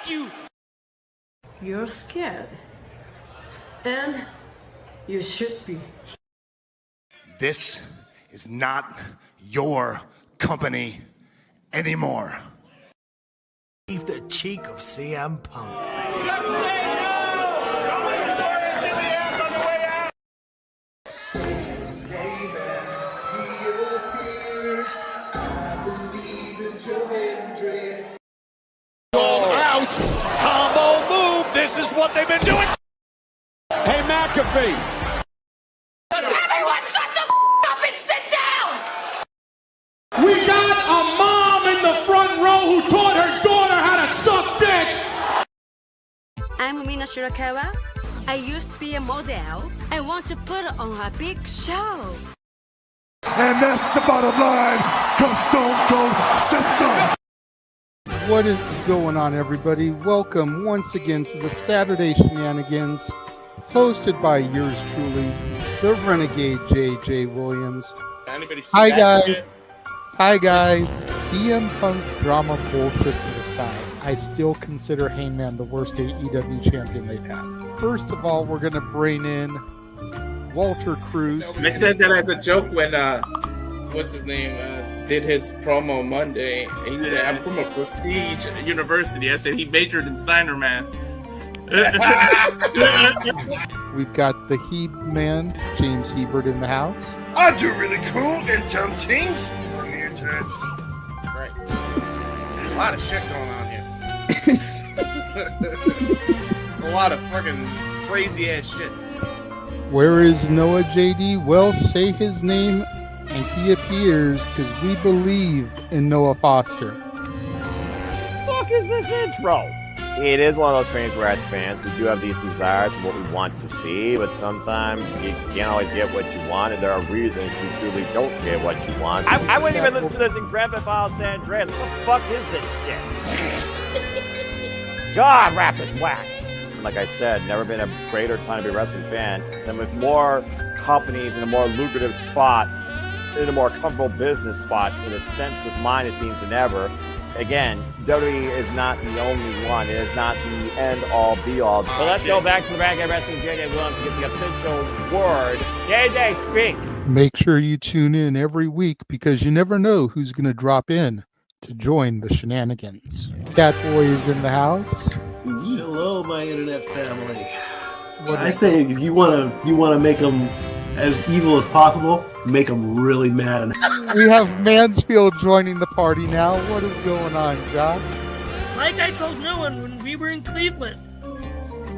you! You're scared. And you should be. This is not your company anymore. Leave the cheek of CM Punk. Out! Combo move! This is what they've been doing! Hey, McAfee! Everyone shut the up and sit down! We got a mom in the front row who taught her daughter how to suck dick! I'm Mina Shirakawa. I used to be a model. I want to put on a big show. And that's the bottom line, because Stone Cold said so. What is going on, everybody? Welcome once again to the Saturday Shenanigans, hosted by yours truly, the Renegade JJ Williams. Hi guys. Hi guys. CM Punk drama bullshit to the side. I still consider Hangman the worst AEW champion they've had. First of all, we're going to bring in Walter Cruz. I said that as a joke when what's his name did his promo Monday. He said, "I'm from a prestige university." I said he majored in Steiner, man. We've got the Heb man, James Hebert, in the house. I do really cool in dumb teams. Mutants. Right. A lot of shit going on here. A lot of fucking crazy ass shit. Where is Noah JD? Well, say his name and he appears, because we believe in Noah Foster. Fuck is this intro? It is one of those things where as fans we do have these desires of what we want to see, but sometimes you can't always get what you want, and there are reasons you truly don't get what you want. I wouldn't even listen to this in Grand Theft Auto San Andreas. What the fuck is this shit? God, rap is whack. Like I said, never been a greater time to be a wrestling fan than with more companies in a more lucrative spot, in a more comfortable business spot, in a sense of mind, it seems, than ever. Again, WWE is not the only one. It is not the end-all, be-all. So let's go back to the Renegade Wrestling JJ Williams to get the official word. JJ, speak! Make sure you tune in every week, because you never know who's going to drop in to join the shenanigans. Catboy is in the house. Hello, my internet family. I say if you want to make them as evil as possible, make them really mad. We have Mansfield joining the party now. What is going on, Josh? Like I told no one when we were in Cleveland,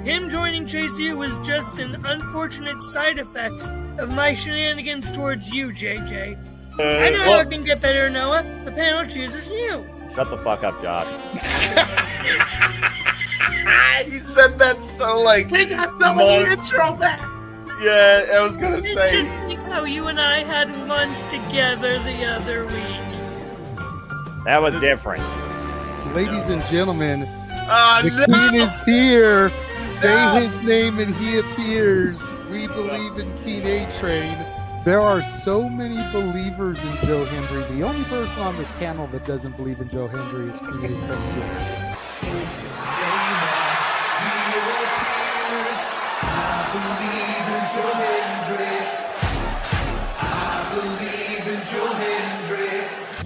him joining Chase U was just an unfortunate side effect of my shenanigans towards you, JJ. I know how it can get better, Noah. The panel chooses you. Shut the fuck up, Josh. He said that so like. They got some of the intro back. Yeah, I was gonna say. Just think how you and I had lunch together the other week. That was different. Ladies and gentlemen, the King is here. Say his name and he appears. We believe in King A-Train. There are so many believers in Joe Hendry. The only person on this panel that doesn't believe in Joe Hendry is King A-Train.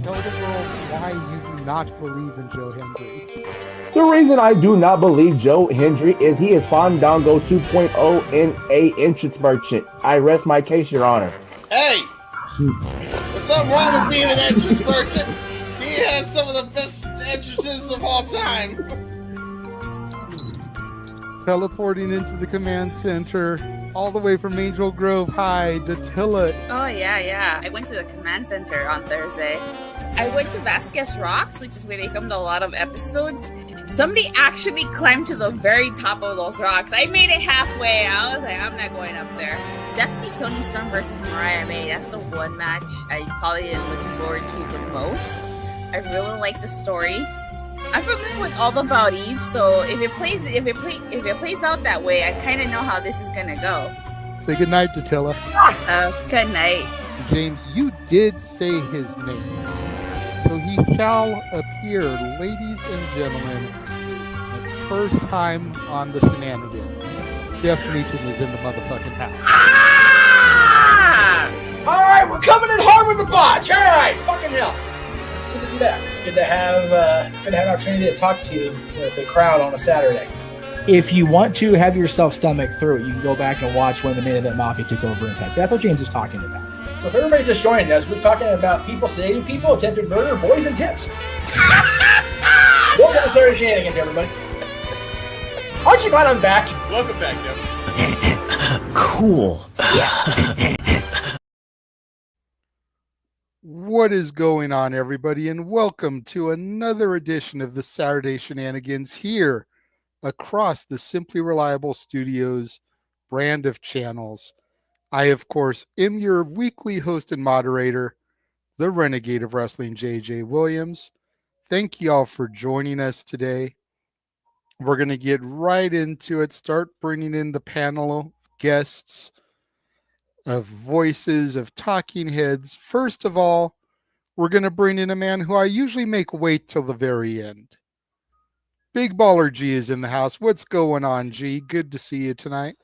Tell the world why you do not believe in Joe Hendry. The reason I do not believe Joe Hendry is he is Fandango 2.0 in a entrance merchant. I rest my case, Your Honor. Hey! There's nothing wrong with being an entrance merchant. He has some of the best entrances of all time. Teleporting into the command center, all the way from Angel Grove High, Datilla. Oh, yeah. I went to the command center on Thursday. I went to Vasquez Rocks, which is where they filmed a lot of episodes. Somebody actually climbed to the very top of those rocks. I made it halfway. I was like, I'm not going up there. Definitely Toni Storm versus Mariah May. That's the one match I probably am looking forward to the most. I really like the story. I'm familiar with all about Eve, so if it plays out that way, I kind of know how this is gonna go. Say goodnight, Datilla. Good night. James, you did say his name. So he shall appear, ladies and gentlemen, the first time on the Shenanigans. Jeff Meacham is in the motherfucking house. Ah! All right, we're coming in hard with the botch. All right, fucking hell. It's good to be back. It's good to have an opportunity to talk to the crowd on a Saturday. If you want to have yourself stomach through it, you can go back and watch when the Main Event Mafia took over Impact. That's what James is talking about. So if everybody just joined us, we're talking about people sedating people, attempted murder, boys, and tips. Welcome to Saturday Shenanigans, everybody. Aren't you glad I'm back? Welcome back, Devin. Cool. What is going on, everybody, and welcome to another edition of the Saturday Shenanigans here across the Simply Reliable Studios brand of channels. I, of course, am your weekly host and moderator, the Renegade of Wrestling, JJ Williams. Thank you all for joining us today. We're going to get right into it, start bringing in the panel of guests, of voices, of talking heads. First of all, we're going to bring in a man who I usually make wait till the very end. Big Baller G is in the house. What's going on, G? Good to see you tonight.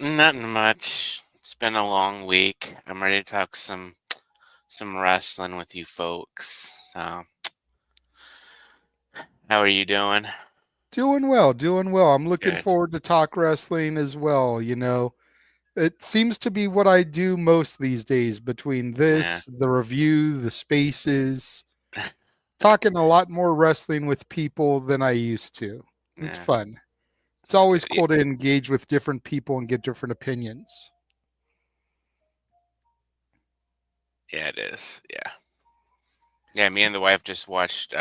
Nothing much. It's been a long week. I'm ready to talk some wrestling with you folks. So, how are you doing? Doing well. I'm looking forward to talk wrestling as well. You know, it seems to be what I do most these days between this, the review, the spaces, talking a lot more wrestling with people than I used to. It's fun. It's always cool to engage with different people and get different opinions. Yeah, it is. Yeah, me and the wife just watched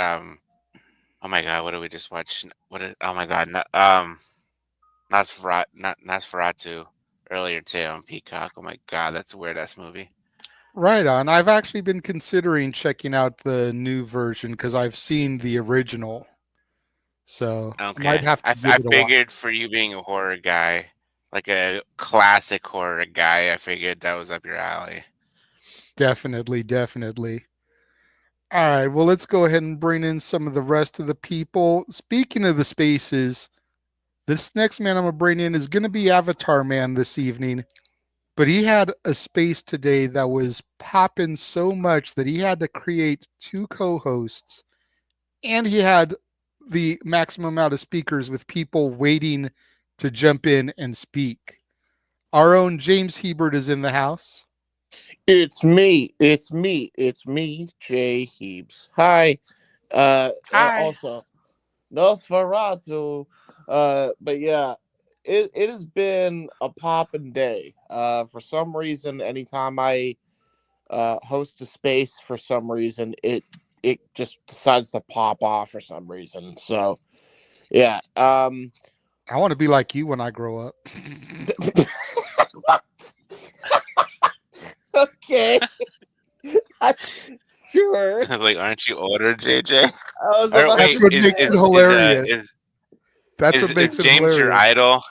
oh my god, what did we just watch? Nosferatu earlier today on Peacock. Oh my god, that's a weird ass movie. Right on. I've actually been considering checking out the new version because I've seen the original. So might have to I give it a figured for you being a horror guy, like a classic horror guy, I figured that was up your alley. Definitely. All right, well, let's go ahead and bring in some of the rest of the people. Speaking of the spaces, this next man I'm going to bring in is going to be Avatar Man this evening, but he had a space today that was popping so much that he had to create 2 co-hosts, and he had the maximum amount of speakers with people waiting to jump in and speak. Our own James Hebert is in the house. It's me, Jay Heaps. Hi. Hi. Also, Nosferatu. But yeah, it has been a poppin' day. For some reason, anytime I host a space, for some reason, it just decides to pop off for some reason. So, yeah. I want to be like you when I grow up. Okay. Sure. Like, aren't you older, JJ? That's what makes it hilarious. That's what makes it hilarious. Is James your idol?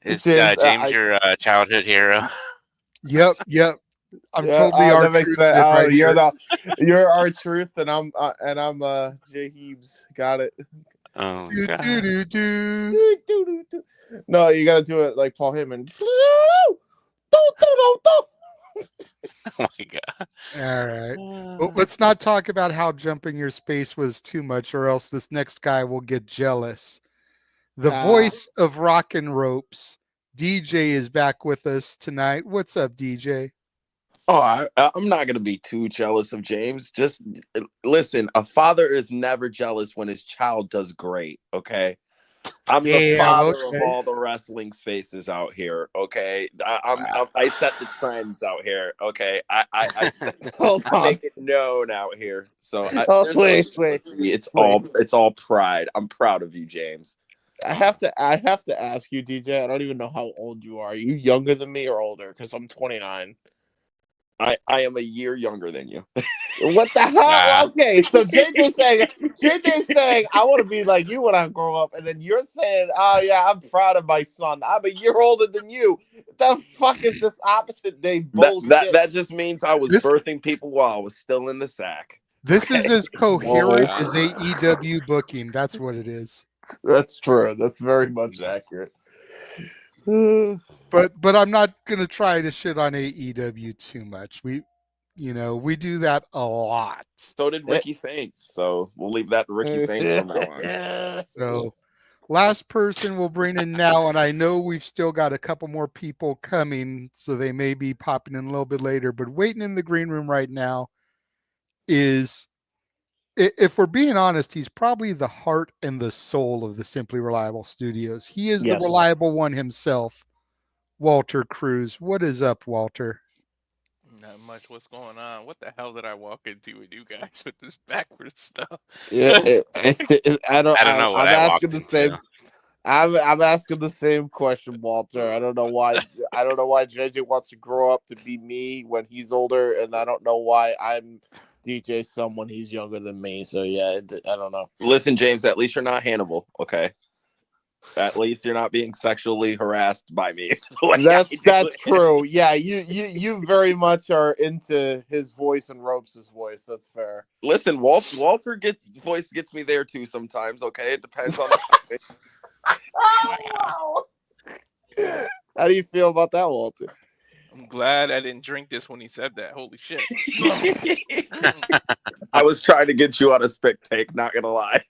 Is James your childhood hero? Yep. I'm totally our that makes truth. sense. Right You're our truth, and I'm Jay Heaps. Got it. Oh, No, you gotta do it like Paul Heyman. Oh my god. All right. Well, let's not talk about how jumping your space was too much, or else this next guy will get jealous. The voice of Rockin' Ropes, DJ, is back with us tonight. What's up, DJ? Oh, I'm not going to be too jealous of James. Just listen, a father is never jealous when his child does great, okay? I'm the father of all the wrestling spaces out here, okay? I set the trends out here, okay? I make it known out here. So wait. It's all pride. I'm proud of you, James. I have to ask you, DJ. I don't even know how old you are. Are you younger than me or older? Because I'm 29. I am a year younger than you. What the hell? Okay, so JJ's saying I want to be like you when I grow up, and then you're saying, oh yeah, I'm proud of my son. I'm a year older than you. The fuck is this opposite day bullshit? That just means I was birthing people while I was still in the sack. This is as coherent as AEW booking. That's what it is. That's true. That's very much accurate. But I'm not gonna try to shit on AEW too much. We do that a lot. So did Ricky Saints. So we'll leave that to Ricky Saints from now on. So last person we'll bring in now, and I know we've still got a couple more people coming, so they may be popping in a little bit later, but waiting in the green room right now is, if we're being honest, he's probably the heart and the soul of the Simply Reliable Studios. He is the reliable one himself, Walter Cruz. What is up, Walter? Not much. What's going on? What the hell did I walk into with you guys with this backwards stuff? Yeah, I don't know. what I'm I asking walked the into. same. I'm asking the same question, Walter. I don't know why. I don't know why JJ wants to grow up to be me when he's older, and I don't know why I'm DJ someone he's younger than me. So yeah, I don't know. Listen, James, at least you're not Hannibal, okay? At least you're not being sexually harassed by me. That's true. Yeah, you very much are into his voice and Ropes' voice. That's fair. Listen, Walter voice gets me there too sometimes, okay? It depends on the wow. How do you feel about that, Walter? I'm glad I didn't drink this when he said that. Holy shit. I was trying to get you on a spit take, not gonna lie.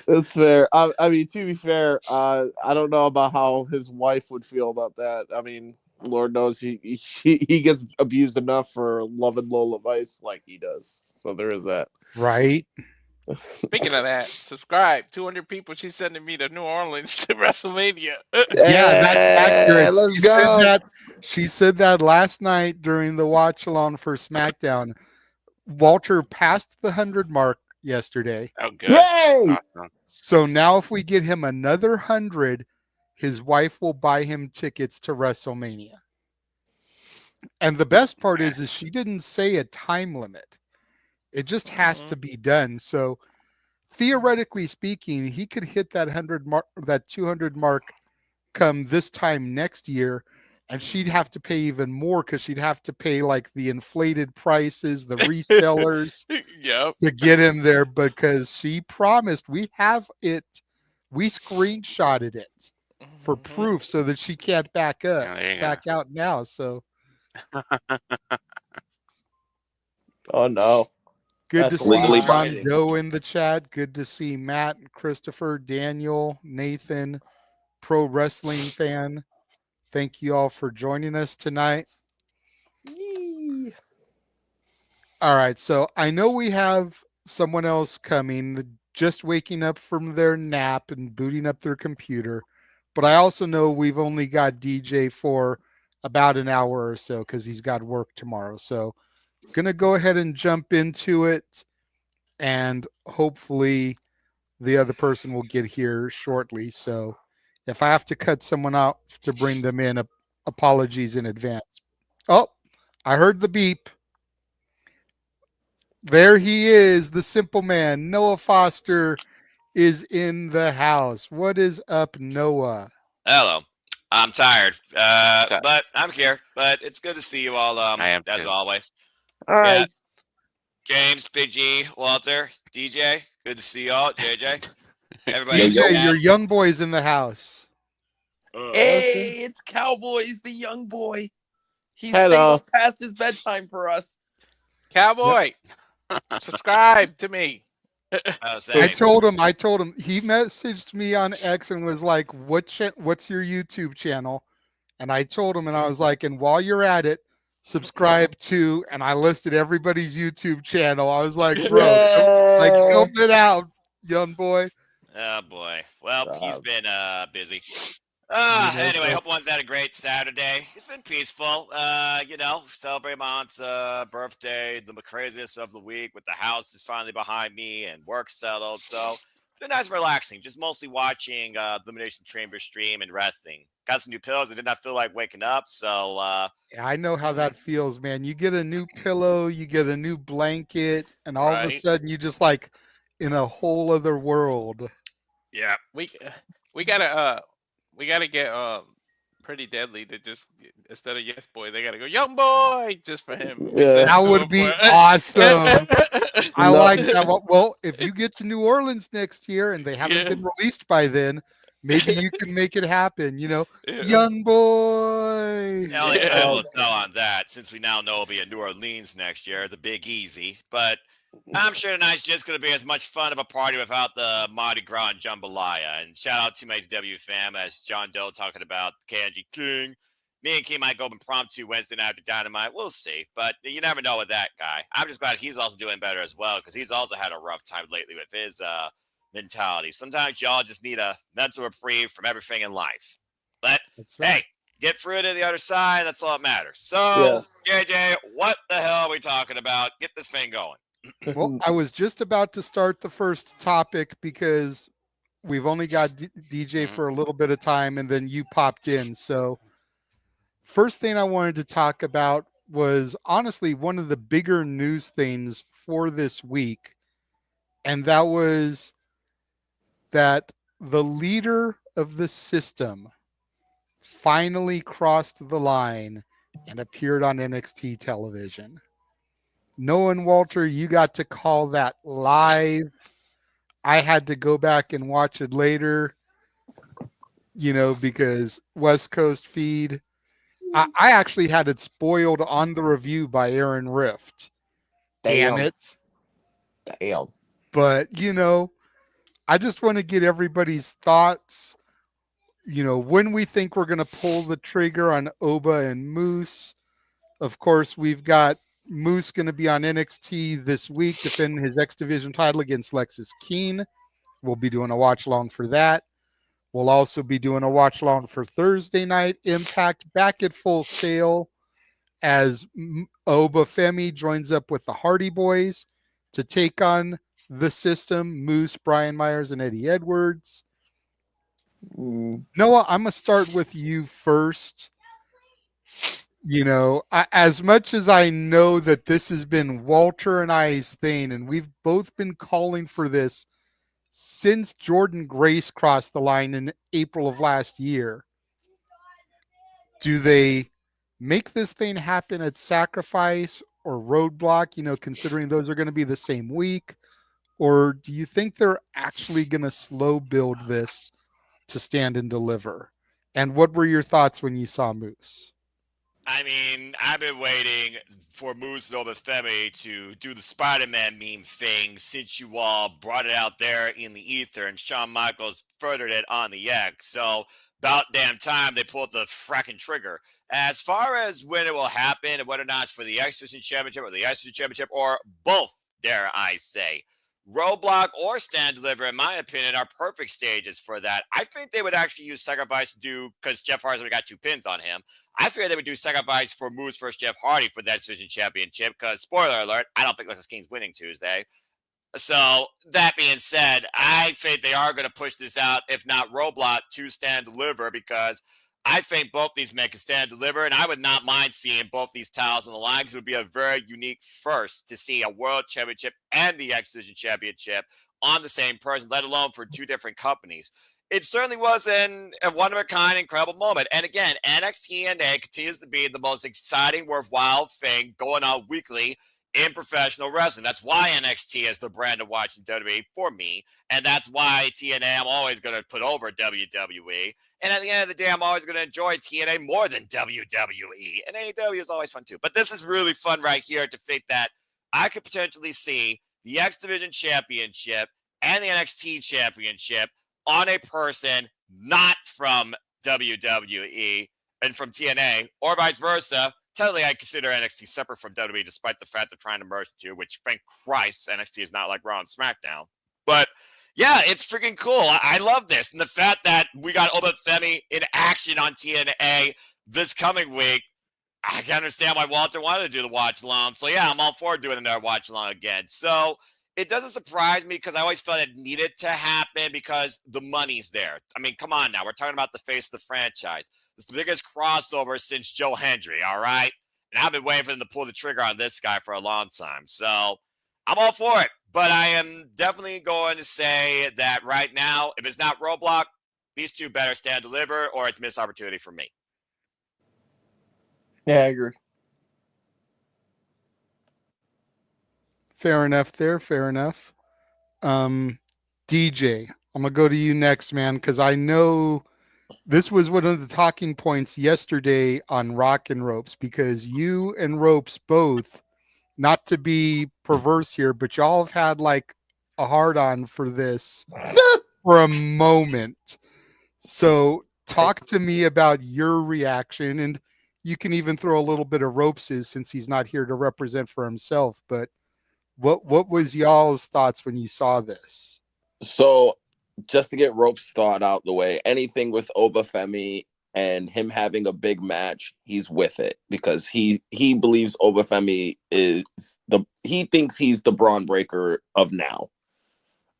That's fair. I mean, to be fair, I don't know about how his wife would feel about that. I mean, Lord knows he gets abused enough for loving Lola Vice like he does. So there is that. Right. Speaking of that, subscribe. 200 people. She's sending me to New Orleans to WrestleMania. Yeah, that's accurate. Let's go. She said that last night during the watch along for SmackDown. Walter passed the 100 mark yesterday. Oh, good. Yay! Awesome. So now if we get him another 100, his wife will buy him tickets to WrestleMania. And the best part is she didn't say a time limit. It just has to be done. So theoretically speaking, he could hit that 100 mark, that 200 mark come this time next year, and she'd have to pay even more because she'd have to pay like the inflated prices, the resellers to get him there, because she promised. We have it. We screenshotted it for proof so that she can't back out now. So oh no. Good That's to see wild. John Doe in the chat. Good to see Matt, Christopher, Daniel, Nathan, Pro Wrestling Fan. Thank you all for joining us tonight. Yee. All right, so I know we have someone else coming, just waking up from their nap and booting up their computer. But I also know we've only got DJ for about an hour or so because he's got work tomorrow. So going to go ahead and jump into it, and hopefully the other person will get here shortly. So if I have to cut someone out to bring them in, apologies in advance. Oh, I heard the beep. There he is, the simple man. Noah Foster is in the house. What is up, Noah? Hello. I'm tired, but I'm here. But it's good to see you all, I am as too. always. All right. Yeah. James, Big G, Walter, DJ, good to see y'all. JJ, everybody. DJ, your young boy's in the house. Hey, it's Cowboys, the young boy. He's staying up past his bedtime for us. Cowboy, subscribe to me. I told him. He messaged me on X and was like, what's your YouTube channel? And I told him, and I was like, and while you're at it, subscribe to, and I listed everybody's YouTube channel. I was like, bro, help it out, young boy. Oh boy. Well, he's been busy. Anyway, hope one's had a great Saturday. It's been peaceful. Celebrate my aunt's birthday, the craziest of the week, with the house is finally behind me and work settled. So it's been nice and relaxing. Just mostly watching the Elimination Chamber stream and resting. Got some new pillows. I did not feel like waking up, so I know how that feels, man. You get a new pillow, you get a new blanket, and all of a sudden you just like in a whole other world. Yeah. We gotta get pretty deadly to just instead of yes boy, they gotta go young boy just for him. Yeah. That would be awesome. I like that. Well, if you get to New Orleans next year and they haven't been released by then, maybe you can make it happen. Young boy. The only time we'll tell on that, since we now know it'll be in New Orleans next year, the Big Easy. But I'm sure tonight's just going to be as much fun of a party without the Mardi Gras and jambalaya. And shout out to my W fam, as John Doe talking about Kanji King. Me and King might go impromptu Wednesday night after Dynamite. We'll see. But you never know with that guy. I'm just glad he's also doing better as well, because he's also had a rough time lately with his mentality. Sometimes y'all just need a mental reprieve from everything in life. But, hey, get through to the other side. That's all that matters. So, JJ, what the hell are we talking about? Get this thing going. Well, I was just about to start the first topic because we've only got DJ for a little bit of time, and then you popped in. So first thing I wanted to talk about was honestly one of the bigger news things for this week, and that was that the leader of the system finally crossed the line and appeared on NXT television. Noah, Walter, you got to call that live. I had to go back and watch it later, because West Coast feed. I actually had it spoiled on the review by Aaron Rift. Damn it. Damn. But, I just want to get everybody's thoughts. When we think we're going to pull the trigger on Oba and Moose. Of course, we've got Moose going to be on NXT this week, defending his X Division title against Lexis Keen. We'll be doing a watch along for that. We'll also be doing a watch along for Thursday night Impact back at Full Sail as Oba Femi joins up with the Hardy Boys to take on the system, Moose, Brian Myers, and Eddie Edwards. Noah, I'm going to start with you first. As much as I know that this has been Walter and I's thing, and we've both been calling for this since Jordan Grace crossed the line in April of last year, do they make this thing happen at Sacrifice or Roadblock, considering those are going to be the same week? Or do you think they're actually going to slow build this to Stand and Deliver? And what were your thoughts when you saw Moose? I mean, I've been waiting for Moose and Obafemi to do the Spider-Man meme thing since you all brought it out there in the ether and Shawn Michaels furthered it on the X. So about damn time they pulled the fracking trigger. As far as when it will happen and whether or not it's for the X Division Championship or the X Division Championship or both, dare I say, Roadblock or Stand Deliver, in my opinion, are perfect stages for that. I think they would actually use Sacrifice to do, because Jeff Hardy's already got 2 pins on him. I figure they would do Sacrifice for Moose versus Jeff Hardy for that Division Championship, because, spoiler alert, I don't think Lexis King's winning Tuesday. So, that being said, I think they are going to push this out, if not Roadblock, to Stand Deliver, because I think both these men can Stand Deliver, and I would not mind seeing both these titles on the line, because it would be a very unique first to see a World Championship and the X Division Championship on the same person, let alone for 2 different companies. It certainly was a one-of-a-kind, incredible moment. And again, NXT TNA continues to be the most exciting, worthwhile thing going on weekly in professional wrestling. That's why NXT is the brand of watching WWE for me. And that's why TNA I'm always going to put over WWE. And at the end of the day, I'm always going to enjoy TNA more than WWE. And AEW is always fun too. But this is really fun right here to think that I could potentially see the X Division Championship and the NXT Championship on a person not from WWE and from TNA, or vice versa. Technically, I consider NXT separate from WWE, despite the fact they're trying to merge the two, which, thank Christ, NXT is not like Raw and SmackDown. But, yeah, it's freaking cool. I love this. And the fact that we got Obafemi in action on TNA this coming week, I can understand why Walter wanted to do the watch-along. So, yeah, I'm all for doing another watch-along again. So, it doesn't surprise me because I always felt it needed to happen because the money's there. I mean, come on now. We're talking about the face of the franchise. It's the biggest crossover since Joe Hendry, all right? And I've been waiting for them to pull the trigger on this guy for a long time. So I'm all for it. But I am definitely going to say that right now, if it's not Roadblock, these 2 better Stand Deliver or it's missed opportunity for me. Yeah, I agree. Fair enough there. Fair enough. DJ, I'm going to go to you next, man, because I know this was one of the talking points yesterday on Rock and Ropes, because you and Ropes both, not to be perverse here, but y'all have had like a hard-on for this for a moment. So talk to me about your reaction, and you can even throw a little bit of Ropes' since he's not here to represent for himself, but what was y'all's thoughts when you saw this? So, just to get Rope's thought out the way, anything with Obafemi and him having a big match, he's with it because he believes Obafemi he thinks he's the Braun Breaker of now.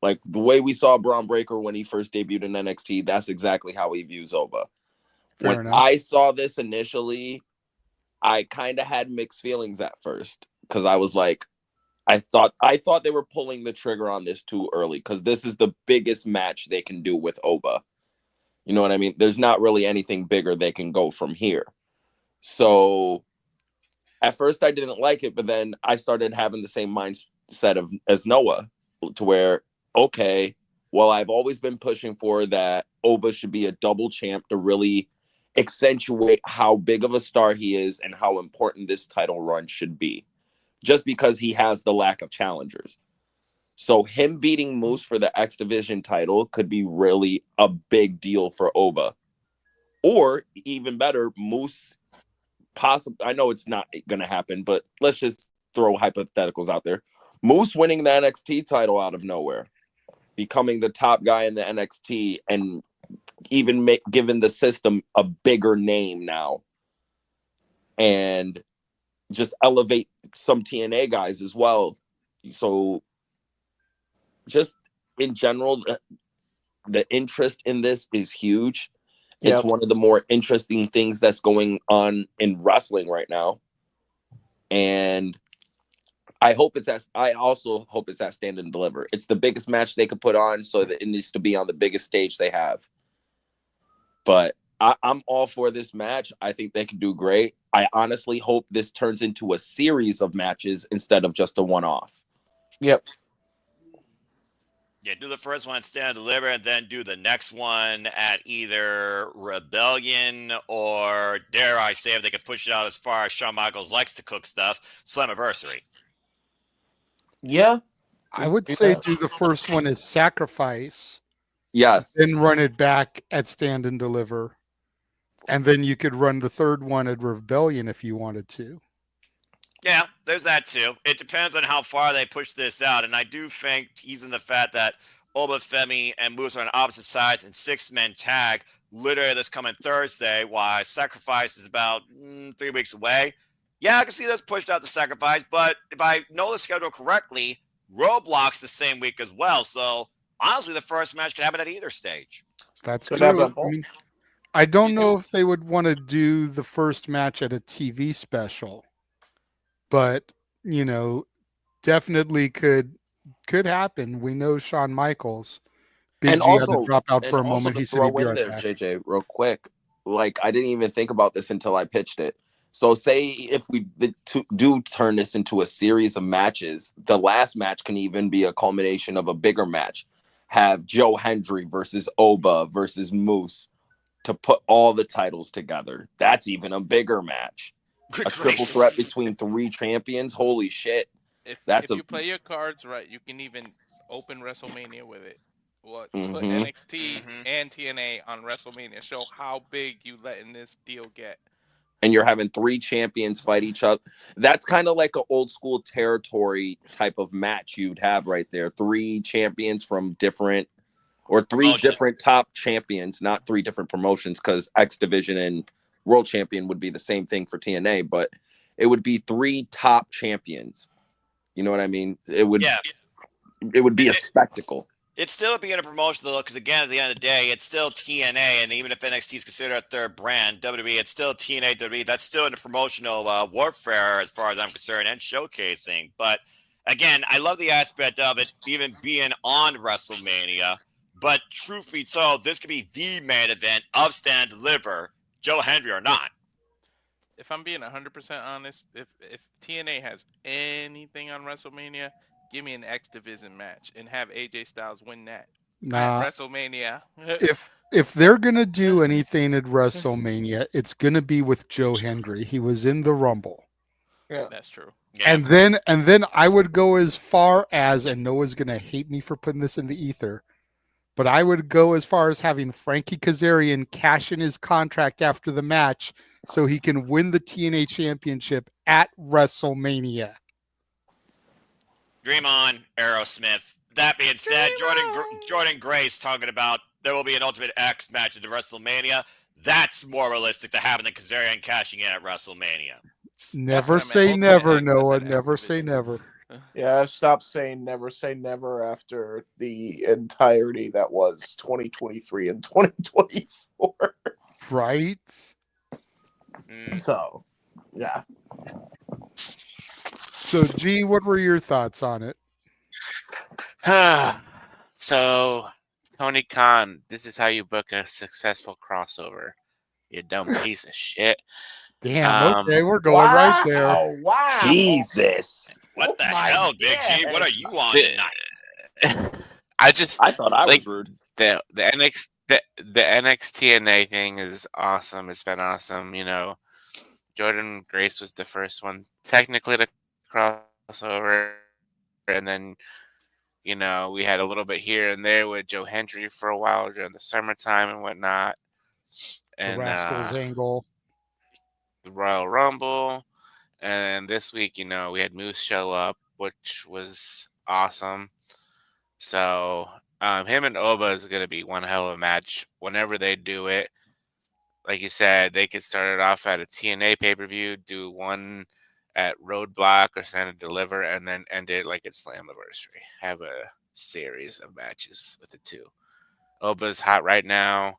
Like the way we saw Braun Breaker when he first debuted in NXT, that's exactly how he views Oba. When I saw this initially, I kind of had mixed feelings at first because I was like, I thought they were pulling the trigger on this too early because this is the biggest match they can do with Oba. You know what I mean? There's not really anything bigger they can go from here. So at first I didn't like it, but then I started having the same mindset as Noah to where, okay, well, I've always been pushing for that Oba should be a double champ to really accentuate how big of a star he is and how important this title run should be. Just because he has the lack of challengers. So him beating Moose for the X Division title could be really a big deal for Oba. Or even better, Moose possibly, I know it's not going to happen, but let's just throw hypotheticals out there. Moose winning the NXT title out of nowhere, becoming the top guy in the NXT, and even giving the system a bigger name now. And just elevate some TNA guys as well. So just in general, the interest in this is huge. It's one of the more interesting things that's going on in wrestling right now. And I also hope it's at Stand and Deliver. It's the biggest match they could put on, so that it needs to be on the biggest stage they have. But I'm all for this match. I think they can do great. I honestly hope this turns into a series of matches instead of just a one-off. Yep. Yeah, do the first one, Stand and Deliver, and then do the next one at either Rebellion or, dare I say, if they could push it out as far as Shawn Michaels likes to cook stuff, Slammiversary. Yeah. I would say do the first one as Sacrifice. Yes. Then run it back at Stand and Deliver. And then you could run the third one at Rebellion if you wanted to. Yeah, there's that too. It depends on how far they push this out. And I do think teasing the fact that Obafemi and Moose are on opposite sides and 6-man tag literally this coming Thursday, while Sacrifice is about 3 weeks away. Yeah, I can see this pushed out to Sacrifice, but if I know the schedule correctly, Roadblock's the same week as well. So honestly, the first match could happen at either stage. That's true. I mean, I don't know if they would want to do the first match at a TV special, but definitely could happen. We know Shawn Michaels. Big G had to drop out for a moment. He said he'd be right back. JJ, real quick. Like, I didn't even think about this until I pitched it. So say if we do turn this into a series of matches, the last match can even be a culmination of a bigger match. Have Joe Hendry versus Oba versus Moose to put all the titles together. That's even a bigger match. A triple threat between 3 champions. Holy shit. If you play your cards right, you can even open WrestleMania with it. Put NXT and TNA on WrestleMania. Show how big you letting this deal get. And you're having 3 champions fight each other. That's kind of like an old school territory type of match you'd have right there. 3 champions from different, or 3 different top champions, not 3 different promotions, because X Division and World Champion would be the same thing for TNA, but it would be 3 top champions. You know what I mean? It would be a spectacle. It'd still be in a promotion, though, because, again, at the end of the day, it's still TNA, and even if NXT is considered a third brand, WWE, it's still TNA, WWE. That's still in the promotional warfare, as far as I'm concerned, and showcasing. But, again, I love the aspect of it even being on WrestleMania. But, truth be told, this could be the main event of Stand and Deliver, Joe Hendry or not. if I'm being 100% honest, if TNA has anything on WrestleMania, give me an X Division match and have AJ Styles win that at Nah. WrestleMania. If they're gonna do anything at WrestleMania, it's gonna be with Joe Hendry. He was in the Rumble. Yeah. That's true. And then I would go as far as, and Noah's gonna hate me for putting this in the ether, but I would go as far as having Frankie Kazarian cash in his contract after the match so he can win the TNA Championship at WrestleMania. Dream on, Aerosmith. That being said, Jordan Grace talking about there will be an Ultimate X match at the WrestleMania. That's more realistic to happen than Kazarian cashing in at WrestleMania. Never say never, Noah. Never say never. Yeah, I've stopped saying never say never after the entirety that was 2023 and 2024. Right? So, yeah. So, G, what were your thoughts on it? So, Tony Khan, this is how you book a successful crossover. You dumb piece of shit. Damn, okay, we're going right there. Wow. Jesus. What the hell, Big G? What are you on tonight? I thought I was rude. The NXT thing is awesome. It's been awesome. You know, Jordan Grace was the first one technically to cross over, and then you know we had a little bit here and there with Joe Hendry for a while during the summertime and whatnot. And the Rascals angle, the Royal Rumble, and this week, you know, we had Moose show up, which was awesome. So him and Oba is going to be one hell of a match whenever they do it. Like you said, they could start it off at a TNA pay-per-view, do one at Roadblock or Stand and Deliver, and then end it like it's Slammiversary. Have a series of matches with the two. Oba's hot right now.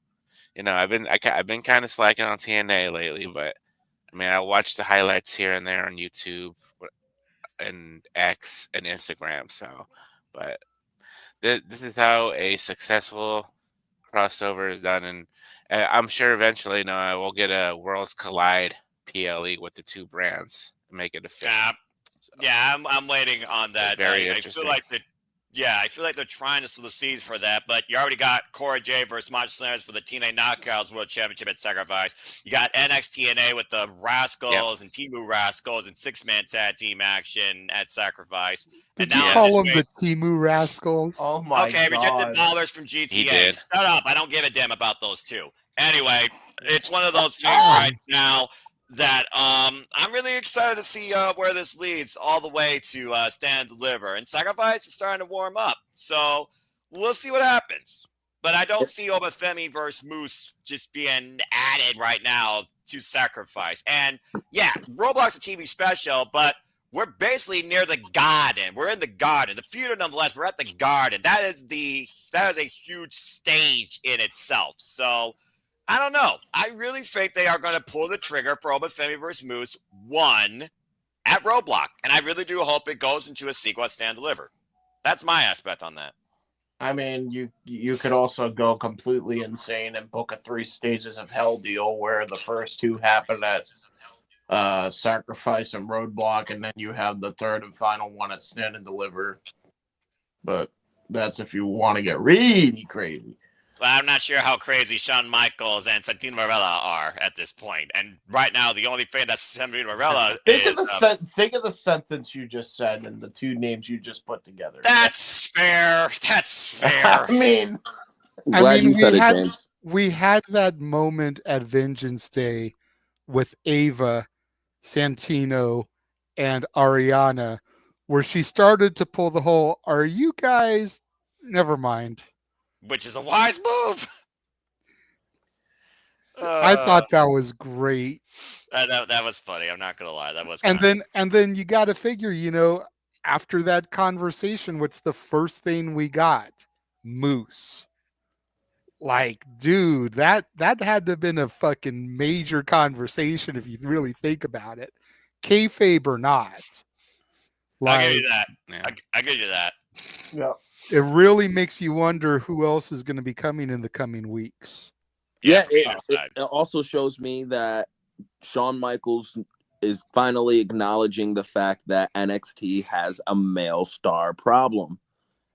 You know, I've been kind of slacking on TNA lately, but I mean, I watch the highlights here and there on YouTube and X and Instagram. So, but this is how a successful crossover is done, and I'm sure eventually, we'll get a Worlds Collide PLE with the two brands and make it official. Yeah, I'm waiting on that. Very I interesting. I feel like they're trying to sow the seeds for that, but you already got Cora J versus Macho Slams for the TNA Knockouts World Championship at Sacrifice. You got NXTNA with the Rascals and Timu Rascals and six-man tag team action at Sacrifice. Did you call them the Timu Rascals? Oh my okay, God. Rejected Ballers from GTA. Shut up. I don't give a damn about those two. Anyway, it's one of those things right now that I'm really excited to see where this leads all the way to Stand and Deliver. And Sacrifice is starting to warm up. So we'll see what happens. But I don't see Obafemi versus Moose just being added right now to Sacrifice. And yeah, Roblox a TV special, but we're basically near the Garden. We're in the Garden. The feud, nonetheless, we're at the Garden. That is a huge stage in itself. So I don't know. I really think they are going to pull the trigger for Obafemi versus Moose 1 at Roadblock. And I really do hope it goes into a sequel at Stand and Deliver. That's my aspect on that. I mean, you could also go completely insane and book a 3 stages of hell deal where the first 2 happen at Sacrifice and Roadblock, and then you have the third and final one at Stand and Deliver. But that's if you want to get really crazy. Well, I'm not sure how crazy Shawn Michaels and Santino Marella are at this point. And right now, the only thing that's Santino Marella is... Think of the sentence you just said and the 2 names you just put together. That's fair. That's fair. I mean, we had that moment at Vengeance Day with Ava, Santino, and Ariana, where she started to pull the whole, are you guys... Never mind. Which is a wise move. I thought that was great. That was funny. I'm not gonna lie. That was. And then you got to figure, after that conversation, what's the first thing we got? Moose. Like, dude, that had to have been a fucking major conversation if you really think about it, kayfabe or not. I'll give you that. Yeah. I'll give you that. Yeah. It really makes you wonder who else is going to be coming in the coming weeks. Yeah, it also shows me that Shawn Michaels is finally acknowledging the fact that NXT has a male star problem.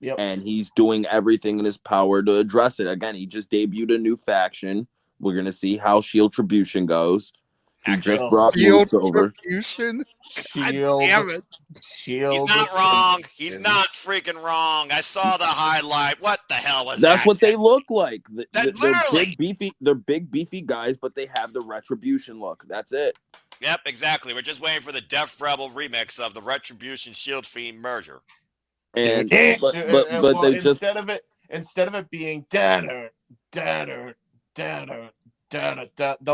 Yep. And he's doing everything in his power to address it. Again, he just debuted a new faction. We're going to see how Shield Tribution goes. He just brought Shield Moose over. Tribution? Shield. Damn it. Shield. He's not wrong. He's not freaking wrong. I saw the highlight. What the hell was That's that? what they look like. They're literally. big beefy guys, but they have the Retribution look. That's it. Yep, exactly. We're just waiting for the Def Rebel remix of the Retribution Shield Fiend merger. And well, they just instead of it being danner, they'll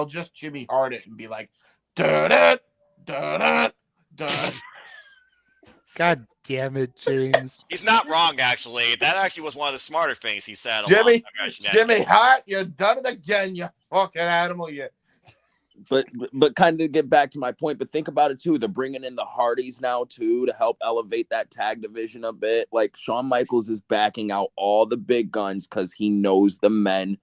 just Jimmy Hart it and be like da. God damn it, James. He's not wrong, actually. That actually was one of the smarter things he said. a long time ago, Jimmy Hart, you done it again, you fucking animal, you. But kind of to get back to my point, but think about it too. They're bringing in the Hardys now too to help elevate that tag division a bit. Like Shawn Michaels is backing out all the big guns because he knows the men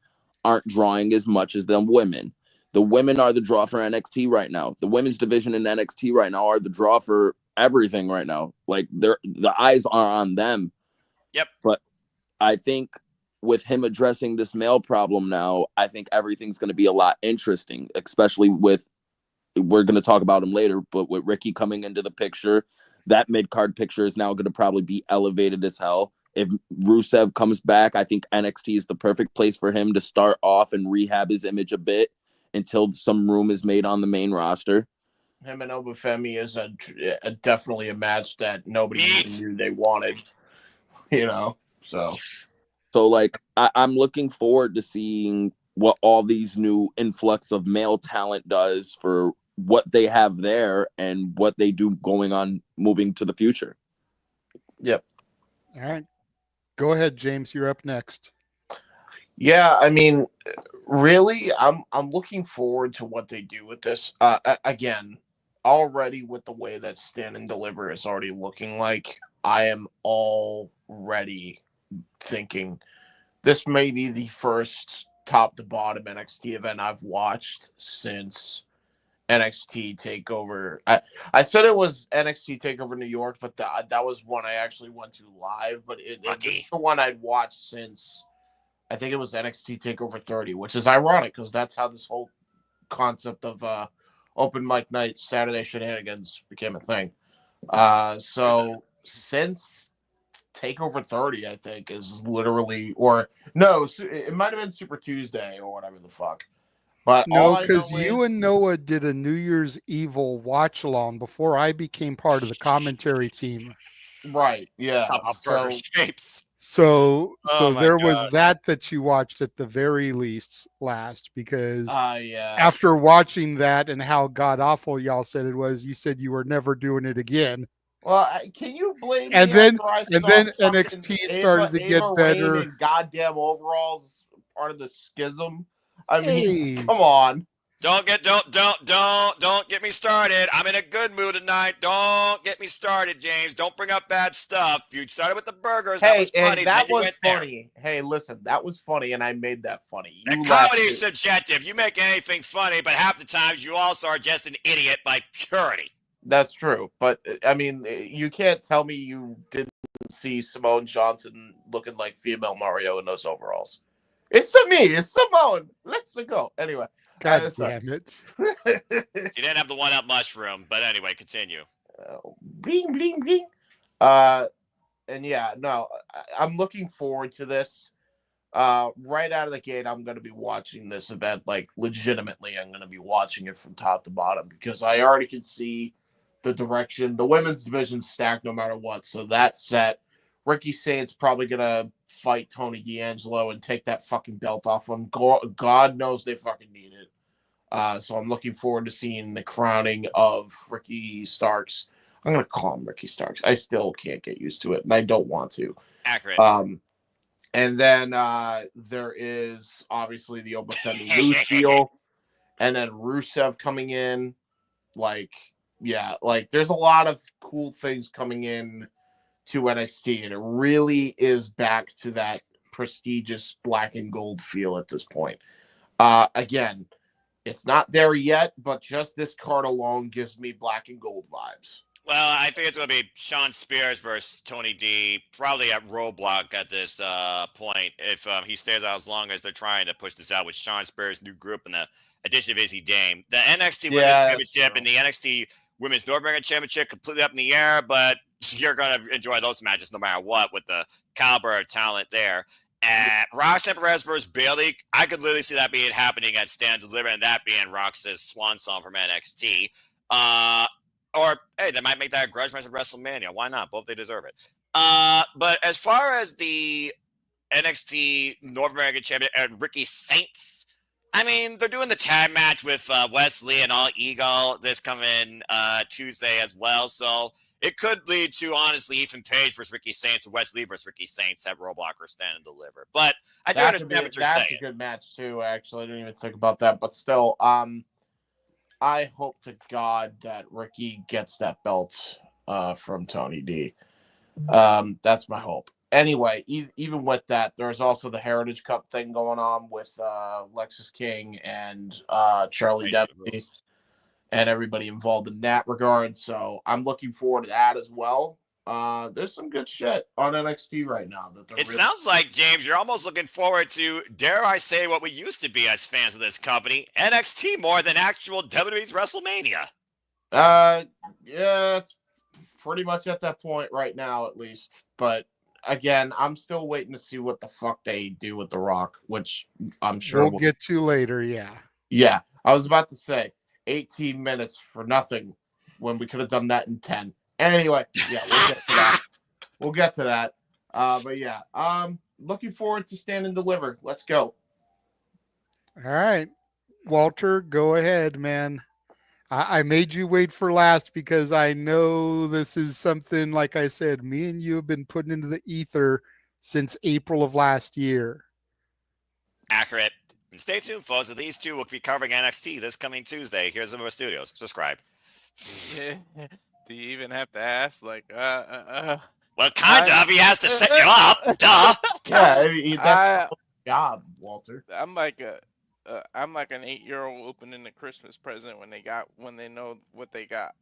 aren't drawing as much as the women. The women are the draw for NXT right now. The women's division in NXT right now are the draw for everything right now. Like the eyes are on them. Yep. But I think with him addressing this male problem now, I think everything's going to be a lot interesting, especially with, we're going to talk about him later, but with Ricky coming into the picture, that mid-card picture is now going to probably be elevated as hell. If Rusev comes back, I think NXT is the perfect place for him to start off and rehab his image a bit until some room is made on the main roster. Him and Obafemi is definitely a match that nobody even knew they wanted, So like, I'm looking forward to seeing what all these new influx of male talent does for what they have there and what they do going on moving to the future. Yep. All right. Go ahead, James. You're up next. Yeah, I mean, really, I'm looking forward to what they do with this. Again, already with the way that Stand and Deliver is already looking like, I am already thinking this may be the first top to bottom NXT event I've watched since NXT TakeOver. I said it was NXT TakeOver New York, but that was one I actually went to live. But it's the one I'd watched since, I think it was NXT TakeOver 30, which is ironic because that's how this whole concept of open mic night Saturday Shenanigans became a thing. So since TakeOver 30, I think, is literally, or no, it might have been Super Tuesday or whatever the fuck. But no, because you and Noah did a New Year's Evil watch along before I became part of the commentary team. Right. Yeah. Burger shapes. So Oh there my was God. that you watched at the very least last, because yeah. after watching that and how god awful y'all said it was, you said you were never doing it again. Well, can you blame And me then after I and saw then fucking NXT started to get Ava better. Raine in goddamn overalls, part of the schism. I mean, Hey. come on. Don't get me started. I'm in a good mood tonight. Don't get me started, James. Don't bring up bad stuff. You started with the burgers. That Hey, was funny. and that then you was went there. funny. Hey, listen, that was funny, and I made that funny. The You comedy laughed is subjective. You make anything funny, but half the times you also are just an idiot by purity. That's true, but I mean, you can't tell me you didn't see Simone Johnson looking like female Mario in those overalls. It's to me, it's Simone. Let's go. Anyway, God damn it! You didn't have the one-up mushroom, but anyway, continue. Bling bling bling. And yeah, no, I'm looking forward to this. Right out of the gate, I'm going to be watching this event, like legitimately. I'm going to be watching it from top to bottom because I already can see the direction. The women's division's stacked no matter what, so that's set. Ricky Saint's probably going to fight Tony D'Angelo and take that fucking belt off him. God knows they fucking need it. So I'm looking forward to seeing the crowning of Ricky Starks. I'm going to call him Ricky Starks. I still can't get used to it, and I don't want to. Accurate. And then there is obviously the Obafemi Lucio, and then Rusev coming in. Like, yeah, like there's a lot of cool things coming in to NXT, and it really is back to that prestigious black and gold feel at this point. Again, It's not there yet, but just this card alone gives me black and gold vibes. Well, I think it's going to be Sean Spears versus Tony D, probably at Roadblock at this point, if he stays out as long as they're trying to push this out with Sean Spears' new group and the addition of Izzy Dame. The NXT Women's Championship and the NXT Women's North American Championship completely up in the air, but you're going to enjoy those matches no matter what with the caliber of talent there. And Roxanne Perez versus Bayley, I could literally see that being happening at Stand and Deliver, and that being Rox's swan song from NXT. Or, hey, they might make that a grudge match at WrestleMania. Why not? Both they deserve it. But as far as the NXT North American Champion and Ricky Saints, I mean, they're doing the tag match with Wesley and All Eagle this coming Tuesday as well. So it could lead to, honestly, Ethan Page versus Ricky Saints or Wesley versus Ricky Saints at Roadblock or Stand and Deliver. But I do understand what you're saying. That's a good match, too, actually. I didn't even think about that. But still, I hope to God that Ricky gets that belt from Tony D. That's my hope. Anyway, even with that, there's also the Heritage Cup thing going on with Lexis King and Charlie Deputy and everybody involved in that regard. So I'm looking forward to that as well. There's some good shit on NXT right now. Sounds like, James, you're almost looking forward to, dare I say, what we used to be as fans of this company, NXT more than actual WWE's WrestleMania. Yeah, it's pretty much at that point right now, at least. But again, I'm still waiting to see what the fuck they do with The Rock, which I'm sure we'll get to later. Yeah. Yeah, I was about to say 18 minutes for nothing when we could have done that in 10. Anyway, yeah, we'll get to that. We'll get to that. But yeah, looking forward to Stand and Deliver. Let's go. All right, Walter, go ahead, man. I made you wait for last because I know this is something, like I said, me and you have been putting into the ether since April of last year. Accurate. And stay tuned, folks. These two will be covering NXT this coming Tuesday. Here's some of our studios. Subscribe. Yeah. Do you even have to ask? Like, well, kind of. He has to set you up. Duh. Yeah, that's his job, Walter. I'm like I'm like an 8-year-old opening a Christmas present when they know what they got.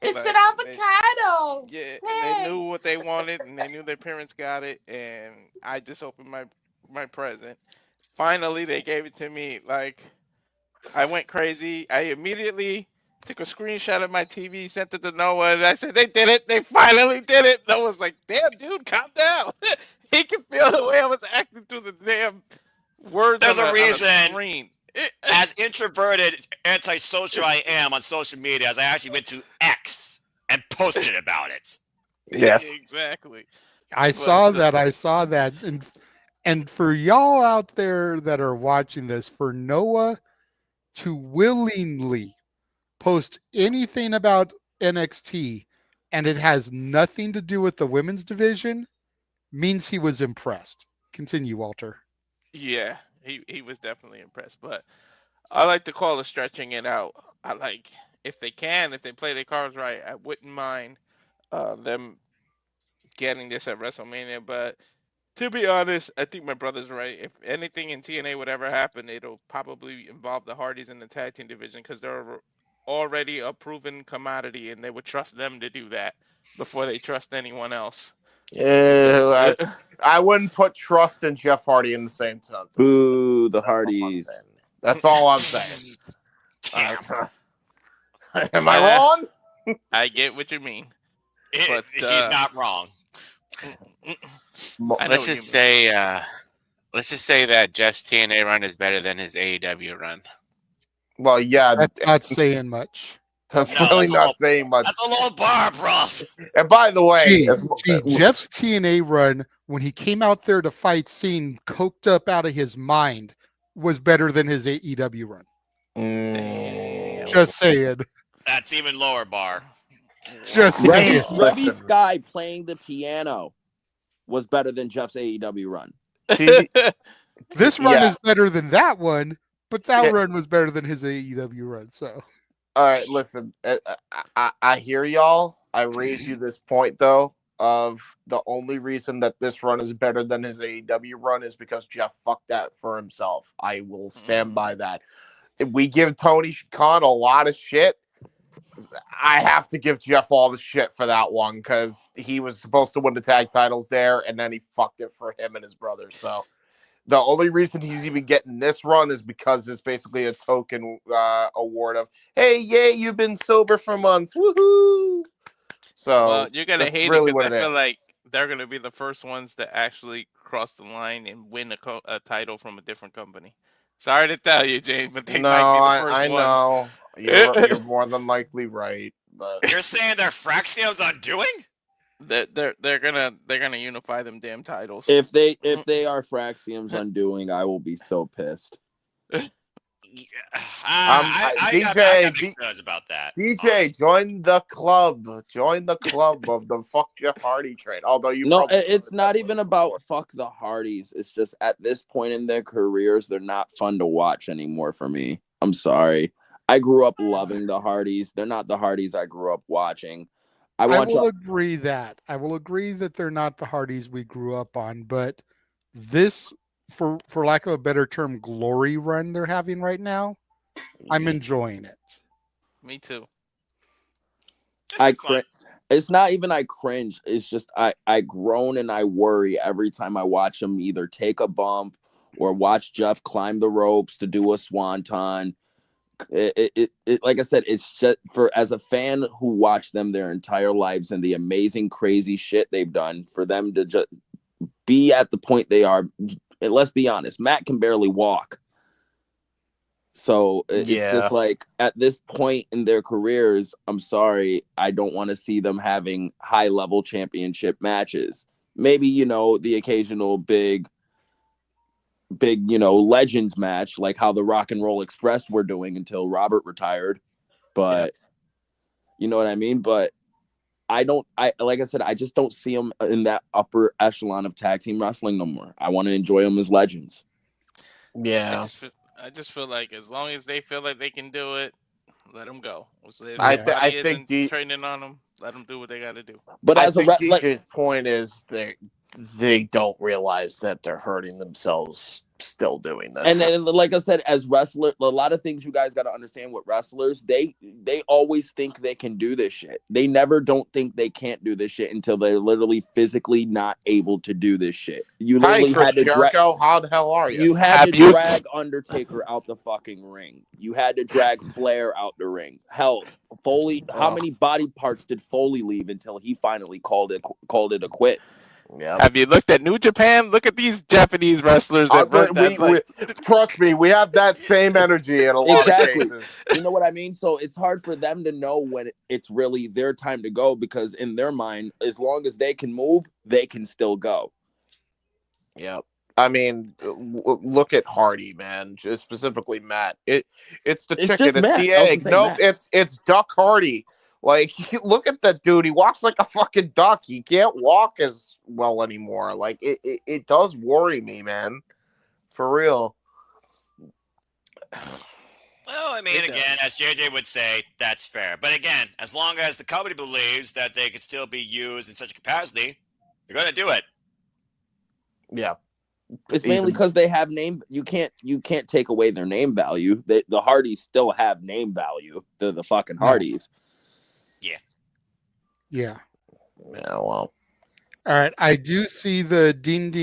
It's Like, an avocado. They knew what they wanted, and they knew their parents got it, and I just opened my present. Finally, they gave it to me. Like, I went crazy. I immediately took a screenshot of my TV, sent it to Noah, and I said, they did it. They finally did it. Noah was like, damn, dude, calm down. He can feel the way I was acting through the damn words. There's on a the reason, screen. as introverted, antisocial I am on social media, as I actually went to X and posted about it. Yes. Exactly. I saw that. And for y'all out there that are watching this, for Noah to willingly post anything about NXT and it has nothing to do with the women's division means he was impressed. Continue, Walter. Yeah, he was definitely impressed, but I like to call it stretching it out. I like, if they play their cards right, I wouldn't mind them getting this at WrestleMania, but to be honest, I think my brother's right. If anything in TNA would ever happen, it'll probably involve the Hardys in the tag team division because they're already a proven commodity, and they would trust them to do that before they trust anyone else. Yeah, I wouldn't put trust in Jeff Hardy in the same sentence. Boo, the Hardys. That's all I'm saying. Am I wrong? I get what you mean. But He's not wrong. Let's just say that Jeff's TNA run is better than his AEW run. Well, yeah, that's not saying much. That's really not saying much. That's a low bar, bro. And by the way, Jeff's TNA run, when he came out there to fight scene coked up out of his mind, was better than his AEW run. Just saying. That's even lower bar. Just saying. Reby Sky playing the piano was better than Jeff's AEW run. This run is better than that one, but that run was better than his AEW run. So, all right, listen, I hear y'all. I raise you this point though of the only reason that this run is better than his AEW run is because Jeff fucked that for himself. I will stand by that. we give Tony Khan a lot of shit. I have to give Jeff all the shit for that one because he was supposed to win the tag titles there, and then he fucked it for him and his brother. So the only reason he's even getting this run is because it's basically a token award of, hey, yeah, you've been sober for months. Woohoo! So well, you're gonna that's hate really it what because it I is. feel like they're gonna be the first ones to actually cross the line and win a title from a different company. Sorry to tell you, James, but they No, might be the first I ones. know. You're more than likely right. But You're saying they're Fraxium's undoing? They're gonna unify them damn titles. If they are Fraxium's undoing, I will be so pissed. I got mixed feelings about that. DJ, join the club. Join the club of the fuck Jeff Hardy train. Although you No, probably it's not even about fuck the Hardys. It's just at this point in their careers, they're not fun to watch anymore for me. I'm sorry. I grew up loving the Hardys. They're not the Hardys I grew up watching. I will agree that they're not the Hardys we grew up on, but this, for lack of a better term, glory run they're having right now, I'm enjoying it. Me too. It's not even I cringe. It's just I groan and I worry every time I watch them either take a bump or watch Jeff climb the ropes to do a swanton. It like I said, it's just as a fan who watched them their entire lives and the amazing crazy shit they've done, for them to just be at the point they are. And let's be honest, Matt can barely walk. So it's just like at this point in their careers, I'm sorry, I don't want to see them having high level championship matches. Maybe, the occasional big, legends match, like how the Rock and Roll Express were doing until Robert retired. But you know what I mean? But like I said, I just don't see them in that upper echelon of tag team wrestling no more. I want to enjoy them as legends. Yeah. I just feel like as long as they feel like they can do it, let them go. So if I somebody think isn't training on them, let them do what they got to do. But I think DJ's point is they don't realize that they're hurting themselves still doing this. And then, like I said, as wrestlers, a lot of things you guys got to understand with wrestlers, they always think they can do this shit. They never don't think they can't do this shit until they're literally physically not able to do this shit. You literally had to Jericho, how the hell are you? You had to drag Undertaker out the fucking ring. You had to drag Flair out the ring. Hell, Foley, how many body parts did Foley leave until he finally called it a quits? Yeah. Have you looked at New Japan? Look at these Japanese wrestlers that trust me, we have that same energy in a lot of cases. You know what I mean? So it's hard for them to know when it's really their time to go, because in their mind, as long as they can move, they can still go. Yeah. I mean, look at Hardy, man. Just specifically Matt. It's the chicken. It's the egg. Nope, it's Duck Hardy. Like, look at that dude. He walks like a fucking duck. He can't walk as well anymore. Like, it does worry me, man. For real. Well, I mean, again, as JJ would say, that's fair. But again, as long as the company believes that they could still be used in such a capacity, they're going to do it. Yeah. It's mainly because they have name. You can't take away their name value. The Hardys still have name value. They're the fucking Hardys. Yeah. Yeah. Yeah, well. All right. I do see the Dean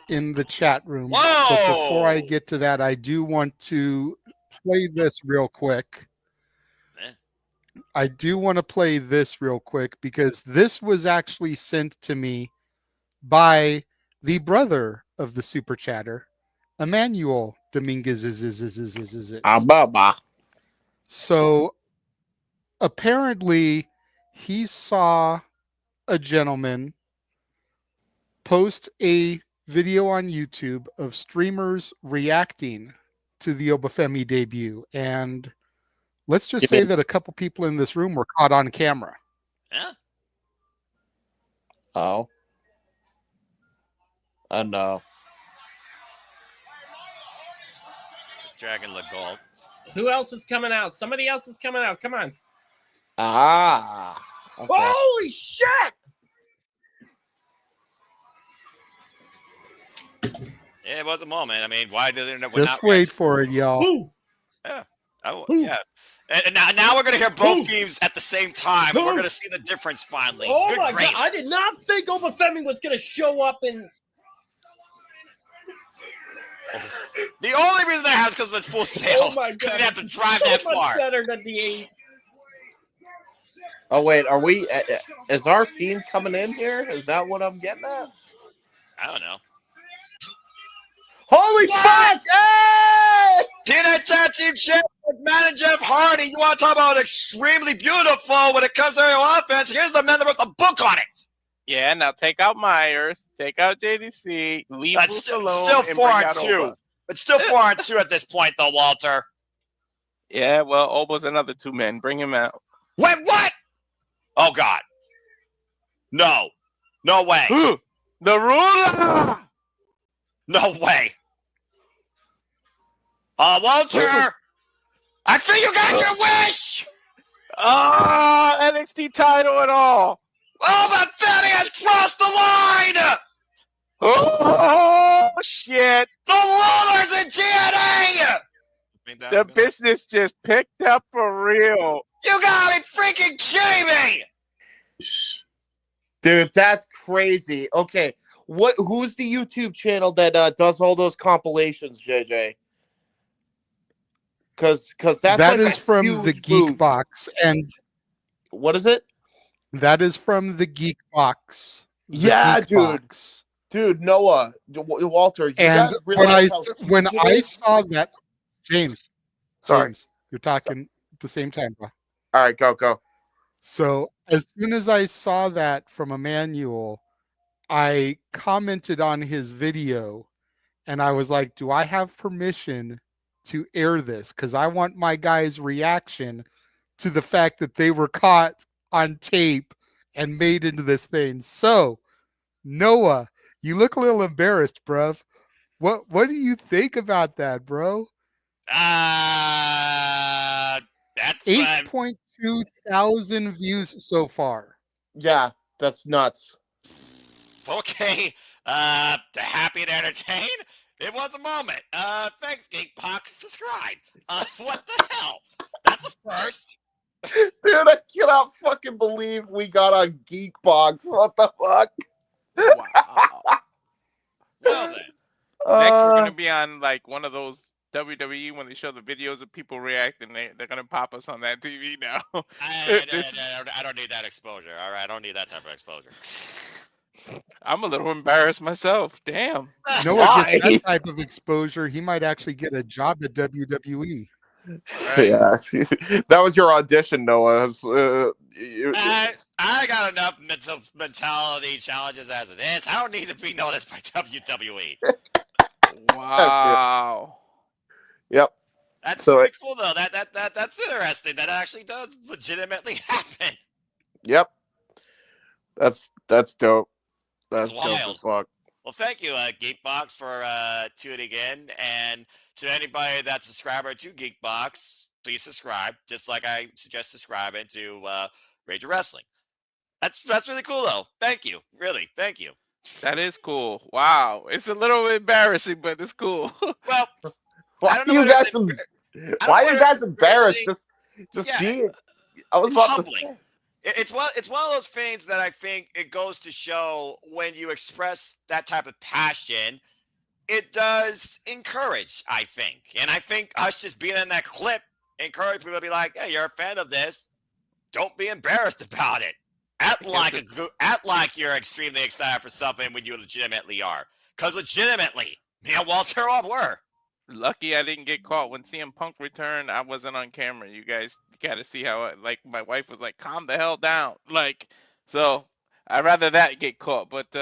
in the chat room. Whoa! But before I get to that, I do want to play this real quick. I do want to play this real quick because this was actually sent to me by the brother of the Super Chatter, Emmanuel Dominguez. So apparently he saw a gentleman post a video on YouTube of streamers reacting to the Obafemi debut. And let's just say that a couple people in this room were caught on camera. Yeah. Oh. No. Dragon Legault. Who else is coming out? Somebody else is coming out. Come on. Ah. Okay. Holy shit! Yeah, it was a moment. I mean, why did they not? Just wait for it, y'all. Ooh. Yeah. Oh, yeah. And now we're going to hear both teams at the same time. And we're going to see the difference finally. Oh Good my grief. god! I did not think Obafemi was going to show up in. The only reason that has because it's full sail. Oh my god! Because you have to drive so that much far. better than the 8. Oh wait, are we? Is our team coming in here? Is that what I'm getting at? I don't know. Holy fuck! Hey! Teenage Tag Team Champ, McMahon and Jeff Hardy. You want to talk about extremely beautiful when it comes to aerial offense? Here's the man that wrote the book on it. Yeah, now take out Myers, take out JDC, leave Booth alone. Still and 4-on-2. bring out Oba. It's still 4-on-2 at this point, though, Walter. Yeah, well, Oba's another 2 men. Bring him out. Wait, what? Oh, God. No. No way. The ruler! No way. Walter, I think you got your wish. NXT title and all. Oh, but Fatty has crossed the line. Oh, shit. The rulers in TNA. The business just picked up for real. You gotta be freaking kidding me. Dude, that's crazy. Okay, who's the YouTube channel that does all those compilations, JJ? Because that is from the Geek Box, and what is it? That is from the Geek Box. Yeah, Geek dude. Box. Dude, Noah, Walter, you And guys realize when I saw that, James, sorry, you're talking at the same time, bro. All right, go. So as soon as I saw that from Emmanuel, I commented on his video, and I was like, "Do I have permission to air this? Because I want my guys' reaction to the fact that they were caught on tape and made into this thing." So, Noah, you look a little embarrassed, bruv. What do you think about that, bro? That's 8.2 thousand views so far. Yeah, that's nuts. Okay. Happy and entertained. It was a moment. Thanks, Geekbox. Subscribe. What the hell? That's a first. Dude, I cannot fucking believe we got on Geekbox. What the fuck? Wow. Well then. Next, we're gonna be on like one of those WWE when they show the videos of people reacting. They're gonna pop us on that TV now. I don't need that exposure. All right, I don't need that type of exposure. I'm a little embarrassed myself. Damn. Noah gets that type of exposure, he might actually get a job at WWE. Right. Yeah, that was your audition, Noah. I got enough mentality challenges as it is. I don't need to be noticed by WWE. Wow. Yep. That's So pretty cool, though. That's interesting. That actually does legitimately happen. Yep. That's dope. That's dope wild. as fuck. Well, thank you, Geekbox, for tuning in. And to anybody that's a subscriber to Geekbox, please subscribe, just like I suggest subscribing to Rage of Wrestling. That's really cool, though. Thank you. Really, thank you. That is cool. Wow. It's a little embarrassing, but it's cool. Well, why are you guys embarrassed? Just be. I was it's about humbling. to say. It's one of those things that I think it goes to show when you express that type of passion, it does encourage, I think. And I think us just being in that clip encourage people to be like, hey, you're a fan of this. Don't be embarrassed about it. Act like you're extremely excited for something when you legitimately are. Because legitimately, me and Walter all were. Lucky I didn't get caught when CM Punk returned. I wasn't on camera. You guys got to see how, my wife was like, calm the hell down. So I'd rather that get caught. But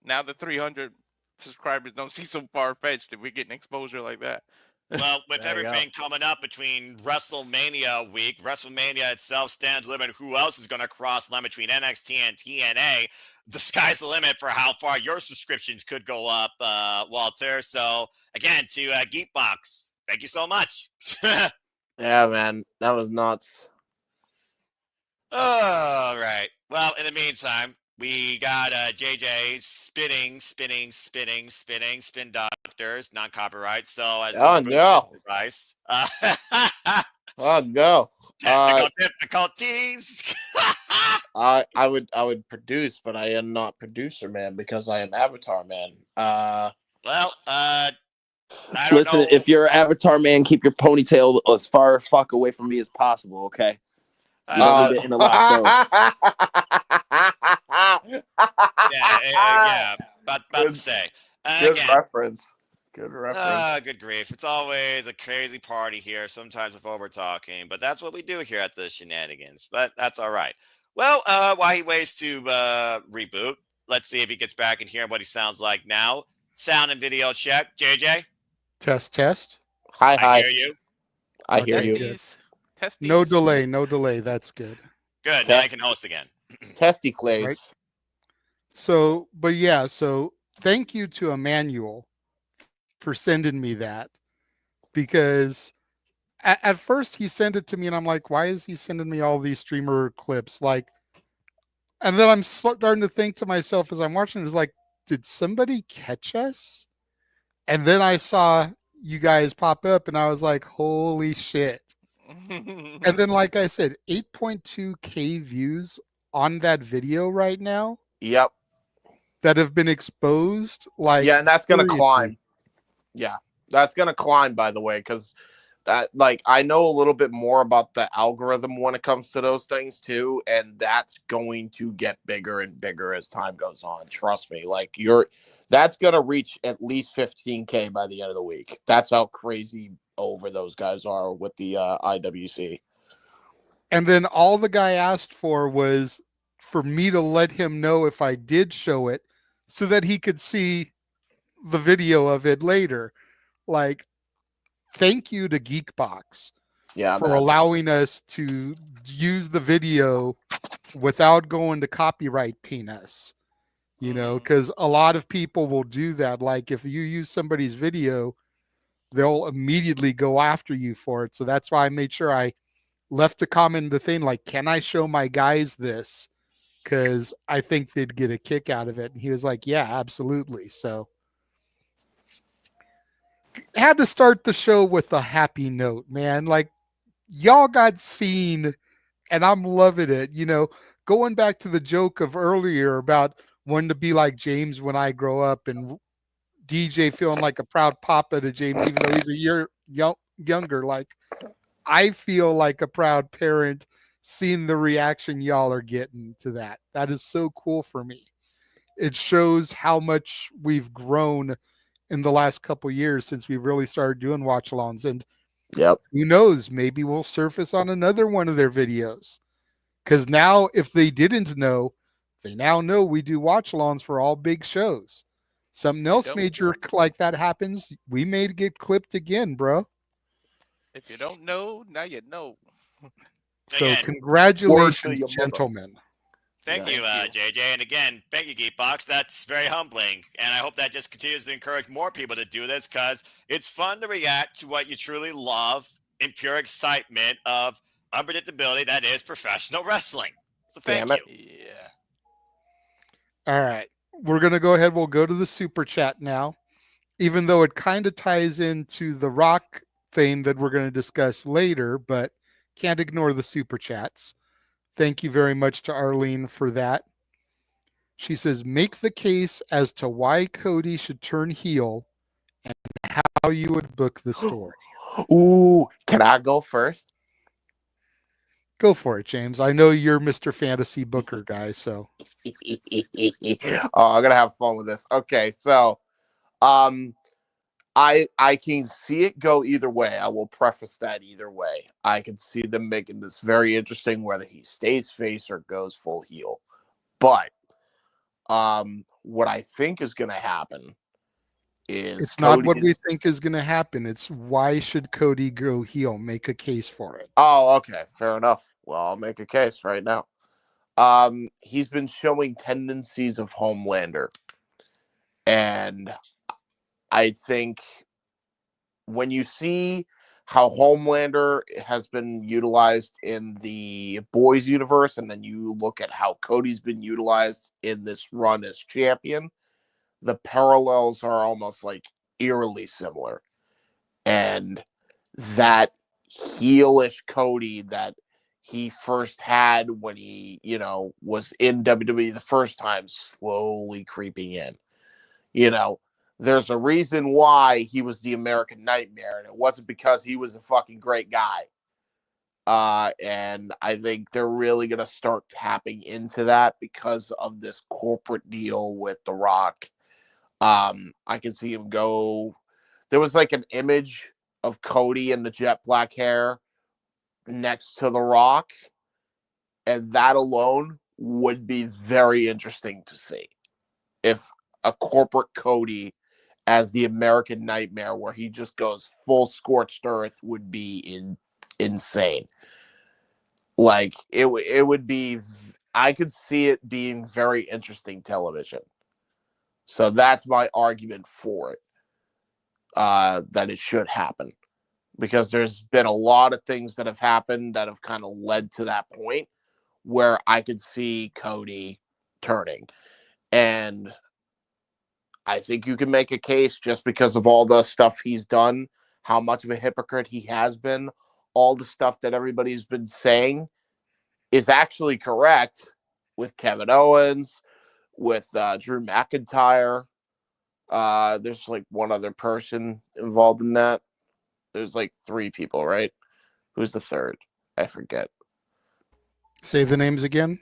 now the 300 subscribers don't seem so far-fetched if we're getting exposure like that. Well, with everything coming up between WrestleMania week, WrestleMania itself stands limit who else is going to cross the line between NXT and TNA. The sky's the limit for how far your subscriptions could go up, Walter. So, again, to Geekbox, thank you so much. Yeah, man, that was nuts. All right. Well, in the meantime, we got JJ spin doctors, non-copyright. So as no. advice, Oh no. Technical difficulties. I would produce, but I am not producer man because I am Avatar man. Well, I don't Listen, know. if you're an Avatar man, keep your ponytail as far fuck away from me as possible, okay? You don't need to interlock those. Yeah, about to say. Good Again, reference. Good reference. good grief. It's always a crazy party here, sometimes with over talking, but that's what we do here at the Shenanigans. But that's all right. Well, while he waits to reboot, let's see if he gets back in here and what he sounds like now. Sound and video check. JJ? Test. Hi. I hear you. I hear you. Testies. No delay. That's good. Good. Now I can host again. Testy clays. Right. So thank you to Emmanuel for sending me that, because at first he sent it to me and I'm like, why is he sending me all these streamer clips? Like, and then I'm starting to think to myself as I'm watching, it's like, did somebody catch us? And then I saw you guys pop up and I was like, holy shit. And then, like I said, 8.2K views on that video right now. Yep. That have been exposed. Like, yeah, and that's gonna seriously. climb. Yeah, that's gonna climb. By the way, because I know a little bit more about the algorithm when it comes to those things too, and that's going to get bigger and bigger as time goes on. Trust me. Like that's gonna reach at least 15K by the end of the week. That's how crazy over those guys are with the IWC. And then all the guy asked for was for me to let him know if I did show it, so that he could see the video of it later. Like, thank you to Geekbox for allowing us to use the video without going to copyright peanuts. You know, because a lot of people will do that. Like, if you use somebody's video, they'll immediately go after you for it. So that's why I made sure I left a comment in the thing like, can I show my guys this? Because I think they'd get a kick out of it. And he was like, yeah, absolutely. So had to start the show with a happy note, man. Like, y'all got seen and I'm loving it. You know, going back to the joke of earlier about wanting to be like James when I grow up, and DJ feeling like a proud papa to James, even though he's a year younger. Like, I feel like a proud parent seeing the reaction y'all are getting to that. That is so cool for me. It shows how much we've grown in the last couple years since we really started doing watch-alongs. And who knows, maybe we'll surface on another one of their videos. Because now, if they didn't know, they now know we do watch-alongs for all big shows. Something else major like that happens, we may get clipped again, bro. If you don't know, now you know. So Again, congratulations, gentlemen. Thank you, JJ. And again, thank you, Geekbox. That's very humbling. And I hope that just continues to encourage more people to do this, because it's fun to react to what you truly love in pure excitement of unpredictability that is professional wrestling. So thank you. Yeah. All right. We're going to go ahead. We'll go to the super chat now, even though it kind of ties into the Rock thing that we're going to discuss later, but can't ignore the super chats. Thank you very much to Arlene for that. She says, make the case as to why Cody should turn heel and how you would book the story. Ooh, can I go first? Go for it, James. I know you're Mr. Fantasy Booker guy, so. I'm gonna have fun with this. Okay, so I can see it go either way. I will preface that either way. I can see them making this very interesting, whether he stays face or goes full heel. But what I think is gonna happen is it's not what we think is gonna happen. It's why should Cody go heel? Make a case for it. Oh, okay, fair enough. Well, I'll make a case right now. He's been showing tendencies of Homelander. And I think when you see how Homelander has been utilized in the boys universe, and then you look at how Cody's been utilized in this run as champion, the parallels are almost like eerily similar. And that heelish Cody that he first had when he, you know, was in WWE the first time, slowly creeping in. You know, there's a reason why he was the American Nightmare, and it wasn't because he was a fucking great guy. And I think they're really going to start tapping into that because of this corporate deal with The Rock. I can see him go. There was like an image of Cody in the jet black hair next to The Rock, and that alone would be very interesting to see. If a corporate Cody as the American Nightmare, where he just goes full scorched earth, would be insane. Like it would be. I could see it being very interesting television. So that's my argument for it. That it should happen, because there's been a lot of things that have happened that have kind of led to that point where I could see Cody turning. And I think you can make a case, just because of all the stuff he's done, how much of a hypocrite he has been, all the stuff that everybody's been saying is actually correct with Kevin Owens, with Drew McIntyre. There's like one other person involved in that. There's like 3 people, right? Who's the third? I forget. Say the names again.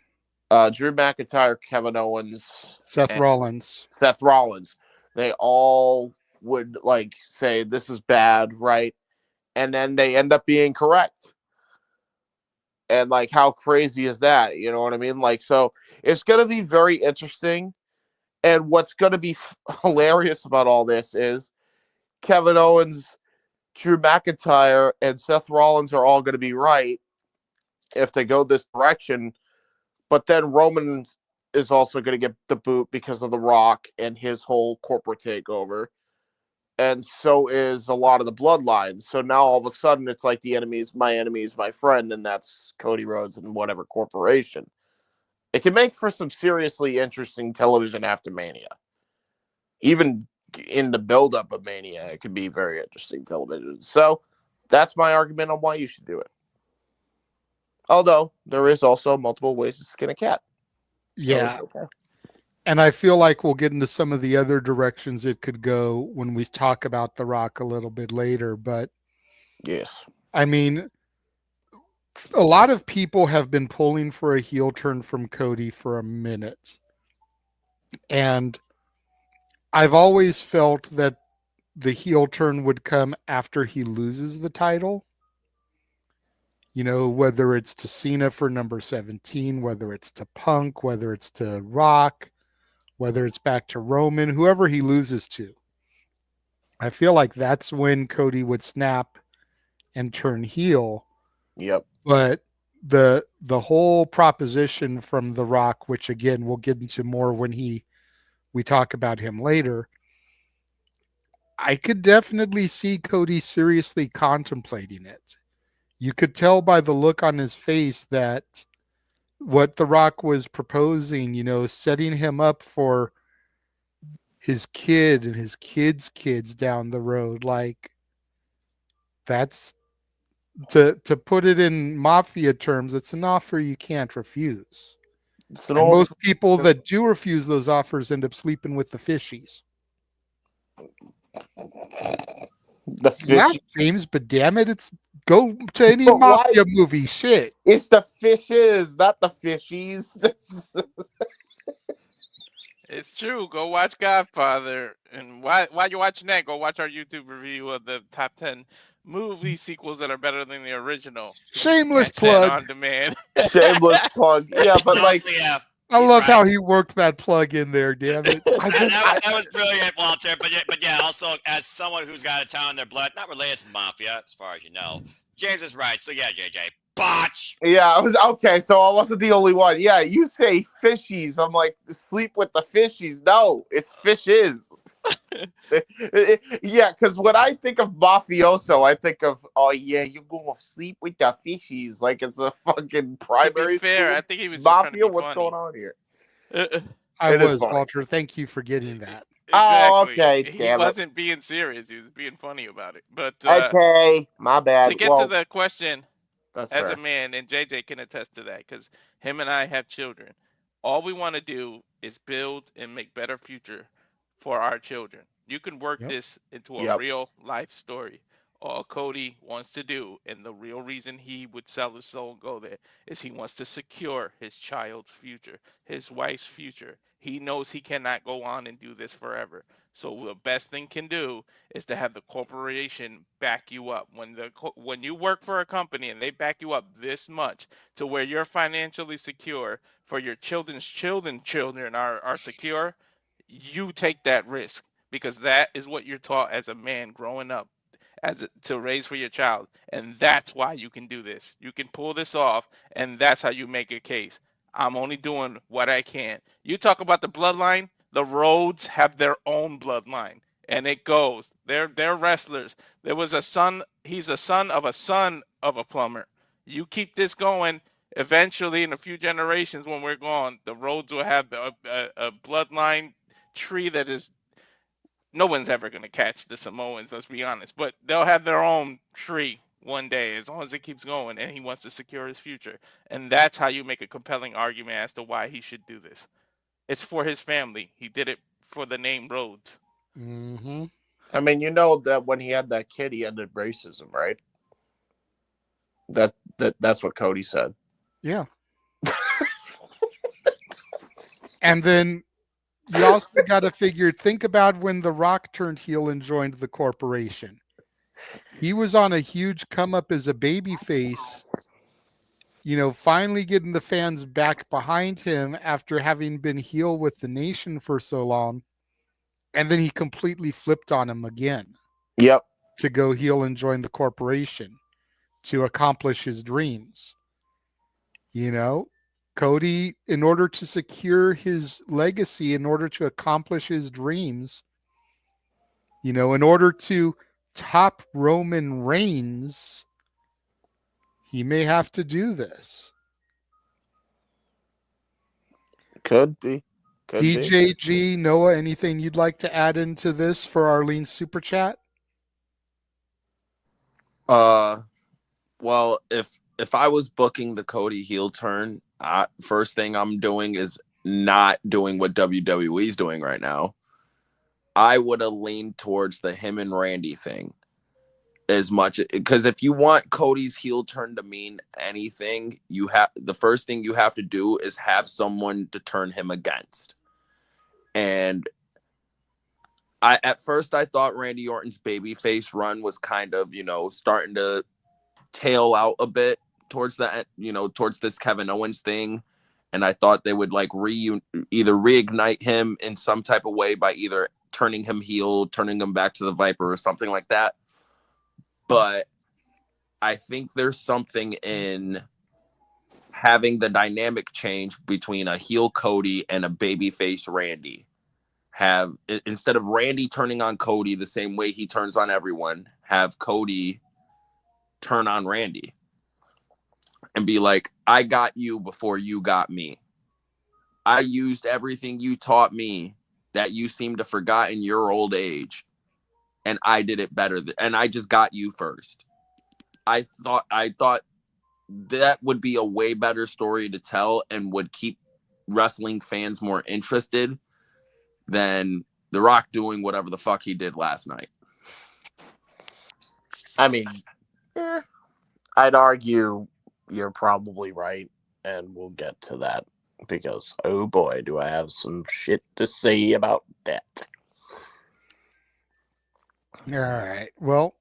Drew McIntyre, Kevin Owens, Seth Rollins. Seth Rollins. They all would like say this is bad, right? And then they end up being correct. And like, how crazy is that? You know what I mean? Like, so it's going to be very interesting. And what's going to be hilarious about all this is Kevin Owens, Drew McIntyre, and Seth Rollins are all going to be right if they go this direction. But then Roman is also going to get the boot because of The Rock and his whole corporate takeover. And so is a lot of the bloodlines. So now all of a sudden it's like the enemy is my friend, and that's Cody Rhodes and whatever corporation. It can make for some seriously interesting television after Mania. Even in the build-up of Mania, it could be very interesting television. So that's my argument on why you should do it. Although there is also multiple ways to skin a cat. Yeah. So okay. And I feel like we'll get into some of the other directions it could go when we talk about The Rock a little bit later. But yes, I mean, a lot of people have been pulling for a heel turn from Cody for a minute. And I've always felt that the heel turn would come after he loses the title. You know, whether it's to Cena for number 17, whether it's to Punk, whether it's to Rock, whether it's back to Roman, whoever he loses to. I feel like that's when Cody would snap and turn heel. Yep. But the whole proposition from The Rock, which again we'll get into more when we talk about him later, I could definitely see Cody seriously contemplating it. You could tell by the look on his face that what The Rock was proposing, you know, setting him up for his kid and his kid's kids down the road, like that's to put it in mafia terms, it's an offer you can't refuse. And most people that do refuse those offers end up sleeping with the fishies. The fish, not James, but damn it, it's go to any mafia movie. Shit, it's the fishes, not the fishies. It's true. Go watch Godfather, and while you're watching that, go watch our YouTube review of the top 10 movie sequels that are better than the original. Shameless Catch plug. that on demand. Shameless plug. Yeah, but like, yeah. I love how he worked that plug in there. Damn it! That was brilliant, Walter. But yeah, also as someone who's got Italian in their blood, not related to the mafia, as far as you know, James is right. So yeah, JJ, botch. Yeah, I was okay. So I wasn't the only one. Yeah, you say fishies. I'm like, sleep with the fishies. No, it's fishes. Yeah, because when I think of mafioso, I think of, oh yeah, you go sleep with the fishies, like it's a fucking primary. To be fair, school I think he was just mafia. trying to be What's funny. going on here? I It is was funny. Walter. Thank you for getting that. Oh, Exactly. okay. He Damn it. wasn't being serious. He was being funny about it. But Okay, my bad. to get Well, to the question, that's as fair. a man, and JJ can attest to that, because him and I have children. All we want to do is build and make better future for our children. You can work this into a Yep. real life story. All Cody wants to do, and the real reason he would sell his soul and go there, is he wants to secure his child's future, his wife's future. He knows he cannot go on and do this forever. So the best thing can do is to have the corporation back you up. When you work for a company and they back you up this much to where you're financially secure, for your children are secure, you take that risk, because that is what you're taught as a man growing up, to raise for your child, and that's why you can do this. You can pull this off, and that's how you make a case. I'm only doing what I can. You talk about the bloodline. The Rhodes have their own bloodline, and it goes. They're wrestlers. There was a son. He's a son of a plumber. You keep this going. Eventually, in a few generations, when we're gone, the Rhodes will have a bloodline tree that is, no one's ever going to catch the Samoans, let's be honest, but they'll have their own tree one day, as long as it keeps going, and he wants to secure his future. And that's how you make a compelling argument as to why he should do this. It's for his family. He did it for the name Rhodes. Mm-hmm. I mean, you know that when he had that kid, he ended racism, right? That's what Cody said. Yeah. And then you also got to think about when The Rock turned heel and joined the corporation. He was on a huge come up as a babyface, finally getting the fans back behind him after having been heel with the Nation for so long. And then he completely flipped on him again. Yep. To go heel and join the corporation to accomplish his dreams. Cody, in order to secure his legacy, in order to accomplish his dreams, in order to top Roman Reigns, he may have to do this. Could be. DJG, Noah, anything you'd like to add into this for Arlene's super chat? Well, if I was booking the Cody heel turn, first thing I'm doing is not doing what WWE's doing right now. I would have leaned towards the him and Randy thing as much, because if you want Cody's heel turn to mean anything, the first thing you have to do is have someone to turn him against. And at first I thought Randy Orton's babyface run was kind of, starting to tail out a bit towards the towards this Kevin Owens thing, and I thought they would like either reignite him in some type of way by either turning him heel, turning him back to the Viper, or something like that. But I think there's something in having the dynamic change between a heel Cody and a babyface Randy. Instead of Randy turning on Cody the same way he turns on everyone, have Cody turn on Randy and be like, I got you before you got me. I used everything you taught me that you seem to forgot in your old age, and I did it better. And I just got you first. I thought that would be a way better story to tell and would keep wrestling fans more interested than The Rock doing whatever the fuck he did last night. I mean, I'd argue you're probably right, and we'll get to that because, oh boy, do I have some shit to say about that. All right. Well,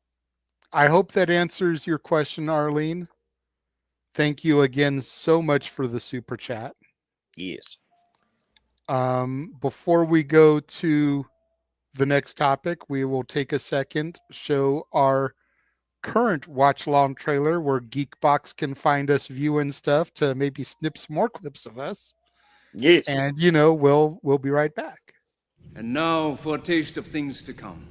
I hope that answers your question, Arlene. Thank you again so much for the super chat. Yes. Before we go to the next topic, we will take a second, show our current watch along trailer where Geekbox can find us viewing stuff to maybe snip some more clips of us. Yes. And we'll be right back. And now for a taste of things to come.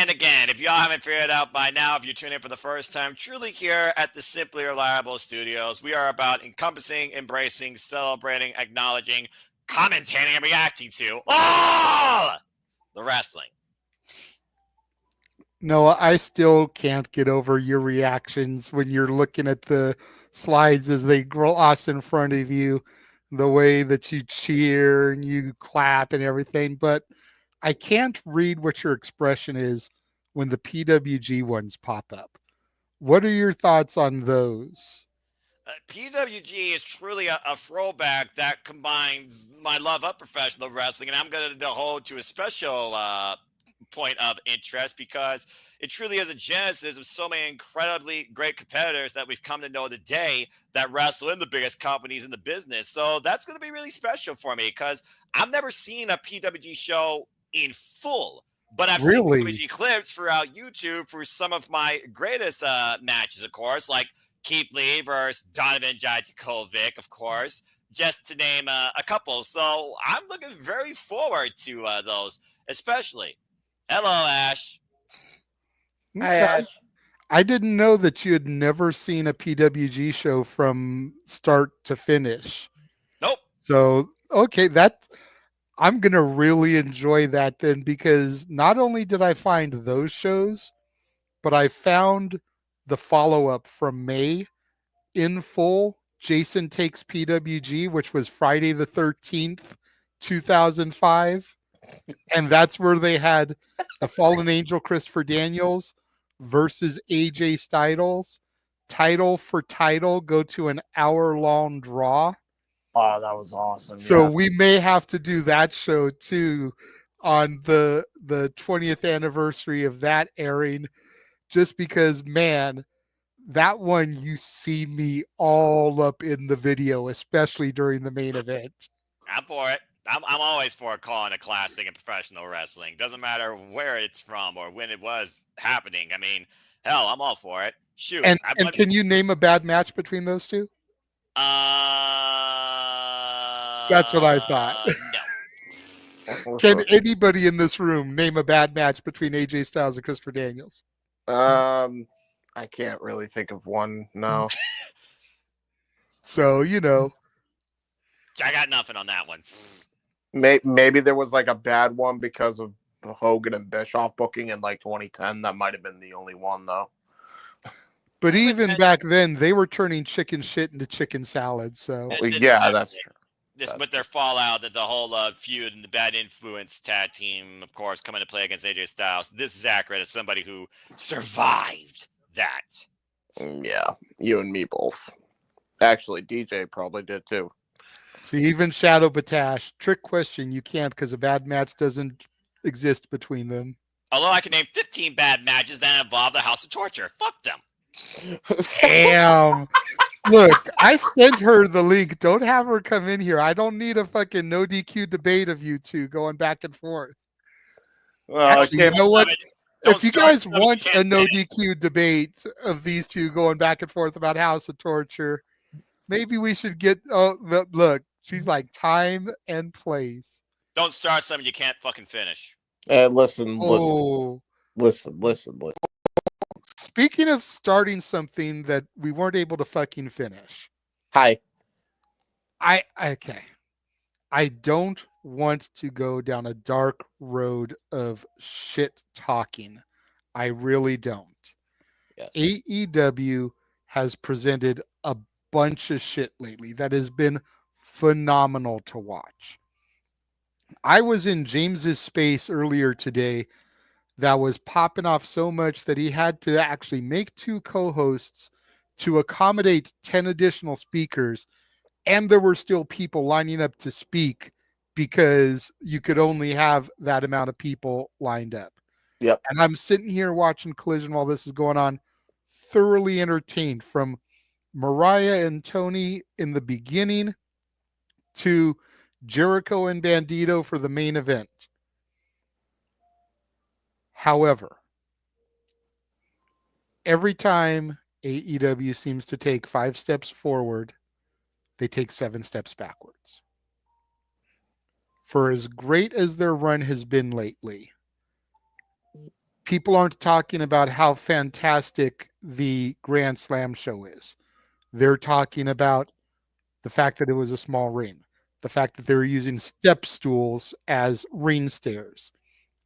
And again, if y'all haven't figured it out by now, if you're tuning in for the first time, truly here at the Simply Reliable Studios, we are about encompassing, embracing, celebrating, acknowledging, commentating, and reacting to all the wrestling. No, I still can't get over your reactions when you're looking at the slides as they gloss in front of you, the way that you cheer and you clap and everything. But I can't read what your expression is when the PWG ones pop up. What are your thoughts on those? PWG is truly a throwback that combines my love of professional wrestling, and I'm going to hold to a special point of interest because it truly is a genesis of so many incredibly great competitors that we've come to know today that wrestle in the biggest companies in the business. So that's going to be really special for me because I've never seen a PWG show in full, but I've seen PWG clips throughout YouTube for some of my greatest matches, of course, like Keith Lee versus Donovan Dijakovic, of course, just to name a couple. So I'm looking very forward to those, especially. Hello, Ash. Hi, Ash. I didn't know that you had never seen a PWG show from start to finish. Nope. So, okay, I'm going to really enjoy that then because not only did I find those shows, but I found the follow-up from May in full, Jason Takes PWG, which was Friday the 13th, 2005. And that's where they had the Fallen Angel Christopher Daniels versus AJ Styles. Title for title, go to an hour-long draw. Oh, that was awesome. So we may have to do that show too on the 20th anniversary of that airing, just because, man, that one you see me all up in the video, especially during the main event. I'm for it. I'm always for calling a classic in professional wrestling. Doesn't matter where it's from or when it was happening. I mean, hell, I'm all for it. Shoot. And can you name a bad match between those two? That's what I thought. No. Can anybody in this room name a bad match between AJ Styles and Christopher Daniels? I can't really think of one. No. So, you know. I got nothing on that one. Maybe there was like a bad one because of the Hogan and Bischoff booking in like 2010. That might have been the only one, though. But even back then, they were turning chicken shit into chicken salad. So yeah, that's true. Just with their fallout, that's a whole feud and the Bad Influence tag team, of course, coming to play against AJ Styles. This is accurate as somebody who survived that. Yeah, you and me both. Actually, DJ probably did too. See, even Shadow Batash, trick question, you can't because a bad match doesn't exist between them. Although I can name 15 bad matches that involve the House of Torture. Fuck them. Damn. Look, I sent her the link. Don't have her come in here. I don't need a fucking no DQ debate of you two going back and forth. Well, actually, you know what? If you guys want a no DQ debate of these two going back and forth about House of Torture, maybe we should get. Oh, look, she's like time and place. Don't start something you can't fucking finish. Listen. Speaking of starting something that we weren't able to fucking finish. Hi. Okay. I don't want to go down a dark road of shit talking. I really don't. Yes. AEW has presented a bunch of shit lately that has been phenomenal to watch. I was in James's space earlier today that was popping off so much that he had to actually make 2 co-hosts to accommodate 10 additional speakers. And there were still people lining up to speak because you could only have that amount of people lined up. Yep. And I'm sitting here watching Collision while this is going on, thoroughly entertained from Mariah and Tony in the beginning to Jericho and Bandito for the main event. However, every time AEW seems to take 5 steps forward, they take 7 steps backwards. For as great as their run has been lately, people aren't talking about how fantastic the Grand Slam show is. They're talking about the fact that it was a small ring, the fact that they were using step stools as ring stairs,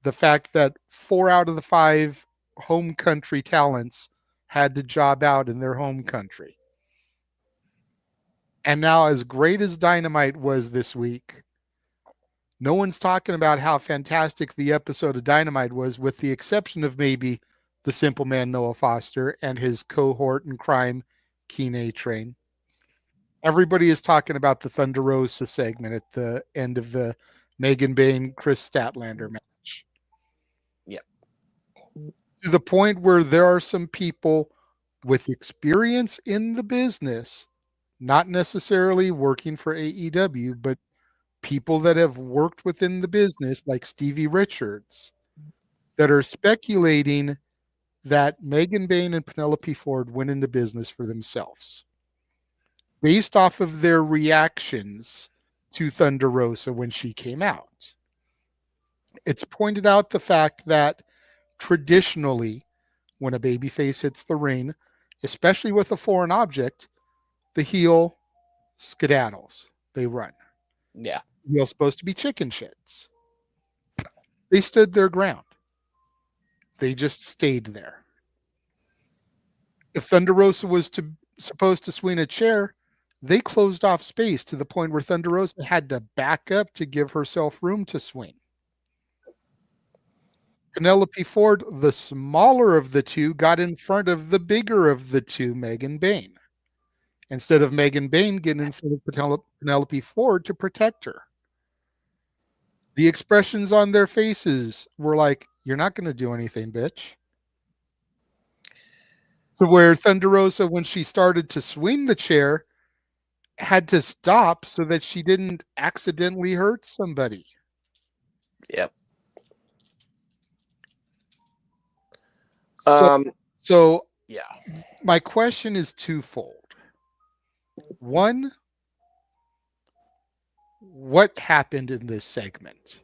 the fact that 4 out of the 5 home country talents had to job out in their home country. And now, as great as Dynamite was this week, no one's talking about how fantastic the episode of Dynamite was, with the exception of maybe the simple man Noah Foster and his cohort in crime, Keen A-Train. Everybody is talking about the Thunder Rosa segment at the end of the Megan Bain Chris Statlander match. Yep. To the point where there are some people with experience in the business, not necessarily working for AEW, but people that have worked within the business, like Stevie Richards, that are speculating that Megan Bain and Penelope Ford went into business for themselves based off of their reactions to Thunder Rosa when she came out. It's pointed out the fact that traditionally, when a babyface hits the ring, especially with a foreign object, the heel skedaddles. They run. Yeah. The heel's supposed to be chicken shits. They stood their ground. They just stayed there. If Thunder Rosa was supposed to swing a chair, they closed off space to the point where Thunder Rosa had to back up to give herself room to swing. Penelope Ford, the smaller of the two, got in front of the bigger of the two, Megan Bain, instead of Megan Bain getting in front of Penelope Ford to protect her. The expressions on their faces were like, "You're not going to do anything, bitch." To where Thunder Rosa, when she started to swing the chair, had to stop so that she didn't accidentally hurt somebody. Yep. So yeah. My question is twofold. One, what happened in this segment?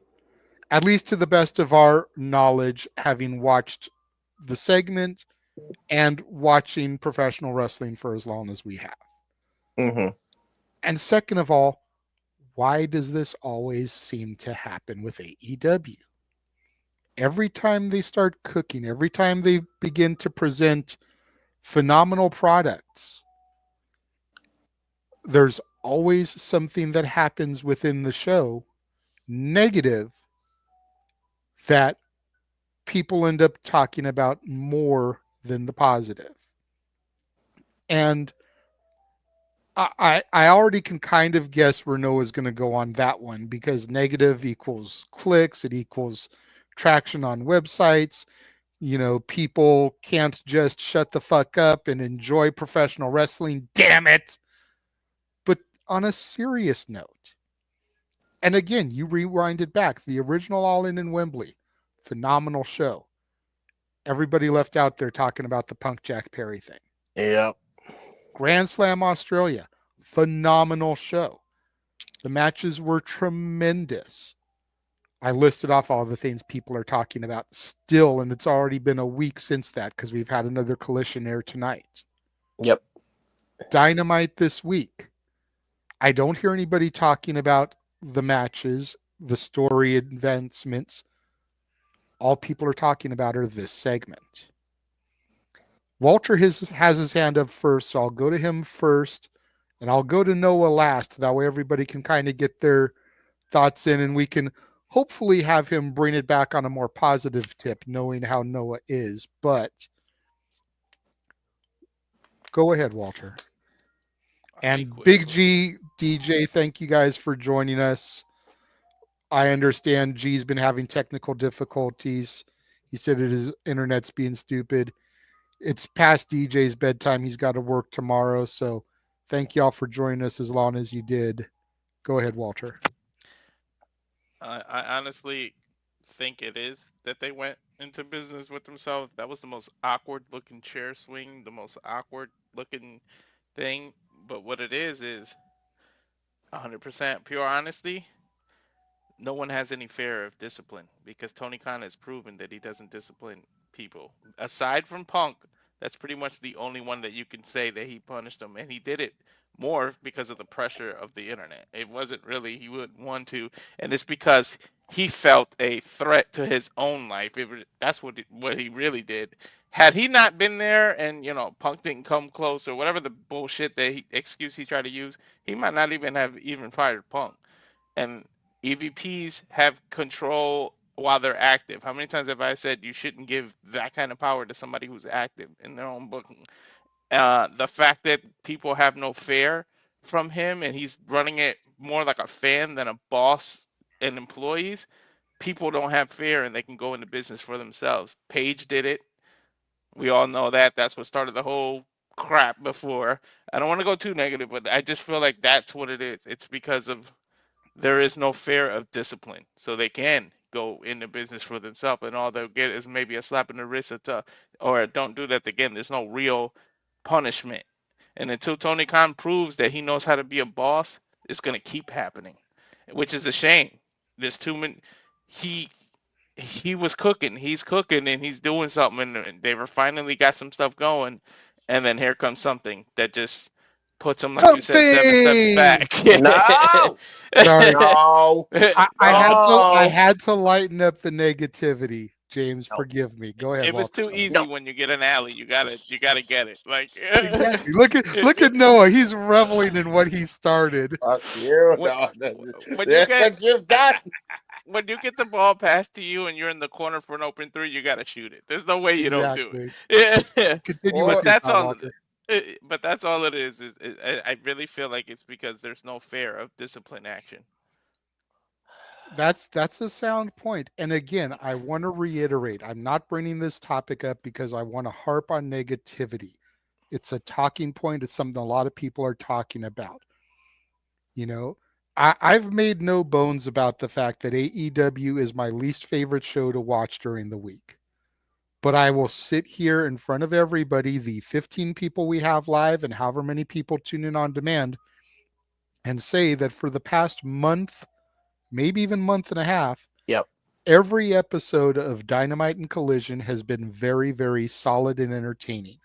At least to the best of our knowledge, having watched the segment and watching professional wrestling for as long as we have. Mm-hmm. And second of all, why does this always seem to happen with AEW? Every time they start cooking, every time they begin to present phenomenal products, there's always something that happens within the show, negative, that people end up talking about more than the positive. And I already can kind of guess where Noah's going to go on that one, because negative equals clicks, it equals traction on websites. You know, people can't just shut the fuck up and enjoy professional wrestling. Damn it. But on a serious note, and again, you rewind it back, the original All In Wembley, phenomenal show. Everybody left out there talking about the Punk Jack Perry thing. Yep. Grand Slam Australia, phenomenal show. The matches were tremendous. I listed off all the things people are talking about still, and it's already been a week since that because we've had another collision there tonight. Yep. Dynamite this week. I don't hear anybody talking about the matches, the story advancements. All people are talking about are this segment. Walter has his hand up first, so I'll go to him first, and I'll go to Noah last. That way everybody can kind of get their thoughts in, and we can hopefully have him bring it back on a more positive tip, knowing how Noah is. But go ahead, Walter. And Big G, DJ, thank you guys for joining us. I understand G's been having technical difficulties. He said his internet's being stupid. It's past DJ's bedtime. He's got to work tomorrow. So thank y'all for joining us as long as you did. Go ahead, Walter. I honestly think it is that they went into business with themselves. That was the most awkward looking chair swing, the most awkward looking thing. But what it is 100% pure honesty. no one has any fear of discipline because Tony Khan has proven that he doesn't discipline people. Aside from Punk, that's pretty much the only one that you can say that he punished him, and he did it more because of the pressure of the internet. It wasn't really he would want to, and it's because he felt a threat to his own life. That's what he really did. Had he not been there, and Punk didn't come close or whatever the bullshit excuse he tried to use, he might not even have fired Punk. And EVPs have control while they're active. How many times have I said you shouldn't give that kind of power to somebody who's active in their own booking? The fact that people have no fear from him and he's running it more like a fan than a boss and employees, people don't have fear and they can go into business for themselves. Paige did it. We all know that. That's what started the whole crap before. I don't want to go too negative, but I just feel like that's what it is. It's because of there is no fear of discipline. So they can go into business for themselves and all they'll get is maybe a slap in the wrist or don't do that again. There's no real punishment. And until Tony Khan proves that he knows how to be a boss, it's going to keep happening, which is a shame. There's too many. He was cooking. He's cooking and he's doing something. And they were finally got some stuff going. And then here comes something that just puts him, like you said, 7 steps back. No! Sorry. No! I had to lighten up the negativity. James, forgive me. Go ahead. It was too easy when you get an alley. You gotta get it. Like exactly. Look at Noah. He's reveling in what he started. Fuck you. When you get when you get the ball passed to you and you're in the corner for an open 3, you gotta shoot it. There's no way you don't do it. Yeah. Continue with that's your all. Walker. But that's all it is. I really feel like it's because there's no fear of discipline action. That's a sound point. And again, I want to reiterate, I'm not bringing this topic up because I want to harp on negativity. It's a talking point. It's something a lot of people are talking about. I've made no bones about the fact that AEW is my least favorite show to watch during the week. But I will sit here in front of everybody, the 15 people we have live and however many people tune in on demand, and say that for the past month, maybe even month and a half, every episode of Dynamite and Collision has been very, very solid and entertaining.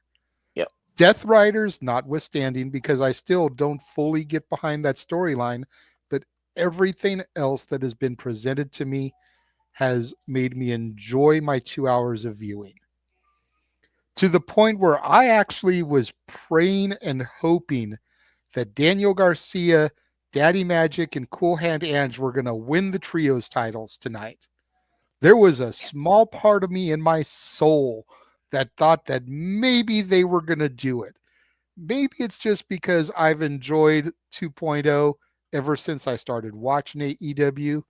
Death Riders notwithstanding, because I still don't fully get behind that storyline, but everything else that has been presented to me has made me enjoy my 2 hours of viewing. To the point where I actually was praying and hoping that Daniel Garcia, Daddy Magic, and Cool Hand Ange were going to win the trios titles tonight. There was a small part of me in my soul that thought that maybe they were going to do it. Maybe it's just because I've enjoyed 2.0 ever since I started watching AEW.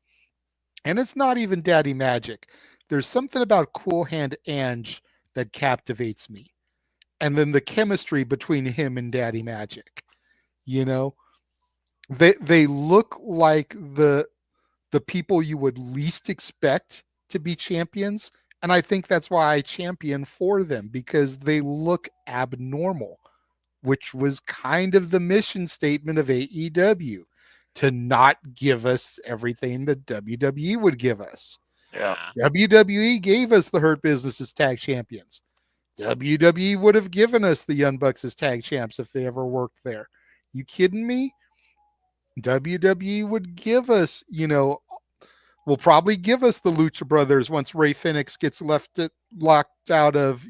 And it's not even Daddy Magic. There's something about Cool Hand Ange that captivates me. And then the chemistry between him and Daddy Magic. They look like the people you would least expect to be champions. And I think that's why I champion for them, because they look abnormal, which was kind of the mission statement of AEW, to not give us everything that WWE would give us. WWE gave us the Hurt Business as tag champions. WWE would have given us the Young Bucks as tag champs if they ever worked there. You kidding me? WWE would give us, will probably give us the Lucha Brothers once Rey Fenix gets locked out of,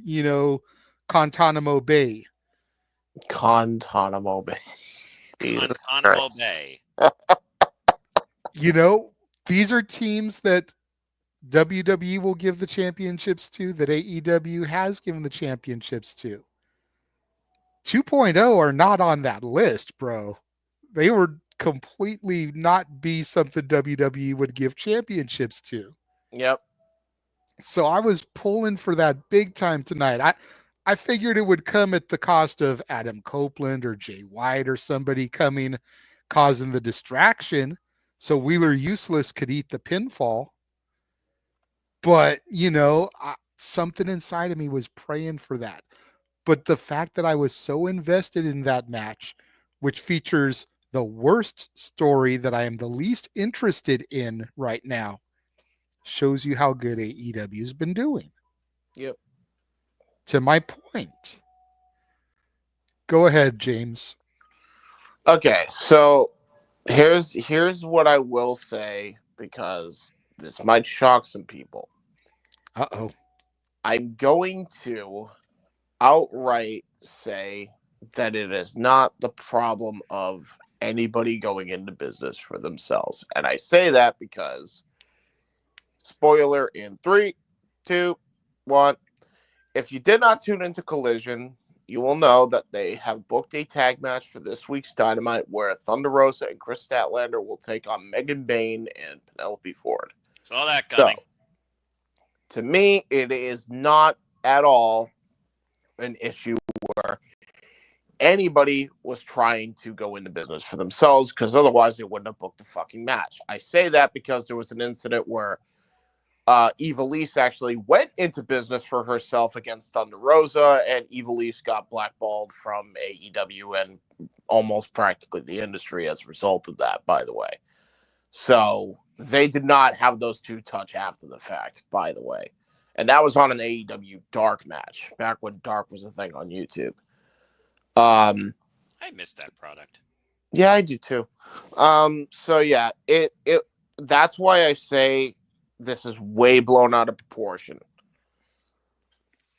Guantanamo Bay. Guantanamo Bay. Guantanamo Bay. These are teams that WWE will give the championships to, that AEW has given the championships to. 2.0 are not on that list, bro. They would completely not be something WWE would give championships to. So I was pulling for that big time tonight. I figured it would come at the cost of Adam Copeland or Jay White or somebody coming, causing the distraction so Wheeler Useless could eat the pinfall. But, something inside of me was praying for that. But the fact that I was so invested in that match, which features the worst story that I am the least interested in right now shows you how good AEW has been doing. Yep. To my point. Go ahead, James. Okay, so here's what I will say, because this might shock some people. Uh-oh. I'm going to outright say that it is not the problem of anybody going into business for themselves. And I say that because, spoiler in 3, 2, 1, if you did not tune into Collision, you will know that they have booked a tag match for this week's Dynamite where Thunder Rosa and Chris Statlander will take on Megan Bayne and Penelope Ford. Saw that coming. So, to me, it is not at all an issue where anybody was trying to go into business for themselves, because otherwise they wouldn't have booked the fucking match. I say that because there was an incident where Ivelisse actually went into business for herself against Thunder Rosa, and Ivelisse got blackballed from AEW and almost practically the industry as a result of that, by the way. So they did not have those two touch after the fact, by the way. And that was on an AEW Dark match, back when Dark was a thing on YouTube. I missed that product. Yeah, I do too. So yeah, it that's why I say this is way blown out of proportion.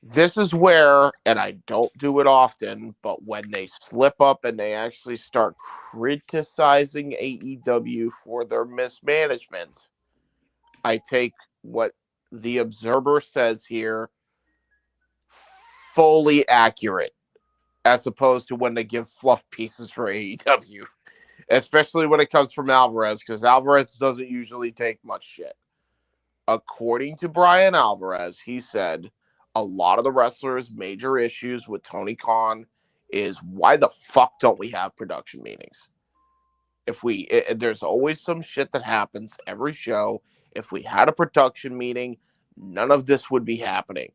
This is where, and I don't do it often, but when they slip up and they actually start criticizing AEW for their mismanagement, I take what the Observer says here fully accurate, as opposed to when they give fluff pieces for AEW, especially when it comes from Alvarez, because Alvarez doesn't usually take much shit. According to Brian Alvarez, he said a lot of the wrestlers' major issues with Tony Khan is, why the fuck don't we have production meetings? There's always some shit that happens every show. If we had a production meeting, none of this would be happening.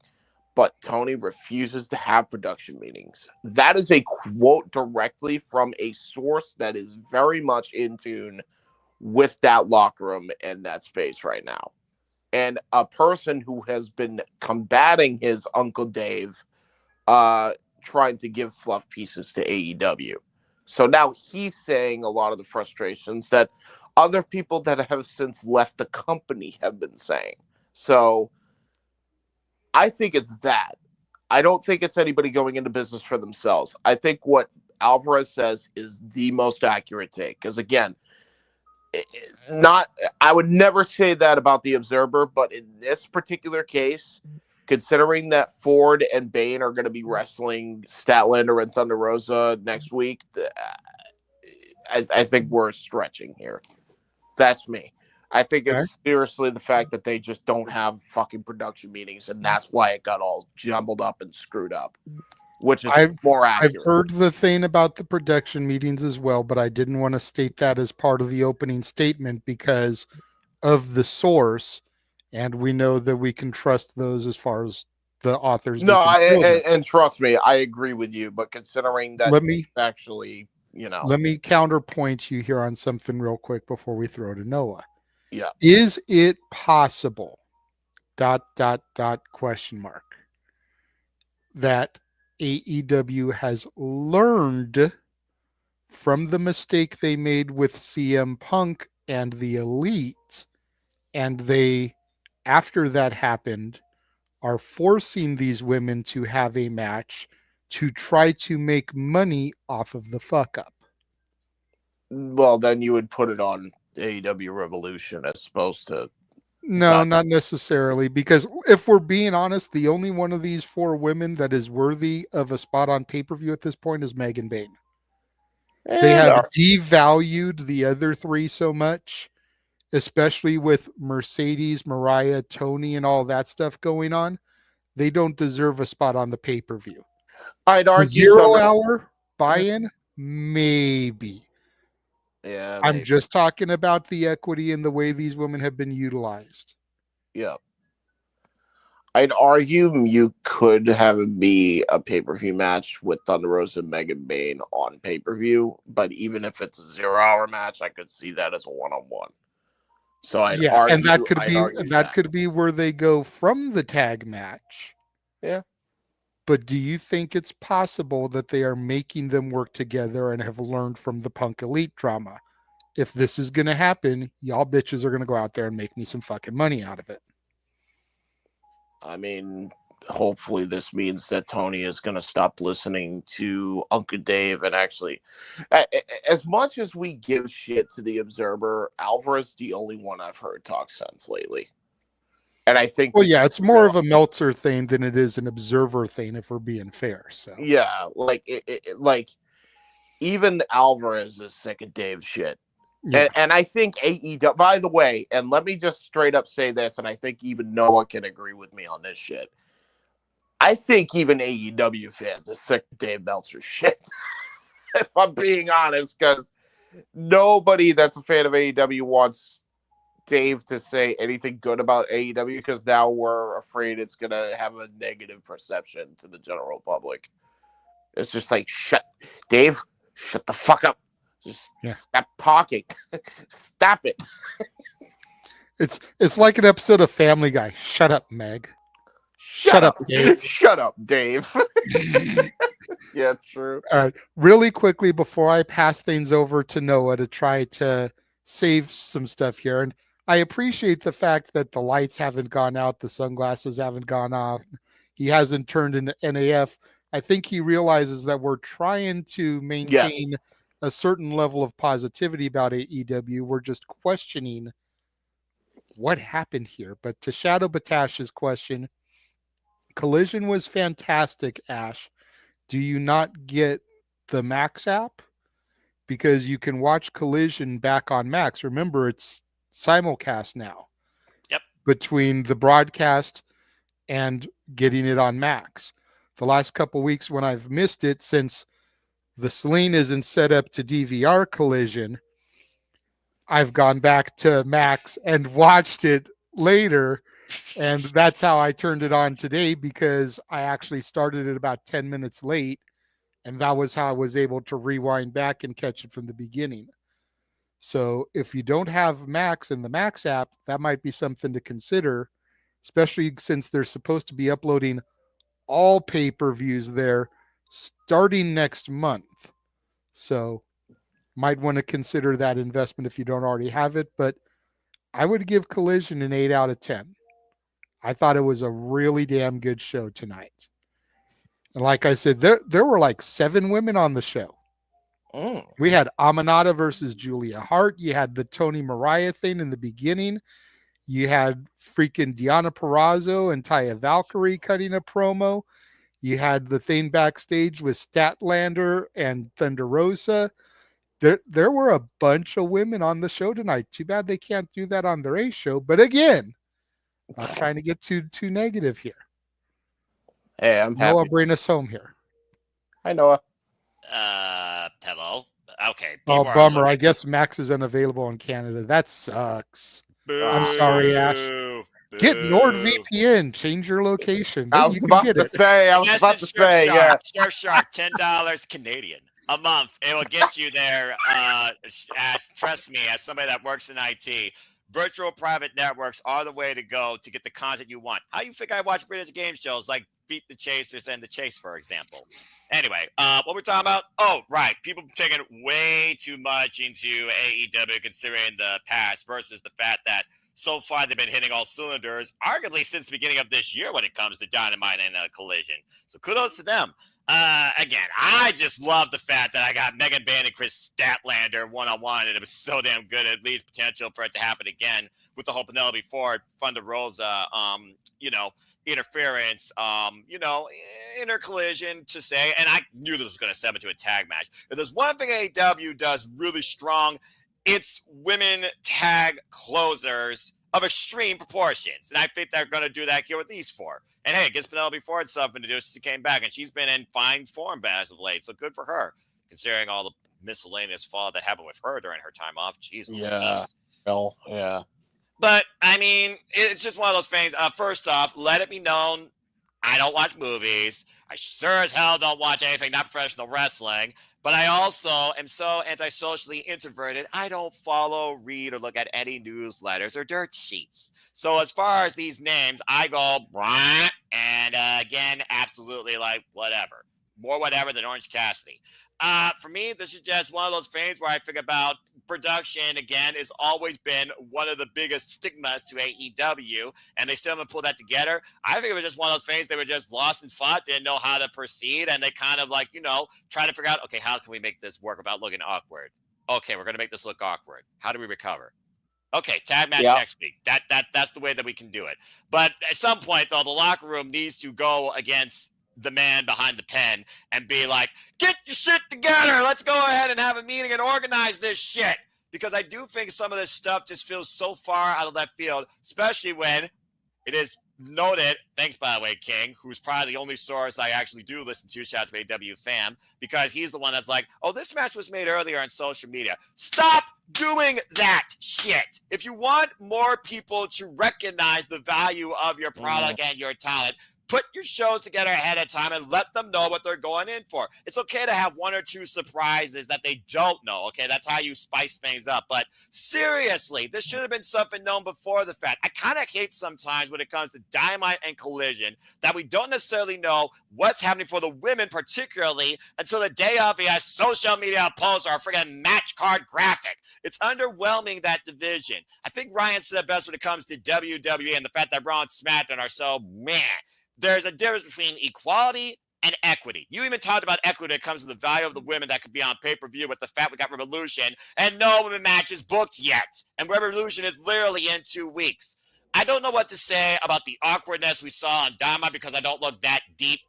But Tony refuses to have production meetings. That is a quote directly from a source that is very much in tune with that locker room and that space right now. And a person who has been combating his Uncle Dave, trying to give fluff pieces to AEW. So now he's saying a lot of the frustrations that other people that have since left the company have been saying. So I think it's that. I don't think it's anybody going into business for themselves. I think what Alvarez says is the most accurate take. Because again, I would never say that about the Observer, but in this particular case, considering that Ford and Bayne are going to be wrestling Statlander and Thunder Rosa next week, I think we're stretching here. That's me. I think it's seriously the fact that they just don't have fucking production meetings, and that's why it got all jumbled up and screwed up, which is more accurate. I've heard the thing about the production meetings as well, but I didn't want to state that as part of the opening statement because of the source, and we know that we can trust those as far as the authors. No, and trust me, I agree with you, but considering that let me counterpoint you here on something real quick before we throw to Noah. Yeah. Is it possible, ... question mark, that AEW has learned from the mistake they made with CM Punk and the Elite, and they, after that happened, are forcing these women to have a match to try to make money off of the fuck up? Well, then you would put it on AEW Revolution as opposed to... No, not necessarily, because if we're being honest, the only one of these four women that is worthy of a spot on pay-per-view at this point is Megan Bayne. They have devalued the other three so much, especially with Mercedes, Mariah, Tony, and all that stuff going on. They don't deserve a spot on the pay-per-view. I'd argue 0 hour buy-in, maybe. Yeah, I'm just talking about the equity and the way these women have been utilized. Yeah. I'd argue you could have it be a pay-per-view match with Thunder Rosa and Megan Bayne on pay-per-view, but even if it's a 0 hour match, I could see that as a one-on-one. So I'd argue, and that could I'd be argue that could be where they go from the tag match. Yeah. But do you think it's possible that they are making them work together and have learned from the Punk Elite drama? If this is going to happen, y'all bitches are going to go out there and make me some fucking money out of it. I mean, hopefully this means that Tony is going to stop listening to Uncle Dave and actually, as much as we give shit to the Observer, Alvarez the only one I've heard talk sense lately. And I think, well, yeah, it's more of a Meltzer thing than it is an Observer thing, if we're being fair. So yeah, like like even Alvarez is sick of Dave's shit. Yeah. And I think AEW, by the way, and let me just straight up say this, and I think even Noah can agree with me on this shit. I think even AEW fans are sick of Dave Meltzer's shit, if I'm being honest, because nobody that's a fan of AEW wants Dave to say anything good about AEW, because now we're afraid it's going to have a negative perception to the general public. It's just like, Dave, shut the fuck up. Just stop talking. Stop it. It's like an episode of Family Guy. Shut up, Meg. Shut up, Dave. Shut up, Dave. Yeah, true. All right. Really quickly before I pass things over to Noah to try to save some stuff here. And I appreciate the fact that the lights haven't gone out, the sunglasses haven't gone off. He hasn't turned into NAF. I think he realizes that we're trying to maintain a certain level of positivity about AEW. We're just questioning what happened here. But to Shadow Batash's question, Collision was fantastic, Ash. Do you not get the Max app? Because you can watch Collision back on Max. Remember, it's simulcast now. Yep. Between the broadcast and getting it on Max. The last couple weeks when I've missed it, since the Celine isn't set up to DVR Collision, I've gone back to Max and watched it later. And that's how I turned it on today, because I actually started it about 10 minutes late. And that was how I was able to rewind back and catch it from the beginning. So if you don't have Max in the Max app, that might be something to consider, especially since they're supposed to be uploading all pay-per-views there starting next month. So might want to consider that investment if you don't already have it. But I would give Collision an 8 out of 10. I thought it was a really damn good show tonight. And like I said, there were like 7 women on the show. We had Aminata versus Julia Hart. You had the Tony Mariah thing in the beginning. You had freaking Deonna Purrazzo and Taya Valkyrie cutting a promo. You had the thing backstage with Statlander and Thunder Rosa. There were a bunch of women on the show tonight. Too bad they can't do that on their A show. But again, not trying to get too negative here. Hey, I'm happy. Noah, bring us home here. Hi, Noah. Hello. Okay. Oh, people are bummer. looking- I guess Max is unavailable in Canada. That sucks. I'm sorry, Ash. Get NordVPN. Change your location. I was about to say, Surfshark, $10 Canadian a month. It will get you there. Ash, trust me, as somebody that works in IT, virtual private networks are the way to go to get the content you want. How you think I watch British game shows like Beat the Chasers and The Chase, for example? Anyway, what we're talking about? Oh, right. People taking way too much into AEW considering the past versus the fact that so far they've been hitting all cylinders, arguably since the beginning of this year when it comes to Dynamite and Collision. So kudos to them. Again, I just love the fact that I got Megan Bayne and Chris Statlander one-on-one, and it was so damn good. It leaves potential for it to happen again with the whole Penelope Ford, Thunder Rosa, interference, inner collision to say, and I knew this was going to set into a tag match. If there's one thing AEW does really strong, it's women tag closers of extreme proportions. And I think they're going to do that here with these 4. And hey, it gives Penelope Ford something to do. She came back, and she's been in fine form as of late. So good for her, considering all the miscellaneous fall that happened with her during her time off. Jeez. Yeah. Well, yeah. But I mean, it's just one of those things. First off, let it be known, I don't watch movies. I sure as hell don't watch anything not professional wrestling. But I also am so antisocially introverted, I don't follow, read, or look at any newsletters or dirt sheets. So as far as these names, I go, "Brah," and again, absolutely like whatever. More whatever than Orange Cassidy. For me, this is just one of those things where I think about production, again, has always been one of the biggest stigmas to AEW, and they still haven't pulled that together. I think it was just one of those things they were just lost and fought, didn't know how to proceed, and they kind of like, try to figure out, okay, how can we make this work without looking awkward? Okay, we're going to make this look awkward. How do we recover? Okay, tag match next week. That's the way that we can do it. But at some point, though, the locker room needs to go against the man behind the pen and be like, get your shit together. Let's go ahead and have a meeting and organize this shit. Because I do think some of this stuff just feels so far out of left field, especially when it is noted, thanks by the way, King, who's probably the only source I actually do listen to, shout out to AW fam, because he's the one that's like, oh, this match was made earlier on social media. Stop doing that shit. If you want more people to recognize the value of your product and your talent, put your shows together ahead of time and let them know what they're going in for. It's okay to have one or two surprises that they don't know, okay? That's how you spice things up. But seriously, this should have been something known before the fact. I kind of hate sometimes when it comes to Dynamite and Collision that we don't necessarily know what's happening for the women particularly until the day of via social media posts or a friggin' match card graphic. It's underwhelming, that division. I think Ryan said it best when it comes to WWE and the fact that Raw and SmackDown are so meh. There's a difference between equality and equity. You even talked about equity when it comes to the value of the women that could be on pay-per-view with the fact we got Revolution and no women matches booked yet. And Revolution is literally in 2 weeks. I don't know what to say about the awkwardness we saw on Dynamite because I don't look that deep,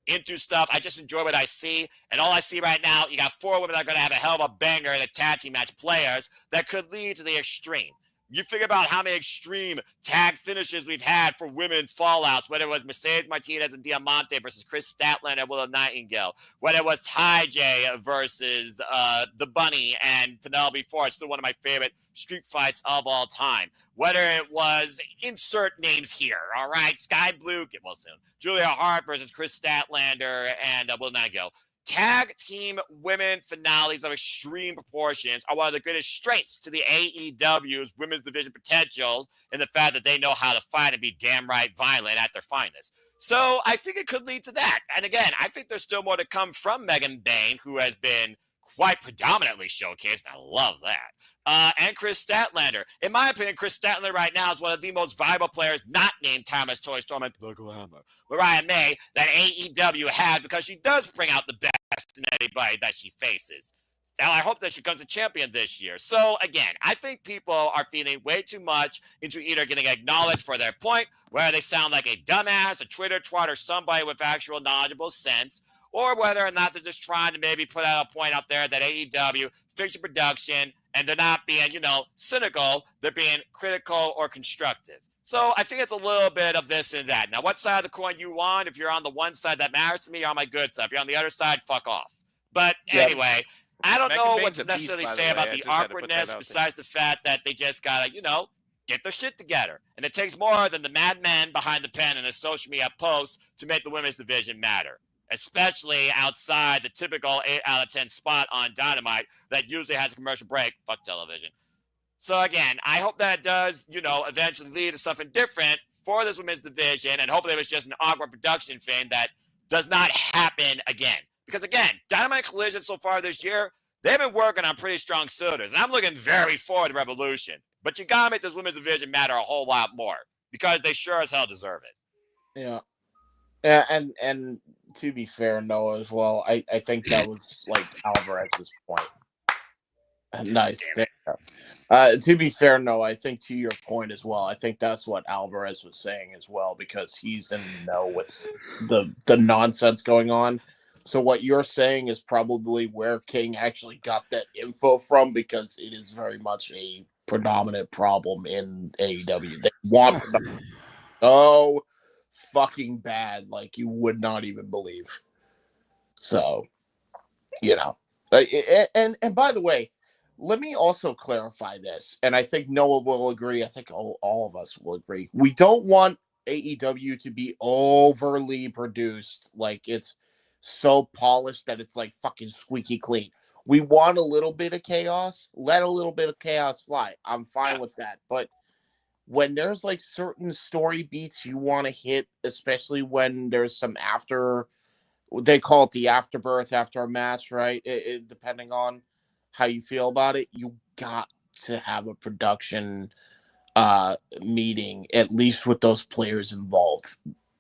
into stuff. I just enjoy what I see. And all I see right now, you got 4 women that are going to have a hell of a banger in a tag team match players that could lead to the extreme. You figure about how many extreme tag finishes we've had for women's fallouts, whether it was Mercedes Martinez and Diamante versus Chris Statlander and Willow Nightingale, whether it was Ty J versus the Bunny and Penelope Ford, still one of my favorite street fights of all time, whether it was insert names here, all right, Sky Blue, get well soon, Julia Hart versus Chris Statlander and Willow Nightingale. Tag team women finales of extreme proportions are one of the greatest strengths to the AEW's women's division potential in the fact that they know how to fight and be damn right violent at their finest. So I think it could lead to that. And again, I think there's still more to come from Megan Bain, who has been quite predominantly showcased. I love that. And Chris Statlander. In my opinion, Chris Statlander right now is one of the most viable players not named Thomas Toy Storm and the Glamour Mariah May that AEW has because she does bring out the best in anybody that she faces. Now, I hope that she becomes a champion this year. So, again, I think people are feeding way too much into either getting acknowledged for their point, where they sound like a dumbass, a Twitter twat, or somebody with actual knowledgeable sense, or whether or not they're just trying to maybe put out a point out there that AEW, fiction production, and they're not being, cynical, they're being critical or constructive. So I think it's a little bit of this and that. Now, what side of the coin you on? If you're on the one side that matters to me, you're on my good side. If you're on the other side, fuck off. But anyway, I don't know what to necessarily say about the awkwardness besides the fact that they just gotta, get their shit together. And it takes more than the madmen behind the pen and a social media post to make the women's division matter, especially outside the typical 8 out of 10 spot on Dynamite that usually has a commercial break. Fuck television. So again, I hope that does, eventually lead to something different for this women's division, and hopefully it was just an awkward production thing that does not happen again. Because again, Dynamite Collision so far this year, they've been working on pretty strong cylinders, and I'm looking very forward to Revolution. But you gotta make this women's division matter a whole lot more because they sure as hell deserve it. Yeah, and to be fair, Noah, as well, I think that was like Alvarez's point. Nice. To be fair, Noah, I think to your point as well, I think that's what Alvarez was saying as well, because he's in the know with the nonsense going on. So what you're saying is probably where King actually got that info from, because it is very much a predominant problem in AEW. They want so fucking bad, like you would not even believe. So, and by the way, let me also clarify this, and I think Noah will agree. I think all of us will agree. We don't want AEW to be overly produced, like it's so polished that it's like fucking squeaky clean. We want a little bit of chaos. Let a little bit of chaos fly. I'm fine with that. But when there's like certain story beats you want to hit, especially when there's some after, they call it the afterbirth after a match, right? Depending on how you feel about it, you got to have a production meeting, at least with those players involved.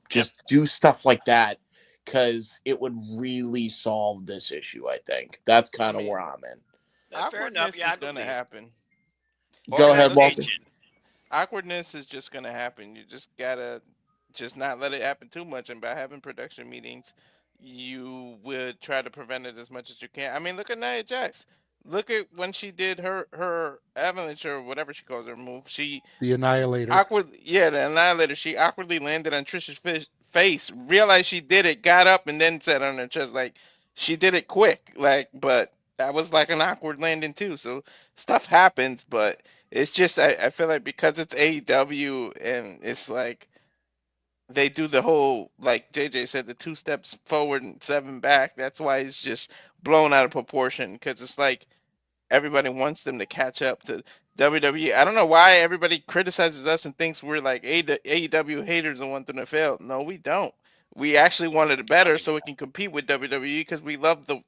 Just do stuff like that, because it would really solve this issue. I think that's kind of where I'm in. Awkwardness is going to happen. Go ahead, Walter. Awkwardness is just going to happen. You just gotta just not let it happen too much, and by having production meetings, you would try to prevent it as much as you can. I mean, look at Nia Jax. Look at when she did her avalanche or whatever she calls her move. She The Annihilator. the Annihilator. She awkwardly landed on Trish's face, realized she did it, got up, and then said on her chest, like, she did it quick, like, but that was like an awkward landing too. So stuff happens, but it's just I feel like because it's AEW and it's like they do the whole, like JJ said, the 2 steps forward and 7 back. That's why it's just blown out of proportion, because it's like everybody wants them to catch up to WWE. I don't know why everybody criticizes us and thinks we're like AEW haters and want them to fail. No, we don't. We actually wanted it better so we can compete with WWE, because we love the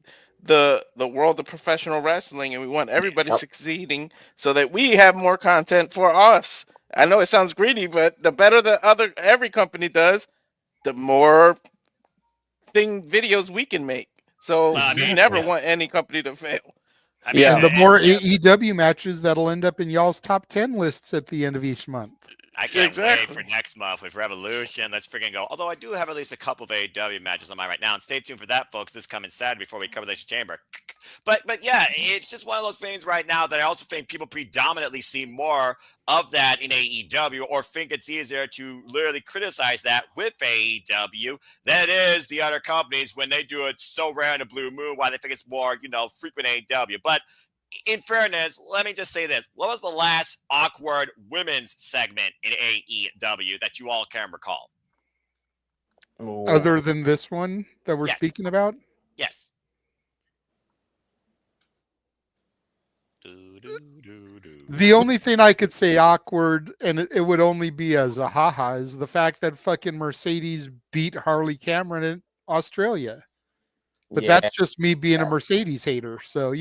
world of professional wrestling, and we want everybody succeeding so that we have more content for us. I know it sounds greedy, but the better every company does, the more videos we can make. So you never want any company to fail. And the more AEW matches that'll end up in y'all's top 10 lists at the end of each month. I can't wait for next month with Revolution. Let's freaking go. Although I do have at least a couple of AEW matches on mine right now. And stay tuned for that, folks, this coming Saturday before we cover this chamber. But yeah, it's just one of those things right now that I also think people predominantly see more of that in AEW, or think it's easier to literally criticize that with AEW than it is the other companies when they do it so rare in a blue moon, why they think it's more, frequent AEW. But in fairness, let me just say this. What was the last awkward women's segment in AEW that you all can recall? Other than this one that we're speaking about? Yes. The only thing I could say awkward, and it would only be as a haha, is the fact that fucking Mercedes beat Harley Cameron in Australia. But that's just me being a Mercedes hater, so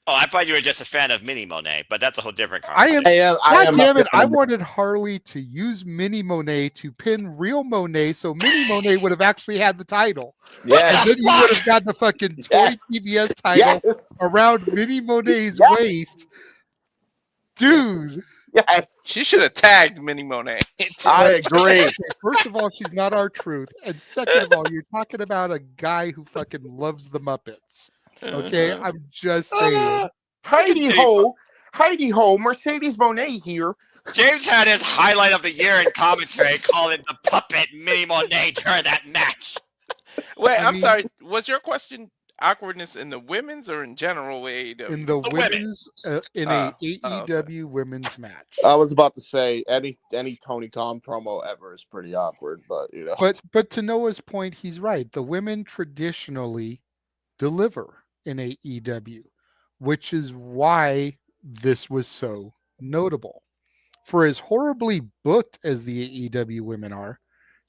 Oh, I thought you were just a fan of Mini Monet, but that's a whole different conversation. God damn it! I wanted Harley to use Mini Monet to pin real Monet, so Mini Monet would have actually had the title. Yes. And then you would have got the fucking toy TBS title around Mini Monet's waist. Dude. Yes. She should have tagged Mini Monet. I agree. First of all, she's not our truth. And second of all, you're talking about a guy who fucking loves the Muppets. Okay, I'm just saying. Heidi ho, Mercedes Monet here. James had his highlight of the year in commentary calling the puppet Mini Monet during that match. Wait, I'm sorry. Was your question awkwardness in the women's or in general AEW? In the women's, in a AEW women's match. I was about to say any Tony Khan promo ever is pretty awkward, but But to Noah's point, he's right. The women traditionally deliver in AEW, which is why this was so notable. For as horribly booked as the AEW women are,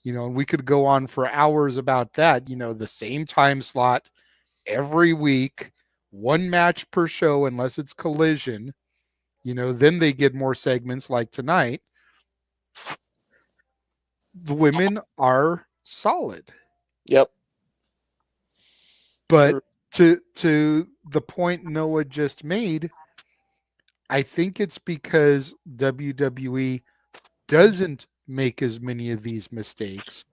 and we could go on for hours about that, the same time slot every week, one match per show, unless it's Collision, then they get more segments like tonight. The women are solid. Yep. But to the point Noah just made, I think it's because WWE doesn't make as many of these mistakes,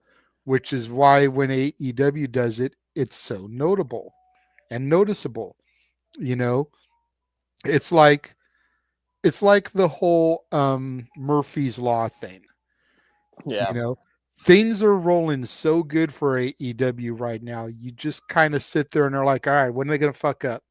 which is why when AEW does it, it's so notable and noticeable. It's like the whole Murphy's Law thing. Yeah. Things are rolling so good for AEW right now. You just kind of sit there and they're like, all right, when are they going to fuck up?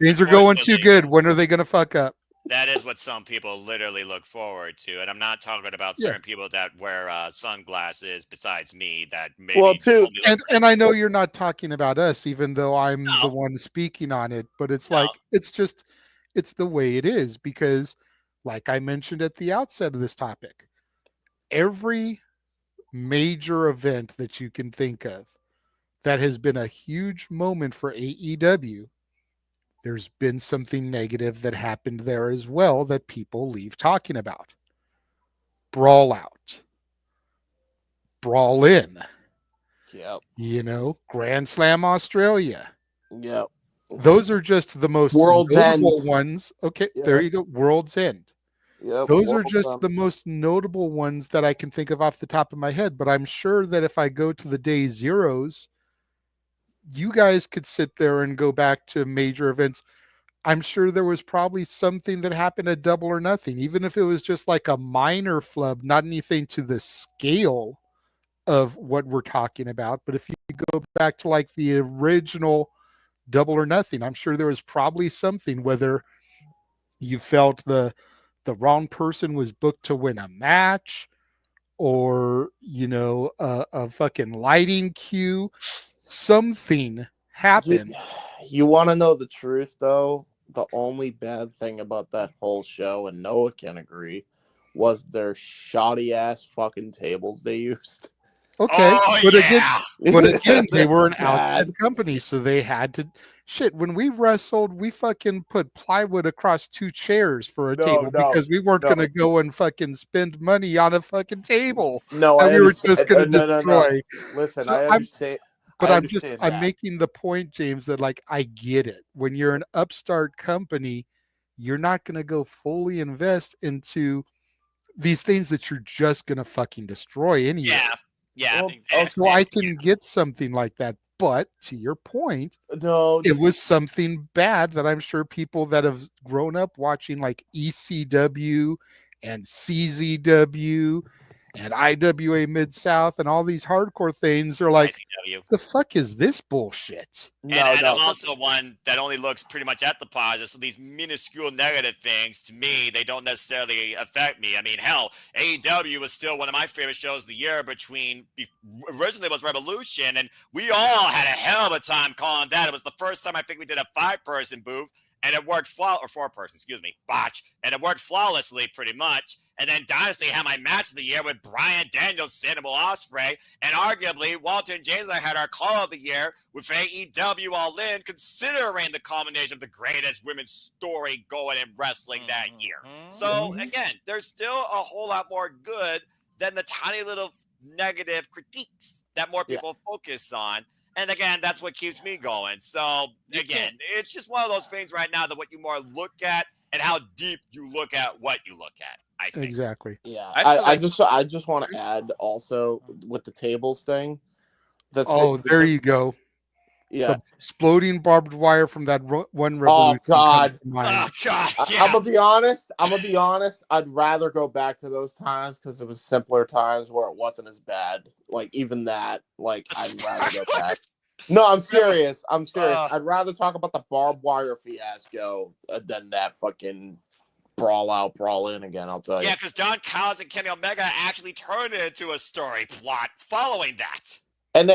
Things are going too good. When are they going to fuck up? That is what some people literally look forward to, and I'm not talking about certain people that wear sunglasses. Besides me, that maybe. Well, too, and I know you're not talking about us, even though I'm the one speaking on it. But it's like it's the way it is because, like I mentioned at the outset of this topic, every major event that you can think of that has been a huge moment for AEW. There's been something negative that happened there as well that people leave talking about. Brawl out. Brawl in. Yep. Grand Slam Australia. Yep. Those are just the most World's notable End ones. Okay, Yep. There you go. World's End. Yep. Those are World's just End. the most notable ones that I can think of off the top of my head. But I'm sure that if I go to the day zeros, you guys could sit there and go back to major events. I'm sure there was probably something that happened at Double or Nothing, even if it was just like a minor flub, not anything to the scale of what we're talking about. But if you go back to like the original Double or Nothing, I'm sure there was probably something, whether you felt the wrong person was booked to win a match or, a fucking lighting cue, something happened. You want to know the truth, though? The only bad thing about that whole show, and Noah can agree, was their shoddy ass fucking tables they used. Okay, but again, they were an Bad. outside company, so they had to. Shit, when we wrestled, we fucking put plywood across 2 chairs for a table because we weren't going to go and fucking spend money on a fucking table. No, that I we were just understand. going to No. destroy. Listen, So I understand. But I I'm understand that. making the point, James, that like I get it. When you're an upstart company, you're not going to go fully invest into these things that you're just going to fucking destroy anyway. Yeah. So I can get something like that. But to your point, no, it was something bad that I'm sure people that have grown up watching like ECW and CZW and IWA Mid-South and all these hardcore things are like, ICW. the fuck is this bullshit? And I'm also one that only looks pretty much at the positive. So these minuscule negative things, to me, they don't necessarily affect me. I mean, hell, AEW was still one of my favorite shows of the year originally it was Revolution, and we all had a hell of a time calling that. It was the first time I think we did a 5-person booth, and it worked or 4-person, botch, and it worked flawlessly pretty much. And then Dynasty had my match of the year with Bryan Danielson and Will Ospreay, and arguably Walter and James and I had our call of the year with AEW All In, considering the culmination of the greatest women's story going in wrestling that year. So again, there's still a whole lot more good than the tiny little negative critiques that more people focus on. And again, that's what keeps me going. So again, it's just one of those things right now that what you more look at and how deep you look at what you look at. I think. Exactly. Yeah, I just want to add also with the tables thing. There you go. Yeah, the exploding barbed wire from that one revolution. Oh God! Yeah. I'm gonna be honest. I'd rather go back to those times because it was simpler times where it wasn't as bad. Like even that, I'd rather go back. No, I'm serious. I'd rather talk about the barbed wire fiasco than that fucking brawl out, brawl in again. I'll tell you. Yeah, because Don Callis and Kenny Omega actually turned it into a story plot following that. And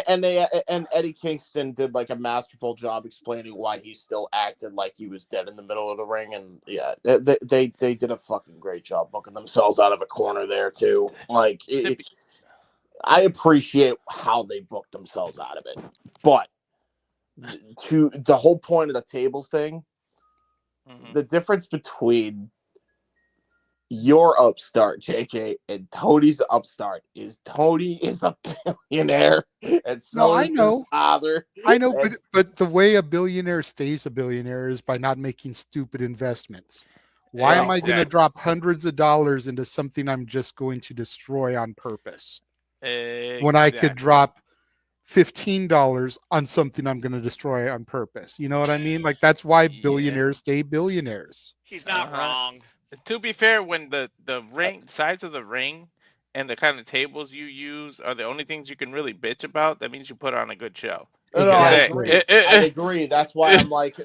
Eddie Kingston did like a masterful job explaining why he still acted like he was dead in the middle of the ring, and yeah, they did a fucking great job booking themselves out of a corner there too. I appreciate how they booked themselves out of it, but to the whole point of the tables thing, the difference between your upstart, JJ, and Tony's upstart is Tony is a billionaire, and so is his father. I know, but the way a billionaire stays a billionaire is by not making stupid investments. Why am I going to drop hundreds of dollars into something I'm just going to destroy on purpose? When I could drop $15 on something I'm going to destroy on purpose. You know what I mean? Like that's why billionaires stay billionaires. He's not wrong. To be fair, when the ring size of the ring and the kind of tables you use are the only things you can really bitch about, that means you put on a good show. No, I agree. I agree. That's why I'm like,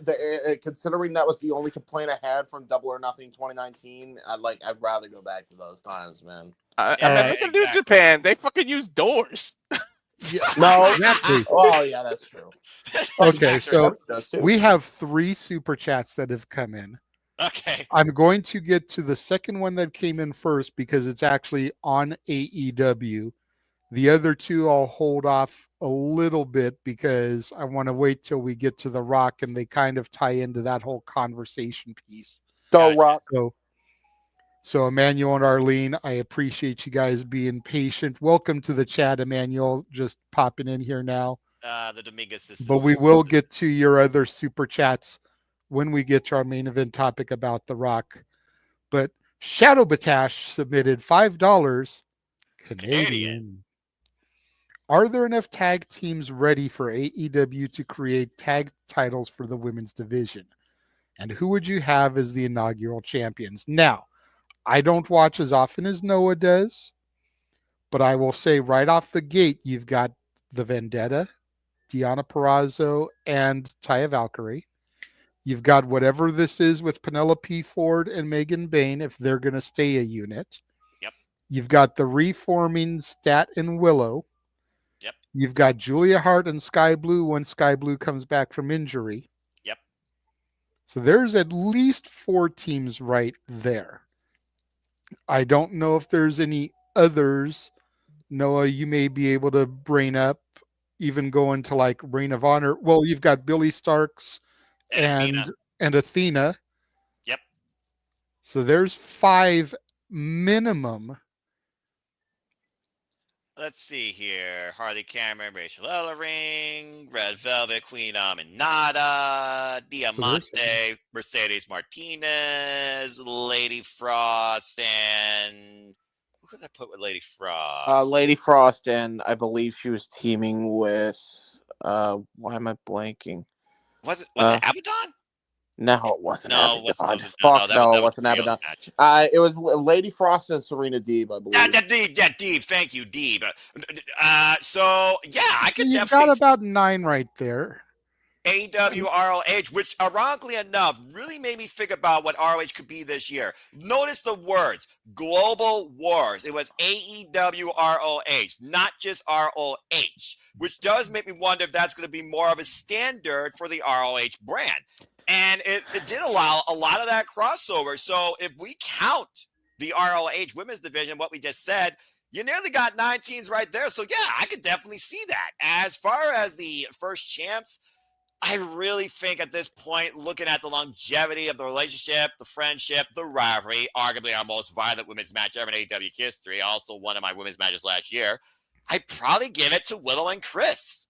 considering that was the only complaint I had from Double or Nothing 2019, I'd rather go back to those times, man. I mean, look at New Japan. They fucking use doors. No. Exactly. Oh, yeah, that's true. Okay, so That's too. we have 3 super chats that have come in. Okay. I'm going to get to the second one that came in first because it's actually on AEW. The other 2 I'll hold off a little bit because I want to wait till we get to The Rock and they kind of tie into that whole conversation piece. Go Rock. So Emmanuel and Arlene, I appreciate you guys being patient. Welcome to the chat, Emmanuel, just popping in here now. The Dominguez sisters. But we will get to your other super chats when we get to our main event topic about The Rock. But Shadow Batash submitted $5 Canadian. Are there enough tag teams ready for AEW to create tag titles for the women's division? And who would you have as the inaugural champions? Now, I don't watch as often as Noah does, but I will say right off the gate, you've got the Vendetta, Deonna Purrazzo, and Taya Valkyrie. You've got whatever this is with Penelope Ford and Megan Bayne, if they're going to stay a unit. Yep. You've got the reforming Stat and Willow. Yep. You've got Julia Hart and Sky Blue when Sky Blue comes back from injury. Yep. So there's at least 4 teams right there. I don't know if there's any others. Noah, you may be able to brain up, even going to like Reign of Honor. Well, you've got Billy Starks and Athena. Yep. So there's 5 minimum. Let's see here. Harley Cameron, Rachel Ellering, Red Velvet, Queen Aminata, Diamante, Mercedes Martinez, Lady Frost, and who could I put with Lady Frost? Lady Frost, and I believe she was teaming with why am I blanking? Was it Abaddon? No, it wasn't. No, Abaddon. Fuck no, that it wasn't was a trios Abaddon. match. It was Lady Frost and Serena Deeb, I believe. Deeb. Thank you, Deeb. So yeah, I could You've definitely got about 9 right there. AEW ROH, which ironically enough really made me think about what ROH could be this year. Notice the words Global Wars. It was AEW ROH, not just ROH, which does make me wonder if that's going to be more of a standard for the ROH brand. And it did allow a lot of that crossover. So if we count the ROH women's division, what we just said, you nearly got 9 teams right there. So yeah, I could definitely see that. As far as the first champs, I really think at this point, looking at the longevity of the relationship, the friendship, the rivalry, arguably our most violent women's match ever in AEW history, also one of my women's matches last year, I'd probably give it to Willow and Chris.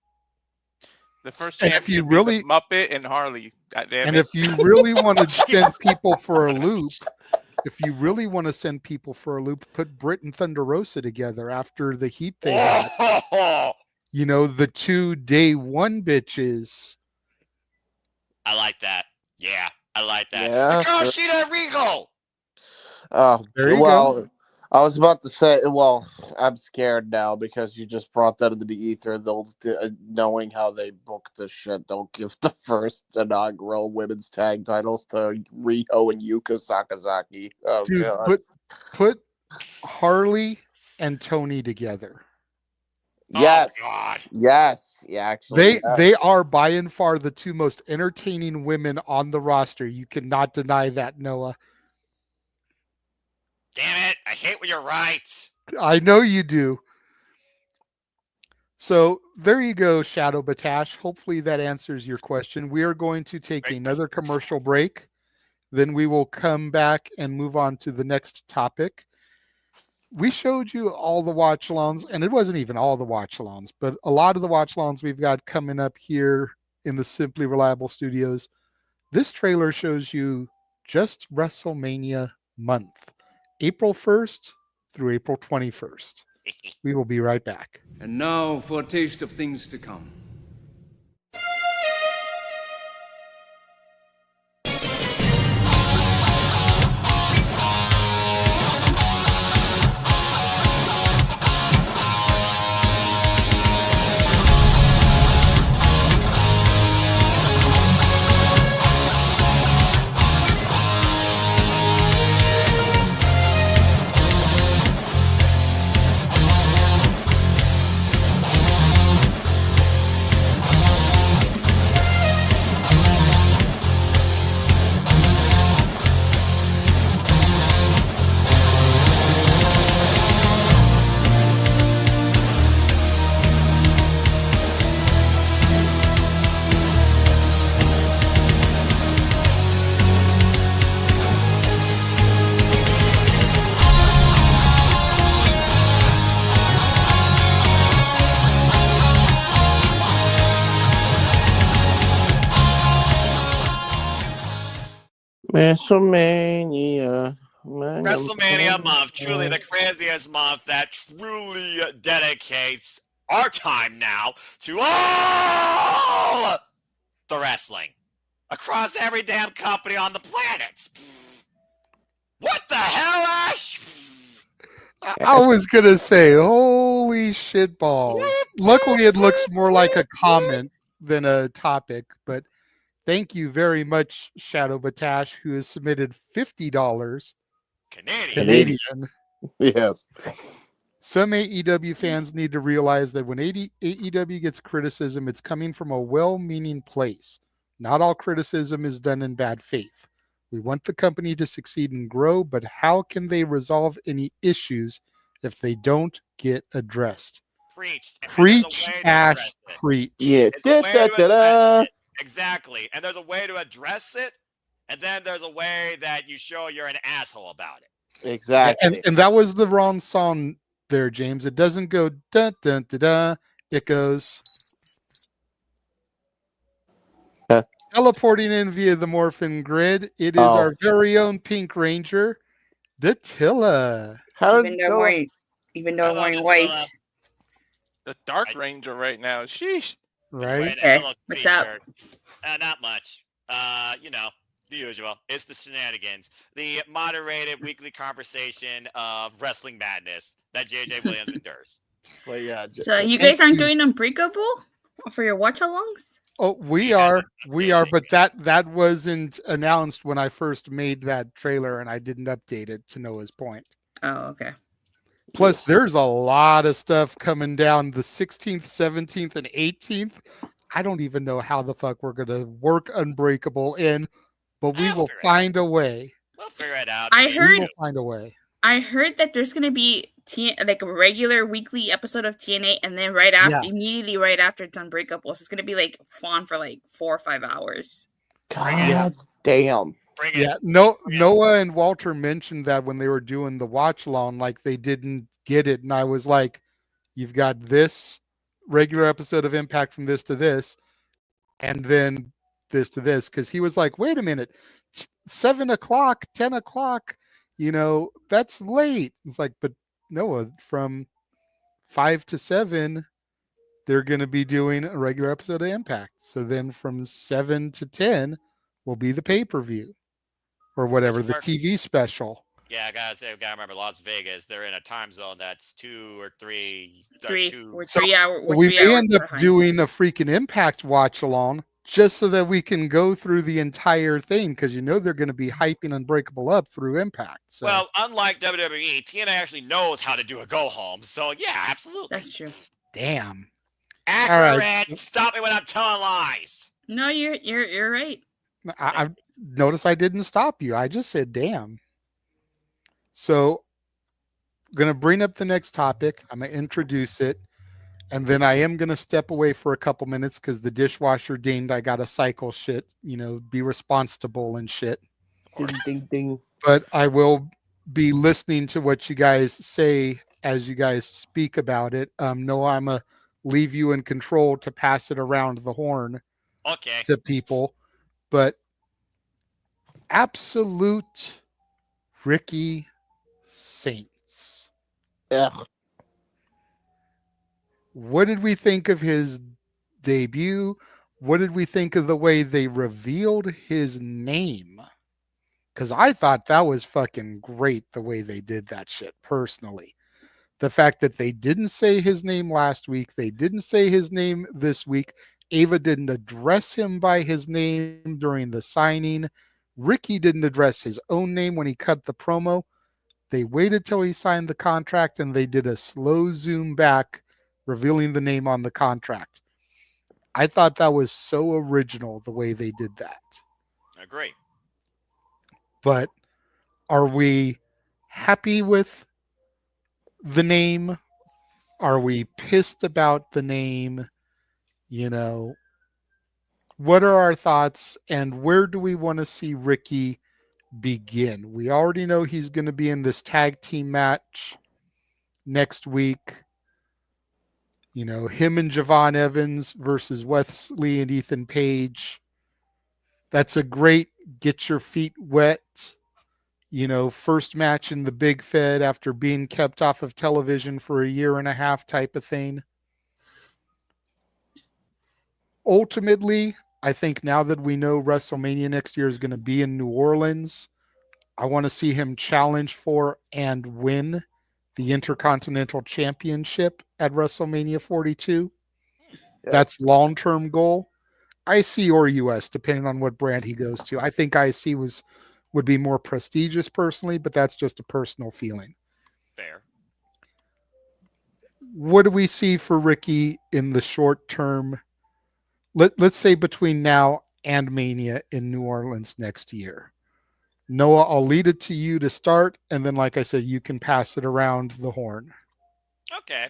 The first And champ if you should be really- the Muppet and Harley. And if you really want to send people for a loop, put Britt and Thunder Rosa together after the heat they had. You know, the 2 day 1 bitches. I like that. Yeah, I like that. Yeah, Hikaru Riho! Oh, There you well, go. I was about to say, well, I'm scared now because you just brought that into the ether. They'll, knowing how they book this shit, they'll give the first inaugural women's tag titles to Riho and Yuka Sakazaki. Oh, Dude, God. put Harley and Tony together. Yes. Oh, God. Yes. Yeah, actually. They are by and far the 2 most entertaining women on the roster. You cannot deny that, Noah. Damn it. I hate when you're right. I know you do. So there you go, Shadow Batash. Hopefully that answers your question. We are going to take another commercial break. Then we will come back and move on to the next topic. We showed you all the watch-alongs, and it wasn't even all the watch-alongs, but a lot of the watch-alongs we've got coming up here in the Simply Reliable Studios. This trailer shows you just WrestleMania month, April 1st through April 21st. We will be right back. And now for a taste of things to come. WrestleMania. WrestleMania month, truly the craziest month that truly dedicates our time now to all the wrestling across every damn company on the planet. What the hell, Ash? I was gonna say, holy shit balls. Luckily, it looks more like a comment than a topic, but thank you very much, Shadow Batash, who has submitted $50 Canadian. Yes. Some AEW fans need to realize that when AEW gets criticism, it's coming from a well-meaning place. Not all criticism is done in bad faith. We want the company to succeed and grow, but how can they resolve any issues if they don't get addressed? Preach, Ash, preach. Yeah. There's a way to address it. Exactly. And there's a way to address it, and then there's a way that you show you're an asshole about it. Exactly. And that was the wrong song there, James. It doesn't go dun dun da da. It goes teleporting in via the Morphin Grid. It is our very own Pink Ranger, Datilla. Even though I'm wearing white. The Dark Ranger right now. Sheesh. Right. Okay. What's up? Not much. You know, the usual. It's the Shenanigans, the moderated weekly conversation of wrestling madness that JJ Williams endures. But yeah. So you guys aren't doing Unbreakable for your watch-alongs? Oh, we are, but that wasn't announced when I first made that trailer, and I didn't update it to Noah's point. Oh, okay. Plus, there's a lot of stuff coming down the 16th, 17th, and 18th. I don't even know how the fuck we're going to work Unbreakable in, but we will find a way. We'll figure it out. I heard. We will find a way. I heard that there's going to be like a regular weekly episode of TNA, and then immediately right after it's Unbreakable. So it's going to be like on for like 4 or 5 hours. God damn. Yeah, Noah and Walter mentioned that when they were doing the watch along, like they didn't get it, and I was like, "You've got this regular episode of Impact from this to this, and then this to this," because he was like, "Wait a minute, 7 o'clock, 10 o'clock, you know, that's late." It's like, but Noah, from 5 to 7, they're going to be doing a regular episode of Impact. So then from 7 to 10 will be the pay-per-view. Or whatever, the TV special. Yeah, I gotta remember Las Vegas. They're in a time zone that's 2 or 3. We may end up doing a freaking Impact watch along just so that we can go through the entire thing, because you know they're going to be hyping Unbreakable up through Impact. So. Well, unlike WWE, TNA actually knows how to do a go home. So yeah, absolutely. That's true. Damn. Accurate. Right. Stop me when I'm telling lies. No, you're right. I notice I didn't stop you. I just said, damn. So I'm going to bring up the next topic. I'm going to introduce it. And then I am going to step away for a couple minutes because the dishwasher dinged. I got to cycle shit, you know, be responsible and shit. Ding, ding, ding. But I will be listening to what you guys say as you guys speak about it. Noah, I'm going to leave you in control to pass it around the horn to people. But absolute Ricky Saints. Ugh. What did we think of his debut? What did we think of the way they revealed his name? Because I thought that was fucking great the way they did that shit, personally. The fact that they didn't say his name last week, they didn't say his name this week. Ava didn't address him by his name during the signing. Ricky didn't address his own name when he cut the promo. They waited till he signed the contract, and they did a slow zoom back, revealing the name on the contract. I thought that was so original the way they did that. I agree. But are we happy with the name? Are we pissed about the name? You know, what are our thoughts, and where do we want to see Ricky begin? We already know he's going to be in this tag team match next week. You know, him and Javon Evans versus Wesley and Ethan Page. That's a great get your feet wet, first match in the Big Fed after being kept off of television for a year and a half type of thing. Ultimately, I think now that we know WrestleMania next year is going to be in New Orleans, I want to see him challenge for and win the Intercontinental Championship at WrestleMania 42. That's long-term goal. IC or US, depending on what brand he goes to. I think IC would be more prestigious personally, but that's just a personal feeling. Fair. What do we see for Ricky in the short term? Let's say between now and Mania in New Orleans next year. Noah, I'll lead it to you to start, and then, like I said, you can pass it around the horn. Okay.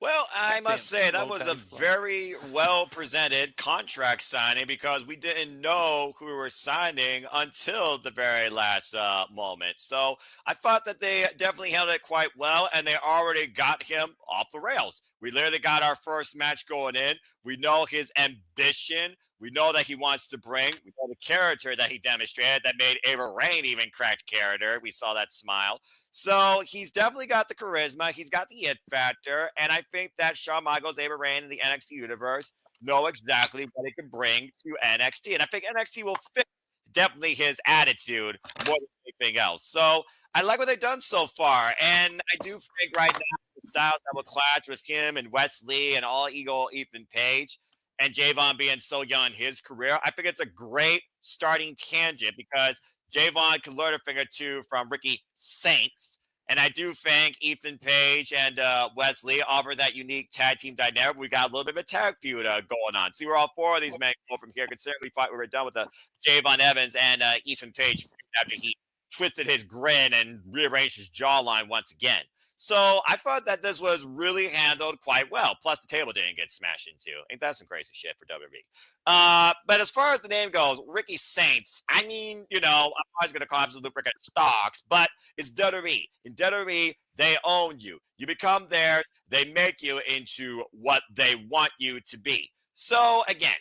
Well, I must say that was a very well presented contract signing because we didn't know who we were signing until the very last moment. So I thought that they definitely handled it quite well, and they already got him off the rails. We literally got our first match going in. We know his ambition. We know that he wants to bring. We know the character that he demonstrated that made Ava Raine even cracked character. We saw that smile. So he's definitely got the charisma. He's got the it factor. And I think that Shawn Michaels, Ava Raine, and the NXT universe know exactly what it can bring to NXT. And I think NXT will fit definitely his attitude more than anything else. So I like what they've done so far. And I do think right now the styles that will clash with him and Wesley and all Eagle Ethan Page and Javon being so young in his career, I think it's a great starting tangent because Javon can learn a thing or two from Ricky Saints. And I do think Ethan Page and Wesley offer that unique tag team dynamic. We got a little bit of a tag feud going on. See where all four of these men go from here, considering we were done with the Javon Evans and Ethan Page after he twisted his grin and rearranged his jawline once again. So I thought that this was really handled quite well. Plus, the table didn't get smashed into. Ain't that some crazy shit for WWE? But as far as the name goes, Ricky Saints, I mean, I'm always going to call him Lubricant Stocks, but it's WWE. In WWE, they own you. You become theirs. They make you into what they want you to be. So, again,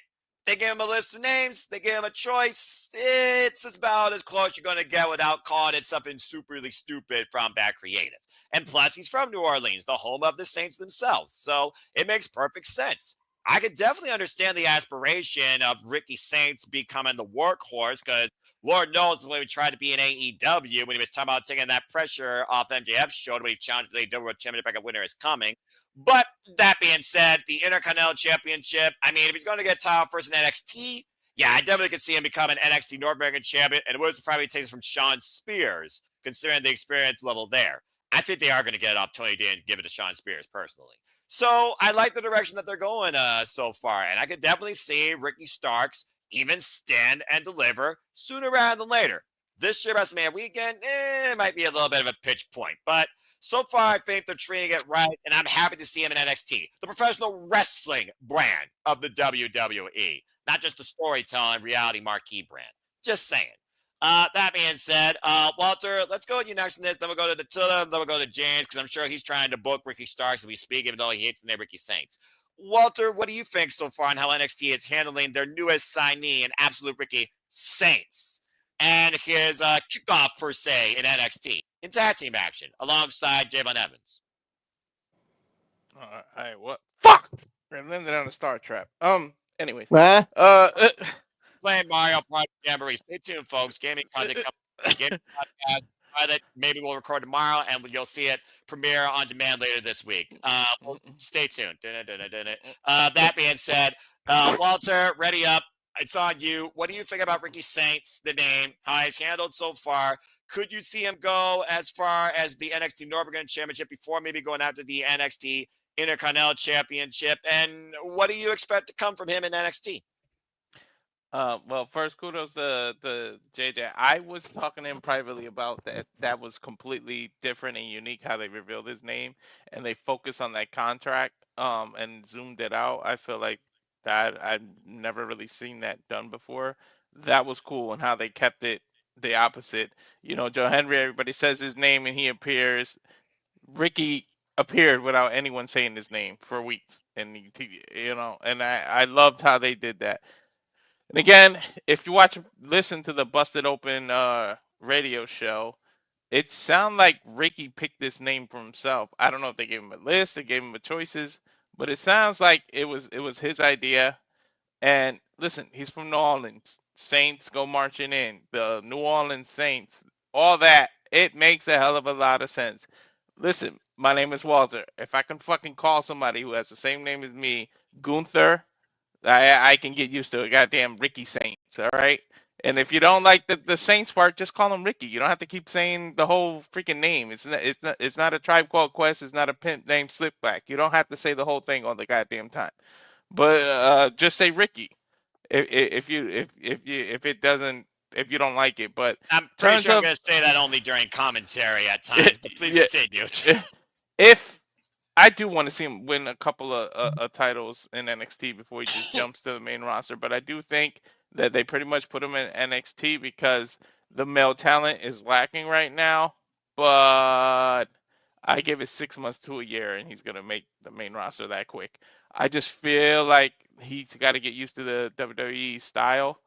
they give him a list of names. They give him a choice. It's about as close you're going to get without calling it something superly stupid from Bad Creative. And plus, he's from New Orleans, the home of the Saints themselves. So it makes perfect sense. I could definitely understand the aspiration of Ricky Saints becoming the workhorse because Lord knows when we tried to be in AEW when he was talking about taking that pressure off MJF's shoulder when he challenged the AEW World Championship winner is coming. But that being said, the Intercontinental Championship, I mean, if he's going to get title first in NXT, yeah, I definitely could see him become an NXT North American champion, and it would probably take from Sean Spears, considering the experience level there. I think they are going to get it off Tony D and give it to Sean Spears personally. So I like the direction that they're going so far, and I could definitely see Ricky Starks even stand and deliver sooner rather than later. This year, WrestleMania weekend, it might be a little bit of a pitch point, but so far, I think they're treating it right, and I'm happy to see him in NXT, the professional wrestling brand of the WWE, not just the storytelling reality marquee brand. Just saying. That being said, Walter, let's go with you next in this. Then we'll go to Attila, then we'll go to James, because I'm sure he's trying to book Ricky Starks as we speak, even though he hates the name Ricky Saints. Walter, what do you think so far on how NXT is handling their newest signee in Absolute Ricky Saints and his kickoff, per se, in NXT? In tag team action alongside Javon Evans. All right, what? Fuck! We're landing on a star trap. Anyways. Playing Mario Party Jamboree. Stay tuned, folks. Gaming content gaming podcast. Maybe we'll record tomorrow and you'll see it premiere on demand later this week. Stay tuned. That being said, Walter, ready up. It's on you. What do you think about Ricky Saints, the name, how he's handled so far? Could you see him go as far as the NXT North American Championship before maybe going after the NXT Intercontinental Championship? And what do you expect to come from him in NXT? Well, first, kudos to JJ. I was talking to him privately about that. That was completely different and unique how they revealed his name and they focused on that contract and zoomed it out. I feel like that I've never really seen that done before. That was cool, and how they kept it the opposite. Joe Henry, everybody says his name and he appears. Ricky appeared without anyone saying his name for weeks, and and I loved how they did that. And again, if you listen to the Busted Open radio show, it sounds like Ricky picked this name for himself. I don't know if they gave him a list, they gave him the choices, but it sounds like it was his idea. And listen, he's from New Orleans. Saints go marching in. The New Orleans Saints, all that. It makes a hell of a lot of sense. Listen, my name is Walter. If I can fucking call somebody who has the same name as me, Gunther, I can get used to a goddamn Ricky Saints, all right? And if you don't like the Saints part, just call him Ricky. You don't have to keep saying the whole freaking name. It's not a Tribe Called Quest. It's not a pimp named Slickback. You don't have to say the whole thing all the goddamn time. But just say Ricky if you don't like it. But I'm pretty sure I'm going to say that only during commentary at times. But please continue. If I do want to see him win a couple of titles in NXT before he just jumps to the main roster, but I do think that they pretty much put him in NXT because the male talent is lacking right now. But I give it 6 months to a year, and he's gonna make the main roster that quick. I just feel like he's got to get used to the WWE style,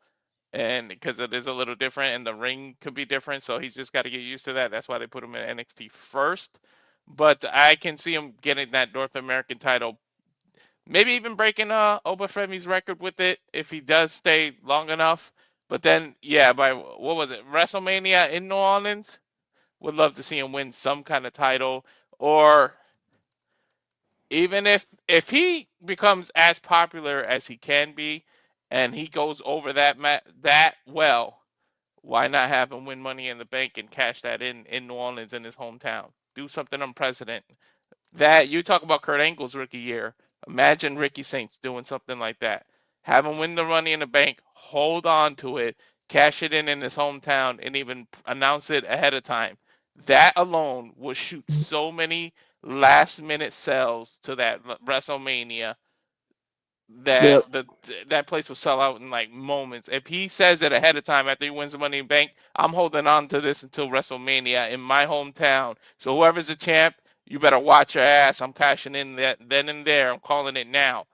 and because it is a little different, and the ring could be different, so he's just got to get used to that. That's why they put him in NXT first. But I can see him getting that North American title, maybe even breaking Obafemi's record with it if he does stay long enough. But then, yeah, by what was it, WrestleMania in New Orleans? Would love to see him win some kind of title, or even if he becomes as popular as he can be, and he goes over that well, why not have him win Money in the Bank and cash that in New Orleans in his hometown? Do something unprecedented. That you talk about Kurt Angle's rookie year. Imagine Ricky Saints doing something like that. Have him win the Money in the Bank, hold on to it, cash it in his hometown, and even announce it ahead of time. That alone will shoot so many last-minute sales to that WrestleMania that that place will sell out in like moments. If he says it ahead of time after he wins the Money in the Bank, I'm holding on to this until WrestleMania in my hometown. So whoever's the champ, you better watch your ass. I'm cashing in that then and there. I'm calling it now.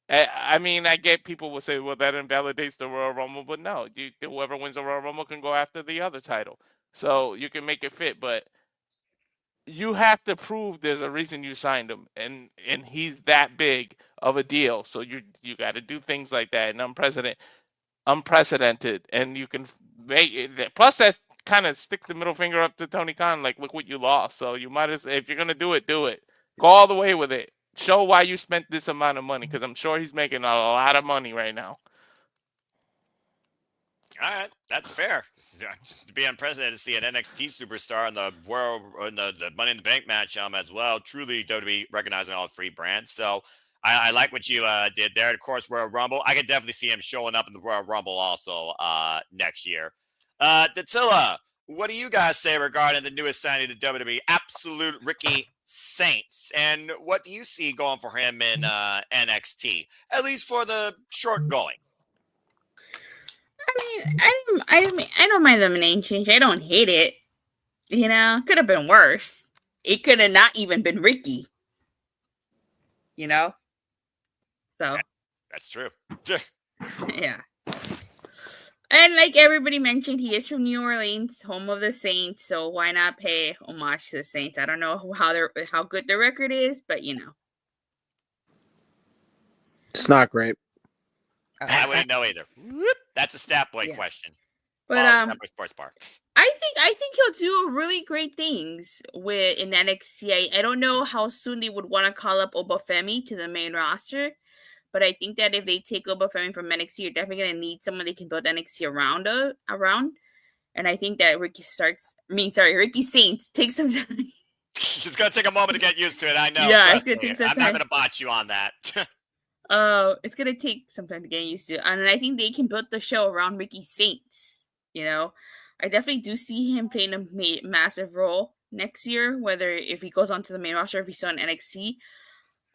I mean, I get people will say, well, that invalidates the Royal Rumble, but no, whoever wins the Royal Rumble can go after the other title. So you can make it fit, but you have to prove there's a reason you signed him, and he's that big of a deal. So you got to do things like that, and unprecedented, and you can make it. Plus, that kind of sticks the middle finger up to Tony Khan, like, look what you lost. So you might as, if you're gonna do it, do it. Go all the way with it. Show why you spent this amount of money, because I'm sure he's making a lot of money right now. All right, that's fair. To be unprecedented to see an NXT superstar in the the Money in the Bank match as well. Truly, WWE recognizing all three brands. So I like what you did there. Of course, Royal Rumble. I could definitely see him showing up in the Royal Rumble also next year. Dattila, what do you guys say regarding the newest signing to WWE, Absolute Ricky Saints? And what do you see going for him in NXT, at least for the short going? I don't mind the name change. I don't hate it. You know, could have been worse. It could have not even been Ricky. You know? So. That's true. Yeah. And like everybody mentioned, he is from New Orleans, home of the Saints. So why not pay homage to the Saints? I don't know how good their record is, but you know. It's not great. I wouldn't know either. That's a stat boy question. But Stat Boy Sports Bar. I think he'll do really great things in NXT. I don't know how soon they would want to call up Obafemi to the main roster, but I think that if they take Obafemi from NXT, you're definitely gonna need someone they can build NXT around. And I think that Ricky Saints takes some time. It's gonna take a moment to get used to it. I know. Yeah, it's gonna take some time. I'm not gonna botch you on that. It's gonna take some time to get used to, and I think they can build the show around Ricky Saints. You know, I definitely do see him playing a massive role next year. Whether if he goes onto the main roster, if he's still in NXT,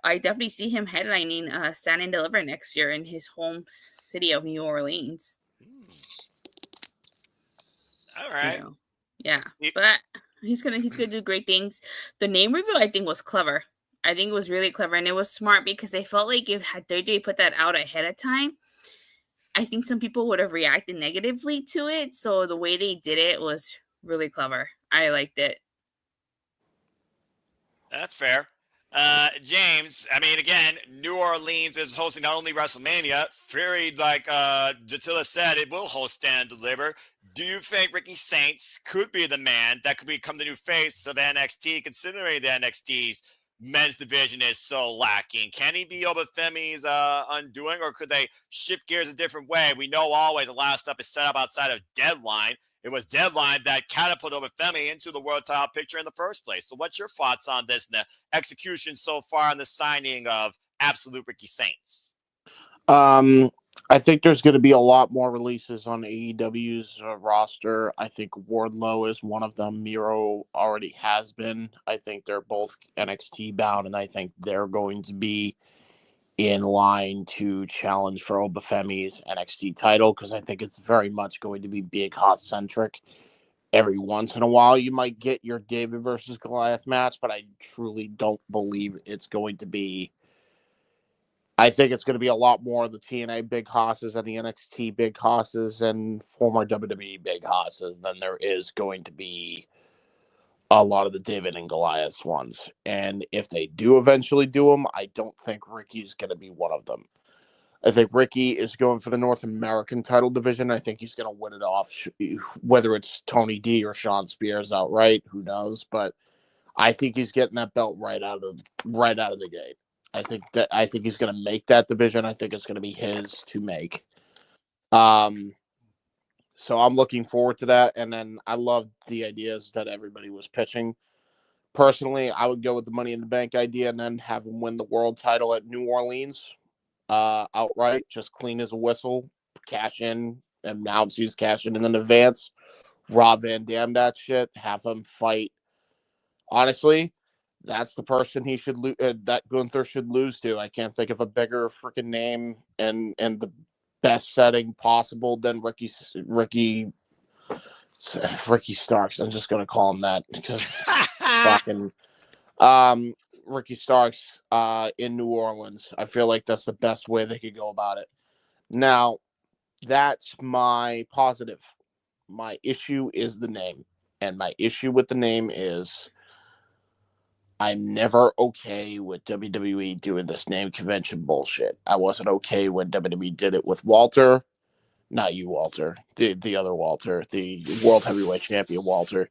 I definitely see him headlining Stand and Deliver next year in his home city of New Orleans. All right. You know? Yeah, but he's gonna do great things. The name reveal I think was clever. I think it was really clever, and it was smart because I felt like if had WWE put that out ahead of time, I think some people would have reacted negatively to it. So the way they did it was really clever. I liked it. That's fair. James, I mean, again, New Orleans is hosting not only WrestleMania, very like Jatila said, it will host Stand and Deliver. Do you think Ricky Saints could be the man that could become the new face of NXT, considering the NXT's men's division is so lacking? Can he be Obafemi's undoing, or could they shift gears a different way? We know always a lot of stuff is set up outside of Deadline. It was Deadline that catapulted Obafemi into the world title picture in the first place. So what's your thoughts on this and the execution so far on the signing of Absolute Ricky Saints? I think there's going to be a lot more releases on AEW's roster. I think Wardlow is one of them. Miro already has been. I think they're both NXT bound, and I think they're going to be in line to challenge for Obafemi's NXT title, because I think it's very much going to be Big Hoss centric. Every once in a while, you might get your David versus Goliath match, but I truly don't believe it's going to be. I think it's going to be a lot more of the TNA Big Hosses and the NXT Big Hosses and former WWE Big Hosses than there is going to be a lot of the David and Goliath ones. And if they do eventually do them, I don't think Ricky's going to be one of them. I think Ricky is going for the North American title division. I think he's going to win it off, whether it's Tony D or Sean Spears outright, who knows? But I think he's getting that belt right out of the gate. I think he's going to make that division. I think it's going to be his to make. So I'm looking forward to that. And then I love the ideas that everybody was pitching. Personally, I would go with the Money in the Bank idea and then have him win the world title at New Orleans outright, just clean as a whistle, cash in, announce he's cashing in then advance. Rob Van Dam that shit, have him fight. Honestly, that's the person he should that Gunther should lose to. I can't think of a bigger freaking name and the best setting possible than Ricky Starks. I'm just gonna call him that because fucking Ricky Starks in New Orleans. I feel like that's the best way they could go about it. Now, that's my positive. My issue is the name, and my issue with the name is I'm never okay with WWE doing this name convention bullshit. I wasn't okay when WWE did it with Walter. Not you, Walter. The other Walter. The World Heavyweight Champion, Walter.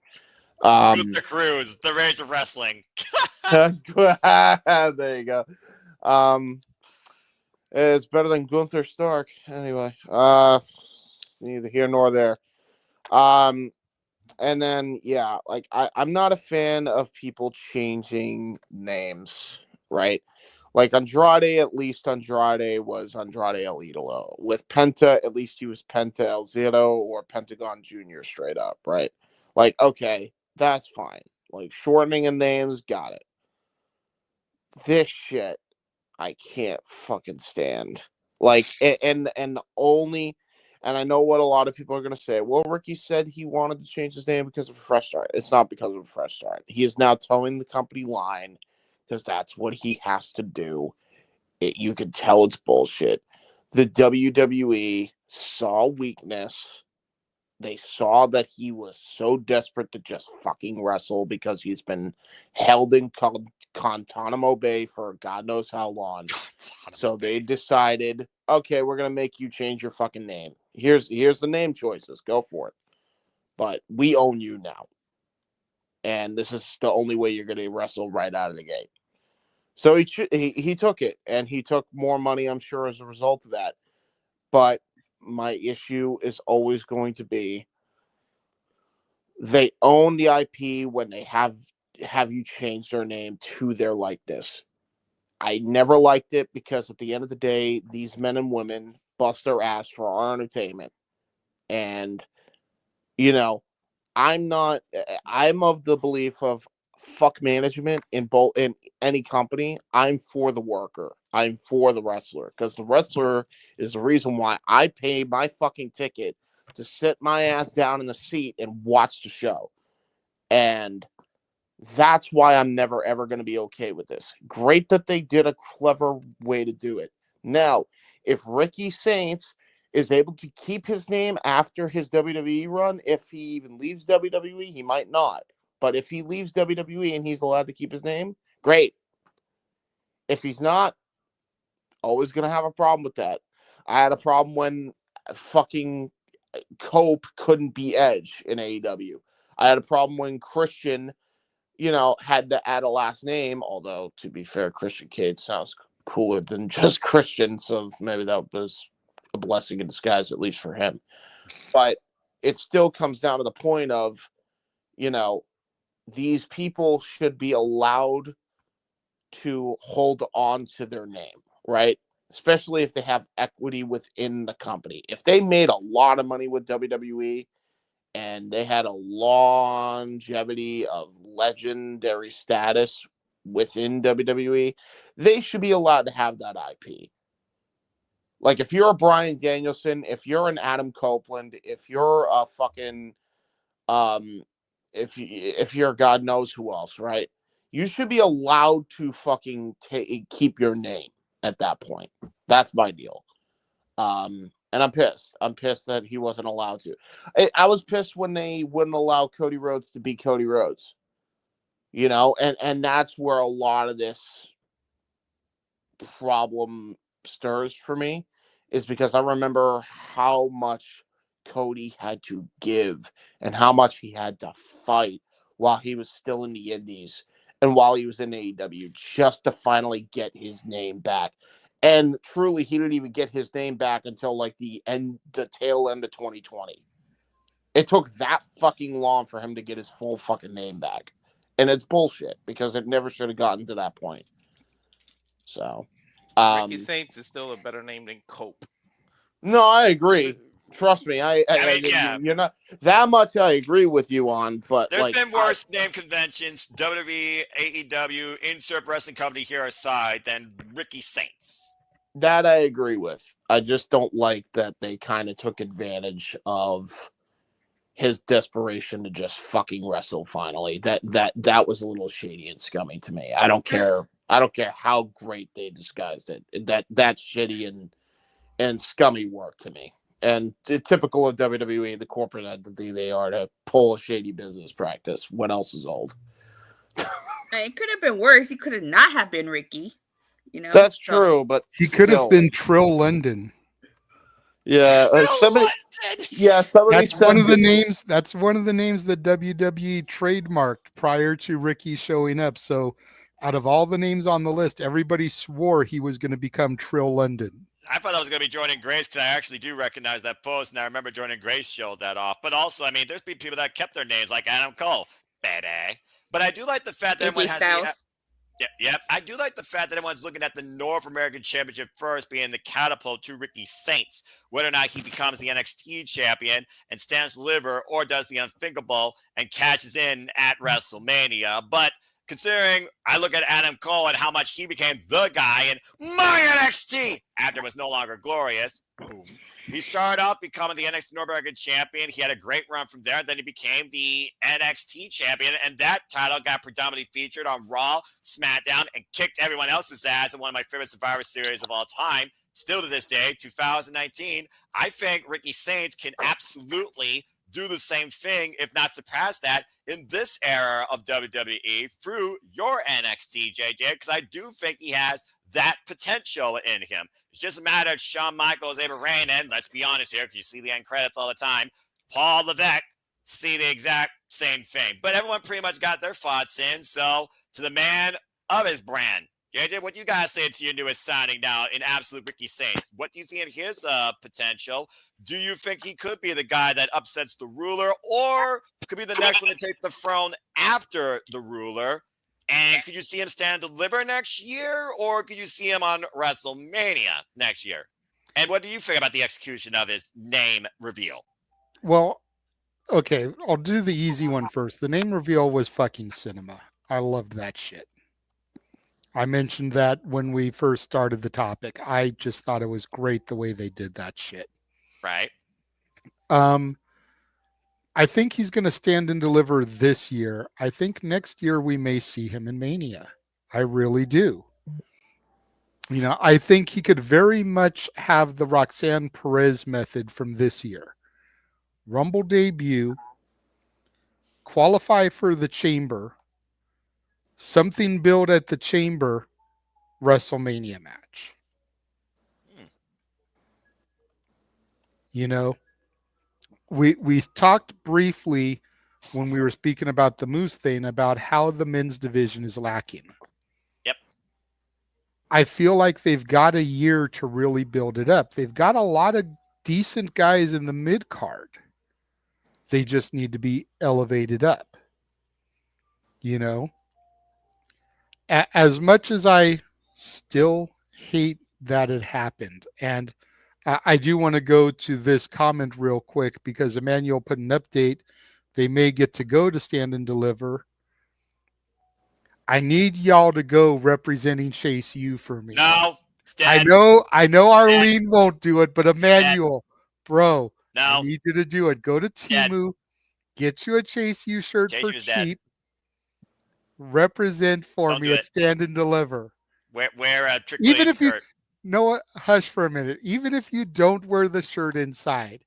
Gunther Cruz, the Rage of Wrestling. There you go. It's better than Gunther Stark. Anyway, neither here nor there. And then, yeah, like I'm not a fan of people changing names, right? Like Andrade, at least Andrade was Andrade El Idolo. With Penta, at least he was Penta El Zero or Pentagon Jr. straight up, right? Like, okay, that's fine. Like, shortening of names, got it. This shit, I can't fucking stand. Like, and only... And I know what a lot of people are going to say. Well, Ricky said he wanted to change his name because of a fresh start. It's not because of a fresh start. He is now towing the company line because that's what he has to do. You can tell it's bullshit. The WWE saw weakness. They saw that he was so desperate to just fucking wrestle because he's been held in Guantanamo Bay for God knows how long. So they decided, okay, we're going to make you change your fucking name. Here's the name choices. Go for it. But we own you now. And this is the only way you're going to wrestle right out of the gate. So he took it, and he took more money, I'm sure, as a result of that. But my issue is always going to be they own the IP when they have you change their name to their likeness. I never liked it because at the end of the day, these men and women bust their ass for our entertainment. And, you know, I'm of the belief of fuck management in any company. I'm for the worker. I'm for the wrestler because the wrestler is the reason why I pay my fucking ticket to sit my ass down in the seat and watch the show. And that's why I'm never, ever going to be okay with this. Great that they did a clever way to do it. Now, if Ricky Saints is able to keep his name after his WWE run. If he even leaves WWE, he might not. But if he leaves WWE and he's allowed to keep his name, great. If he's not, always going to have a problem with that. I had a problem when fucking Cope couldn't be Edge in AEW. I had a problem when Christian, had to add a last name, although, to be fair, Christian Cage sounds cooler than just Christian, so maybe that was a blessing in disguise, at least for him. But it still comes down to the point of, these people should be allowed to hold on to their name, right? Especially if they have equity within the company. If they made a lot of money with WWE and they had a longevity of legendary status within WWE, they should be allowed to have that IP. Like, if you're a Bryan Danielson, if you're an Adam Copeland, if you're a fucking, if you're God knows who else, right? You should be allowed to fucking keep your name at that point. That's my deal. And I'm pissed. I'm pissed that he wasn't allowed to. I was pissed when they wouldn't allow Cody Rhodes to be Cody Rhodes. And that's where a lot of this problem stirs for me, is because I remember how much Cody had to give and how much he had to fight while he was still in the Indies and while he was in AEW just to finally get his name back. And truly, he didn't even get his name back until like the tail end of 2020. It took that fucking long for him to get his full fucking name back. And it's bullshit because it never should have gotten to that point. So, Ricky Saints is still a better name than Cope. No, I agree. Trust me, you're not that much. I agree with you on, but There's been worse name conventions, WWE, AEW, insert wrestling company here aside, than Ricky Saints. That I agree with. I just don't like that they kind of took advantage of his desperation to just fucking wrestle finally. That was a little shady and scummy to me. I don't care how great they disguised it. That's shitty and scummy work to me. And typical of WWE, the corporate entity they are, to pull a shady business practice. What else is old? It could have been worse. He could have not have been Ricky. That's true, but he could have been Trill London. Yeah, somebody. Yeah, somebody. That's one of the names. That's one of the names that WWE trademarked prior to Ricky showing up. So, out of all the names on the list, everybody swore he was going to become Trill London. I thought I was going to be Jordan Grace because I actually do recognize that post, and I remember Jordan Grace showed that off. But also, I mean, there's been people that kept their names, like Adam Cole, baby. But I do like the fact that everyone has Yep. I do like the fact that everyone's looking at the North American Championship first being the catapult to Ricky Saints, whether or not he becomes the NXT champion and stands to deliver, or does the unthinkable and catches in at WrestleMania. But considering I look at Adam Cole and how much he became the guy in my NXT after it was no longer glorious. Boom. He started off becoming the NXT North American champion. He had a great run from there. Then he became the NXT champion, and that title got predominantly featured on Raw, SmackDown, and kicked everyone else's ass in one of my favorite Survivor Series of all time. Still to this day, 2019, I think Ricky Saints can absolutely do the same thing, if not surpass that, in this era of WWE through your NXT, JJ, because I do think he has that potential in him. It's just a matter of Shawn Michaels able to reign in. Let's be honest here, because you see the end credits all the time. Paul Levesque see the exact same thing. But everyone pretty much got their thoughts in. So to the man of his brand, JJ, what do you guys say to your newest signing now in Absolute Ricky Saints? What do you see in his potential? Do you think he could be the guy that upsets the ruler, or could be the next one to take the throne after the ruler? And could you see him stand and deliver next year, or could you see him on WrestleMania next year? And what do you think about the execution of his name reveal? Well, okay, I'll do the easy one first. The name reveal was fucking cinema. I loved that shit. I mentioned that when we first started the topic. I just thought it was great the way they did that shit. Right. I think he's going to stand and deliver this year. I think next year we may see him in Mania. I really do. You know, I think he could very much have the Roxanne Perez method from this year. Rumble debut, qualify for the Chamber, something built at the Chamber, WrestleMania match. You know, we talked briefly when we were speaking about the Moose thing about how the men's division is lacking. Yep. I feel like they've got a year to really build it up. They've got a lot of decent guys in the mid card. They just need to be elevated up. You know, as much as I still hate that it happened, and I do want to go to this comment real quick because Emmanuel put an update. They may get to go to Stand and Deliver. I need y'all to go representing Chase U for me. No, it's dead. I know Arlene won't do it, but Emmanuel, bro, No. I need you to do it. Go to Temu, get you a Chase U shirt Chase for U's dead. cheap. Represent for Don't me do at it. Stand and Deliver. Wear a Trick Even Williams if you shirt. Noah, hush for a minute. Even if you don't wear the shirt inside,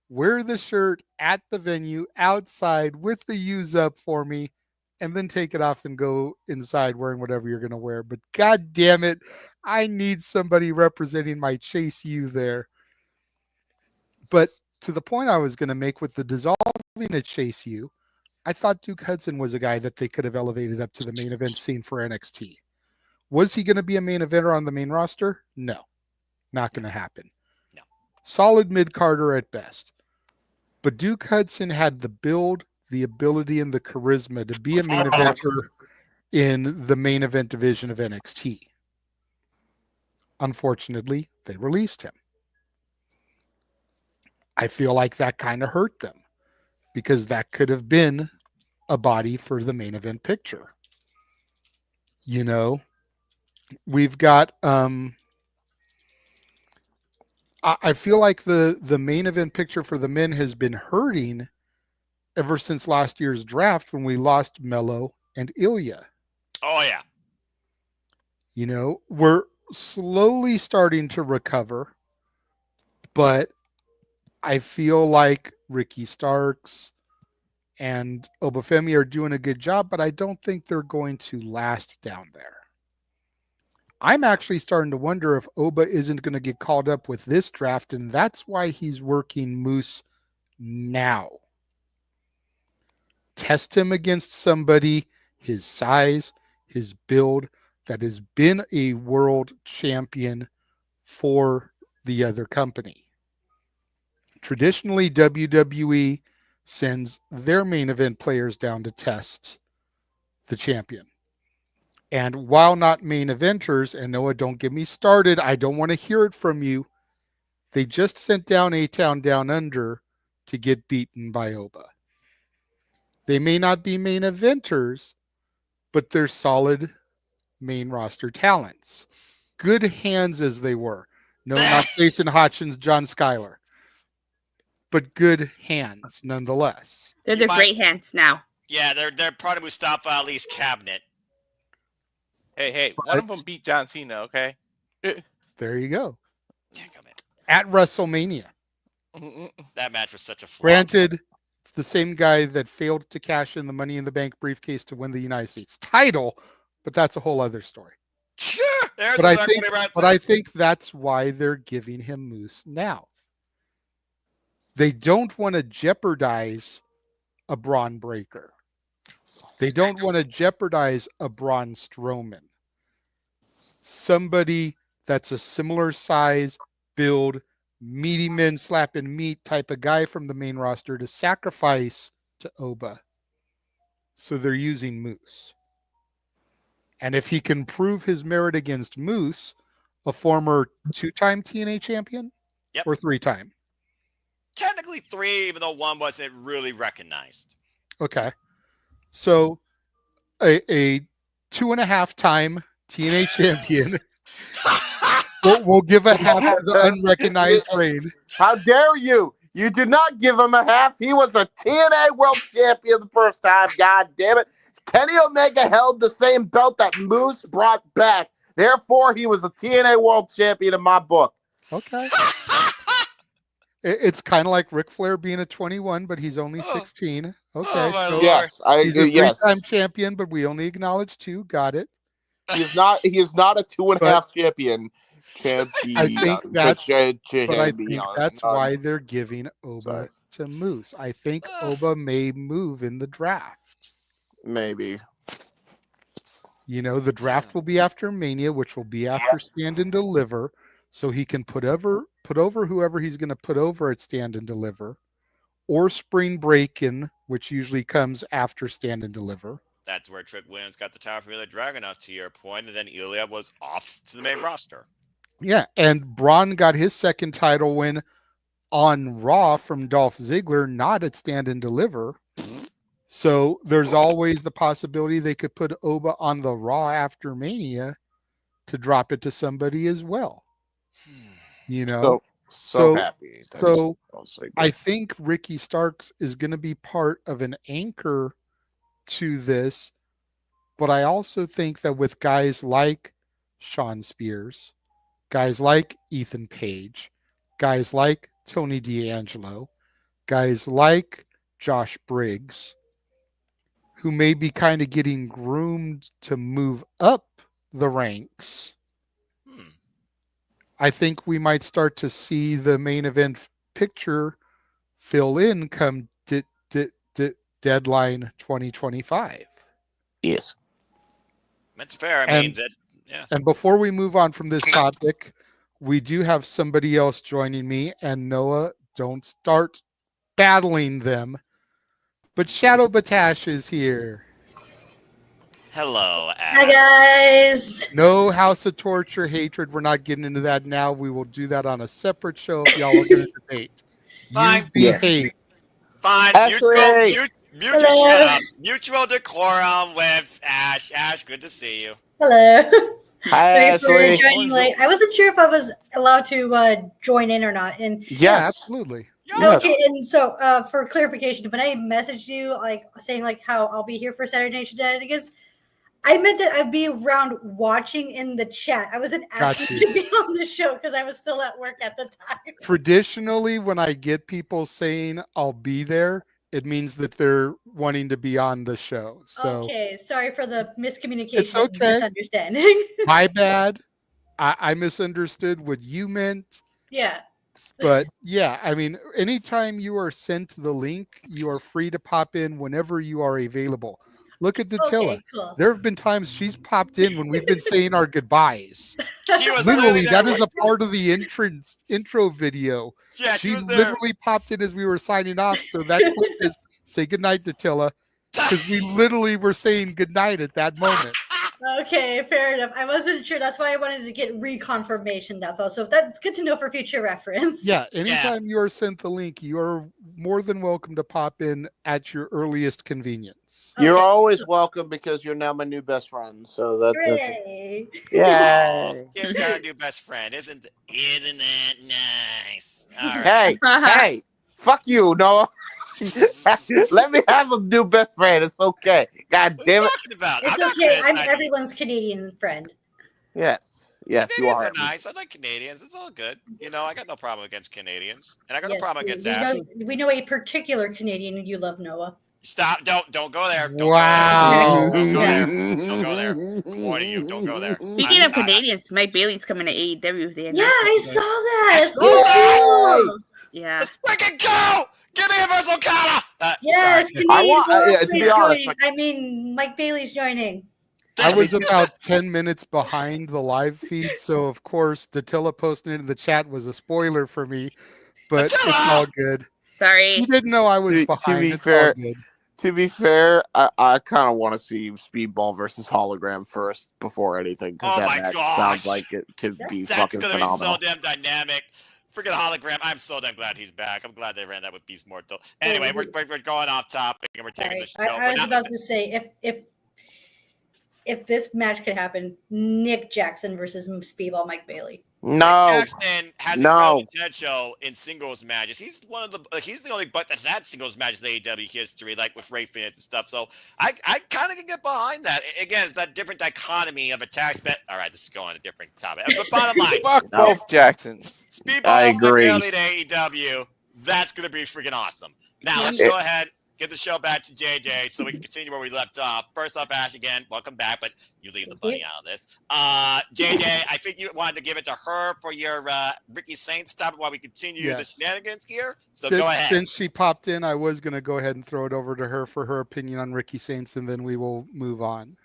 wear the shirt at the venue outside with the U's up for me, and then take it off and go inside wearing whatever you're going to wear. But God damn it, I need somebody representing my Chase U there. But to the point I was going to make with the dissolving at Chase U, I thought Duke Hudson was a guy that they could have elevated up to the main event scene for NXT. Was he going to be a main eventer on the main roster? No, not going to happen. No. Solid mid-carder at best. But Duke Hudson had the build, the ability, and the charisma to be a main eventer in the main event division of NXT. Unfortunately, they released him. I feel like that kind of hurt them because that could have been a body for the main event picture. You know, we've got I feel like the main event picture for the men has been hurting ever since last year's draft when we lost Mello and Ilya. Oh, yeah. You know, we're slowly starting to recover, but I feel like Ricky Starks and Obafemi are doing a good job, but I don't think they're going to last down there. I'm actually starting to wonder if Oba isn't going to get called up with this draft, and that's why he's working Moose now. Test him against somebody his size, his build, that has been a world champion for the other company. Traditionally, WWE sends their main event players down to test the champion. And while not main eventers, and Noah, don't get me started, I don't want to hear it from you, they just sent down A-Town Down Under to get beaten by Oba. They may not be main eventers, but they're solid main roster talents. Good hands as they were. No, not Jason Hutchins, John Schuyler. But good hands nonetheless. They're the great hands now. Yeah, they're part of Mustafa Ali's cabinet. Hey, one of them beat John Cena, okay? There you go. At WrestleMania. That match was such a flop. Granted, it's the same guy that failed to cash in the Money in the Bank briefcase to win the United States title, but that's a whole other story. But I think that's why they're giving him Moose now. They don't want to jeopardize a Braun Breaker. They don't want to jeopardize a Braun Strowman. Somebody that's a similar size, build, meaty men slapping meat type of guy from the main roster to sacrifice to Oba. So they're using Moose. And if he can prove his merit against Moose, a former 2-time TNA champion, or 3-time? Technically 3, even though 1 wasn't really recognized. Okay. So a 2.5-time TNA champion. we'll give a half of the unrecognized reign. How dare you? You did not give him a half. He was a TNA world champion the first time. God damn it. Kenny Omega held the same belt that Moose brought back Therefore, he was a TNA World Champion in my book. Okay. It's kind of like Ric Flair being a 21, but he's only 16. Okay. my So Lord. Yes, he's a yes. 3-time champion, but we only acknowledge 2. Got it. He is not a 2.5 champion. I think that's why they're giving Oba to Moose. I think Oba may move in the draft. Maybe. You know, the draft will be after Mania, which will be after Stand and Deliver, so he can put over whoever he's going to put over at Stand and Deliver, or Spring Break-In, which usually comes after Stand and Deliver. That's where Trick Williams got the title for Ilya Dragunov, to your point, and then Ilya was off to the main roster. Yeah, and Braun got his second title win on Raw from Dolph Ziggler, not at Stand and Deliver. So there's always the possibility they could put Oba on the Raw after Mania to drop it to somebody as well. You know? So happy. So I think Ricky Starks is going to be part of an anchor to this, but I also think that with guys like Sean Spears, guys like Ethan Page, guys like Tony D'Angelo, guys like Josh Briggs, who may be kind of getting groomed to move up the ranks, I think we might start to see the main event picture fill in come deadline 2025. Yes. That's fair. I mean, yeah. And before we move on from this topic, we do have somebody else joining me. And Noah, don't start battling them. But Shadow Batash is here. Hello, Ash. Hi, guys. No House of Torture hatred. We're not getting into that now. We will do that on a separate show if y'all are going to debate. Fine. Behave. Fine. Mutual shut up. Mutual decorum with Ash. Ash, good to see you. Hello. Hi, Sorry Ashley. for joining late. I wasn't sure if I was allowed to join in or not. And yeah, absolutely. Okay, and so for clarification, when I messaged you saying how I'll be here for Saturday Shenanigans, I meant that I'd be around watching in the chat. I wasn't asking to be on the show because I was still at work at the time. Traditionally, when I get people saying I'll be there, it means that they're wanting to be on the show. So Okay, sorry for the miscommunication. It's okay. Misunderstanding. my bad. I misunderstood what you meant. Yeah. But yeah, I mean, anytime you are sent the link, you are free to pop in whenever you are available. Look at Datilla. Okay, cool. There have been times she's popped in when we've been saying our goodbyes. She was Literally, there. that is a part of the intro video. Yeah, she was there. literally popped in as we were signing off. So that clip is say goodnight, Datilla, because we literally were saying goodnight at that moment. Okay, fair enough. I wasn't sure. That's why I wanted to get reconfirmation. That's also that's good to know for future reference. Yeah, anytime you are sent the link, you are more than welcome to pop in at your earliest convenience. You're always welcome because you're now my new best friend. So that's yeah. Kid's got a new best friend. Isn't that nice? All right. Hey, fuck you, Noah. Let me have a new best friend. It's okay. God damn it. It's okay. I'm everyone's Canadian friend. Yes, you Canadians are. are nice. I like Canadians. It's all good. You know, I got no problem against Canadians, and I got no Yes, problem against we Ash. we know a particular Canadian you love, Noah. Stop! Don't go there. Don't Wow. Go there. Don't go there. I'm warning you. Don't go there. Speaking of Canadians, Mike Bailey's coming to AEW. Yeah, I saw that. I It's saw so that. cool. Yeah. Let's freaking go! Give me a Verso Kata! Yes, Sorry. to be honest, joining. I mean, Mike Bailey's joining. I was about 10 minutes behind the live feed, so of course, Datilla posting it in the chat was a spoiler for me, but it's all good. Sorry. You didn't know I was behind. It's all good. To be fair, I kind of want to see Speedball versus Hologram first before anything because Oh that my match gosh. sounds like it could be That's fucking gonna phenomenal. be so damn dynamic. Freaking Hologram. I'm so damn glad he's back. I'm glad they ran that with Beast Mortal. Anyway, we're going off topic and we're taking the show. I was about to say if this match could happen, Nick Jackson versus Speedball Mike Bailey. No, Jackson has no. incredible potential in singles matches. He's the only butt that's had singles matches in AEW history, like with Ray Phoenix and stuff. So I kind of can get behind that. Again, it's that different dichotomy of attacks. All right, this is going a different topic. But bottom line, Fuck both Jacksons. Speedball I agree. early to AEW. That's gonna be freaking awesome. Now let's go ahead. Get the show back to JJ so we can continue where we left off. First off, Ash, again, welcome back, but you leave the bunny out of this. JJ, I think you wanted to give it to her for your Ricky Saints topic while we continue the shenanigans here. So go ahead. Since she popped in, I was going to go ahead and throw it over to her for her opinion on Ricky Saints, and then we will move on.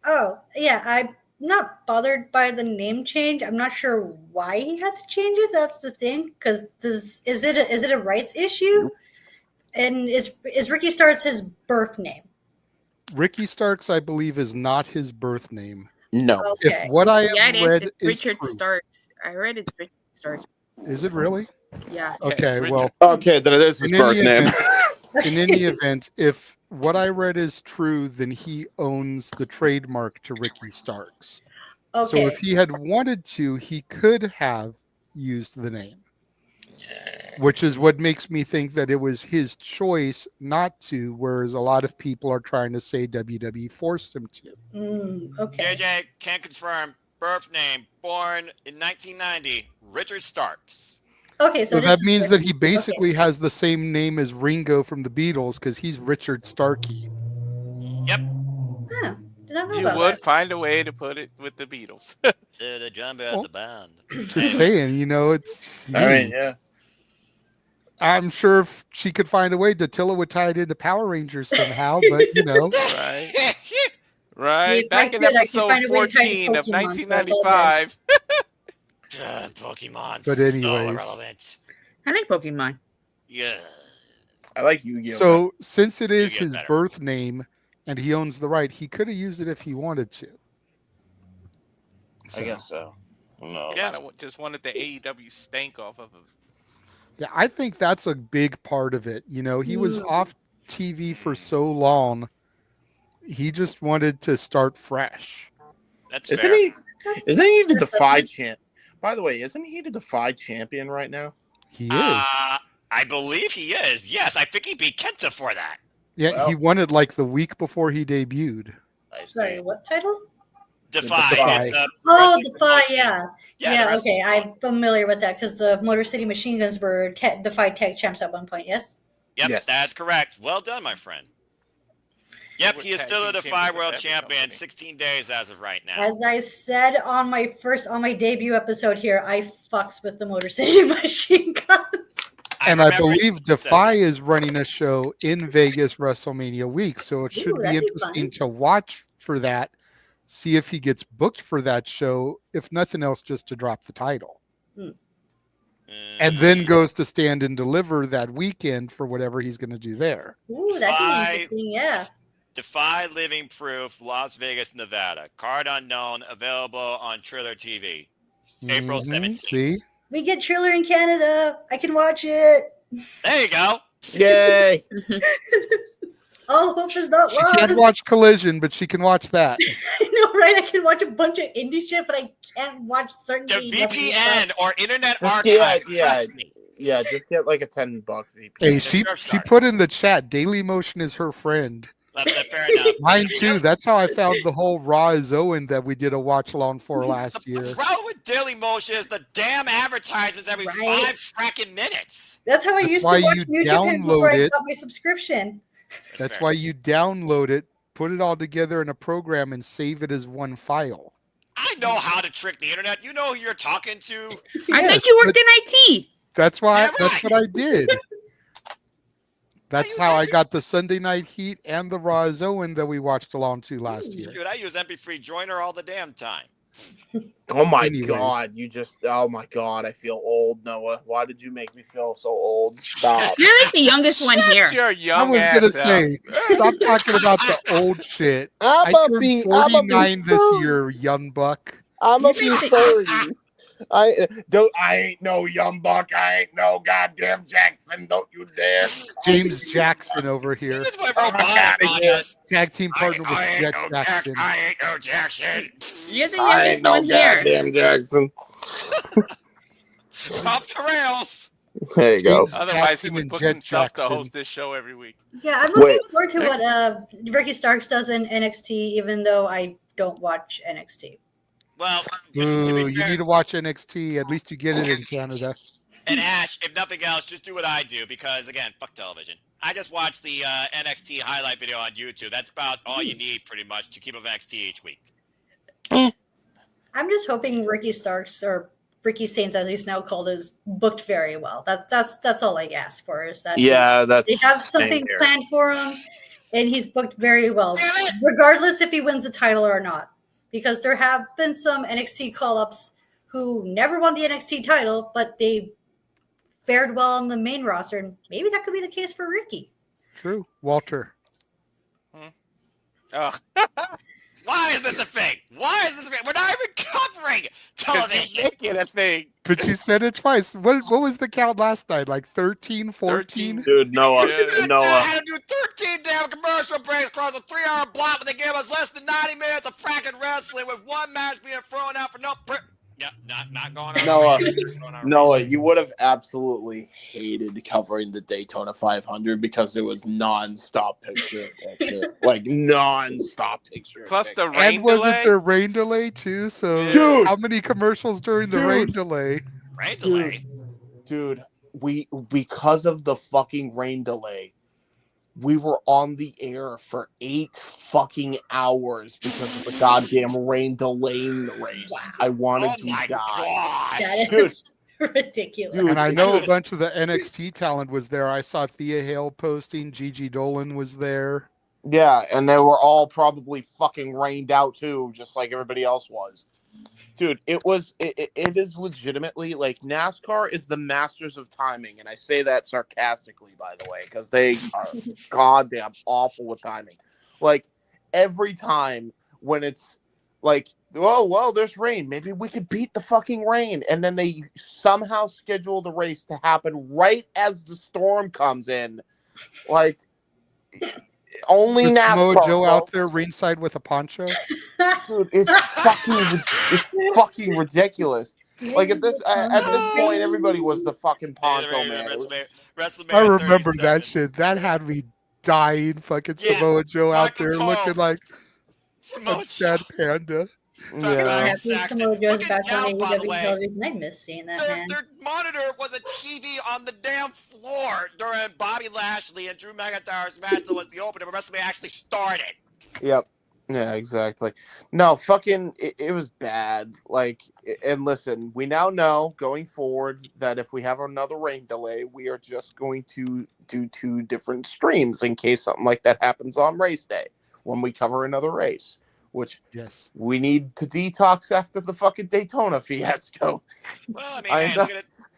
Oh, yeah, I'm not bothered by the name change. I'm not sure why he had to change it. That's the thing, because is it a rights issue? And is Ricky Starks his birth name? Ricky Starks, I believe, is not his birth name. No. Okay. If what I have Yeah, it read is. It's is Richard true. Starks. I read it's Richard Starks. Is it really? Yeah. Okay, well. Okay, then it is his birth name. In any event, if what I read is true, then he owns the trademark to Ricky Starks. So Okay. if he had wanted to, he could have used the name. Which is what makes me think that it was his choice not to, whereas a lot of people are trying to say WWE forced him to. Okay. JJ can confirm birth name, born in 1990, Richard Starks. Okay, So that means that he basically has the same name as Ringo from the Beatles because he's Richard Starkey. Yep. Did not know You about would that. find a way to put it with the Beatles. The drum at the band. Just saying, it's. I mean, yeah. I'm sure if she could find a way, Dattila would tie it into Power Rangers somehow, but Right. Right. If Back I in could, I could episode find a way to tie it to 14 of Pokemon, so it's all 1995. Pokemon. But So anyways. irrelevant. I like Pokemon. Yeah. I like Yu-Gi-Oh. So since it is Yu-Gi-Oh's his better. birth name and he owns the right, he could have used it if he wanted to. I guess so. No. Yeah, I just wanted the AEW stank off of him. Yeah, I think that's a big part of it. He was off TV for so long. He just wanted to start fresh. That's Isn't fair. Isn't he the Defy champ? By the way, isn't he the Defy champion right now? He is. I believe he is. Yes, I think he beat Kenta for that. Yeah, he won it like the week before he debuted. Sorry, what title? Defy. Defy. It's the Oh, wrestling Defy, promotion. yeah. Yeah, the Yeah, wrestling okay. I'm familiar with that because the Motor City Machine Guns were Defy Tag Champs at one point, yes? Yep, Yes. that's correct. Well done, my friend. Yep, he is still a Defy champions of World every Champion, company. 16 days as of right now. As I said on my debut episode here, I fucks with the Motor City Machine Guns. And I remember believe you said Defy is running a show in Vegas WrestleMania week, so it should be that'd be interesting fun. to watch for that. See if he gets booked for that show, if nothing else, just to drop the title. And then goes to Stand and Deliver that weekend for whatever he's going to do there. Ooh, that could be interesting, yeah. Defy Living Proof, Las Vegas, Nevada. Card unknown, available on Triller TV. April 17th. See? We get Triller in Canada. I can watch it. There you go. Yay! All hope is not She lost. can't watch Collision, but she can watch that. I know, right? I can watch a bunch of indie shit, but I can't watch certain The AEW VPN stuff. or Internet Yeah, Archive. yeah, Trust me. yeah. Just get like a $10 VP. Hey, she put in the chat, Daily Motion is her friend. Fair enough. Mine too. That's how I found the whole Raw is Owen that we did a watch along for last year. The problem with Daily Motion is the damn advertisements every 5 fracking minutes. That's how I That's used why to watch you YouTube before I download it. got my subscription. That's why you download it, put it all together in a program, and save it as one file. I know how to trick the internet. You know who you're talking to. I thought you worked in IT. That's why. Yeah, That's right. what I did. That's how I got the Sunday Night Heat and the Raw is Owen that we watched along to last year. Dude, I use MP3 Joiner all the damn time. Oh my Anyways. god, oh my god, I feel old, Noah. Why did you make me feel so old? Stop. You're like the youngest one here. Your I young was ass gonna out. say, stop talking about the old shit. I I'ma turned be 49 this 30. year, young buck. I'm gonna be 30. I ain't no young buck. I ain't no goddamn Jackson. Don't you dare. James Jackson over here. Just went Oh, robotic on us. Tag team partner with I Jet ain't Jackson. I ain't no Jackson. You're the I youngest ain't no one here. goddamn Jackson. Off the rails. There you go. Otherwise, he Jackson would and book Jet himself Jackson. to host this show every week. Yeah, I'm looking Wait. forward to what Ricky Starks does in NXT, even though I don't watch NXT. Well, Boo, you need to watch NXT. At least you get it in Canada. and Ash, if nothing else, just do what I do because, again, fuck television. I just watch the NXT highlight video on YouTube. That's about all you need, pretty much, to keep up with NXT each week. I'm just hoping Ricky Starks, or Ricky Saints as he's now called, is booked very well. That's all I ask for, is that they have something planned for him and he's booked very well, regardless if he wins the title or not. Because there have been some NXT call-ups who never won the NXT title, but they fared well on the main roster, and maybe that could be the case for Ricky. True. Walter. Oh. Why is this a thing? Why is this a thing? We're not even covering television. Making a thing. But you said it twice. What was the count last night? Like 13, 14? Dude, Noah. I had to do 13 damn commercial breaks across a 3-hour block, but they gave us less than 90 minutes of fracking wrestling with one match being thrown out for no... Yep, not going on. Noah, you would have absolutely hated covering the Daytona 500 because it was non-stop picture. Like non-stop picture. Plus the rain And wasn't delay? there rain delay too? So Dude. how many commercials during the rain delay? Rain delay? Dude, we because of the fucking rain delay, we were on the air for 8 fucking hours because of the goddamn rain delaying the race. I wanted to die. That Dude, is ridiculous. Dude, And I know a bunch of the NXT talent was there. I saw Thea Hale posting. Gigi Dolan was there. yeah, and they were all probably fucking rained out too, just like everybody else was. Dude, it is legitimately like NASCAR is the masters of timing, and I say that sarcastically, by the way, because they are goddamn awful with timing. Like every time when it's like, oh well, there's rain, maybe we could beat the fucking rain, and then they somehow schedule the race to happen right as the storm comes in, like. Only Was NASCAR Samoa Joe folks. out there ringside with a poncho. Dude, it's fucking ridiculous. Like at this point, everybody was the fucking poncho man. I remember that shit. That had me dying. Fucking Samoa Joe out there looking like a sad panda. Yeah. Samoa Joe's back on AEW television. I miss seeing that, man. Their monitor was a TV on the damn floor during Bobby Lashley and Drew McIntyre's match that was the opener where WrestleMania actually started. Yep. Yeah, exactly. No, fucking, it was bad. Like, and listen, we now know going forward that if we have another rain delay, we are just going to do 2 different streams in case something like that happens on race day when we cover another race. Which we need to detox after the fucking Daytona fiasco. Well, I mean, hey,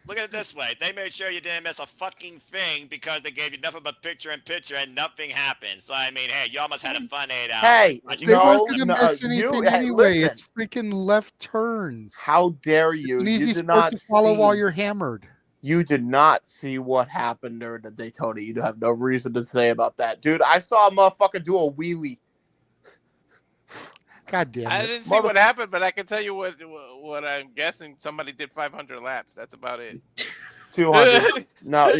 look at it this way. They made sure you didn't miss a fucking thing because they gave you nothing but picture-in-picture and nothing happened. So, I mean, hey, you almost had a fun 8 hours. Hey, They wasn't gonna miss anything anyway. listen. It's freaking left turns. How dare you? It's an You easy did sport not to follow see- while you're hammered. You did not see what happened during the Daytona. You have no reason to say about that. Dude, I saw a motherfucker do a wheelie. God damn it. I didn't see what happened, but I can tell you what I'm guessing. Somebody did 500 laps. That's about it. 200. No,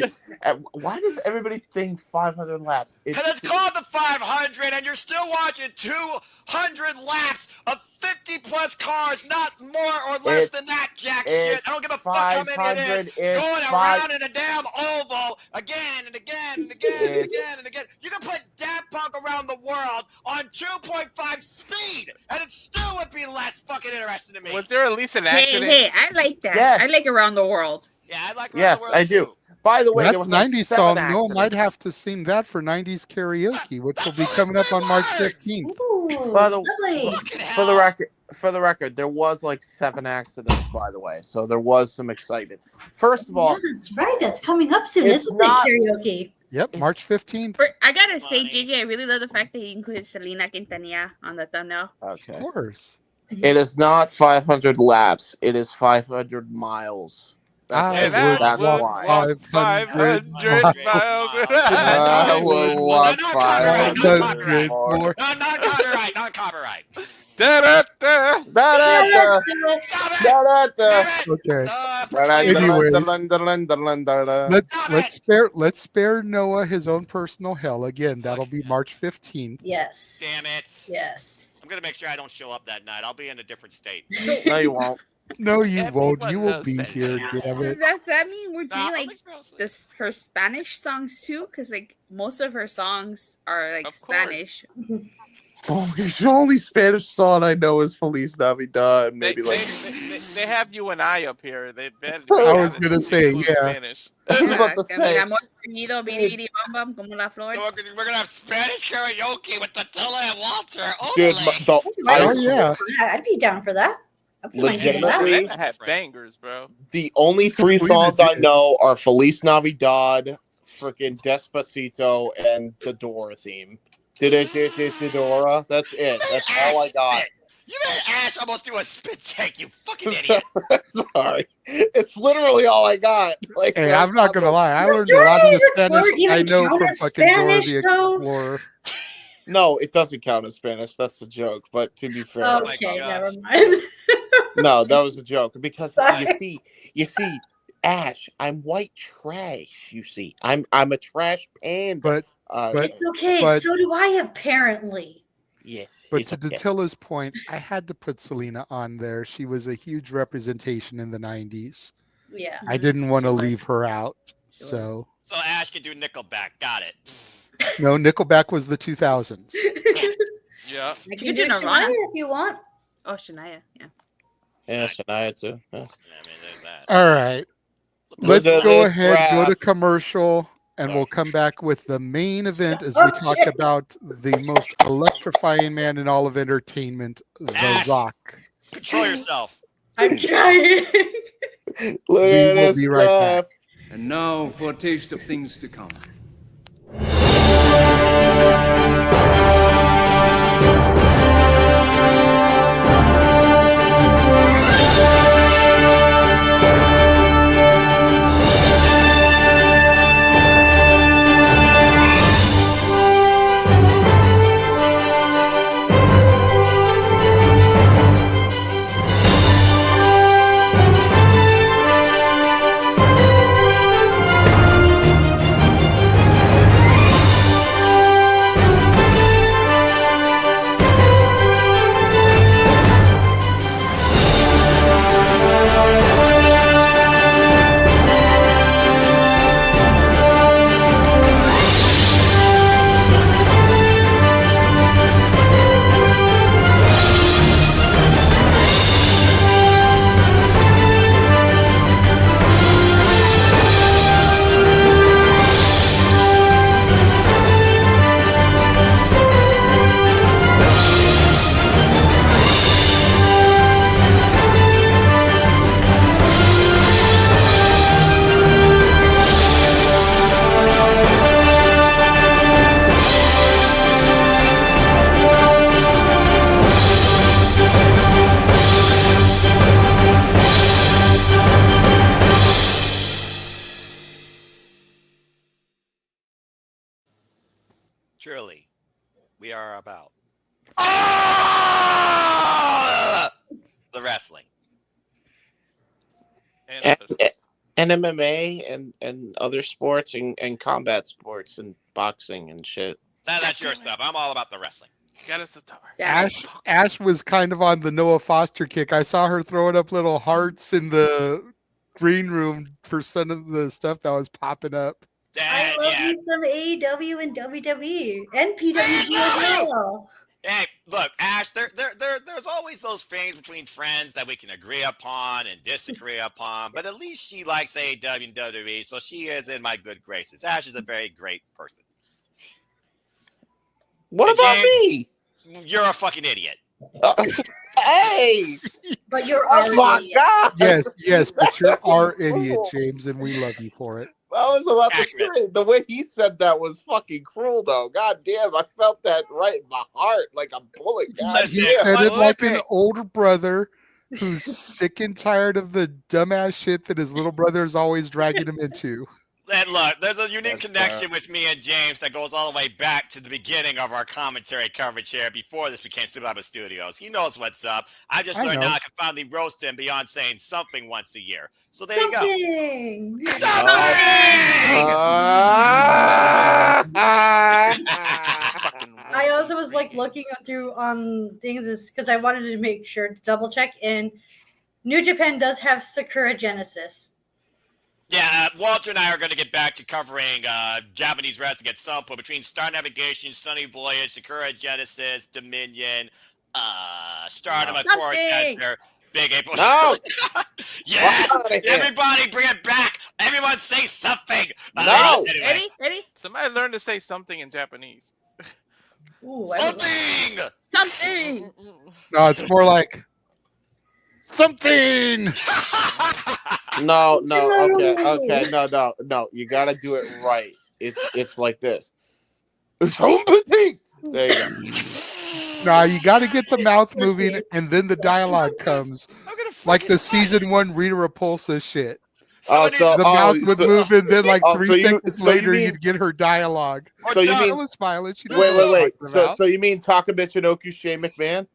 why does everybody think 500 laps? Because it's called the 500, and you're still watching 200 laps of 50-plus cars, not more or less than that jack shit. I don't give a fuck how many it is. Going around in a damn oval again and again and again and again and again. You can put Daft Punk around the world on 2.5 speed, and it still would be less fucking interesting to me. Was there at least an accident? Hey, I like that. Yes. I like around the world. Yeah, I like Yes, I do. By the way, That's there was 90s 7 song. No, accidents. might have to sing that for 90s karaoke, which will be coming up on March 15th. By the, for the record, there was like 7 accidents, by the way, so there was some excitement. First of all, That's right. That's coming up soon. It's This is not- like karaoke. Yep, March 15th. But I gotta say, JJ, I really love the fact that he included Selena Quintanilla on the thumbnail. okay, Of course. it is not 500 laps. It is 500 miles. That's why. 500 miles. I will walk 500 Non-copyright. Da-da-da. Okay. Da-da-da. Let's spare Noah his own personal hell. Again, that'll be March 15th. Yes. Damn it. Yes. I'm gonna make sure I don't show up that night. I'll be in a different state. No, you won't. No, you won't. You will knows be that. here, damn So it. does that mean we're doing like this her Spanish songs too? Because like most of her songs are like Spanish. Oh, the only Spanish song I know is Feliz Navidad. Maybe They have you and I up here. They I was gonna say, yeah. Spanish. I was about to say. Amor sonido, bidi bidi bam bam, como la flor. We're gonna have Spanish karaoke with Attila and Walter. Dude, I'd be down for that. legitimately, I have bangers, bro. the only three songs I know are Feliz Navidad, freaking Despacito, and the Dora theme. Dora. That's it. That's all I got. You made Ash almost do a spit take, you fucking idiot. Sorry. It's literally all I got. Like, Hey, I'm not gonna lie. I learned a lot of the Spanish I know from fucking Dora the Explorer. No, it doesn't count as Spanish. That's a joke. But to be fair, Okay, never mind. no, that was a joke because you see, Ash, I'm white trash. You see, I'm a trash panda. But It's okay. So do I, apparently. Yes. But to Datilla's point, I had to put Selena on there. She was a huge representation in the 90s. Yeah. I didn't want to leave her out. So Ash can do Nickelback. Got it. no, Nickelback was the 2000s. Yeah. You can do Shania if you want. Oh, Shania, yeah. Yeah, Shania too. Yeah. All right. Let's Look at go this ahead, go to graph. commercial, and we'll come back with the main event as we talk about the most electrifying man in all of entertainment, The Rock. Control yourself. I'm trying. Look We at will this be right back. And now for a taste of things to come. Truly, we are about the wrestling. And MMA and other sports and combat sports and boxing and shit. That's your stuff. I'm all about the wrestling. Got us a tar. Ash was kind of on the Noah Foster kick. I saw her throwing up little hearts in the green room for some of the stuff that was popping up. I love me some AEW and WWE and PWG as well. Hey, look, Ash, there's always those things between friends that we can agree upon and disagree upon, but at least she likes AEW and WWE, so she is in my good graces. Ash is a very great person. What And about James, me? You're a fucking idiot. Hey! But you're Oh my God! Yes, but you're our idiot, James, and we love you for it. I was about to say, the way he said that was fucking cruel, though. God damn, I felt that right in my heart, like a bullet. God He damn. said it like an older brother who's sick and tired of the dumbass shit that his little brother is always dragging him into. And look, there's a unique connection with me and James that goes all the way back to the beginning of our commentary coverage here before this became Super Lava Studios. He knows what's up. I just learned now I can finally roast him beyond saying something once a year. So there you go. I also was like looking through on things because I wanted to make sure to double check, and New Japan does have Sakura Genesis. Yeah, Walter and I are going to get back to covering Japanese wrestling at some point between Star Navigation, Sunny Voyage, Sakura Genesis, Dominion, Stardom, of course, as their big April. No! Yes! Everybody bring it back! Everyone say something! No! Anyway. Ready? Somebody learn to say something in Japanese. Ooh, something! Something! No, it's more like something. No, okay, no. You gotta do it right. It's like this. It's something. There you go. Nah, you got to get the mouth moving, and then the dialogue comes, like the season 1 Rita Repulsa shit. The mouth would move, and then like 3 seconds later, you'd get her dialogue. So you mean? Was smiling. She knows what Wait. I'm talking about. So you mean Takamichinoku Shane McMahon?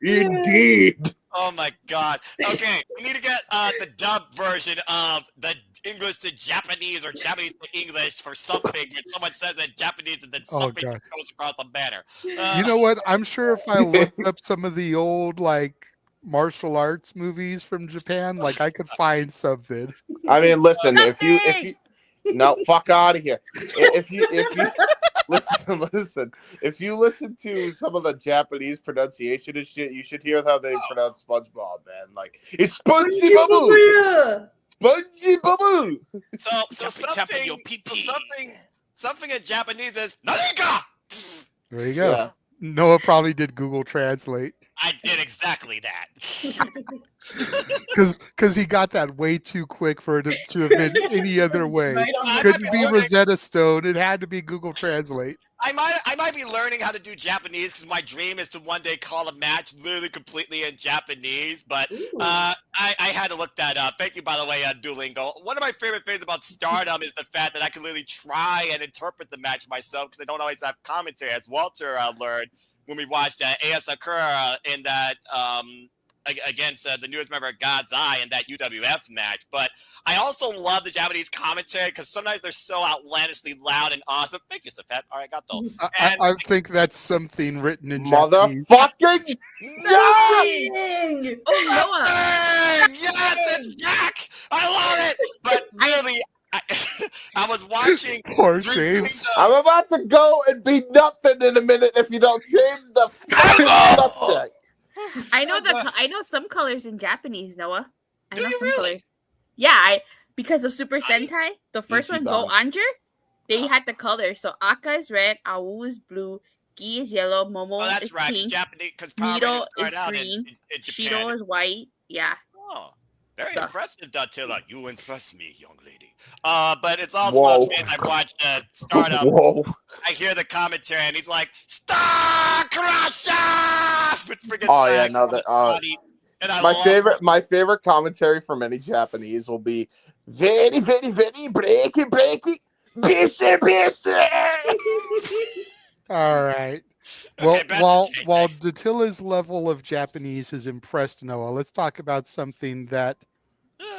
Indeed. Oh my god. Okay, we need to get the dub version of the English to Japanese or Japanese to English for something when someone says it Japanese and then something goes across the banner. You know what? I'm sure if I looked up some of the old like martial arts movies from Japan, like I could find something. I mean, listen, if you no, fuck out of here. If you listen, if you listen to some of the Japanese pronunciation and shit, you should hear how they pronounce SpongeBob, man. Like it's Spongy Bubble. Spongy Bubble. So something in Japanese is Nanika. There you go. Yeah. Noah probably did Google Translate. I did exactly that. Because he got that way too quick for it to have been any other way. Couldn't be Rosetta Stone. It had to be Google Translate. I might be learning how to do Japanese because my dream is to one day call a match literally completely in Japanese. But I had to look that up. Thank you, by the way, Duolingo. One of my favorite things about Stardom is the fact that I can literally try and interpret the match myself because they don't always have commentary, as Walter learned when we watched Aya Sakura in that against the newest member of God's Eye in that UWF match. But I also love the Japanese commentary because sometimes they're so outlandishly loud and awesome. Thank you, Safet. All right, got those. I think that's something written in Japanese. Motherfucking Nothing! Oh, Noah! Yes, it's back! I love it! But really, I was watching. Poor James. I'm about to go and be nothing in a minute if you don't change the fucking subject. I know some colors in Japanese, Noah. I know some colors. Yeah, because of Super Sentai, the first one, Go Anjur, they had the colors. So Aka is red, Awu is blue, Gi is yellow, Momo is pink, Japanese, Nito is out green, in Shido is white. Yeah. Oh, very impressive, Dattila. You impress me, young lady. But it's also about fans I've watched Stardom. I hear the commentary, and he's like, Star Crusher! Oh yeah, no, that my favorite commentary from any Japanese will be very, very, very breaky, bishy. All right. Well, while Dattila's level of Japanese has impressed Noah, let's talk about something that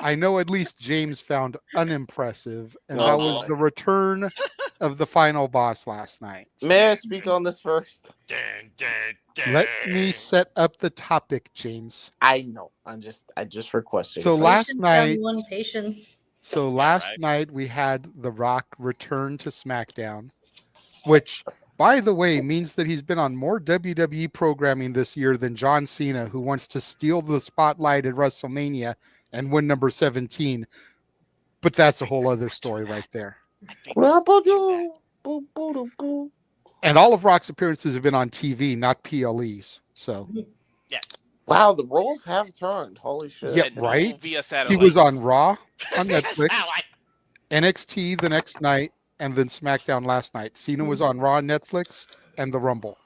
I know at least James found unimpressive, and that was the return of the final boss last night. May I speak on this first? Let me set up the topic, James. I know. I just requested. So last night, patience. So last night we had The Rock return to SmackDown, which, by the way, means that he's been on more WWE programming this year than John Cena, who wants to steal the spotlight at WrestleMania and win number 17. But that's a whole other story right there. And all of Rock's appearances have been on TV, not PLEs. So, yes. Wow, the roles have turned. Holy shit. Yeah, right? He was on Raw on Netflix, NXT the next night, and then SmackDown last night. Cena was on Raw, Netflix, and the Rumble.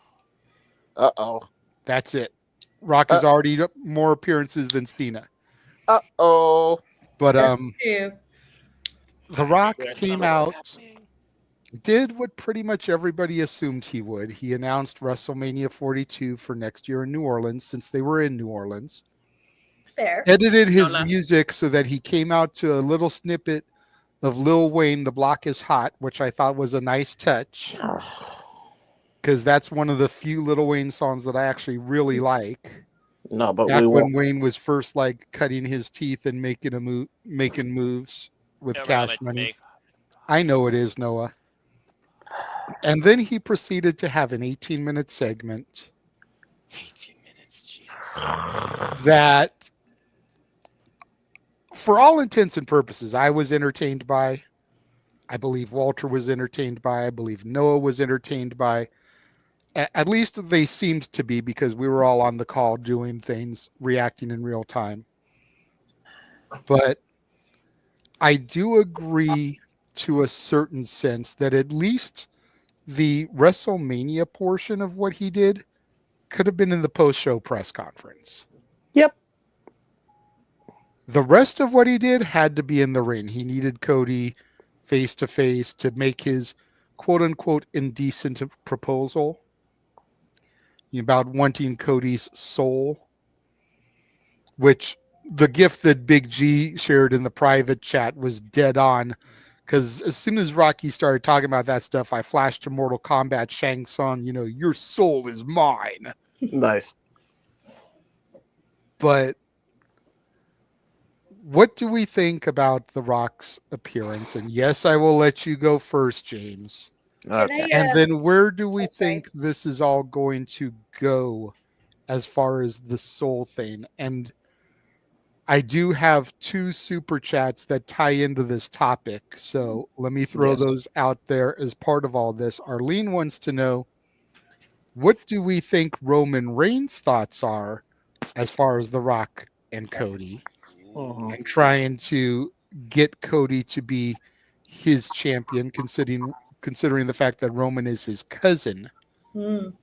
Uh-oh. That's it. Rock has already more appearances than Cena. Uh-oh. But Ew. The Rock Yeah, came something out, happening. did what pretty much everybody assumed he would. He announced WrestleMania 42 for next year in New Orleans, since they were in New Orleans. Fair. Edited his Nola. music so that he came out to a little snippet of Lil Wayne, "The Block is Hot," which I thought was a nice touch. Because that's one of the few Lil Wayne songs that I actually really like. No, but Back we when won't. Wayne was first like cutting his teeth and making moves with Never Cash limit Money. me. I know it is, Noah. And then he proceeded to have an 18-minute segment 18 minutes, Jesus. that, for all intents and purposes, I was entertained by. I believe Walter was entertained by. I believe Noah was entertained by. At least they seemed to be, because we were all on the call doing things, reacting in real time. But I do agree to a certain sense that at least the WrestleMania portion of what he did could have been in the post-show press conference. Yep. The rest of what he did had to be in the ring. He needed Cody face-to-face to make his quote-unquote indecent proposal about wanting Cody's soul, which the gift that Big G shared in the private chat was dead on, because as soon as Rocky started talking about that stuff, I flashed to Mortal Kombat Shang Tsung, your soul is mine. Nice. But what do we think about The Rock's appearance? And yes, I will let you go first, James. Okay. And then where do we think this is all going to go as far as the soul thing? And I do have 2 super chats that tie into this topic. So let me throw those out there as part of all this. Arlene wants to know, what do we think Roman Reigns' thoughts are as far as The Rock and Cody? And trying to get Cody to be his champion, considering the fact that Roman is his cousin. Mm.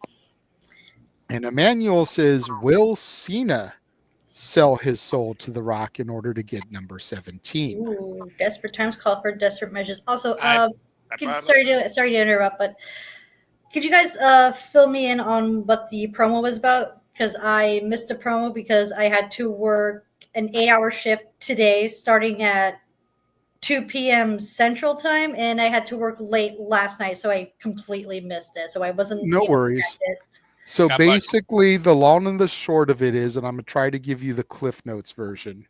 And Emmanuel says, will Cena sell his soul to The Rock in order to get number 17? Ooh, desperate times call for desperate measures. Also, brought sorry to interrupt, but could you guys fill me in on what the promo was about? Because I missed a promo because I had to work an 8-hour shift today, starting at 2 p.m. Central Time, and I had to work late last night, so I completely missed it. So I wasn't. No worries. So basically, the long and the short of it is, and I'm going to try to give you the Cliff Notes version.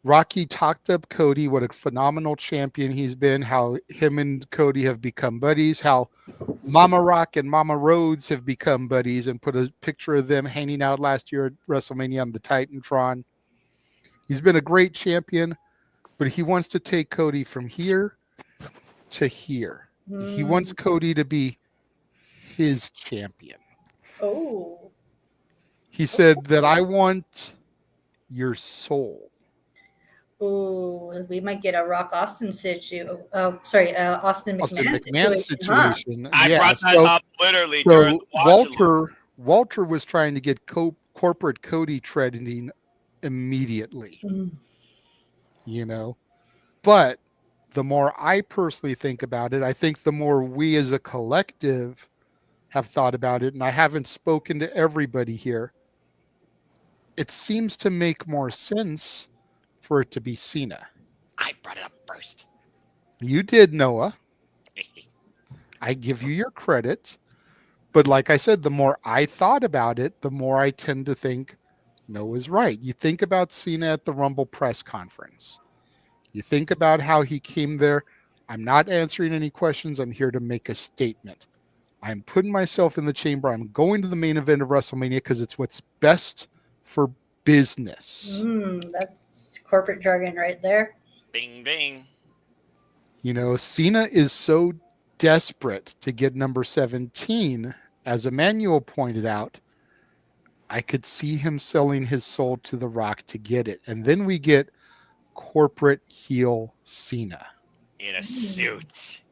Rocky talked up Cody, what a phenomenal champion he's been, how him and Cody have become buddies, how Mama Rock and Mama Rhodes have become buddies, and put a picture of them hanging out last year at WrestleMania on the Titantron. He's been a great champion, but he wants to take Cody from here to here. He wants Cody to be his champion. Oh. He said that I want your soul. Ooh, we might get a Rock Austin situation. Austin McMahon situation. I Yeah, brought that so- up literally so during the watch-along. Walter was trying to get corporate Cody trending immediately. But the more I personally think about it, I think the more we as a collective have thought about it, and I haven't spoken to everybody here, it seems to make more sense for it to be Cena. I brought it up first. You did, Noah. I give you your credit. But like I said, the more I thought about it, the more I tend to think Noah's right. You think about Cena at the Rumble press conference. You think about how he came there. I'm not answering any questions. I'm here to make a statement. I'm putting myself in the chamber. I'm going to the main event of WrestleMania because it's what's best for business. That's corporate jargon right there. Bing, bing. Cena is so desperate to get number 17, as Emmanuel pointed out. I could see him selling his soul to The Rock to get it. And then we get corporate heel Cena. In a suit.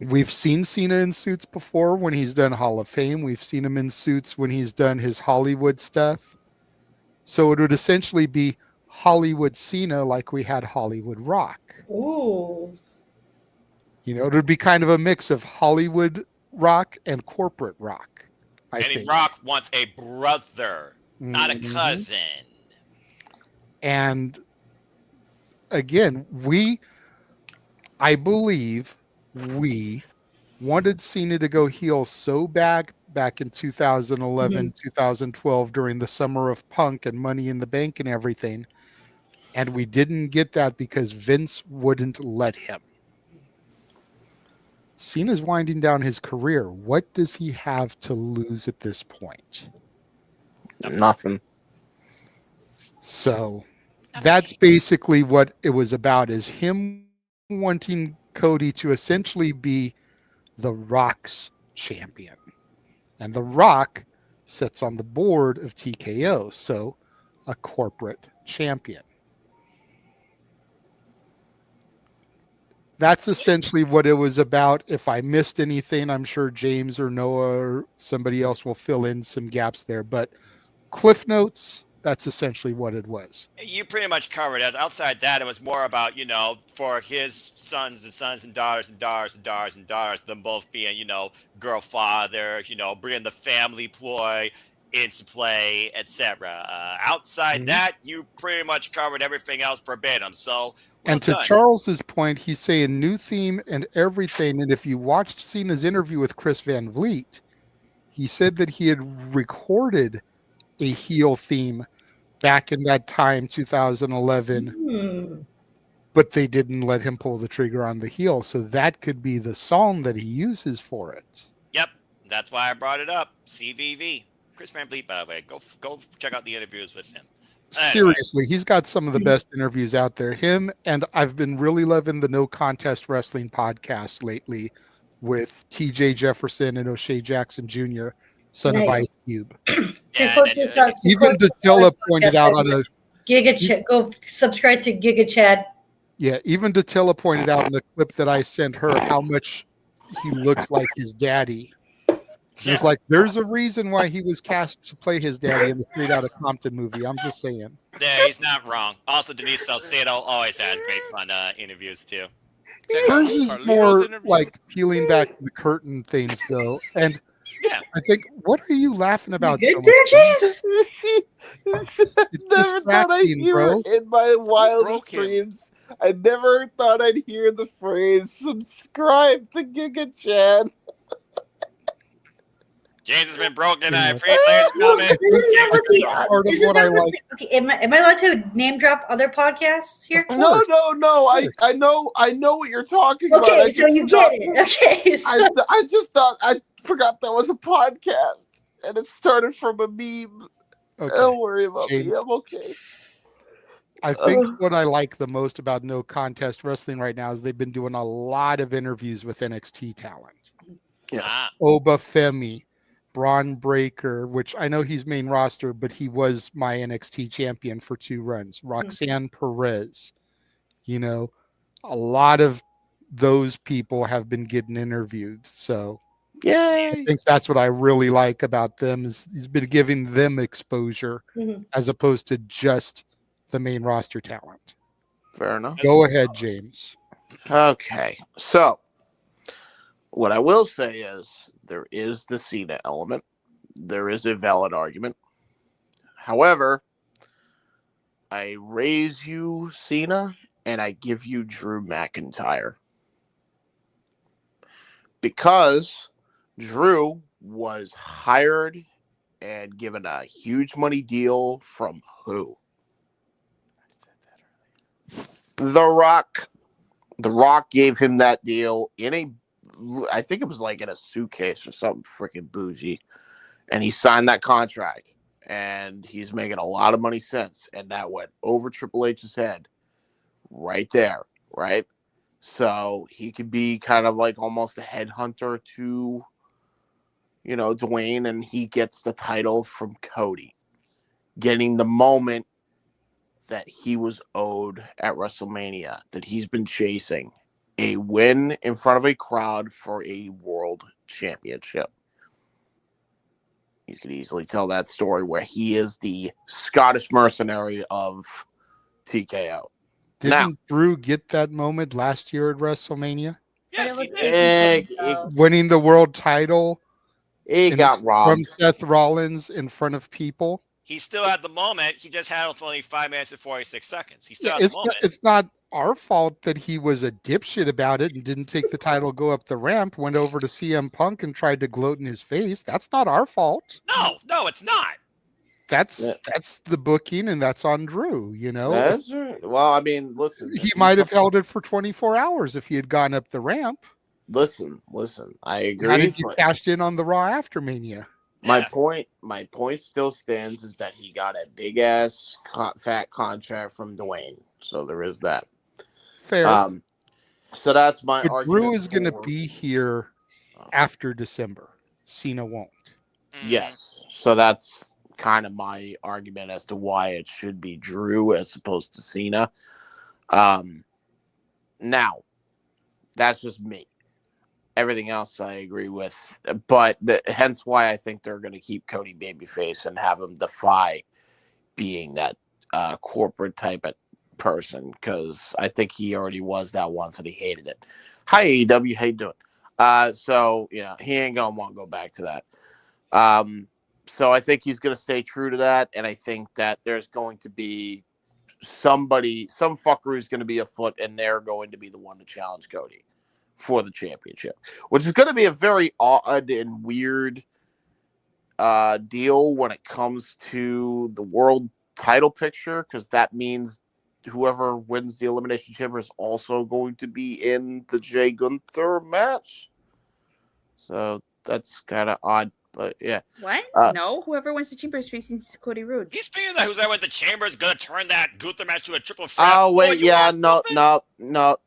We've seen Cena in suits before when he's done Hall of Fame. We've seen him in suits when he's done his Hollywood stuff. So it would essentially be Hollywood Cena like we had Hollywood Rock. Ooh. You know, it would be kind of a mix of Hollywood Rock and corporate Rock, I Eddie think. Rock wants a brother, not a Mhm. cousin. And again, I believe we wanted Cena to go heel so bad back in 2011, 2012 during the summer of Punk and Money in the Bank and everything. And we didn't get that because Vince wouldn't let him. Cena's winding down his career. What does he have to lose at this point? Nothing. So that's basically what it was about, is him wanting Cody to essentially be the Rock's champion. And the Rock sits on the board of TKO, so a corporate champion. That's essentially what it was about. If I missed anything, I'm sure James or Noah or somebody else will fill in some gaps there. But Cliff Notes, that's essentially what it was. You pretty much covered it. Outside that, it was more about, for his sons and daughters, them both being, girl father, bringing the family ploy into play, etc. Outside that, you pretty much covered everything else verbatim. So, and to Charles's point, he's saying new theme and everything. And if you watched Cena's interview with Chris Van Vliet, he said that he had recorded a heel theme back in that time, 2011, but they didn't let him pull the trigger on the heel. So that could be the song that he uses for it. Yep, that's why I brought it up. CVV. Chris Van Vliet, by the way. Go check out the interviews with him. Seriously, he's got some of the best interviews out there. Him, and I've been really loving the No Contest Wrestling podcast lately with TJ Jefferson and O'Shea Jackson Jr., son of Ice Cube. Even Datilla pointed out on a Giga Chat. Go subscribe to Giga Chat. Yeah, even Datilla pointed out in the clip that I sent her how much he looks like his daddy. It's like, there's a reason why he was cast to play his daddy in the Straight Outta Compton movie. I'm just saying. Yeah, he's not wrong. Also, Denise Salcedo always has great fun interviews, too. Hers is more like peeling back the curtain things, though. And yeah, I think, what are you laughing about so much? It's Never thought I'd distracting, hear bro. it in my wildest dreams. I never thought I'd hear the phrase "subscribe to Giga Chat." James has been broken. I appreciate Isn't that what okay, am I allowed to name drop other podcasts here? No. I know what you're talking about. Okay, so you get it. Okay. So. I just thought I forgot that was a podcast, and it started from a meme. Okay. Don't worry about James. me. I'm okay. I think what I like the most about No Contest Wrestling right now is they've been doing a lot of interviews with NXT talent. Yes. Oba Femi, Braun Breaker, which I know he's main roster, but he was my NXT champion for 2 runs. Roxanne Perez. A lot of those people have been getting interviewed. So yay. I think that's what I really like about them is he's been giving them exposure as opposed to just the main roster talent. Fair enough. Go ahead, James. Okay. So what I will say is there is the Cena element. There is a valid argument. However, I raise you Cena and I give you Drew McIntyre. Because Drew was hired and given a huge money deal from who? The Rock. The Rock gave him that deal I think it was like in a suitcase or something freaking bougie. And he signed that contract. And he's making a lot of money since. And that went over Triple H's head. Right there. Right? So he could be kind of like almost a headhunter to, Dwayne. And he gets the title from Cody. Getting the moment that he was owed at WrestleMania. That he's been chasing. A win in front of a crowd for a world championship. You could easily tell that story where he is the Scottish mercenary of TKO. Didn't Drew get that moment last year at WrestleMania? Yes, he did. Winning the world title. He got robbed. From Seth Rollins in front of people. He still had the moment. He just had it for only 5 minutes and 46 seconds. He still Yeah, had the moment. it's not our fault that he was a dipshit about it and didn't take the title, go up the ramp, went over to CM Punk and tried to gloat in his face. That's not our fault. No, it's not. That's the booking, and that's on Drew, you know. That's right. Well, I mean, listen. He might have held it for 24 hours if he had gone up the ramp. Listen. I agree. How did he cashed in on the Raw after Mania? My point still stands is that he got a big ass fat contract from Dwayne, so there is that. Fair. So that's my but argument. Drew is going to be here after December. Cena won't. Yes, so that's kind of my argument as to why it should be Drew as opposed to Cena. Now, that's just me. Everything else I agree with, but hence why I think they're going to keep Cody babyface and have him defy being that corporate type of person, because I think he already was that once and he hated it. Hi AEW, how you doing? So you know he ain't gonna want to go back to that. So I think he's going to stay true to that, and I think that there's going to be some fucker who's going to be afoot, and they're going to be the one to challenge Cody for the championship, which is going to be a very odd and weird deal when it comes to the world title picture, because that means whoever wins the Elimination Chamber is also going to be in the Jay Gunther match. So that's kind of odd, but yeah. What? No, whoever wins the chamber is facing Cody Rhodes. He's figuring that whoever wins the chamber is going to turn that Gunther match to a triple threat. Oh, wait, yeah, no,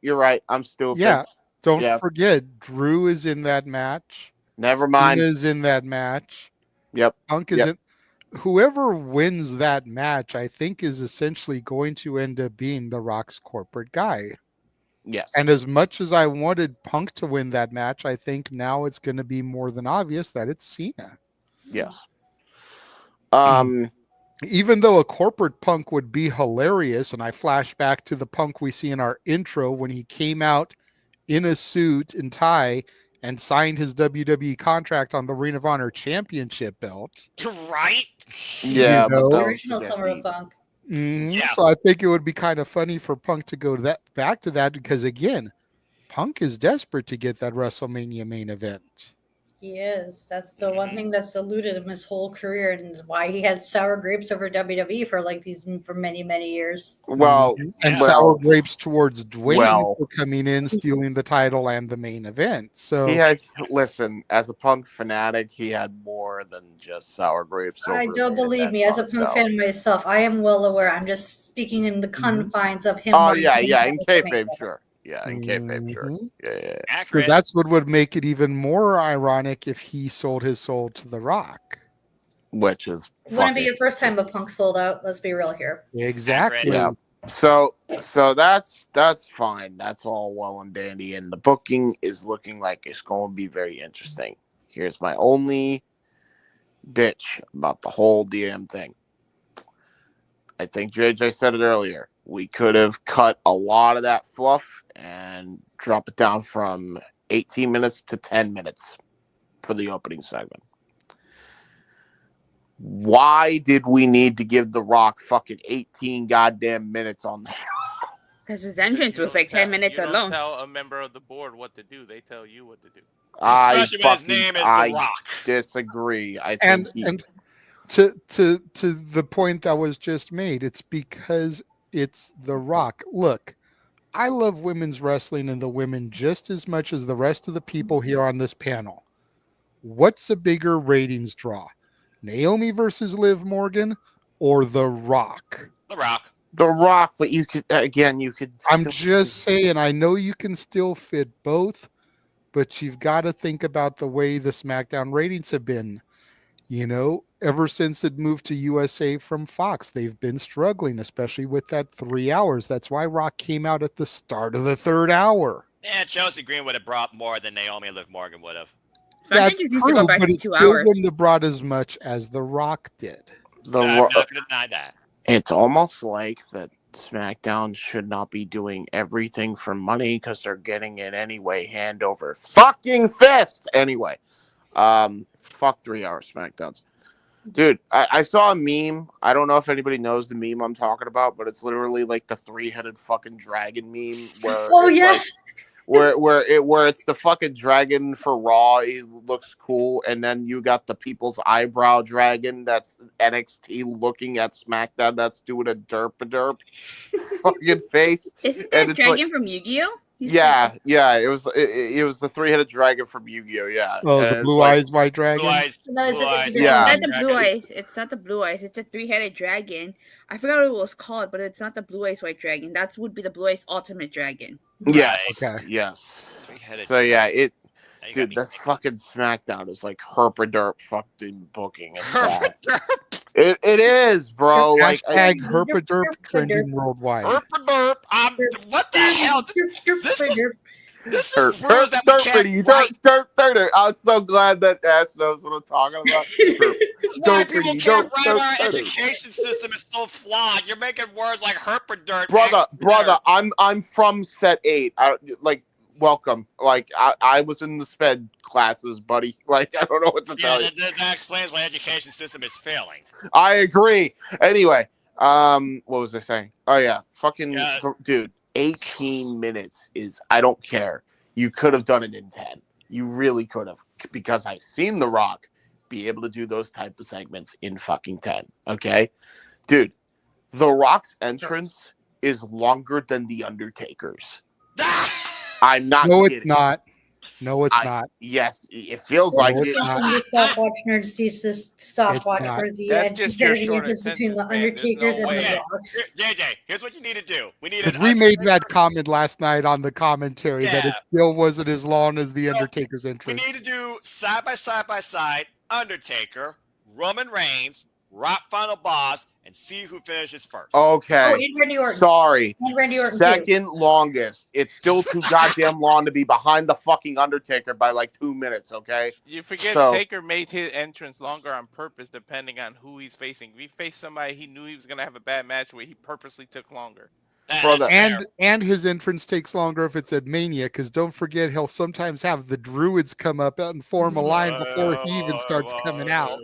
you're right. I'm stupid. Yeah, don't forget, Drew is in that match. Never mind. Cena is in that match. Yep. Punk is in. Whoever wins that match, I think, is essentially going to end up being The Rock's corporate guy. Yes. And as much as I wanted Punk to win that match, I think now it's going to be more than obvious that it's Cena. Yes. Even though a corporate Punk would be hilarious, and I flash back to the Punk we see in our intro when he came out in a suit and tie and signed his WWE contract on the Ring of Honor Championship belt. Right? Yeah, but The original Summer of Punk. Yeah. So I think it would be kind of funny for Punk to go back to that, because again, Punk is desperate to get that WrestleMania main event. He is. That's the one thing that's eluded him his whole career, and why he had sour grapes over WWE for many, many years. Well, and sour grapes towards Dwayne for coming in, stealing the title and the main event. So he had, listen, as a Punk fanatic, he had more than just sour grapes. I don't believe me. As a Punk fan myself, I am well aware. I'm just speaking in the confines of him. Oh, yeah, in kayfabe, sure. Yeah, in kayfabe, sure. Yeah. Because that's what would make it even more ironic if he sold his soul to The Rock. Which is Wouldn't be your first time a Punk sold out. Let's be real here. Exactly. Yeah. So that's fine. That's all well and dandy, and the booking is looking like it's going to be very interesting. Here's my only bitch about the whole damn thing. I think JJ said it earlier. We could have cut a lot of that fluff and drop it down from 18 minutes to 10 minutes for the opening segment. Why did we need to give The Rock fucking 18 goddamn minutes on the show? Because his entrance was like 10 minutes you alone. Don't tell a member of the board what to do. They tell you what to do. Especially when his name is The Rock. Disagree. I think and to the point that was just made, it's because it's The Rock. Look, I love women's wrestling and the women just as much as the rest of the people here on this panel. What's a bigger ratings draw? Naomi versus Liv Morgan or The Rock? The Rock. The Rock, but you could I'm just saying, I know you can still fit both, but you've got to think about the way the SmackDown ratings have been. You know, ever since it moved to USA from Fox, they've been struggling, especially with that 3 hours. That's why Rock came out at the start of the third hour. Yeah, Chelsea Green would have brought more than Naomi and Liv Morgan would have. SmackDown just needs to go back but to it 2 still hours. wouldn't have brought as much as The Rock did. The I'm not going to deny that. It's almost like that SmackDown should not be doing everything for money because they're getting it anyway, hand over fucking fist. Anyway, fuck 3 hour SmackDowns. Dude, I saw a meme. I don't know if anybody knows the meme I'm talking about, but it's literally like the 3-headed fucking dragon meme where Oh, it's yes. like, where it's the fucking dragon for Raw. He looks cool, and then you got the people's eyebrow dragon that's NXT looking at SmackDown that's doing a derp fucking face. Isn't And that it's dragon like, from Yu-Gi-Oh? yeah, it was the 3-headed dragon from Yu-Gi-Oh. Yeah. Oh, And the it's blue like- eyes white dragon. No, it's Yeah. It's not the blue eyes. It's not the blue eyes. It's a 3-headed dragon. I forgot what it was called, but it's not the blue eyes white dragon. That would be the blue eyes ultimate dragon. Yeah. Okay. Yes. 3-headed So yeah, dragon. dude, that fucking SmackDown is like herpaderp fucking booking. It's bad. It is, bro. Like Hashtag herpaderp trending worldwide. Herpaderp. What the hell? This is words that we can't write. I'm so glad that Ash knows what I'm talking about. That's why people can't write. Our education system is so flawed. You're making words like herpaderp. brother. I'm from set 8. Welcome. Like I was in the sped classes, buddy. Like I don't know what to tell you. That explains why education system is failing. I agree. Anyway, what was I saying? Oh yeah, fucking dude. 18 minutes is, I don't care. You could have done it in 10. You really could have, because I've seen The Rock be able to do those type of segments in fucking 10. Okay, dude, The Rock's entrance is longer than The Undertaker's. I'm not No, kidding. it's not. No, it's not. Yes, it feels like it. The stopwatch nerds needs to stopwatch not. for the That's just your competitive short difference between the attention span. There's Undertakers no and way. the Rocks. JJ, here's what you need to do. We need Because we made that comment last night on the commentary that it still wasn't as long as the Undertaker's We entrance. need to do side by side Undertaker, Roman Reigns, Rock Final Boss, and see who finishes first. Okay. Oh, and Randy Orton. Sorry. And Randy Orton, too. Second longest. It's still too goddamn long to be behind the fucking Undertaker by like 2 minutes, okay? You forget So- Taker made his entrance longer on purpose depending on who he's facing. If he faced somebody he knew he was going to have a bad match with, he purposely took longer. Brother. And his entrance takes longer if it's at Mania, because don't forget he'll sometimes have the Druids come up and form a line before he even starts coming out.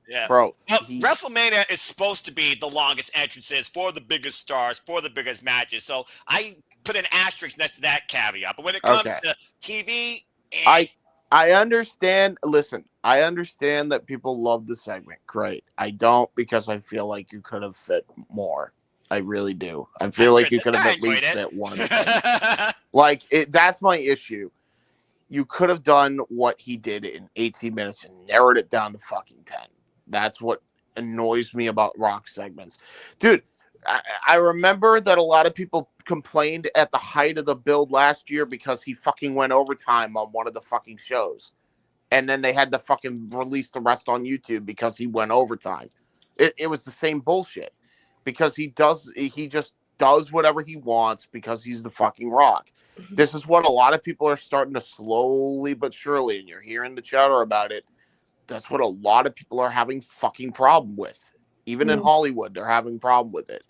Yeah. Bro, Well, WrestleMania is supposed to be the longest entrances for the biggest stars, for the biggest matches. So I put an asterisk next to that caveat. But when it comes to TV, I understand. Listen, I understand that people love the segment. Great. I don't, because I feel like you could have fit more. I really do. I feel like you could have at least fit one. That's my issue. You could have done what he did in 18 minutes and narrowed it down to fucking 10. That's what annoys me about Rock segments. Dude, I remember that a lot of people complained at the height of the build last year because he fucking went overtime on one of the fucking shows. And then they had to fucking release the rest on YouTube because he went overtime. It was the same bullshit. Because he just does whatever he wants because he's the fucking Rock. This is what a lot of people are starting to slowly but surely, and you're hearing the chatter about it. That's what a lot of people are having fucking problem with. Even in Hollywood, they're having problem with it.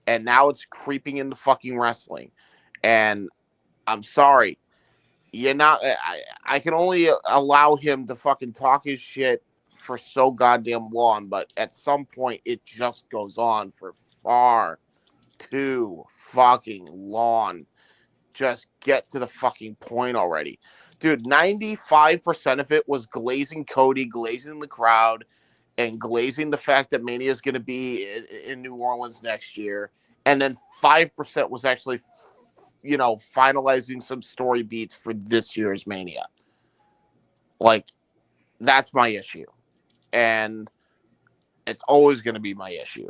And now it's creeping into fucking wrestling. And I'm sorry. I can only allow him to fucking talk his shit for so goddamn long, but at some point it just goes on for far too fucking long. Just get to the fucking point already. Dude, 95% of it was glazing Cody, glazing the crowd, and glazing the fact that Mania is going to be in New Orleans next year. And then 5% was actually, finalizing some story beats for this year's Mania. That's my issue. And it's always going to be my issue.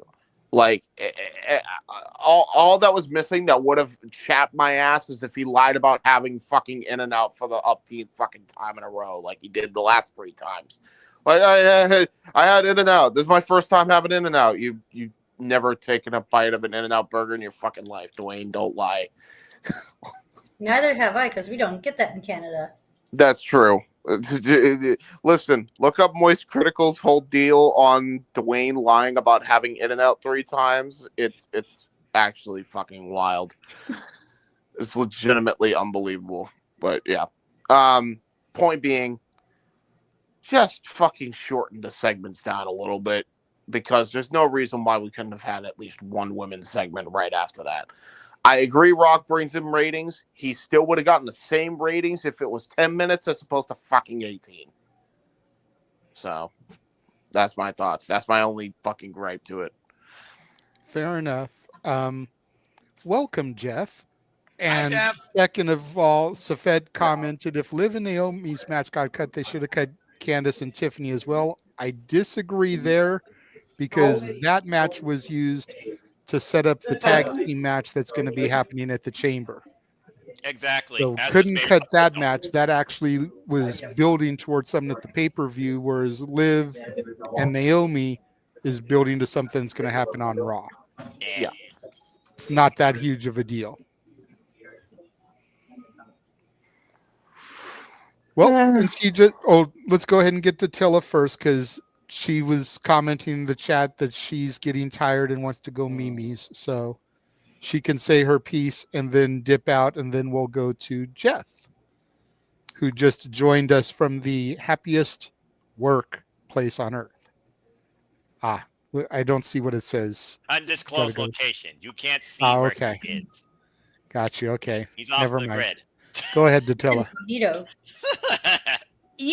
All that was missing that would have chapped my ass is if he lied about having fucking In-N-Out for the upteenth fucking time in a row, like he did the last 3 times. I had In-N-Out. This is my first time having In-N-Out. You never taken a bite of an In-N-Out burger in your fucking life, Dwayne. Don't lie. Neither have I, because we don't get that in Canada. That's true. Listen, look up Moist Critical's whole deal on Dwayne lying about having In-N-Out 3 times. It's actually fucking wild. It's legitimately unbelievable. But yeah. Point being, just fucking shorten the segments down a little bit, because there's no reason why we couldn't have had at least one women's segment right after that. I agree Rock brings in ratings. He still would have gotten the same ratings if it was 10 minutes as opposed to fucking 18. So, that's my thoughts. That's my only fucking gripe to it. Fair enough. Welcome, Jeff. And Hi, Jeff. second of all, Safed commented, if Liv and Naomi's match got cut, they should have cut Candice and Tiffany as well. I disagree there, because that match was used to set up the tag team match that's going to be happening at the Chamber. Exactly. So As couldn't was made cut that match. That actually was building towards something at the pay-per-view, whereas Liv and Naomi is building to something that's going to happen on Raw. Yeah. It's not that huge of a deal. Well, since you just let's go ahead and get to Tilla first, because she was commenting in the chat that she's getting tired and wants to go Mimi's. So she can say her piece and then dip out, and then we'll go to Jeff, who just joined us from the happiest workplace on earth. I don't see what it says. Undisclosed Gotta go. location. You can't see where Okay. he is. Got you. Okay. He's off Never the mind. grid. Go ahead, Datilla. You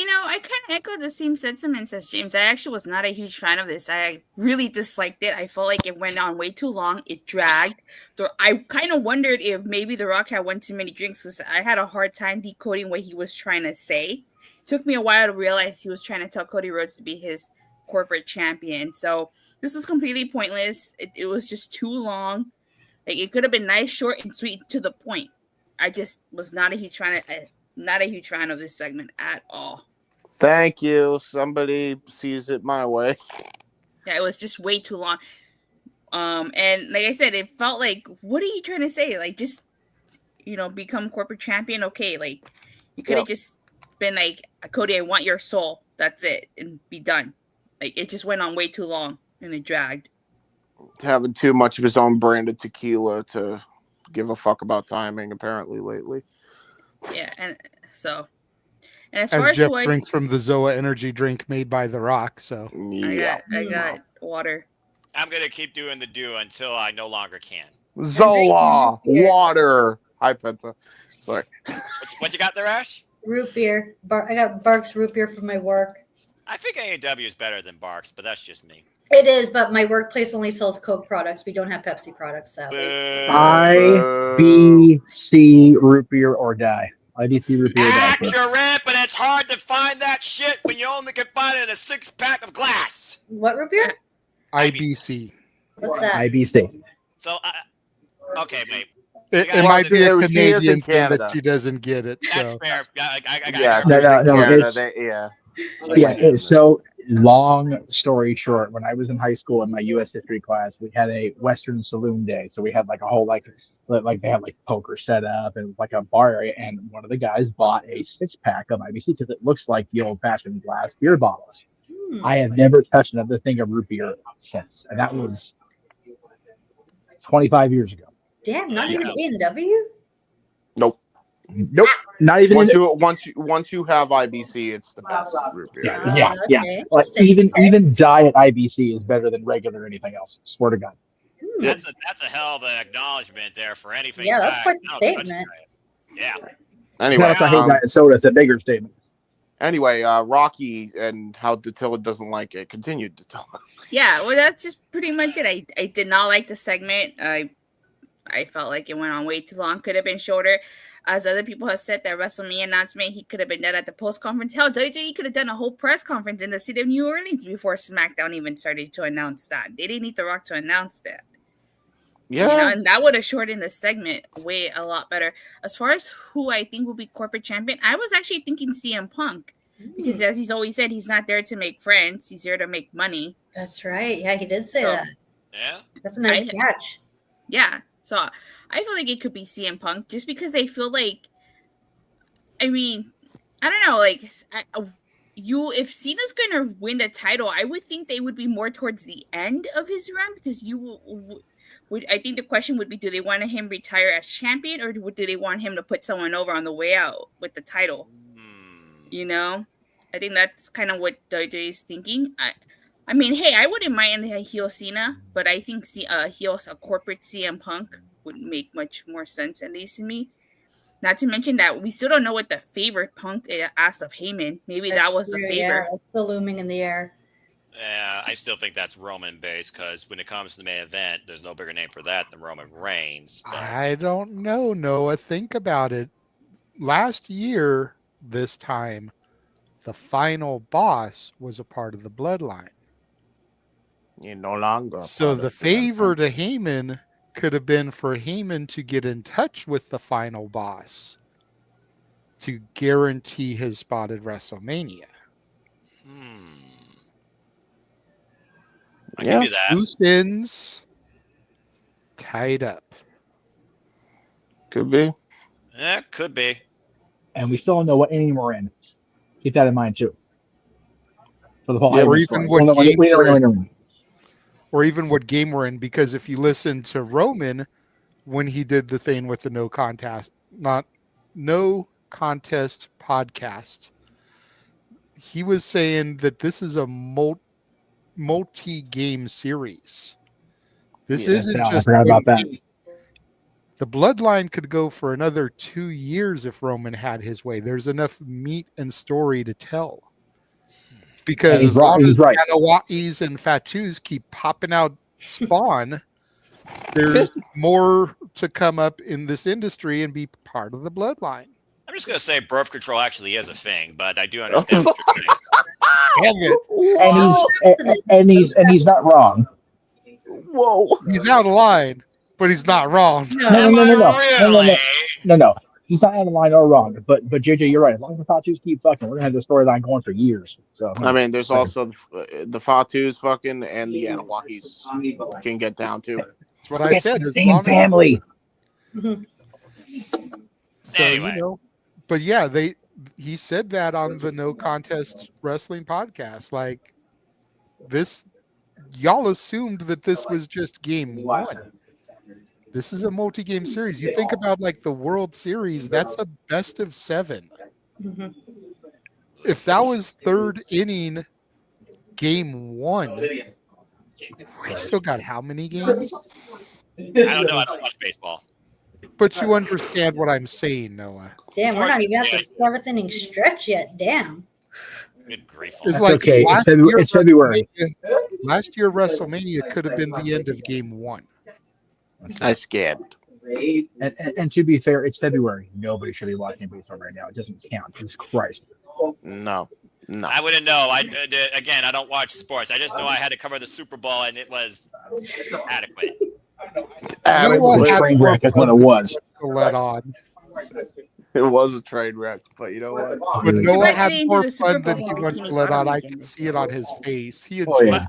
know, I kind of echo the same sentiments as James. I actually was not a huge fan of this. I really disliked it. I felt like it went on way too long. It dragged. I kind of wondered if maybe The Rock had one too many drinks, because I had a hard time decoding what he was trying to say. Took me a while to realize he was trying to tell Cody Rhodes to be his corporate champion. So this was completely pointless. It was just too long. Like, it could have been nice, short, and sweet to the point. I just was not a huge fan of this segment at all. Thank you. Somebody sees it my way. Yeah, it was just way too long. And like I said, it felt like, what are you trying to say? Like, just, become corporate champion. Okay, like, you could have just been like, Cody, I want your soul. That's it, and be done. Like, it just went on way too long, and it dragged. Having too much of his own branded tequila to give a fuck about timing, apparently, lately. Yeah, and as far As Jeff as drinks from the Zoa energy drink made by The Rock, so yeah. I got water. I'm going to keep doing the do until I no longer can. Zoa water. Hi, Penta. Sorry. What you got there, Ash? Root beer. I got Barks root beer from my work. I think AEW is better than Barks, but that's just me. It is, but my workplace only sells Coke products. We don't have Pepsi products, sadly. IBC root beer or die. IBC root beer or die. Accurate, but it's hard to find that shit when you only can find it in a 6-pack of glass. What root beer? IBC. What's that? IBC. So, okay, mate. It might be a Canadian thing that she doesn't get it. That's So. fair. No. So, long story short, when I was in high school in my U.S. history class, we had a Western saloon day. So we had like a whole like they had like poker set up, and it was like a bar area. And one of the guys bought a 6-pack of IBC because it looks like the old-fashioned glass beer bottles. I have never touched another thing of root beer since, and that was 25 years ago. Damn, not even A&W? Nope. Not even once you have IBC, it's the best root beer. Yeah. Like even diet IBC is better than regular anything else. Swear to God. That's a hell of an acknowledgement there for anything. Yeah, that's quite a statement. Yeah. Anyway, I hate diet soda. It's a bigger statement. Anyway, Rocky and how Datilla doesn't like it. Continue, Datilla. Yeah, well, that's just pretty much it. I did not like the segment. I felt like it went on way too long. Could have been shorter. As other people have said, that WrestleMania announcement, he could have been done at the post-conference. Hell, WWE could have done a whole press conference in the city of New Orleans before SmackDown even started to announce that. They didn't need The Rock to announce that. Yeah. And that would have shortened the segment a lot better. As far as who I think will be corporate champion, I was actually thinking CM Punk. Because as he's always said, he's not there to make friends. He's there to make money. That's right. Yeah, he did say that. Yeah. That's a nice catch. Yeah. So I feel like it could be CM Punk just because I feel like, I I don't know, like if Cena's gonna win the title, I would think they would be more towards the end of his run because I think the question would be, do they want him retire as champion or do they want him to put someone over on the way out with the title? You know, I think that's kind of what DJ is thinking. I mean, hey, I wouldn't mind a heel Cena, but I think a corporate CM Punk would make much more sense, at least to me. Not to mention that we still don't know what the favorite Punk asked of Heyman. Maybe that was the favorite. Yeah, it's still looming in the air. Yeah, I still think that's Roman based because when it comes to the main event, there's no bigger name for that than Roman Reigns. But... I don't know, Noah. Think about it. Last year, this time, the final boss was a part of the bloodline. You're no longer. So the favor to Heyman could have been for Heyman to get in touch with the final boss to guarantee his spot at WrestleMania. I can do that. Loose ends tied up. Could be. Yeah, could be. And we still don't know what inning we're in. Keep that in mind too. For the whole or even what game we're in. Or even what game we're in, because if you listen to Roman when he did the thing with the no contest podcast, he was saying that this is a multi-game series. This isn't just I forgot about that. The bloodline could go for another 2 years if Roman had his way. There's enough meat and story to tell. Because as long as Anawakis and Fatus keep popping out Spawn, there's more to come up in this industry and be part of the bloodline. I'm just going to say birth control actually is a thing, but I do understand what you're And he's not wrong. Whoa. He's out of line, but he's not wrong. No. He's not out of line or wrong. But JJ, you're right. As long as the Fatus keep fucking, we're gonna have the storyline going for years. So I mean, there's also the Fatus fucking and the Anawakis can get down too. That's what I said. Same family. So but yeah, he said that on the No Contest Wrestling podcast. Like this, y'all assumed that this was just game one. This is a multi-game series. You think about like the World Series, that's a best of 7. If that was third inning, game 1, we still got how many games? I don't know. I don't watch baseball. But you understand what I'm saying, Noah. Damn, we're not even at the 7th inning stretch yet. Damn. Good grief. It's like okay. It's February. Last year, WrestleMania could have been the end of game 1. I scared. And to be fair, it's February. Nobody should be watching baseball right now. It doesn't count. Jesus Christ. No. I wouldn't know. I don't watch sports. I just know I had to cover the Super Bowl, and it was adequate. It was a train wreck. That's what it was. Let on. It was a train wreck, but you know what? But Noah had more fun than he wants to let on. I can see it on his face. He enjoyed it.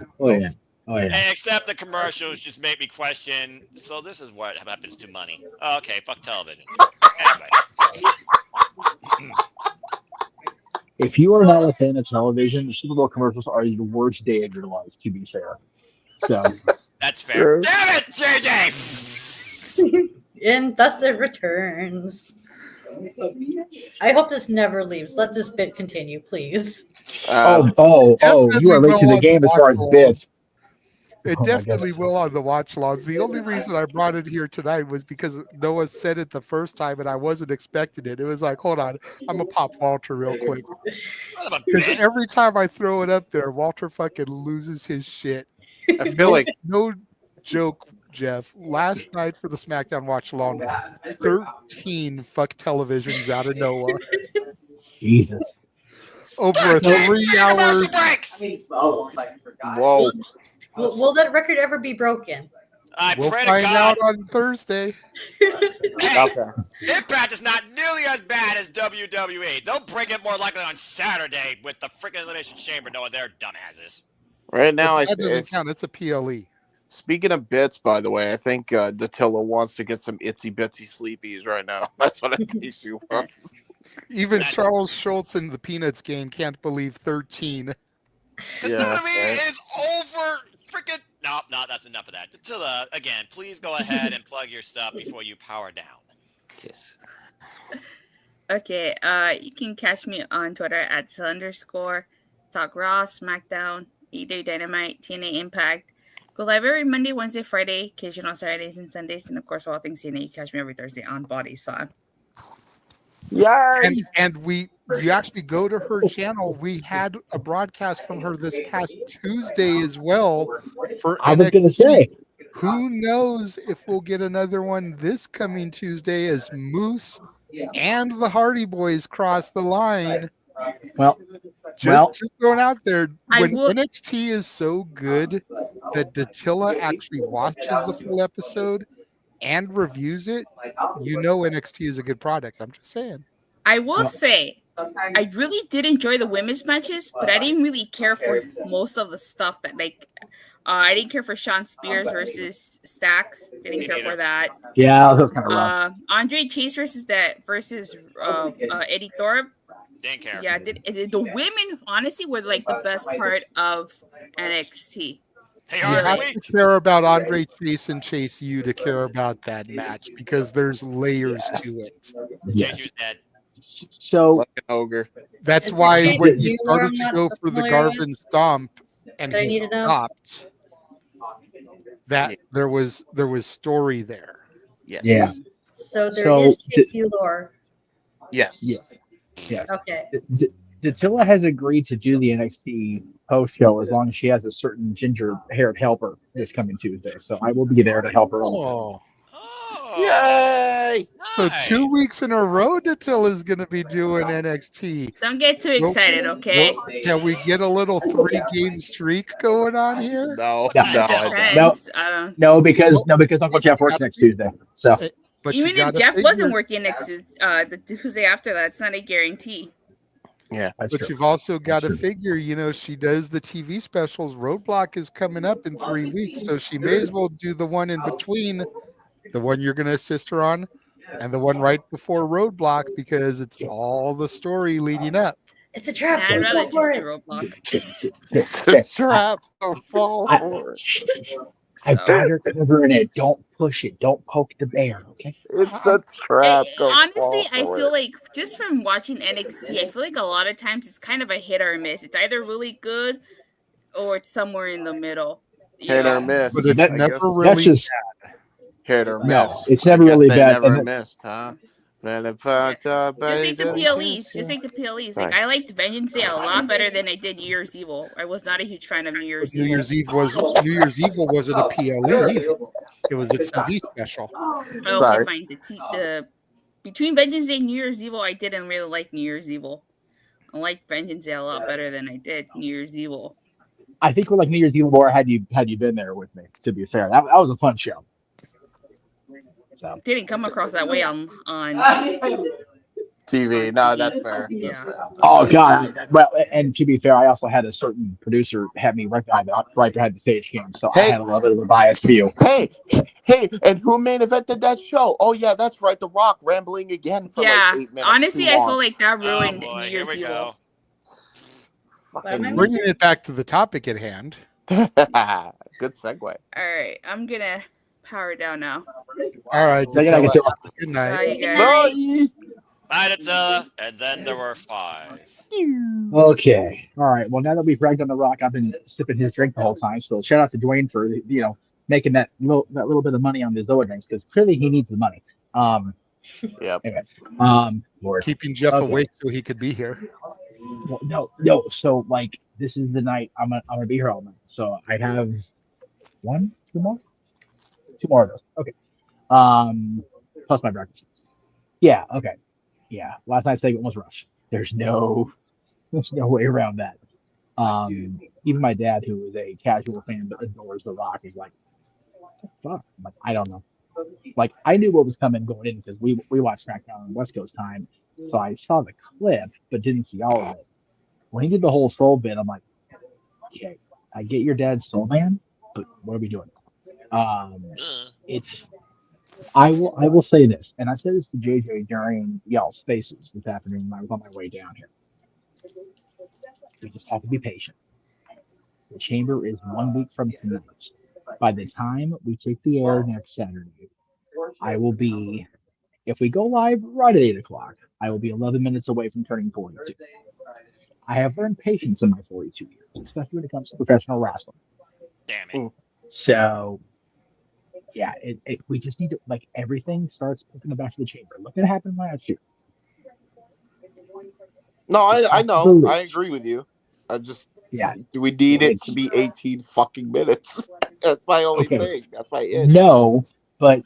Oh, yeah. Except the commercials just make me question. So this is what happens to money. Oh, okay, fuck television. Anyway. If you are not a fan of television, the Super Bowl commercials are the worst day of your life, to be fair. So that's fair. Damn it, JJ! And thus it returns. I hope this never leaves. Let this bit continue, please. You are late to the game as far as bits. It definitely will on the watch logs. The only reason I brought it here tonight was because Noah said it the first time and I wasn't expecting it. It was like, hold on, I'm going to pop Walter real quick. Because every time I throw it up there, Walter fucking loses his shit. I feel like... No joke, Jeff. Last night for the SmackDown watch along, 13 fuck televisions out of Noah. Jesus. Over a 3 hour... Whoa. Will that record ever be broken? We'll find out on Thursday. Impact is not nearly as bad as WWE. They'll bring it more likely on Saturday with the freaking Elimination Chamber knowing they're dumbasses. Right now, that doesn't count. It's a PLE. Speaking of bits, by the way, I think Dattila wants to get some itsy bitsy sleepies right now. That's what I think she wants. Even Charles Schultz in the Peanuts game can't believe 13. WWE is over freaking. No, that's enough of that. Attila, again, please go ahead and plug your stuff before you power down. Yes. Okay, you can catch me on Twitter at @_. Talk Raw, SmackDown, either Dynamite, TNA Impact. Go live every Monday, Wednesday, Friday, occasional Saturdays and Sundays, and of course, for all things TNA, you catch me every Thursday on Body Slam. And you actually go to her channel. We had a broadcast from her this past Tuesday as well. I was going to say. Who knows if we'll get another one this coming Tuesday as Moose and the Hardy Boys cross the line. Well, just throwing out there, when NXT is so good that Datilla actually watches the full episode and reviews it, you know NXT is a good product. I'm just saying. I will say, I really did enjoy the women's matches, but I didn't really care for most of the stuff that I didn't care for Sean Spears versus Stax. Didn't care for that. Yeah, that was kind of rough. Andre Chase versus Eddie Thorpe. Didn't care. Yeah, the women honestly were like the best part of NXT. They You have to care about Andre Chase and Chase U to care about that match because there's layers to it. Yes. So ogre. That's why when he started to go for the Garvin Stomp and Do I he need to know? stopped, that there was story there. Yes. Yeah. So there is Chase U lore. Yes. Yes. Yes. Okay. Datilla has agreed to do the NXT post show as long as she has a certain ginger-haired helper this coming Tuesday. So I will be there to help her. Oh. Yay! So 2 weeks in a row, Datilla is going to be doing NXT. Don't get too excited, okay? Can we get a little 3-game streak going on here? No, No, because Uncle Jeff works next Tuesday. So, but even if Jeff wasn't working next the Tuesday after that, it's not a guarantee. Yeah, but you've also got to figure, she does the TV specials. Roadblock is coming up in 3 weeks, so she may as well do the one in between, the one you're going to assist her on, and the one right before Roadblock, because it's all the story leading up. It's a trap. I'd rather Go for just it. do Roadblock. It's a trap. Don't fall for it. I've got her covering it. Don't push it. Don't poke the bear. Okay. It's a trap. Don't Honestly, fall I for feel it. like just from watching NXT, I feel like a lot of times it's kind of a hit or miss. It's either really good or it's somewhere in the middle. Hit or miss. But it's I never guess. really That's just Hit or miss. no. It's never really They bad. never And missed, huh? Just like the PLEs. Just like the PLEs. Like I liked Vengeance Day a lot better than I did New Year's Evil. I was not a huge fan of New Year's New Evil. Year's Evil wasn't a PLE either. It was a TV special. Okay, fine. Between Vengeance Day and New Year's Evil, I didn't really like New Year's Evil. I liked Vengeance Day a lot better than I did New Year's Evil. I think we're like New Year's Evil more had you been there with me. To be fair, that was a fun show. So. Didn't come across that way on TV. No, that's fair. Yeah. Oh God! Well, and to be fair, I also had a certain producer have me right behind the stage cam, so I had a little bit of a biased view. Hey, and who main evented that show? Oh yeah, that's right. The Rock rambling again for like 8 minutes. Honestly, I too long. feel like that ruined New Year's Evil. Bringing it back to the topic at hand. Good segue. All right, I'm gonna power down now. All right. Good night. Bye, you guys. Bye, Attila. And then there were 5. Okay. All right. Well, now that we've ragged on The Rock, I've been sipping his drink the whole time. So shout out to Dwayne for making that little bit of money on the Zoa drinks because clearly he needs the money. Yep. Anyways, Lord. Keeping Jeff awake so he could be here. Well, no. So this is the night I'm gonna be here all night. So I have 2 more of those. Okay. Plus my breakfast. Yeah. Okay. Yeah. Last night's segment was rough. There's no way around that. Even my dad, who is a casual fan but adores The Rock, is like, what the fuck? I'm like, I don't know. Like, I knew what was coming going in because we watched SmackDown on West Coast time, so I saw the clip but didn't see all of it. When he did the whole soul bit, I'm like, okay, I get your dad's soul man, but what are we doing? It's I will say this, and I said this to JJ during y'all spaces this afternoon when I was on my way down here. We just have to be patient. The chamber is 1 week from tonight. By the time we take the air next Saturday, I will be, if we go live right at 8 o'clock, I will be 11 minutes away from turning 42. I have learned patience in my 42 years, especially when it comes to professional wrestling. Damn it. So, yeah, we just need to, like, everything starts picking back to the chamber. Look at what happened last year. No, I know. I agree with you. I just do we need it to be 18 fucking minutes? That's my only thing. That's my issue. No, but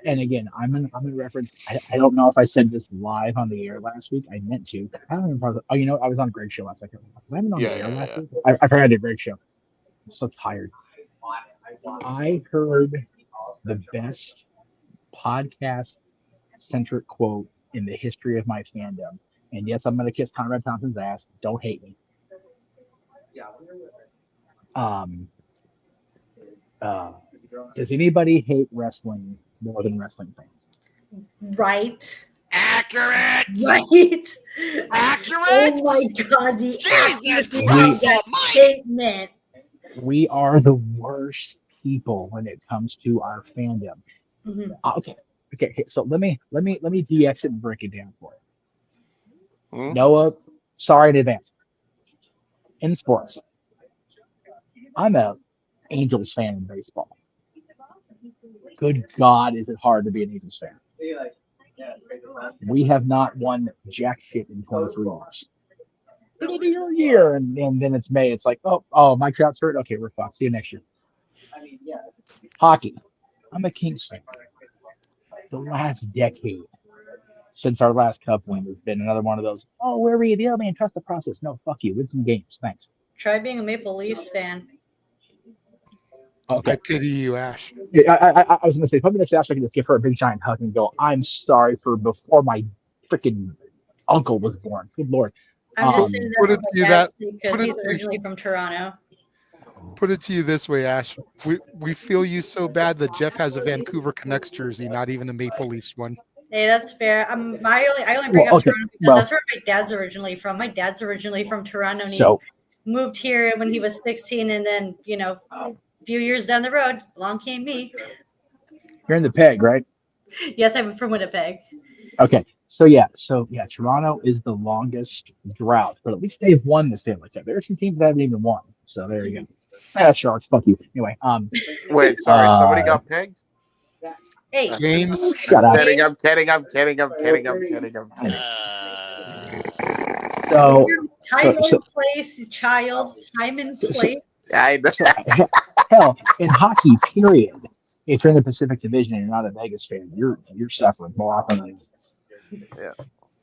and again, I'm gonna reference. I don't know if I said this live on the air last week. I meant to. I don't remember. Oh, you know, I was on a great show last week. Was I even on the air last week? I forgot I did a great show. I'm so tired. I heard the best podcast centric quote in the history of my fandom. And yes, I'm gonna kiss Conrad Thompson's ass. Don't hate me. Does anybody hate wrestling more than wrestling fans? Right. Accurate. Right. Accurate. Oh my God, the accuracy of that statement. We are the worst people when it comes to our fandom. Mhm. Okay. So let me DX it and break it down for you. Noah, sorry in advance. In sports, I'm a Angels fan in baseball. Good God, is it hard to be an Angels fan? We have not won jack shit in 23 years. It'll be your year, and then it's May. It's like, oh, Mike Trout's hurt. Okay, we're fucked. See you next year. Hockey. I'm a Kings fan. The last decade since our last cup win has been another one of those. Oh, where were you the other man? Trust the process. No, fuck you. Win some games. Thanks. Try being a Maple Leafs fan. Okay. I pity you, Ash. Yeah, I was going to say, put me next to Ash, I can just give her a big giant hug and go, I'm sorry for before my freaking uncle was born. Good Lord. I'm just saying put it that to you my dad, that- because put it he's to- originally from Toronto. Put it to you this way, Ash. We feel you so bad that Jeff has a Vancouver Canucks jersey, not even a Maple Leafs one. Hey, that's fair. I only bring up Toronto because that's where my dad's originally from. My dad's originally from Toronto, and he moved here when he was 16, and then a few years down the road, along came me. You're in the peg, right? Yes, I'm from Winnipeg. Okay. So yeah, Toronto is the longest drought, but at least they've won the Stanley Cup. There are some teams that haven't even won. So there you go. Sharks, fuck you. Anyway, Wait, sorry, somebody got pegged? Hey, James, shut up. I'm kidding. So time and place, child. Time and place. Hell, in hockey, period. If you're in the Pacific Division and you're not a Vegas fan, you're suffering more often than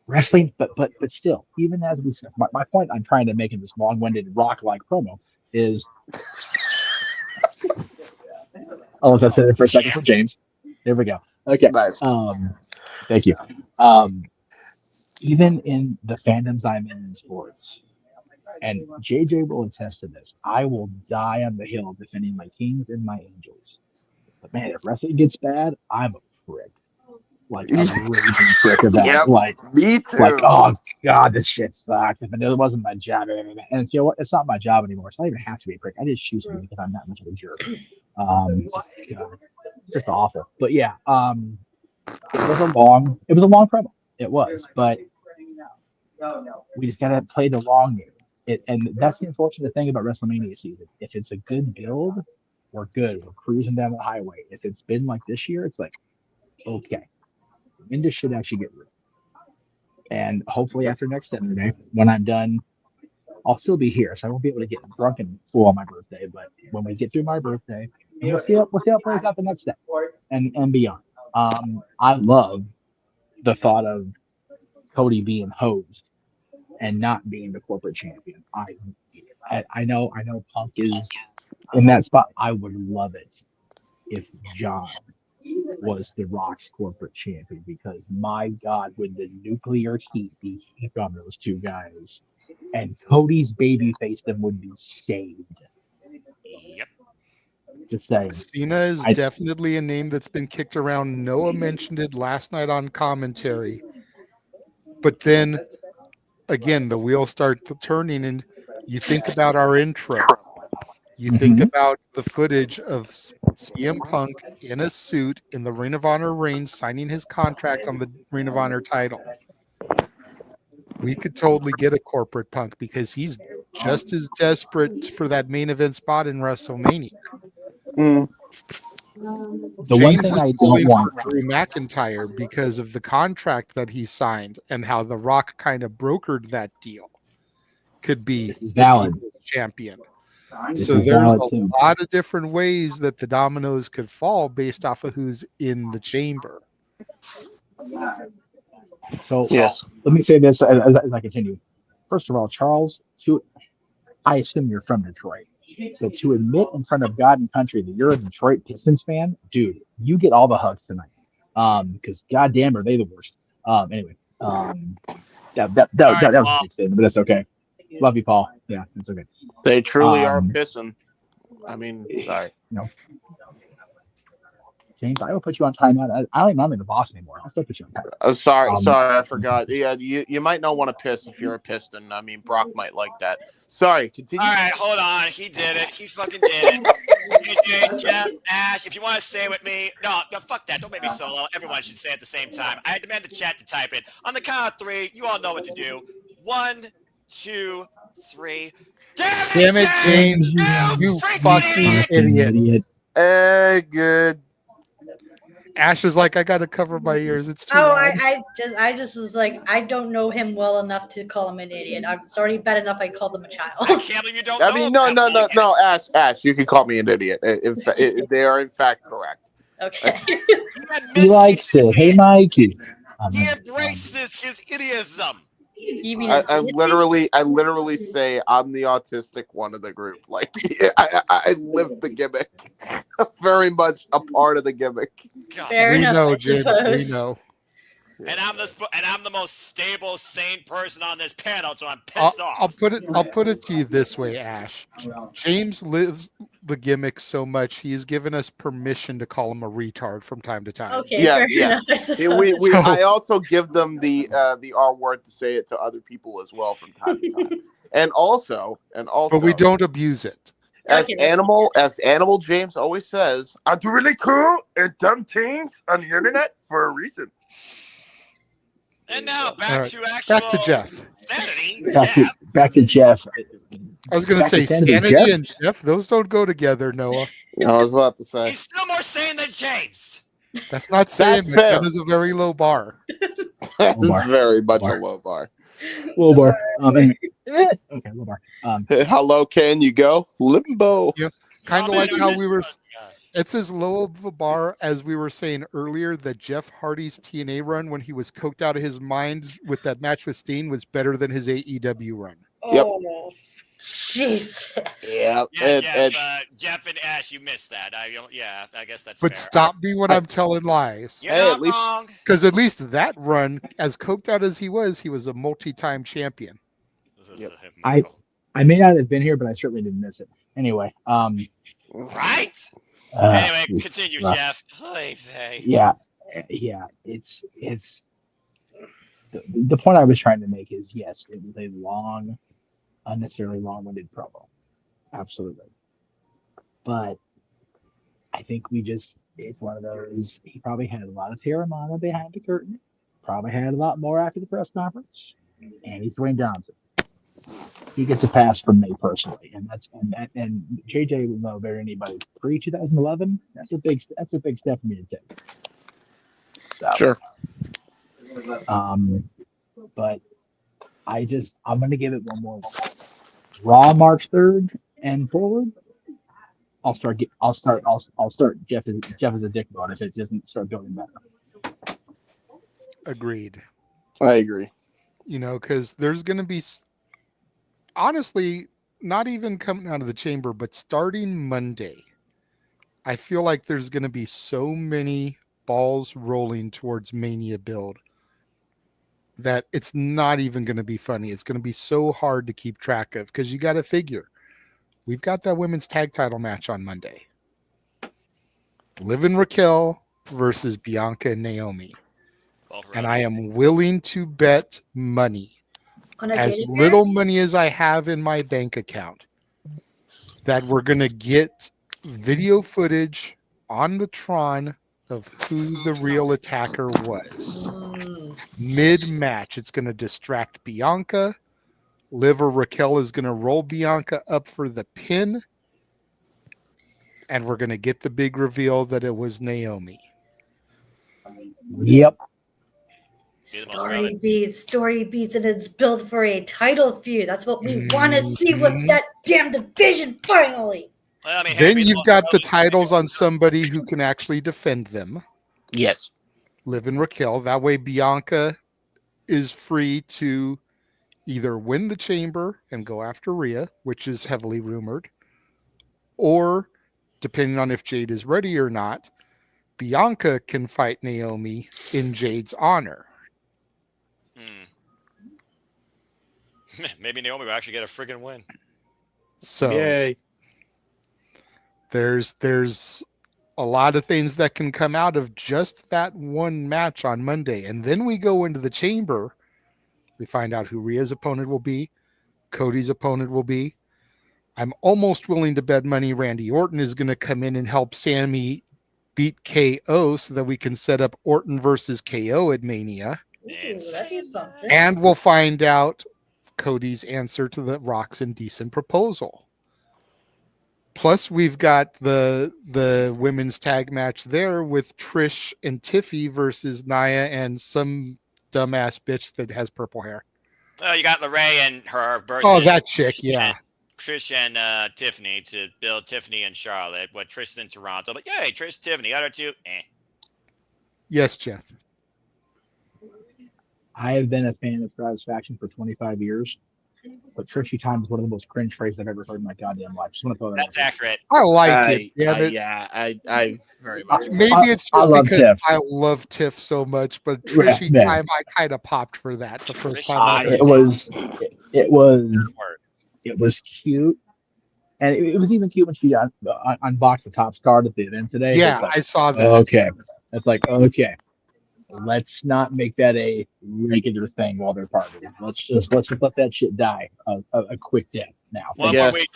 wrestling. But still, even as we said, my point I'm trying to make in this long-winded rock-like promo is. I'll just say it for a second for James. There we go. Okay. Nice. Thank you. Even in the fandoms I'm in sports, and JJ will attest to this, I will die on the hill defending my Kings and my Angels. But man, if wrestling gets bad, I'm a prick. Like a raging prick of that. Yep, like me too. Like, oh God, this shit sucks. If it wasn't my job, and it's, you know what? It's not my job anymore. So I don't even have to be a prick. I just choose to be because I'm that much of a jerk. God, just awful. But yeah, it was a long promo. It was, but we just gotta play the long game. And that's the unfortunate thing about WrestleMania season. If it's a good build, we're good. We're cruising down the highway. If it's been like this year, it's like, okay, when does shit actually get real? And hopefully after next Saturday, when I'm done, I'll still be here. So I won't be able to get drunk and full on my birthday. But when we get through my birthday, we'll see how it plays out the next day and beyond. I love the thought of Cody being hosed and not being the corporate champion. I know Punk is in that spot. I would love it if John was the Rock's corporate champion, because my God, would the nuclear heat be heaped on those two guys, and Cody's baby facedom would be saved. Yep. Just saying. Cena is definitely a name that's been kicked around. Noah mentioned it last night on commentary. But then, again, the wheels start turning, and you think about our intro. You think about the footage of CM Punk in a suit in the Ring of Honor ring signing his contract on the Ring of Honor title. We could totally get a corporate Punk because he's just as desperate for that main event spot in WrestleMania. The James one thing is I pulling don't want for Drew McIntyre because of the contract that he signed and how The Rock kind of brokered that deal. Could be the valid People's champion. This So is there's valid a too. lot of different ways that the dominoes could fall based off of who's in the chamber. So Yes. let me say this as I continue. First of all, Charles, I assume you're from Detroit. So to admit in front of God and country that you're a Detroit Pistons fan, dude, you get all the hugs tonight. Because goddamn are they the worst. Anyway, that was a big statement, but that's okay. Love you, Paul. Yeah, it's okay. They truly are pissing. I mean, sorry. No. James, I will put you on timeout. I don't even know I'm the boss anymore. I'll still put you on timeout. Sorry, I forgot. Yeah, you might not want to piss if you're a Piston. I mean, Brock might like that. Sorry, continue. All right, hold on. He did it. He fucking did it. JJ, Jeff, Ash, if you want to say it with me, no, fuck that. Don't make me solo. Everyone should say it at the same time. I demand the chat to type it. On the count of 3, you all know what to do. 1, 2, 3. Damn it, James, you fucking idiot. Good. Ash is like, I got to cover my ears. It's too Oh, loud. I just was like, I don't know him well enough to call him an idiot. It's already bad enough I called him a child. I can't believe you don't I mean, no, Ash, you can call me an idiot. They are in fact correct. Okay. He likes it. Hey, Mikey. He embraces his idiotism. You mean I literally say I'm the autistic one of the group. Like I live the gimmick, very much a part of the gimmick. We know, James. We know. And I'm the most stable, sane person on this panel, so I'm pissed off. I'll put it to you this way, Ash. James lives the gimmick so much he's given us permission to call him a retard from time to time. Okay, fair enough, I suppose. I also give them the R word to say it to other people as well from time to time. And also, but we don't abuse it. As Animal James always says, I do really cool and dumb things on the internet for a reason. And now back to Jeff. Sanity. Back to Jeff. I was going to Back say to Sanity, Sanity and Jeff. Those don't go together, Noah. I was about to say. He's still more sane than James. That's not saying That's fair. that is a very low bar. That is very much a low bar. Low bar. Okay, low bar. How low can you go? Limbo. Yeah, kind of like how we were. It's as low of a bar as we were saying earlier that Jeff Hardy's TNA run when he was coked out of his mind with that match with Steen was better than his AEW run. Yep. Oh, Jesus. Yeah. Jeff and Ash, you missed that. I guess that's But fair. stop me when I'm telling lies. You're not wrong. Because at least that run, as coked out as he was a multi-time champion. Yep. I may not have been here, but I certainly didn't miss it. Anyway, Right? Anyway, continue, Jeff. Yeah, it's the point I was trying to make is yes, it was a long, unnecessarily long-winded promo, absolutely. But I think it's one of those. He probably had a lot of Terramana behind the curtain, probably had a lot more after the press conference, and he's Dwayne Johnson. He gets a pass from me personally, and JJ will know better than anybody. Pre-2011, that's a big step for me to take. So, sure. But I'm going to give it one more. Raw March 3rd and forward. I'll start. Jeff is a dick about it if it doesn't start building better. Agreed. I agree. Because there's going to be. Honestly, not even coming out of the chamber, but starting Monday, I feel like there's going to be so many balls rolling towards Mania build that it's not even going to be funny. It's going to be so hard to keep track of because you got to figure we've got that women's tag title match on Monday. Liv and Raquel versus Bianca and Naomi. And I am willing to bet money, as little money as I have in my bank account, that we're going to get video footage on the Tron of who the real attacker was. Mid-match, it's going to distract Bianca. Liv or Raquel is going to roll Bianca up for the pin. And we're going to get the big reveal that it was Naomi. Yep. Story beats, and it's built for a title feud. That's what we want to see with that damn division finally. Well, I mean, Then you've got the titles on somebody who can actually defend them. Yes. Liv and Raquel. That way Bianca is free to either win the chamber and go after Rhea, which is heavily rumored, or depending on if Jade is ready or not, Bianca can fight Naomi in Jade's honor. Maybe Naomi will actually get a friggin' win. So Yay. There's a lot of things that can come out of just that one match on Monday. And then we go into the chamber. We find out who Rhea's opponent will be, Cody's opponent will be. I'm almost willing to bet money Randy Orton is going to come in and help Sammy beat KO so that we can set up Orton versus KO at Mania. And we'll find out Cody's answer to the Rock's Indecent proposal. Plus, we've got the women's tag match there with Trish and Tiffy versus Nia and some dumbass bitch that has purple hair. Oh, you got LeRae and her versus. Oh, that chick, yeah. Trish and Tiffany to build Tiffany and Charlotte. What Trish in Toronto, but yay, Trish, Tiffany, other two. Yes, Jeff. I have been a fan of Travis Faction for 25 years, but Trishy Time is one of the most cringe phrases I've ever heard in my goddamn life. Just want to throw that. That's accurate. I like it. Yeah, I very much. Maybe it's just because I love Tiff so much, but Trishy Time, I kind of popped for that the first time. It was cute, and it was even cute when she unboxed the top card at the event today. Yeah, like, I saw that. Okay, it's like okay. Let's not make that a regular thing while they're partying. Let's just let that shit die a quick death now. One more week,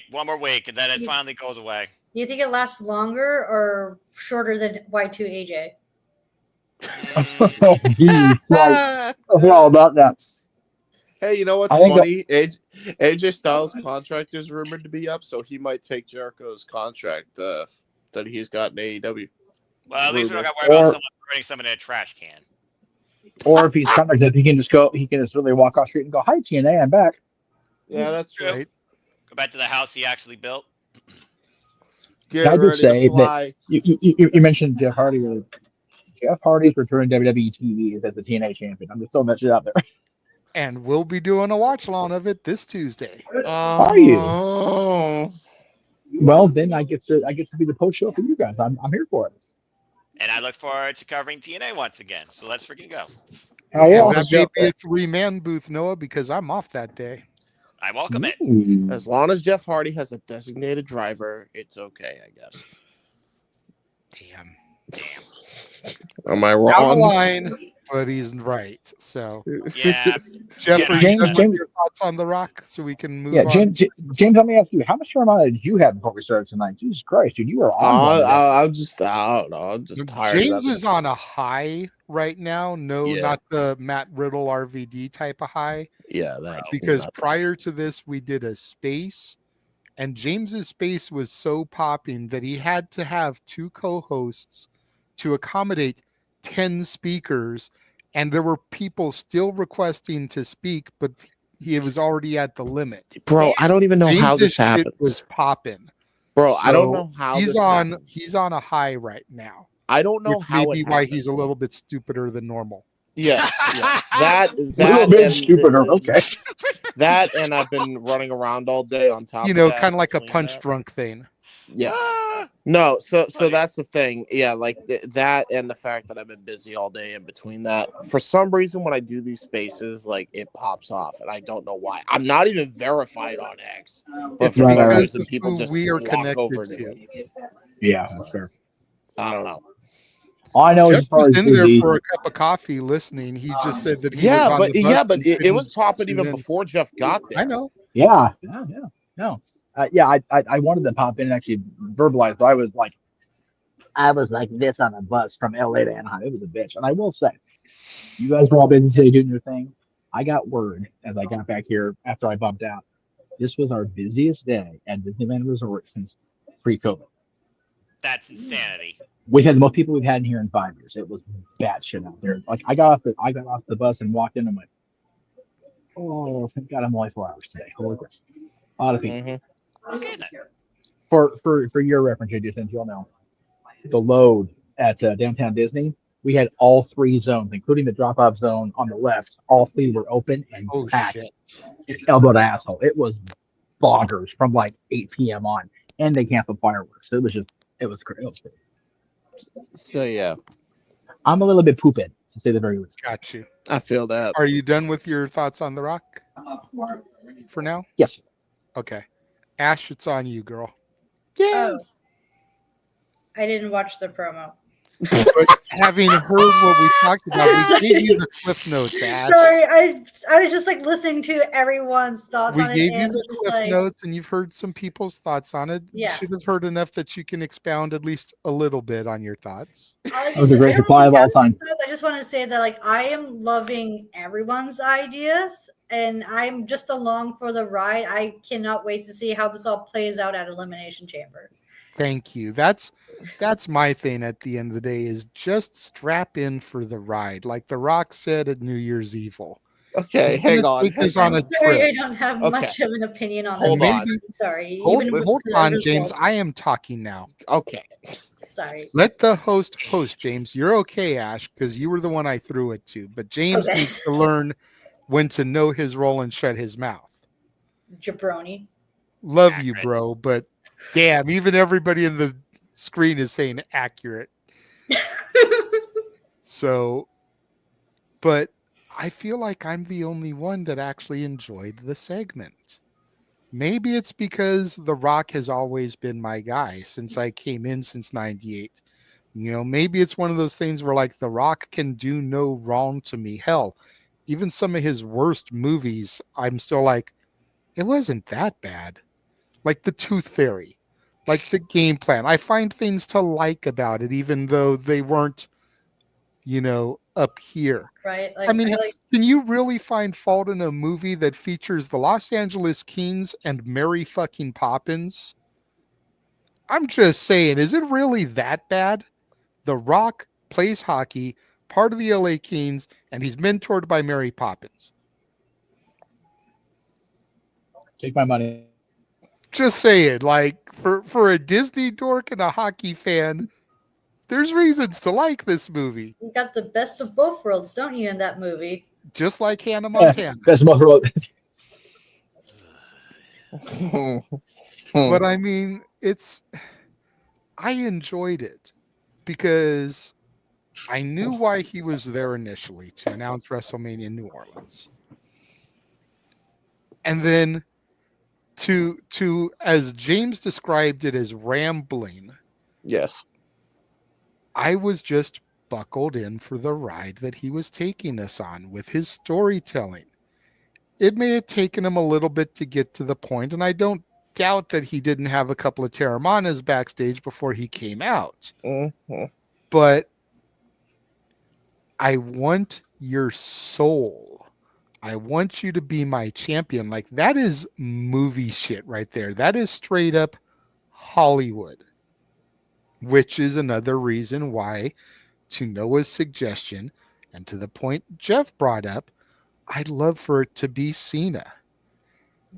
one more week, and then it finally goes away. Do you think it lasts longer or shorter than Y2 AJ? We're all about that. Hey, you know what's I think funny? AJ Styles' contract is rumored to be up, so he might take Jericho's contract that he's got in AEW. Well, at least we don't got to worry about someone throwing someone in a trash can. Or if he's contracted, he can just really walk off the street and go, "Hi, TNA, I'm back." Yeah, that's right. Go back to the house he actually built. Can I just say that you mentioned Jeff Hardy earlier. Jeff Hardy's return to WWE TV as the TNA champion. I'm just throwing that shit out there. And we'll be doing a watch along of it this Tuesday. Are you? Well, then I get to be the post show for you guys. I'm here for it. And I look forward to covering TNA once again. So let's freaking go. Oh yeah, that may be a 3-man booth, Noah, because I'm off that day. I welcome it. As long as Jeff Hardy has a designated driver, it's okay, I guess. Damn. Am I Down the wrong? line, but he's right. So yeah, Jeffrey, James, your thoughts on The Rock, so we can move on. James, let me ask you, how much Ramada did you have before we started tonight? Jesus Christ, dude, you were on. I don't know. I'm just tired. James is on a high right now. No, not the Matt Riddle RVD type of high. Yeah, that because prior to this, we did a space, and James's space was so popping that he had to have 2 co-hosts to accommodate 10 speakers, and there were people still requesting to speak, but he was already at the limit. Bro, I don't even know how this happens. Was popping. Bro, So I don't know how he's this on. happens. He's on a high right now. I don't know which how may be it why happens. he's a little bit stupider than normal. Yeah. That a little bit and stupider. Okay. That and I've been running around all day on top. You know, of that, kind of like a between punch that. drunk thing. Yeah. No, so that's the thing. Yeah, like that and the fact that I've been busy all day in between that. For some reason, when I do these spaces, like it pops off, and I don't know why. I'm not even verified on X, but It's for some because reason, of people who just we are walk connected over to. to it. Yeah, that's fair. I don't know. All I know is Jeff as far was as in there busy. for a cup of coffee listening. He just said that he was Yeah, on but the bus and it was couldn't popping tune even in. before Jeff got there. I know. Yeah. No. I wanted to pop in and actually verbalize, but I was like this on a bus from LA to Anaheim. It was a bitch. And I will say, you guys were all busy today doing your thing. I got word as I got back here after I bumped out. This was our busiest day at Disneyland Resort since pre-COVID. That's insanity. We had the most people we've had in here in 5 years. It was batshit out there. Like I got off the bus and walked in and went, oh, thank God I'm only 4 hours today. Holy crap. A lot of people. Okay then. For your reference, JJ, since you'll know, the load at downtown Disney, we had all 3 zones, including the drop-off zone on the left. All 3 were open and packed, elbow to asshole. It was bonkers from like 8 p.m. on, and they canceled fireworks. So it was crazy. So yeah, I'm a little bit pooped, to say the very least. Got you. I feel that. Are you done with your thoughts on The Rock for now? Yes. Okay. Ash, it's on you, girl. Oh. I didn't watch the promo. But having heard what we talked about, we gave you the cliff notes, Ash. Sorry, I was just like listening to everyone's thoughts We on it. gave you and the just, cliff like, notes, and you've heard some people's thoughts on it. Yeah. You should have heard enough that you can expound at least a little bit on your thoughts. That was a great reply of all time. I just want to say that like I am loving everyone's ideas, and I'm just along for the ride. I cannot wait to see how this all plays out at Elimination Chamber. Thank you. That's my thing at the end of the day is just strap in for the ride. Like The Rock said at New Year's Evil. Okay, He's hang gonna on. take us I'm on a sorry, trip. I don't have much of an opinion on Hold that. on. I'm sorry. Hold Even with on, the James. result. I am talking now. Okay. Sorry. Let the host, James. You're okay, Ash, because you were the one I threw it to. But James Okay. needs to learn when to know his role and shut his mouth. Jabroni. Love you, bro, but damn, even everybody in the screen is saying accurate. So, but I feel like I'm the only one that actually enjoyed the segment. Maybe it's because The Rock has always been my guy since I came in since 98. You know, maybe it's one of those things where like The Rock can do no wrong to me. Hell, even some of his worst movies, I'm still like, it wasn't that bad. Like The Tooth Fairy, like The Game Plan. I find things to like about it, even though they weren't, you know, up here. Right? Like, I mean, like can you really find fault in a movie that features the Los Angeles Kings and Mary fucking Poppins? I'm just saying, is it really that bad? The Rock plays hockey, part of the LA Kings, and he's mentored by Mary Poppins. Take my money. Just saying, like, for a Disney dork and a hockey fan, there's reasons to like this movie. you got the best of both worlds, don't you, in that movie? Just like Hannah Montana. Best of both worlds. But I mean, I enjoyed it because I knew why he was there initially, to announce WrestleMania in New Orleans. And then to as James described it as rambling. Yes. I was just buckled in for the ride that he was taking us on with his storytelling. It may have taken him a little bit to get to the point, and I don't doubt that he didn't have a couple of Terramanas backstage before he came out. Mm-hmm. But I want your soul. I want you to be my champion. Like, that is movie shit right there. That is straight up Hollywood, which is another reason why, to Noah's suggestion, and to the point Jeff brought up, I'd love for it to be Cena.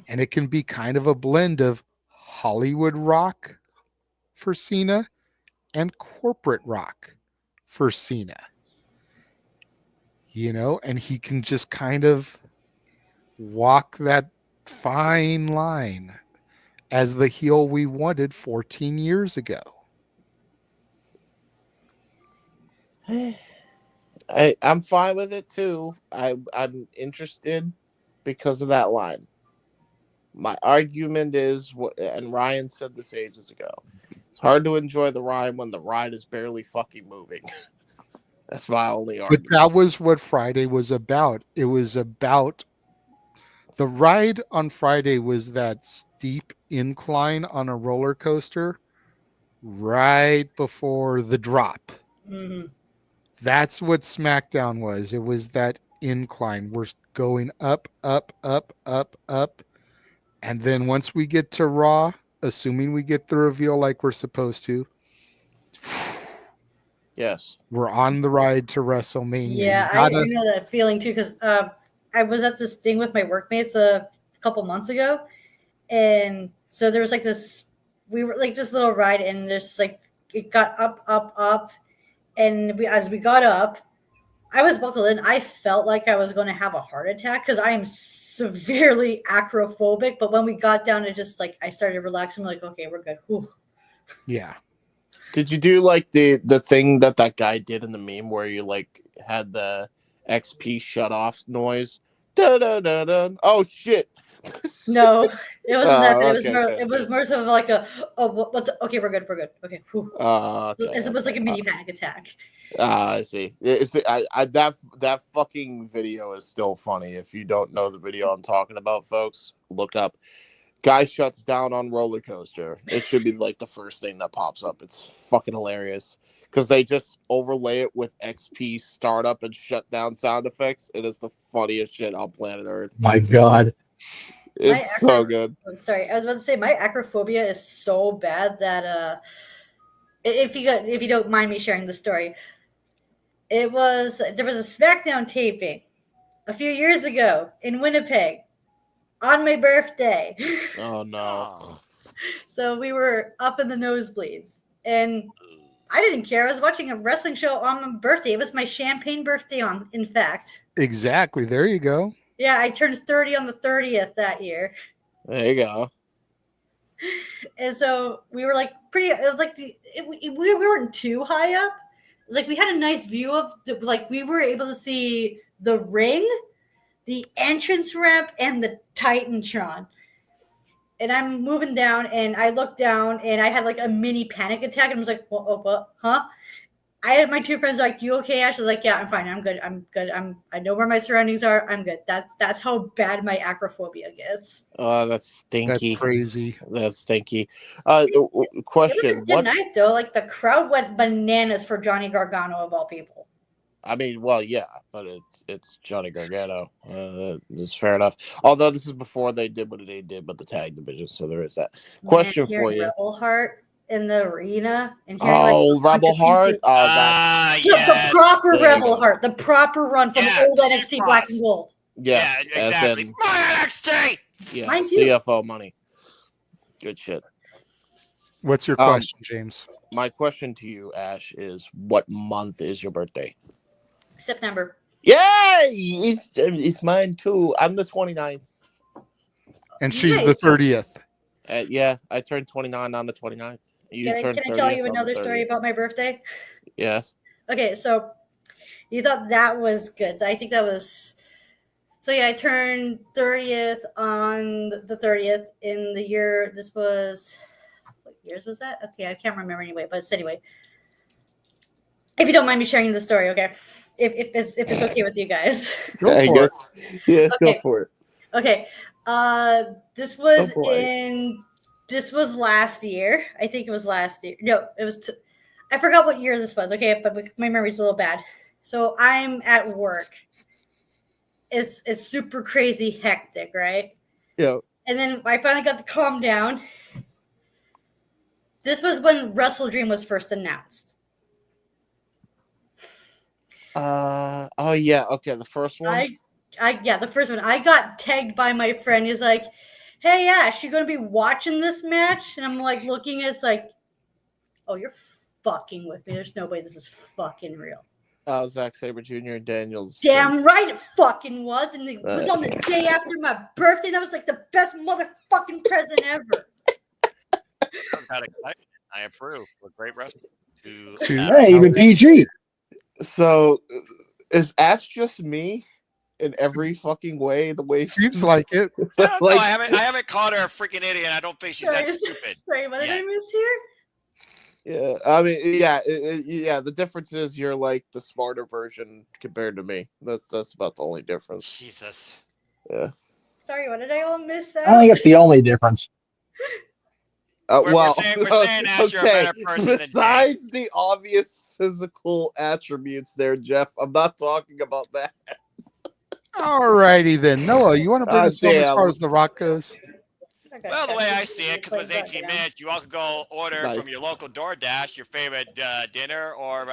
And it can be kind of a blend of Hollywood rock for Cena and corporate rock for Cena. You know, and he can just kind of walk that fine line as the heel we wanted 14 years ago. I'm fine with it too. I'm interested because of that line. My argument is, and Ryan said this ages ago, it's hard to enjoy the ride when the ride is barely fucking moving. That's my only But argument. that was what Friday was about. It was about the ride on Friday was that steep incline on a roller coaster right before the drop. Mhm. That's what SmackDown was. It was that incline. We're going up, up, up, up, up. And then once we get to Raw, assuming we get the reveal like we're supposed to, yes, we're on the ride to WrestleMania. Yeah, I know that feeling too because I was at this thing with my workmates a couple months ago, and so there was like this. We were like this little ride, and there's like it got up, up, up, and as we got up, I was buckled in. I felt like I was going to have a heart attack because I am severely acrophobic. But when we got down, it just like I started relaxing. I'm like, okay, we're good. Whew. Yeah. Did you do like the thing that guy did in the meme where you like had the XP shut off noise? Da da da da. Oh shit. No, it wasn't that. It was okay, more. good, It was good. more so of like a. Oh, what's okay? We're good. We're good. Okay. Whew. Okay, It was like a mini panic attack. I see. That fucking video is still funny. If you don't know the video I'm talking about, folks, look up. Guy shuts down on roller coaster. It should be like the first thing that pops up. It's fucking hilarious because they just overlay it with XP startup and shutdown sound effects. It is the funniest shit on planet Earth. My God. It's so good. I'm sorry, I was about to say my acrophobia is so bad that if you don't mind me sharing the story, there was a SmackDown taping a few years ago in Winnipeg on my birthday. Oh no. So we were up in the nosebleeds, and I didn't care. I was watching a wrestling show on my birthday. It was my champagne birthday, in fact. Exactly. There you go. Yeah, I turned 30 on the 30th that year. There you go. And so we were like it was like we weren't too high up. It was like we had a nice view of like we were able to see the ring, the entrance ramp, and the Titantron. And I'm moving down, and I looked down, and I had like a mini panic attack. And I was like, what? Huh? I had my two friends like, you okay, Ash? I was like, yeah, I'm fine. I'm good. I know where my surroundings are. I'm good. That's how bad my acrophobia gets. Oh, that's stinky. That's crazy. That's stinky. It Question. was a good night though. Like the crowd went bananas for Johnny Gargano of all people. I mean, well, yeah, but it's Johnny Gargano. It's fair enough. Although this is before they did what they did with the tag division, so there is that. Question for you. Rebel Heart in the arena and Rebel Heart. The proper Rebel Heart, the proper run from old NXT Black and Gold. Yes, exactly. Then, My NXT. Yeah, Mind you. CFO money. Good shit. What's your question, James? My question to you, Ash, is what month is your birthday? September. Yay! It's mine too. I'm the 29th. And she's the 30th. Yeah, I turned 29 on the 29th. Can I tell you another story about my birthday? Yes. Okay, so you thought that was good. I think that was... So yeah, I turned 30th on the 30th in the year... This was... What years was that? Okay, I can't remember anyway, but anyway. If you don't mind me sharing the story, okay? If it's okay with you guys. Go Okay. for it. Okay. This was last year. I think it was last year. No, it was. I forgot what year this was. Okay, but my memory's a little bad. So I'm at work. It's super crazy hectic, right? Yeah. And then I finally got to calm down. This was when Wrestle Dream was first announced. Oh yeah, okay, the first one. The first one. I got tagged by my friend. He's like, "Hey Ash, you gonna be watching this match?" And I'm like looking, it's like, "Oh, you're fucking with me. There's no way this is fucking real." Zack Sabre Jr. and Daniels. Damn right it fucking was. And it was on the day after my birthday, and I was like the best motherfucking present ever. I approve. We're great wrestling. Hey, even PG. So, is Ash just me, in every fucking way. The way Seems like it. No, I haven't called her a freaking idiot. I don't think she's that stupid. Sorry, what did Yeah. I miss here? Yeah, I mean, yeah. The difference is you're like the smarter version compared to me. That's about the only difference. Jesus. Yeah. Sorry, what did I all miss out? I don't think it's the only difference. We're saying Ash, you're a better person than Besides the obvious physical attributes there, Jeff, I'm not talking about that. Alrighty then. Noah, you want to bring us home as damn. far as The Rock goes? Well, the way I see it, because it was 18 minutes, you all could go order Nice. from your local DoorDash your favorite dinner, or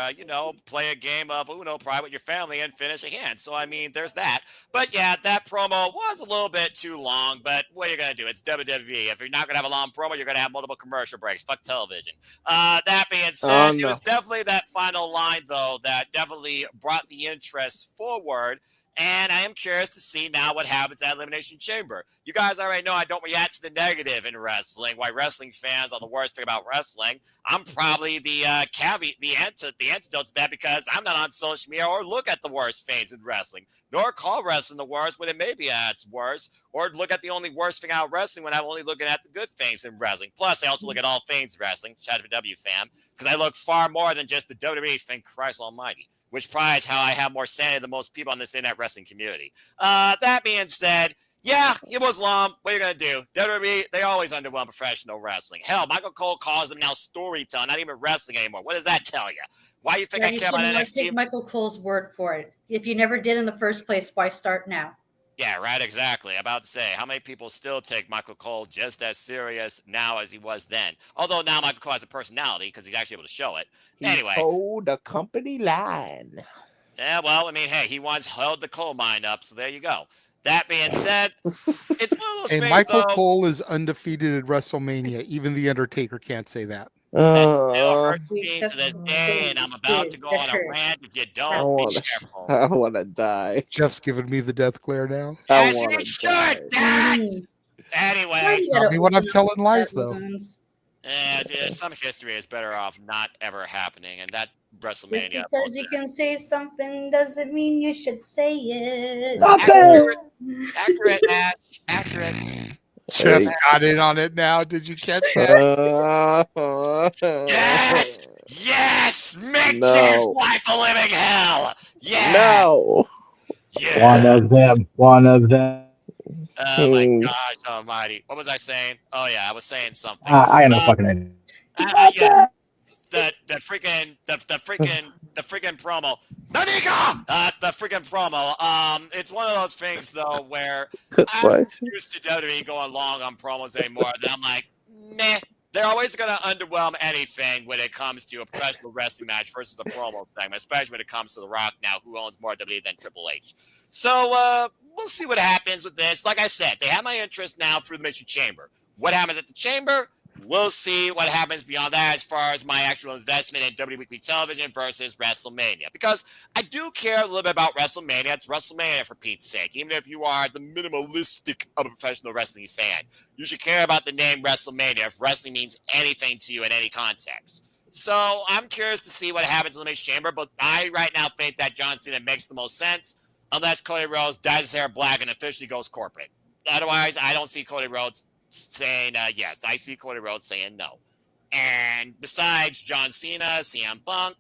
play a game of Uno probably with your family and finish a hand. So I mean, there's that. But yeah, that promo was a little bit too long. But what are you gonna do? It's WWE. If you're not gonna have a long promo, you're gonna have multiple commercial breaks. Fuck television. That being said, it was definitely that final line though that definitely brought the interest forward. And I am curious to see now what happens at Elimination Chamber. You guys already know I don't react to the negative in wrestling. Why wrestling fans are the worst thing about wrestling. I'm probably the caveat, the antidote to that, because I'm not on social media or look at the worst things in wrestling, nor call wrestling the worst when it may be at its worst, or look at the only worst thing out of wrestling when I'm only looking at the good things in wrestling. Plus, I also look at all things wrestling, shout out to W fam, because I look far more than just the WWE thing, Christ almighty. Which probably is how I have more sanity than most people on this internet wrestling community. That being said, yeah, it was long. What are you going to do? WWE, they always underwhelm professional wrestling. Hell, Michael Cole calls them now storytelling, not even wrestling anymore. What does that tell you? Why do you think I care about NXT? Take Michael Cole's word for it. If you never did in the first place, why start now? Yeah, right, exactly. About to say, how many people still take Michael Cole just as serious now as he was then? Although now Michael Cole has a personality because he's actually able to show it. Anyway. Told the company line. Yeah, well, I mean, hey, he once held the coal mine up, so there you go. That being said, it's one of those And things, Michael though, Cole is undefeated at WrestleMania. Even The Undertaker can't say that. that still hurts me to this day, and I'm about to go on a rant. If you don't, be careful. I want to die. Jeff's giving me the death glare now. Yes, you should, Dad! Anyway. Tell me when I'm telling lies, though. Some history is better off not ever happening, and that WrestleMania. Because you can say something doesn't mean you should say it. Accurate, Ash. Accurate. Jeff got in on it now. Did you catch that? Yes! Yes! Make Jeff's life a living hell! Yeah! No! Yeah! One of them. Oh my gosh almighty. What was I saying? Oh yeah, I was saying something. I got no fucking idea. Yeah. The freaking promo. Nanika! The freaking promo. It's one of those things though where I'm used to WWE going long on promos anymore. That I'm like, meh. They're always gonna underwhelm anything when it comes to a professional wrestling match versus a promo segment, especially when it comes to The Rock now, who owns more WWE than Triple H. So we'll see what happens with this. Like I said, they have my interest now through the Elimination Chamber. What happens at the Chamber? We'll see what happens beyond that as far as my actual investment in WWE Weekly Television versus WrestleMania. Because I do care a little bit about WrestleMania. It's WrestleMania for Pete's sake. Even if you are the minimalistic of a professional wrestling fan, you should care about the name WrestleMania if wrestling means anything to you in any context. So I'm curious to see what happens in the Elimination Chamber, but I right now think that John Cena makes the most sense unless Cody Rhodes dyes his hair black and officially goes corporate. Otherwise, I don't see Cody Rhodes saying yes. I see Cody Rhodes saying no. And besides John Cena, CM Punk,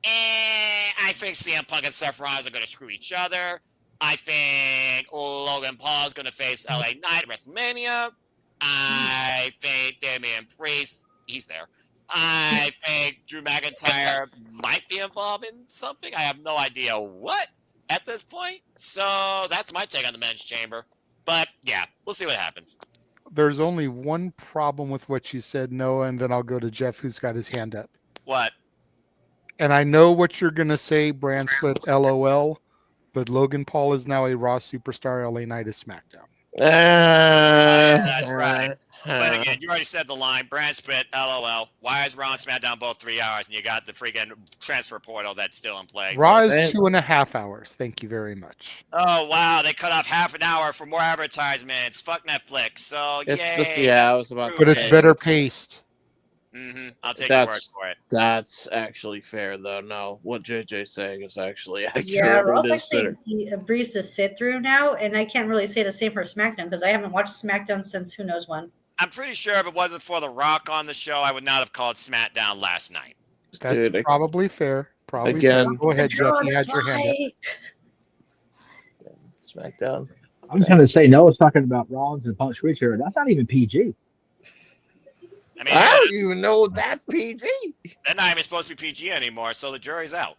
I think CM Punk and Seth Rollins are going to screw each other. I think Logan Paul is going to face LA Knight at WrestleMania. I think Damian Priest, he's there. I think Drew McIntyre might be involved in something. I have no idea what at this point. So that's my take on the men's chamber. But yeah, we'll see what happens. There's only one problem with what you said, Noah, and then I'll go to Jeff, who's got his hand up. What? And I know what you're going to say, brand split, LOL, but Logan Paul is now a Raw superstar, LA Knight is SmackDown. That's right. But again, you already said the line, brand split, LOL. Why is Raw and SmackDown both 3 hours and you got the freaking transfer portal that's still in play? Raw is 2.5 hours. Thank you very much. Oh, wow. They cut off half an hour for more advertisements. Fuck Netflix. So, yay. But it's better paced. I'll take your word That's for it. that's actually fair, though. No, what JJ's saying is actually accurate. Yeah, Ross It is fair. actually breezed to sit through now, and I can't really say the same for SmackDown because I haven't watched SmackDown since who knows when. I'm pretty sure if it wasn't for The Rock on the show, I would not have called SmackDown last night. That's Dude, probably fair. Probably again- fair. Go ahead, Jeff. You had your hand up. SmackDown. I was going to say, Noah's talking about Rollins and Punk Switch here. That's not even PG. I mean, I don't even know that's PG. they're not even supposed to be PG anymore, so the jury's out.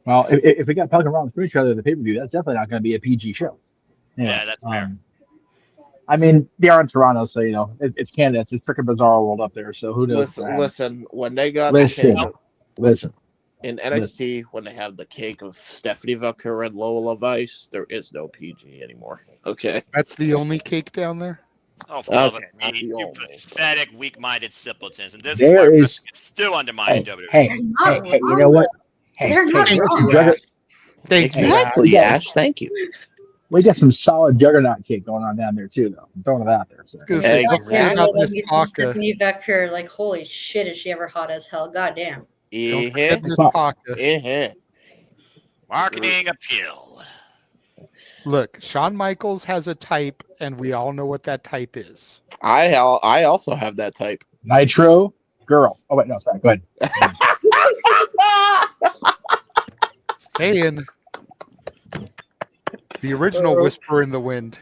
Well, if we got Punk and Rollins for each other at the pay-per-view, that's definitely not going to be a PG show. Anyway, Yeah, that's fair. I mean, they are in Toronto, so, you know, it's Canada. It's a freaking bizarre world up there, so who knows? Listen, when they got Listen. the cake, Listen. in NXT, when they have the cake of Stephanie Valkyrie and Lola Vice, there is no PG anymore. Okay. That's the only cake down there? Oh, for love of Okay, not Pete, the you only, pathetic, weak-minded simpletons. And this There is why is- it's still undermining WWE. Hey, you know what? Hey, They're not hey, wrong. Jugger- Exactly, Hey, Ash. Thank you. we got some solid juggernaut cake going on down there, too, though. I'm throwing it out there. So. About Miss Miss Parker. Stephanie Becker, like, holy shit, is she ever hot as hell? Goddamn. Eh-heh. Miss Parker. Eh-heh. Marketing appeal. Look, Shawn Michaels has a type, and we all know what that type is. I also have that type. Nitro girl. Oh, wait, no, sorry. Go ahead. Saying the original Whisper in the Wind.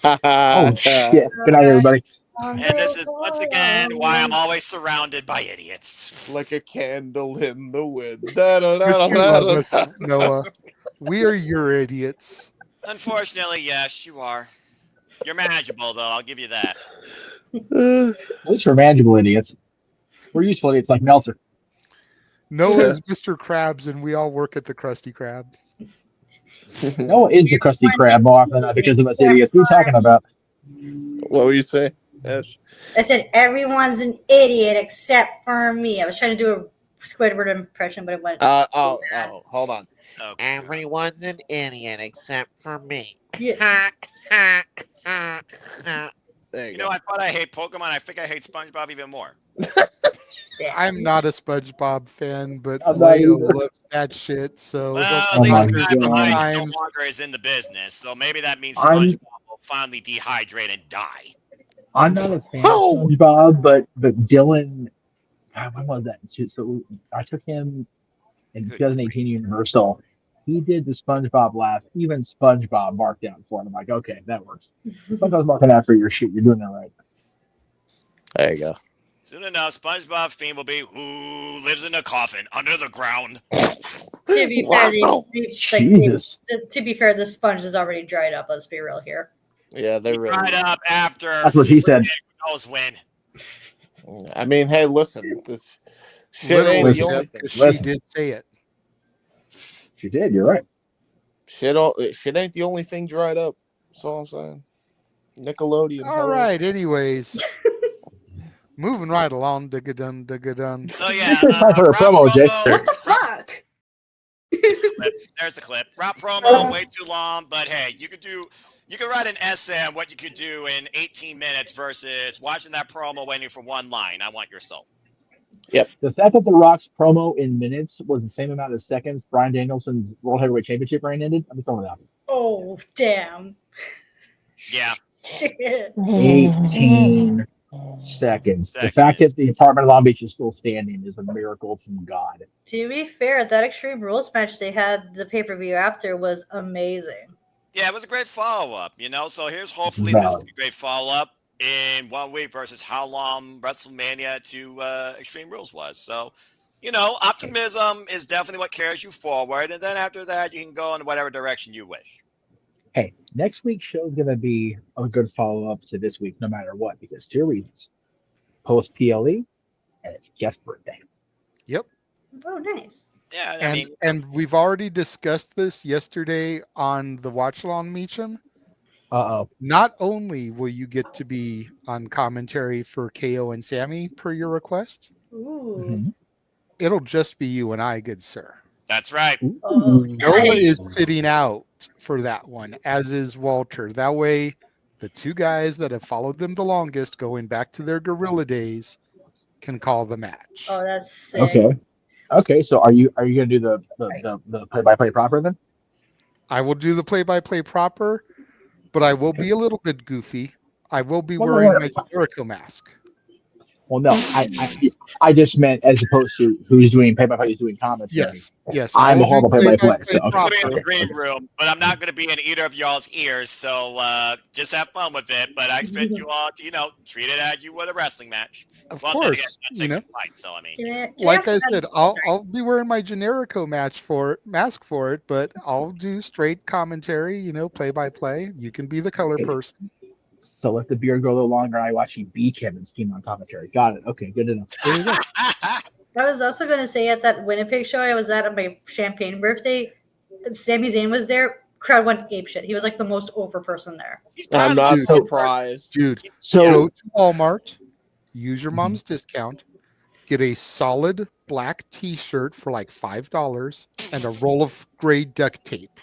Oh, shit. Good night, everybody. And this is, once again, why I'm always surrounded by idiots. Like a candle in the wind. If you love us, Noah, we are your idiots. Unfortunately, yes, you are. You're manageable, though. I'll give you that. At least we're manageable idiots. We're useful idiots like Meltzer. Noah is Mr. Krabs, and we all work at the Krusty Krab. Noah is the Krusty Krab more often than not because of us idiots. What are you talking about? What were you saying, Ash? I said everyone's an idiot except for me. I was trying to do a Squidward impression, but it went. Hold on. Oh, Everyone's an idiot except for me. Yeah. There You know, I thought I hate Pokemon. I think I hate SpongeBob even more. I'm not a SpongeBob fan, but I'm not Leo either. loves that shit. So Well, he'll at least my the guy behind it no times. longer is in the business, so maybe that means I'm- SpongeBob will finally dehydrate and die. I'm not a fan of SpongeBob, but Dylan, when was that? So I took him in 2018 Universal. He did the SpongeBob laugh. Even SpongeBob marked out for it. I'm like, okay, that works. SpongeBob's marking out for your shit. You're doing that right. There you go. Soon enough, SpongeBob's theme will be who lives in a coffin under the ground. To be fair, Jesus. to be fair, the sponge is already dried up. Let's be real here. Yeah, they're really. Right up after. That's what he said. Who knows when? I mean, hey, listen. This shit Little ain't is the only Jeff, thing. 'cause she Listen. did say it. She did. You're right. Shit ain't the only thing dried up. That's all I'm saying. Nickelodeon. All right. Anyways, moving right along. Digga-dun, digga-dun. So yeah, It's time for a promo, Jay. What the fuck? There's the clip. Rap promo, way too long, but hey, you could write an essay on what you could do in 18 minutes versus watching that promo waiting for one line. I want your soul. Yep. The fact that The Rock's promo in minutes was the same amount of seconds Bryan Danielson's World Heavyweight Championship reign ended, I'm throwing it out. Oh, damn. Yeah. 18 seconds. The fact that the apartment in Long Beach is still standing is a miracle from God. To be fair, that Extreme Rules match they had the pay-per-view after was amazing. Yeah, it was a great follow-up, you know? So here's hopefully this is a great follow-up in 1 week versus how long WrestleMania to Extreme Rules was. So, you know, optimism is definitely what carries you forward. And then after that, you can go in whatever direction you wish. Hey, next week's show is going to be a good follow-up to this week, no matter what, because 2 reasons. Post-PLE, and it's Jeff's birthday. Yep. Oh, nice. Yeah, I And mean, and we've already discussed this yesterday on the Watch Along Meacham. Uh-oh. Not only will you get to be on commentary for KO and Sammy per your request, Ooh. it'll just be you and I, good sir. that's right. Oh, Noah nice. is sitting out for that one, as is Walter. That way, the two guys that have followed them the longest, going back to their gorilla days, can call the match. Oh, that's sick. Okay. So are you gonna do the play-by-play proper then? I will do the play-by-play proper, but I will be a little bit goofy. I will be wearing my Jericho mask. Well, no, I just meant as opposed to who's doing play-by-play, who's doing commentary. Yes. I'm a horrible play-by-play. So I'll be in the green room, but I'm not going to be in either of y'all's ears. So just have fun with it. But I expect you all to, treat it as you would a wrestling match. Of well, course, fight, so I mean, like I said, I'll be wearing my Generico mask for it, but I'll do straight commentary. Play-by-play. You can be the color person. So let the beard go a little longer. I watch you beat him and scheme on commentary. Got it. Okay, good enough. There you go. I was also going to say at that Winnipeg show I was at on my Champagne birthday, Sami Zayn was there. Crowd went apeshit. He was like the most over person there. I'm not surprised. Dude, so go to Walmart, use your mom's discount, get a solid black t-shirt for like $5 and a roll of gray duct tape.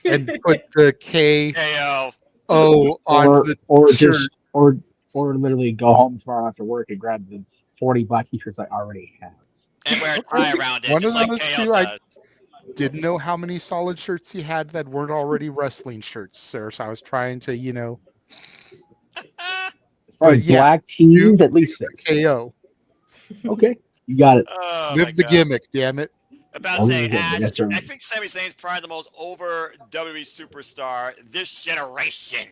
And put the KO on the shirt. or literally go home tomorrow after work and grab the 40 black t-shirts I already have. And wear a tie around it, One just of like those KO two, does. I didn't know how many solid shirts he had that weren't already wrestling shirts, sir. So I was trying to, But black tees, at least 6. KO. Okay, you got it. Live the gimmick, damn it. About to say, Ash, I think Sami Zayn is probably the most over WWE superstar this generation.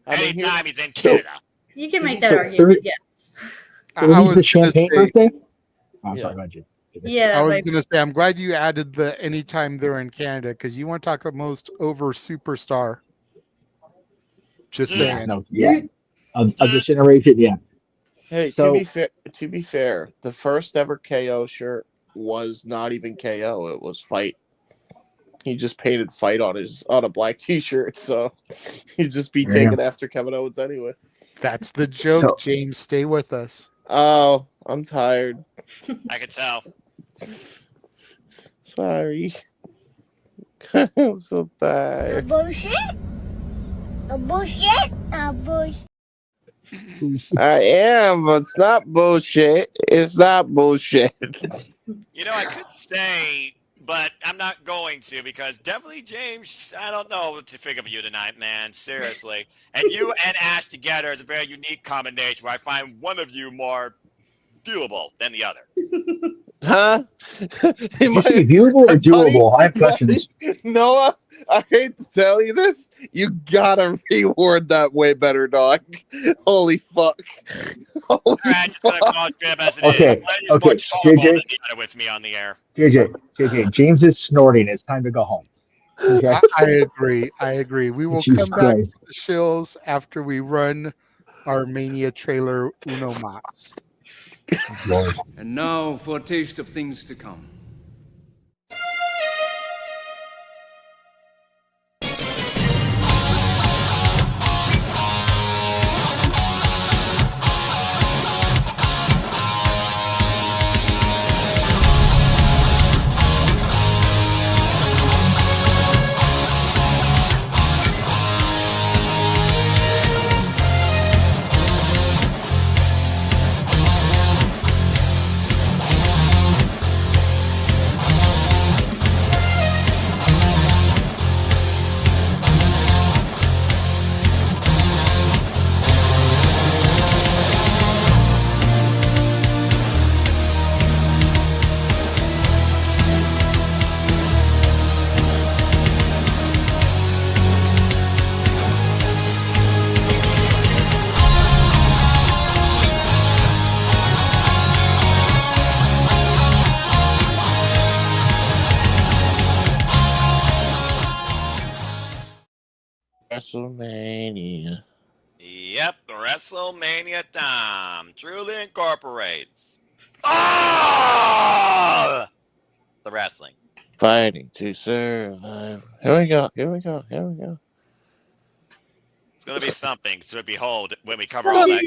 Anytime he's in Canada. You can make that argument, yes. So he's the Champagne birthday? I'm sorry, go ahead, Jim. Yeah, I was going to say, I'm glad you added the anytime they're in Canada because you want to talk the most over superstar. Just saying. Of this generation, yeah. Hey, So- to be fair, the first ever KO shirt was not even KO. It was Fight. He just painted Fight on a black T-shirt, so he'd just be taken after Kevin Owens anyway. That's the joke, James. Stay with us. Oh, I'm tired. I could tell. Sorry. I'm so tired. Bullshit? A bullshit? A bullshit. I am, but it's not bullshit. It's not bullshit. I could say, but I'm not going to because definitely, James, I don't know what to think of you tonight, man. Seriously. And you and Ash together is a very unique combination where I find one of you more viewable than the other. Huh? Viewable or doable? I have questions. Noah, I hate to tell you this. You gotta reword that way better, dog. Holy fuck. Holy I'm just gonna call it straight as it Okay, is. okay, More tolerable JJ. than the other with me on the air. JJ, James is snorting. It's time to go home. Okay? I agree. We will Jesus come back Christ. to the shills after we run our Mania trailer Uno Mas. And now for a taste of things to come. WrestleMania. Yep, WrestleMania time. Truly incorporates. Oh! The wrestling. Fighting to survive. Here we go. It's going to be something to behold when we cover all that.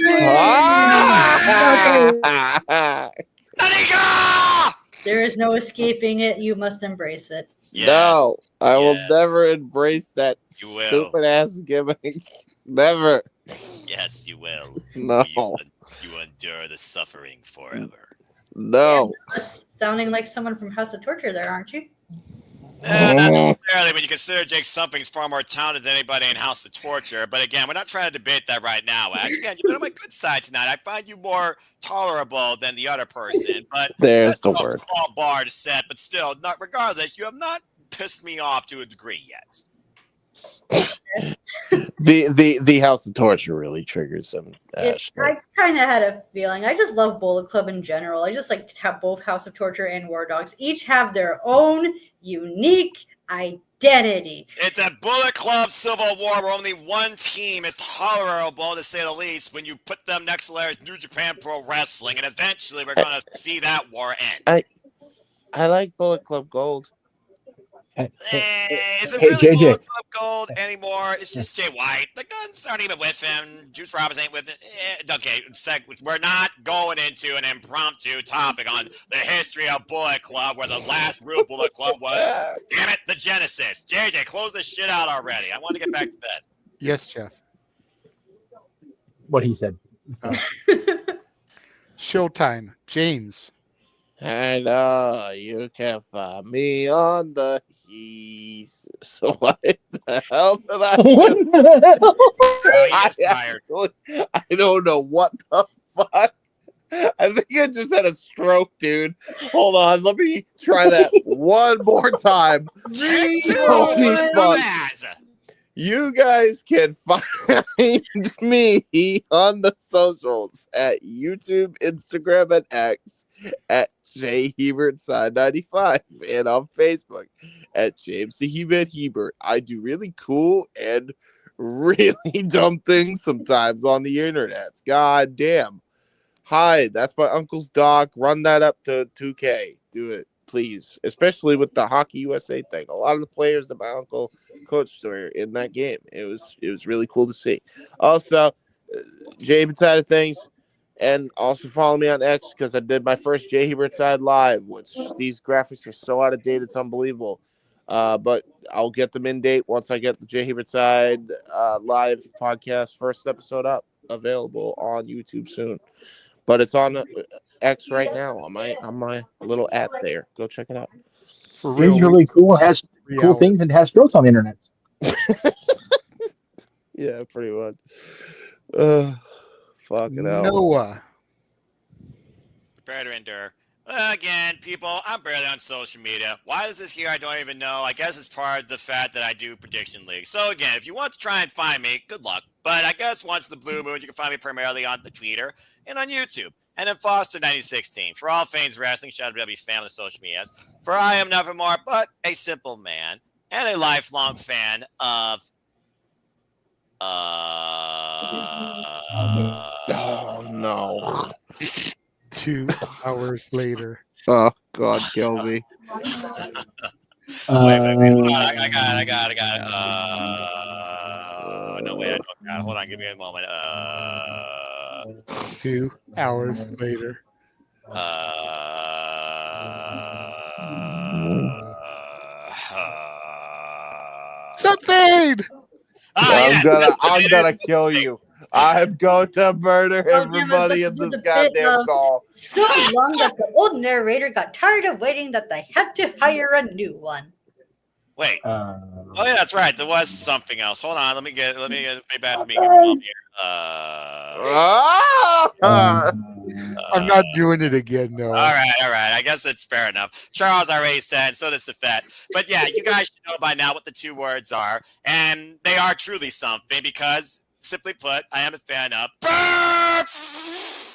There is no escaping it. You must embrace it. No, I will never embrace that will. stupid ass gimmick. Never. Yes, you will. No. You endure the suffering forever. No. Sounding like someone from House of Torture there, aren't you? Not necessarily, when you consider Jake Something's far more talented than anybody in House of Torture. But again, we're not trying to debate that right now, Ash. Again, you've been on my good side tonight. I find you more tolerable than the other person. But There's that's the a word. small bar to set. But still, not regardless, you have not pissed me off to a degree yet. The House of Torture really triggers him, Ash. I kind of had a feeling. I just love Bullet Club in general. I just like to have both House of Torture and War Dogs each have their own unique identity. It's a Bullet Club Civil War where only one team is tolerable, to say the least, when you put them next to Larry's New Japan Pro Wrestling, and eventually we're going to see that war end. I like Bullet Club Gold. Is it Hey, really JJ. Bullet Club Gold anymore? It's just Jay White. The guns aren't even with him. Juice Roberts ain't with him. Okay, we're not going into an impromptu topic on the history of Bullet Club, where the last real Bullet Club was, damn it, the Genesis. JJ, close this shit out already. I want to get back to bed. Yes, Jeff. What he said. Showtime. James. And you can find me on the east. So what the hell did I just... I don't know what the fuck. I think I just had a stroke, dude. Hold on, let me try that one more time. Holy fuck. You guys can find me on the socials at YouTube, Instagram, and X at J Hebert Side 95, and on Facebook at James the Hebert. I do really cool and really dumb things sometimes on the internet. God damn. Hi, that's my uncle's dog. Run that up to 2K. Do it, please. Especially with the Hockey USA thing. A lot of the players that my uncle coached were in that game. It was really cool to see. Also, James side of things. And also follow me on X because I did my first J Hebert Side live, which these graphics are so out of date, it's unbelievable. But I'll get them in date once I get the J Hebert Side live podcast first episode up, available on YouTube soon. But it's on X right now on my little app there. Go check it out. For He's really cool. Has cool things and has girls on the internet. Yeah, pretty much. Fucking hell. Noah. Prepare to endure. Again, people, I'm barely on social media. Why is this here? I don't even know. I guess it's part of the fact that I do prediction league. So again, if you want to try and find me, good luck. But I guess once the blue moon, you can find me primarily on the Twitter and on YouTube. And then Foster 9016 for all things wrestling. Shout out to W family social medias. For I am nothing more but a simple man and a lifelong fan of. Oh no. 2 hours later. Oh God, kill me. Wait, I got it. No, wait, I don't got it. Hold on, give me a moment. 2 hours later. Something. I'm gonna kill you. I'm going to murder everybody in this goddamn call. So long that the old narrator got tired of waiting that they had to hire a new one. Wait. Oh yeah, that's right. There was something else. Hold on. Let me get back to being involved here. I'm not doing it again, no. All right. I guess it's fair enough. Charles already said, so does Safet. But yeah, you guys should know by now what the 2 words are, and they are truly something because, simply put, I am a fan of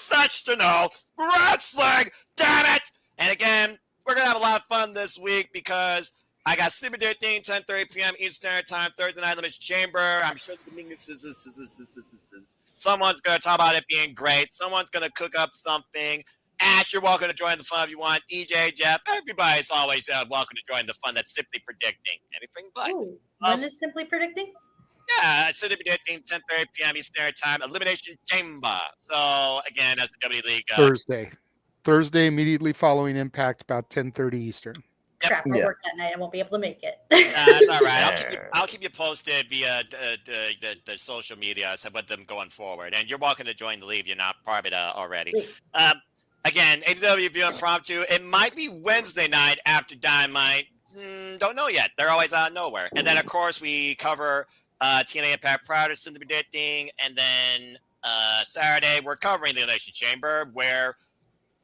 professional wrestling. Damn it! And again, we're gonna have a lot of fun this week because I got Sleepy Day thing, 10:30 p.m. Eastern Standard Time, Thursday Night Elimination Chamber. I'm sure someone's going to talk about it being great. Someone's going to cook up something. Ash, you're welcome to join the fun if you want. DJ, Jeff, everybody's always welcome to join the fun that's simply predicting anything but. Ooh, when is simply predicting? Yeah, Sleepy Day thing, 10:30 p.m. Eastern Standard Time, Elimination Chamber. So, again, that's the W League. Thursday, immediately following Impact, about 10:30 Eastern. crap, I Yeah. work that night. I won't be able to make it. That's all right. I'll keep you posted via the social media with them going forward. And you're welcome to join the league. You're not part of it already. Again, AW View Impromptu. It might be Wednesday night after Dynamite. Don't know yet. They're always out of nowhere. And then, of course, we cover TNA Impact Pride, soon to be predicting. And then Saturday, we're covering the Elimination Chamber, where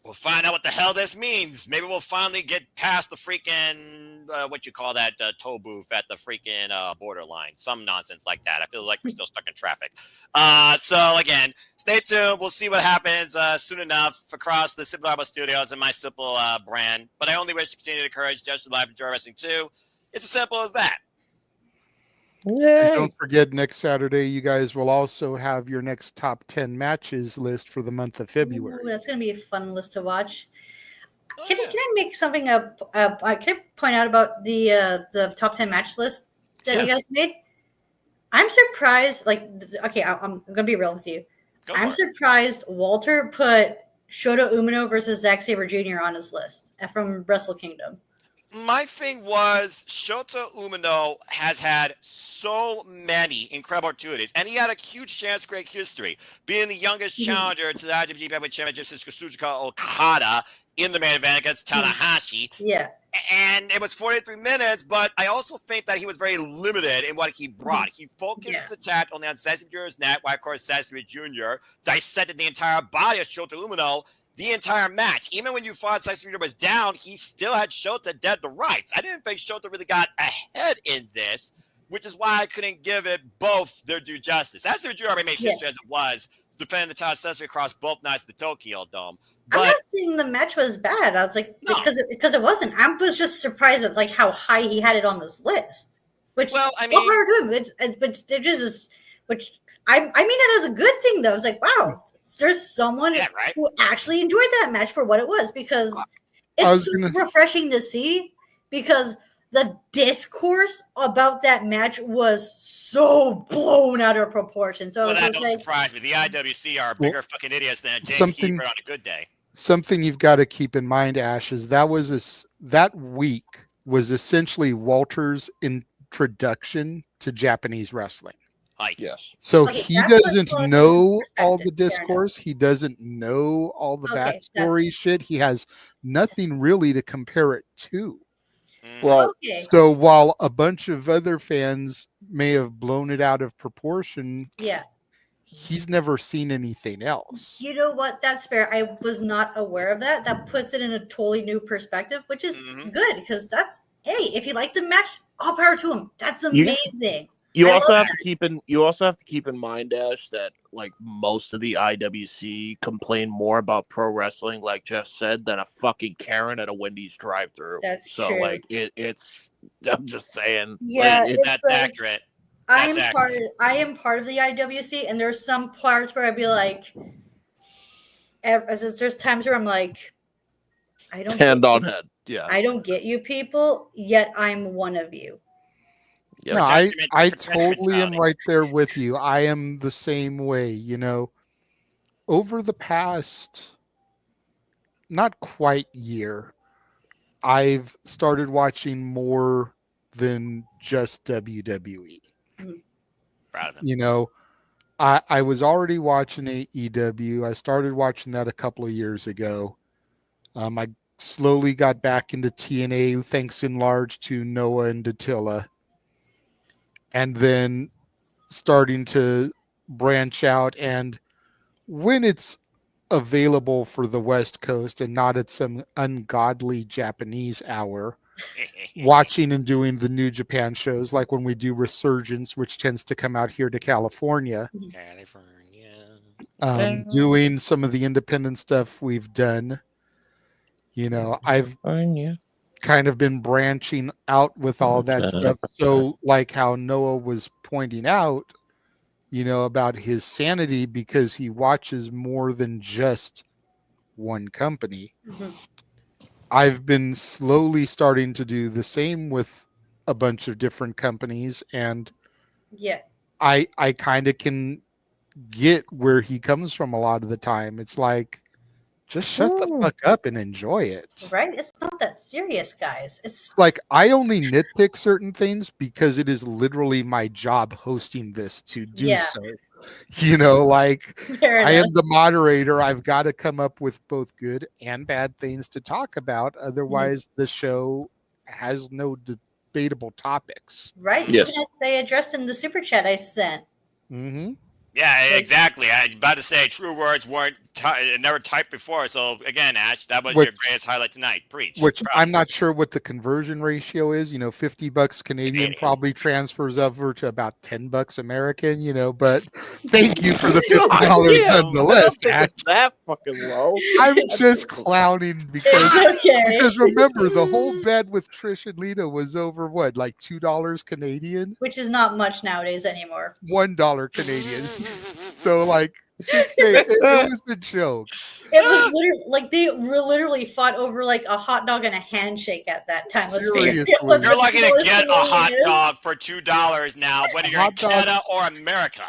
we'll find out what the hell this means. Maybe we'll finally get past the freaking, what you call that, toll booth at the freaking borderline. Some nonsense like that. I feel like we're still stuck in traffic. So, again, stay tuned. We'll see what happens soon enough across the Simple Arbor Studios and my Simple brand. But I only wish to continue to encourage Just to Live Enjoy Wrestling too. It's as simple as that. And don't forget, next Saturday, you guys will also have your next top 10 matches list for the month of February. Ooh, that's going to be a fun list to watch. Can I make something up? Can I point out about the top 10 match list that you guys made? I'm surprised. Okay, I'm going to be real with you. I'm surprised Walter put Shota Umino versus Zack Sabre Jr. on his list from Wrestle Kingdom. My thing was Shota Umino has had so many incredible opportunities, and he had a huge chance to create history, being the youngest challenger to the IWGP Heavyweight Championship since Kazuchika Okada in the main event against Tanahashi. Yeah. And it was 43 minutes, but I also think that he was very limited in what he brought. He focused his attack only on Zack Sabre Jr.'s neck, while, of course, Zack Sabre Jr. dissected the entire body of Shota Umino the entire match. Even when you thought Zack Sabre Jr. was down, he still had Shota dead to rights. I didn't think Shota really got ahead in this, which is why I couldn't give it both their due justice. Zack Sabre Jr. already made history as it was, defending the title successfully across both nights of the Tokyo Dome. But I'm not saying the match was bad. I was like, because it wasn't. I was just surprised at how high he had it on this list. Which, well, I mean, which I mean it as a good thing though. I was like, wow, there's someone who actually enjoyed that match for what it was, because it's refreshing to see, because the discourse about that match was so blown out of proportion. So that don't surprise me. The IWC are bigger fucking idiots than James Hebert on a good day. Something you've got to keep in mind, Ash, is that week was essentially Walter's introduction to Japanese wrestling. Yes. So he doesn't know all the discourse. He doesn't know all the backstory shit. He has nothing really to compare it to. Well, so while a bunch of other fans may have blown it out of proportion, he's never seen anything else. You know what? That's fair. I was not aware of that. That puts it in a totally new perspective, which is good, because if you like the match, all power to him. That's amazing. You also have to keep in mind, Ash, that most of the IWC complain more about pro wrestling, like Jeff said, than a fucking Karen at a Wendy's drive-thru. That's so true. it's. I'm just saying. Yeah, that's accurate. I am part of the IWC, and there's some parts where I'd be like, there's times where I'm like, I don't hand on head. Yeah, I don't get you people, yet I'm one of you. No, I totally am right there with you. I am the same way, over the past not quite year, I've started watching more than just WWE. Proud of him. I was already watching AEW. I started watching that a couple of years ago. I slowly got back into TNA, thanks in large to Noah and Dattila. And then starting to branch out, and when it's available for the West Coast and not at some ungodly Japanese hour, watching and doing the New Japan shows, like when we do Resurgence, which tends to come out here to California. Doing some of the independent stuff we've done. I've kind of been branching out with all that stuff. So like how Noah was pointing out, about his sanity, because he watches more than just one company. I've been slowly starting to do the same with a bunch of different companies, and I kind of can get where he comes from a lot of the time. It's like, Just shut the fuck up and enjoy it. Right? It's not that serious, guys. It's Like, I only nitpick certain things because it is literally my job hosting this to do so. You know, like, Fair I am enough. the moderator. I've got to come up with both good and bad things to talk about. Otherwise, the show has no debatable topics. right. Yes. Even as they addressed in the super chat I sent. Mm-hmm. Yeah, exactly. I was about to say true words weren't never typed before. So again, Ash, that was your greatest highlight tonight. Preach. Which I'm not sure what the conversion ratio is. You know, $50 Canadian probably transfers over to about $10 American. You know, but thank you for the $50 nonetheless. Ash. It's that fucking low. I'm just clowning because because remember the whole bed with Trish and Lita was over what, like $2 Canadian, Which is not much nowadays anymore. $1 Canadian. So like, just say it was a joke. It was literally like they literally fought over like a hot dog and a handshake at that time. Seriously. You're lucky to get a hot dog for $2 now, whether you're in Canada or America.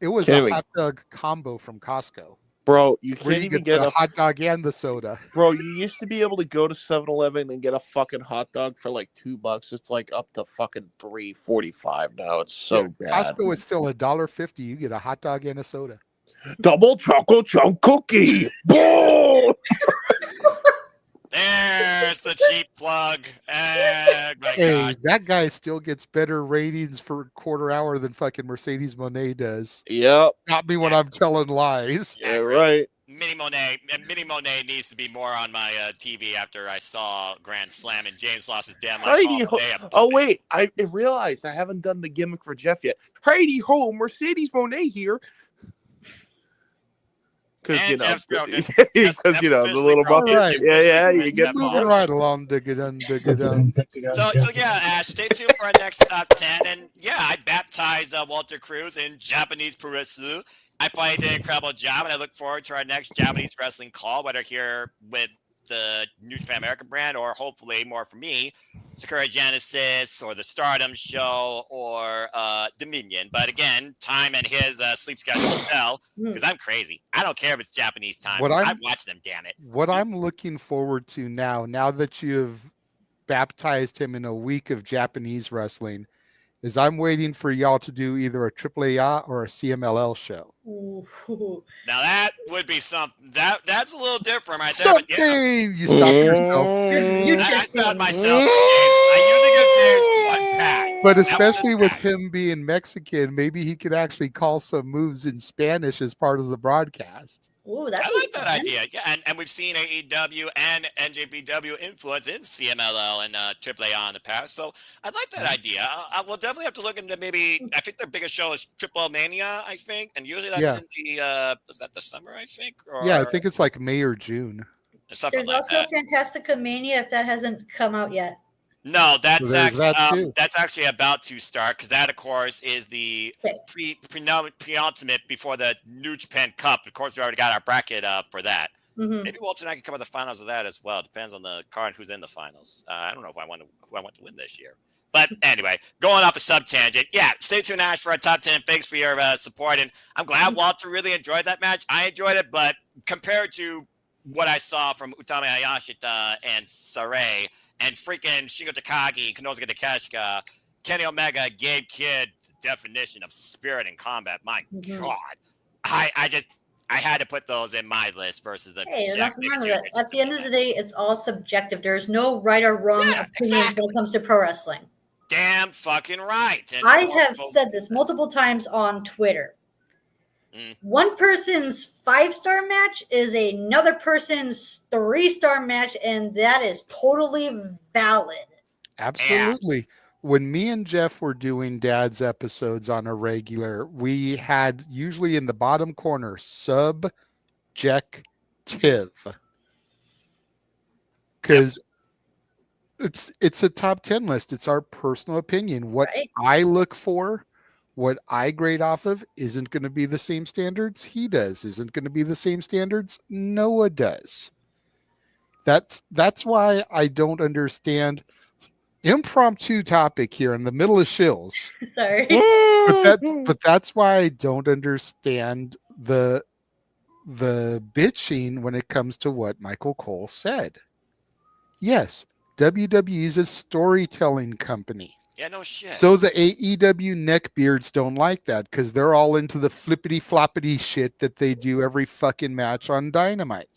It was Kidding. a hot dog combo from Costco. Bro, you Where can't you even get get the a hot dog and the soda. Bro, you used to be able to go to 7-Eleven and get a fucking hot dog for like $2. It's like up to fucking $3.45 now. It's so bad. Costco, it's still $1.50. You get a hot dog and a soda. Double choco chunk cookie. Boom! There's the cheap plug. My Hey, gosh. that guy still gets better ratings for a quarter hour than fucking Mercedes Monet does. Yep. Not me when I'm telling lies. Yeah, right. Mini Monet needs to be more on my TV after I saw Grand Slam and James lost his damn Heidi mind. Ho- oh wait, I realized I haven't done the gimmick for Jeff yet. Heidi Ho, Mercedes Monet here. Because And Jeff's broken. because the little bucket. Right. Yeah, you get moving right along, digga-dun. So yeah, Ash, stay tuned for our next top 10. And yeah, I baptized Walter Cruz in Japanese Purisu. I thought he did an incredible job, and I look forward to our next Japanese wrestling call, whether here with the New Japan American brand or hopefully more for me, Sakura Genesis or the Stardom Show or Dominion. But again, time and his sleep schedule fell because I'm crazy. I don't care if it's Japanese time. I watch them, damn it. What I'm looking forward to now that you have baptized him in a week of Japanese wrestling, is I'm waiting for y'all to do either a AAA or a CMLL show. Ooh. Now that would be something. That's a little different right Something there. you stop yourself. I found myself. I usually give James one pass. But especially with him being Mexican, maybe he could actually call some moves in Spanish as part of the broadcast. Ooh, I like that idea. Yeah, and we've seen AEW and NJPW influence in CMLL and AAA in the past. So I like that idea. I will definitely have to look into maybe. I think their biggest show is Triple Mania, I think, and usually that's in the was that the summer, I think? Or Yeah, I think it's like May or June. something There's like also that. Fantastica Mania if that hasn't come out yet. No, that's there's that actually too. that's actually about to start because that, of course, is the pre-ultimate before the New Japan Cup. Of course, we already got our bracket for that. Mhm. Maybe Walter and I can cover the finals of that as well. Depends on the card and who's in the finals. I don't know if I want to win this year. But anyway, going off a sub tangent, yeah, stay tuned, Ash, for our top 10. Thanks for your support, and I'm glad Walter really enjoyed that match. I enjoyed it, but compared to what I saw from Utami Hayashita and Sarai and freaking Shingo Takagi, Konosuke Takeshita, Kenny Omega, Gabe Kidd, the definition of spirit in combat. My God, I had to put those in my list versus the. Hey, Jack nothing wrong with it. Snake At the end of the day, it's all subjective. There's no right or wrong opinions when it comes to pro wrestling. Damn fucking right. And I have said this multiple times on Twitter. One person's 5-star match is another person's 3-star match, and that is totally valid. Absolutely. When me and Jeff were doing Dad's episodes on a regular, we had usually in the bottom corner subjective. Because it's a top 10 list. It's our personal opinion. What I look for, what I grade off of, isn't going to be the same standards he does. Isn't going to be the same standards Noah does. That's why I don't understand. Impromptu topic here in the middle of shills. Sorry. But that's why I don't understand the the bitching when it comes to what Michael Cole said. Yes, WWE is a storytelling company. Yeah, no shit. So the AEW neckbeards don't like that because they're all into the flippity floppity shit that they do every fucking match on Dynamite.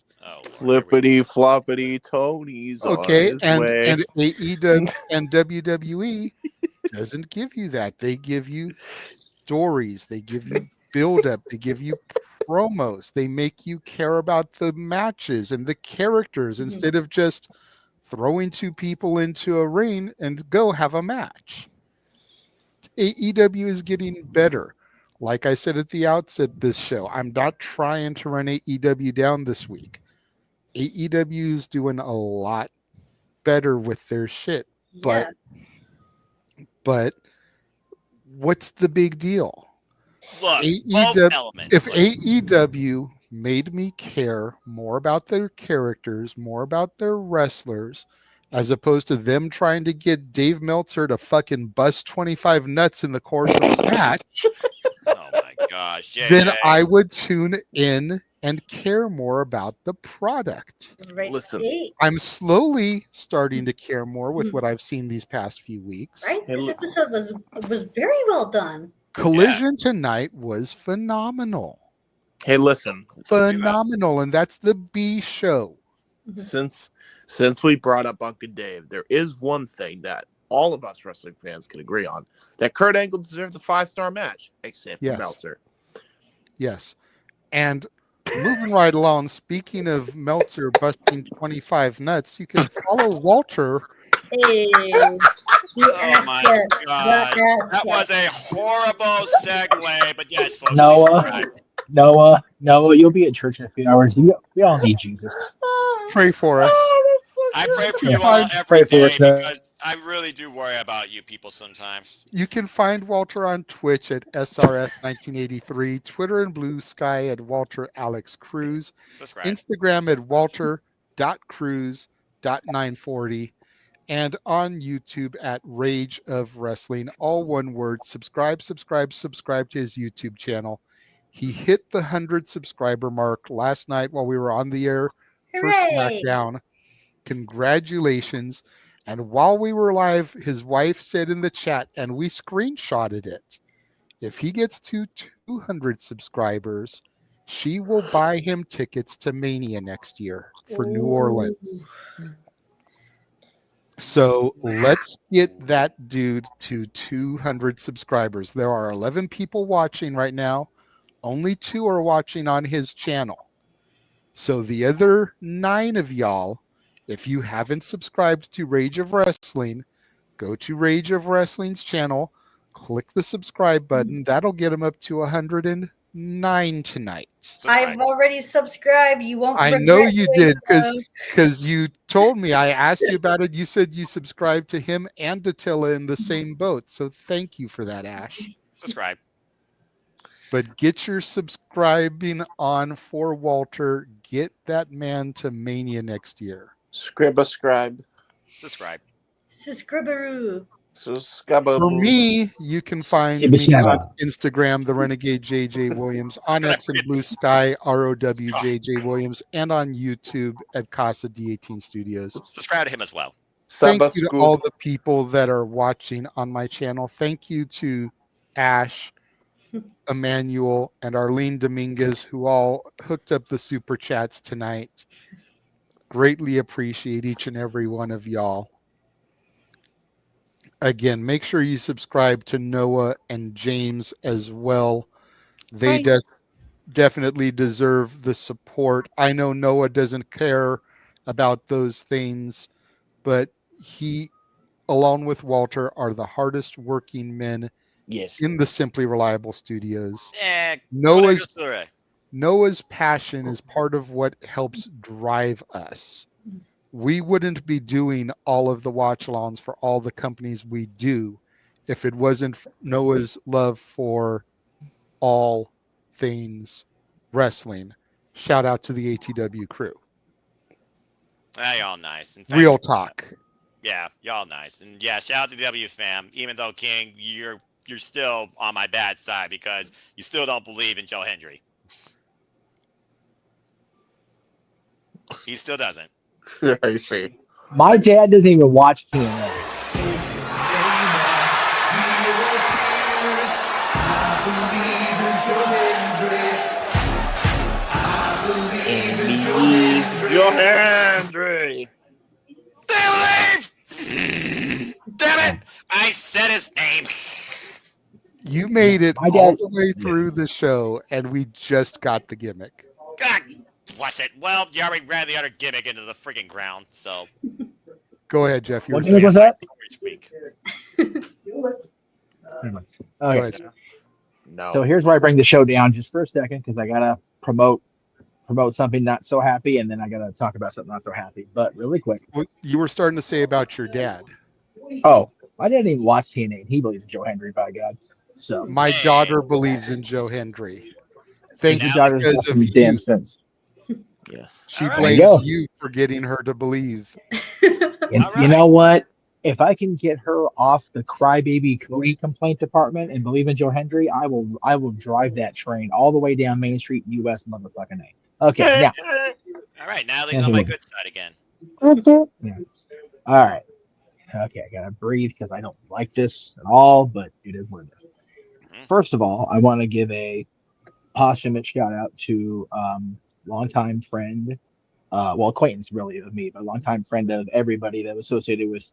Flippity floppity Tony's Okay, on his and way. AEW and WWE doesn't give you that. They give you stories. They give you build up. They give you promos. They make you care about the matches and the characters instead of just throwing two people into a ring and go have a match. AEW is getting better. Like I said at the outset of this show, I'm not trying to run AEW down this week. AEW is doing a lot better with their shit. But what's the big deal? Look, both AEW, elements. if AEW made me care more about their characters, more about their wrestlers, as opposed to them trying to get Dave Meltzer to fucking bust 25 nuts in the course of a match, Oh my gosh, then JJ. I would tune in and care more about the product. Listen, I'm slowly starting to care more with what I've seen these past few weeks. Right? This episode was very well done. Collision tonight was phenomenal. Hey, listen. Phenomenal, and that's the B show. Since we brought up Uncle Dave, there is one thing that all of us wrestling fans can agree on: that Kurt Angle deserves a 5-star match, except for Meltzer. Yes, and moving right along. Speaking of Meltzer busting 25 nuts, you can follow Walter. Hey, Oh my god. That was a horrible segue, but yes, folks. Noah, you'll be at church in a few hours. We all need Jesus. Pray for us. I pray for you all every day because I really do worry about you people sometimes. You can find Walter on Twitch at SRS1983, Twitter and Blue Sky at Walter Alex Cruz, Subscribe. Instagram at walter.cruz.940, and on YouTube at Rage of Wrestling, all one word. Subscribe to his YouTube channel. He hit the 100 subscriber mark last night while we were on the air for SmackDown. Congratulations. And while we were live, his wife said in the chat, and we screenshotted it, if he gets to 200 subscribers, she will buy him tickets to Mania next year for New Orleans. So let's get that dude to 200 subscribers. There are 11 people watching right now. Only 2 are watching on his channel. So the other 9 of y'all, if you haven't subscribed to Rage of Wrestling, go to Rage of Wrestling's channel, click the subscribe button. That'll get him up to 109 tonight. I've already subscribed. You won't. I know you did because you told me. I asked you about it. You said you subscribed to him and Attila in the same boat. So thank you for that, Ash. Subscribe. But get your subscribing on for Walter. Get that man to Mania next year. Subscribe. Subscriberoo. For me, you can find me on Instagram, the Renegade JJ Williams, on X and Blue Sky, ROWJJ Williams, and on YouTube at Casa D18 Studios. Subscribe to him as well. Thank you to all the people that are watching on my channel. Thank you to Ash, Emmanuel, and Arlene Dominguez, who all hooked up the super chats tonight. Greatly appreciate each and every one of y'all. Again, make sure you subscribe to Noah and James as well. They definitely deserve the support. I know Noah doesn't care about those things, but he, along with Walter, are the hardest working men in the Simply Reliable studios. Noah's passion is part of what helps drive us. We wouldn't be doing all of the watch-alongs for all the companies we do if it wasn't Noah's love for all things wrestling. Shout out to the ATW crew. Y'all nice. And Real talk. Yeah, y'all nice. And yeah, shout out to W fam. Even though King, you're still on my bad side because you still don't believe in Joe Hendry. He still doesn't. I see. My dad doesn't even watch TNA. Joe Hendry. Damn it! I said his name. You made it My all dad- the way through the show, and we just got the gimmick. God bless it. Well, you already ran the other gimmick into the freaking ground, so. Go ahead, Jeff. You were What gimmick was saying. that? Okay. No. So here's where I bring the show down just for a second because I gotta promote something not so happy, and then I gotta talk about something not so happy. But really quick. What you were starting to say about your dad. Oh, I didn't even watch TNA. And he believes in Joe Hendry, by God. So My daughter believes in Joe Hendry. Thanks your daughter's got because some of damn you. sense. Yes. She There blames you go. you for getting her to believe. And you know what? If I can get her off the crybaby Cody complaint department and believe in Joe Hendry, I will drive that train all the way down Main Street, US motherfucking A. Okay, now. All right, now he's on my good side again. Yeah. All right. Okay, I gotta breathe because I don't like this at all, but it is what it is. First of all, I want to give a posthumous shout out to longtime friend, acquaintance really of me, but longtime friend of everybody that was associated with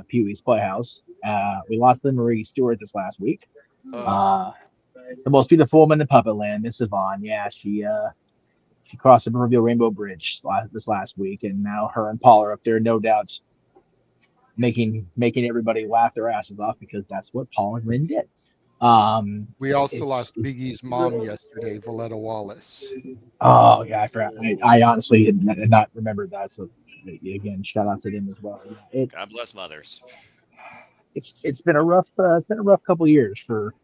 Pee Wee's Playhouse. We lost Lynn Marie Stewart this last week. The most beautiful woman in Puppet Land, Miss Yvonne. Yeah, she crossed the proverbial Rainbow Bridge this last week, and now her and Paul are up there, no doubt, making everybody laugh their asses off because that's what Paul and Lynn did. We also lost Biggie's mom yesterday, Valletta Wallace. Oh yeah, I forgot. I honestly had not remembered that. So again, shout out to them as well. Yeah, God bless mothers. it's been a rough couple years for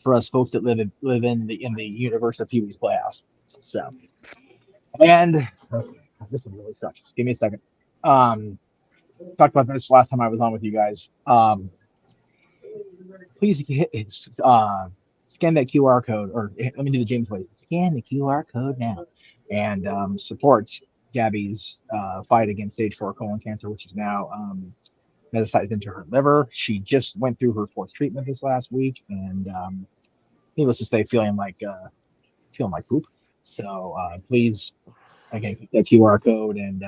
us folks that live in the universe of Pee Wee's Playhouse. So, and okay, this one really sucks. Just give me a second. Talked about this last time I was on with you guys. Please scan that QR code, or let me do the James way. Scan the QR code now, and support Gabby's fight against stage 4 colon cancer, which is now metastasized into her liver. She just went through her 4th treatment this last week, and needless to say, feeling like poop. So please, again, keep that QR code, and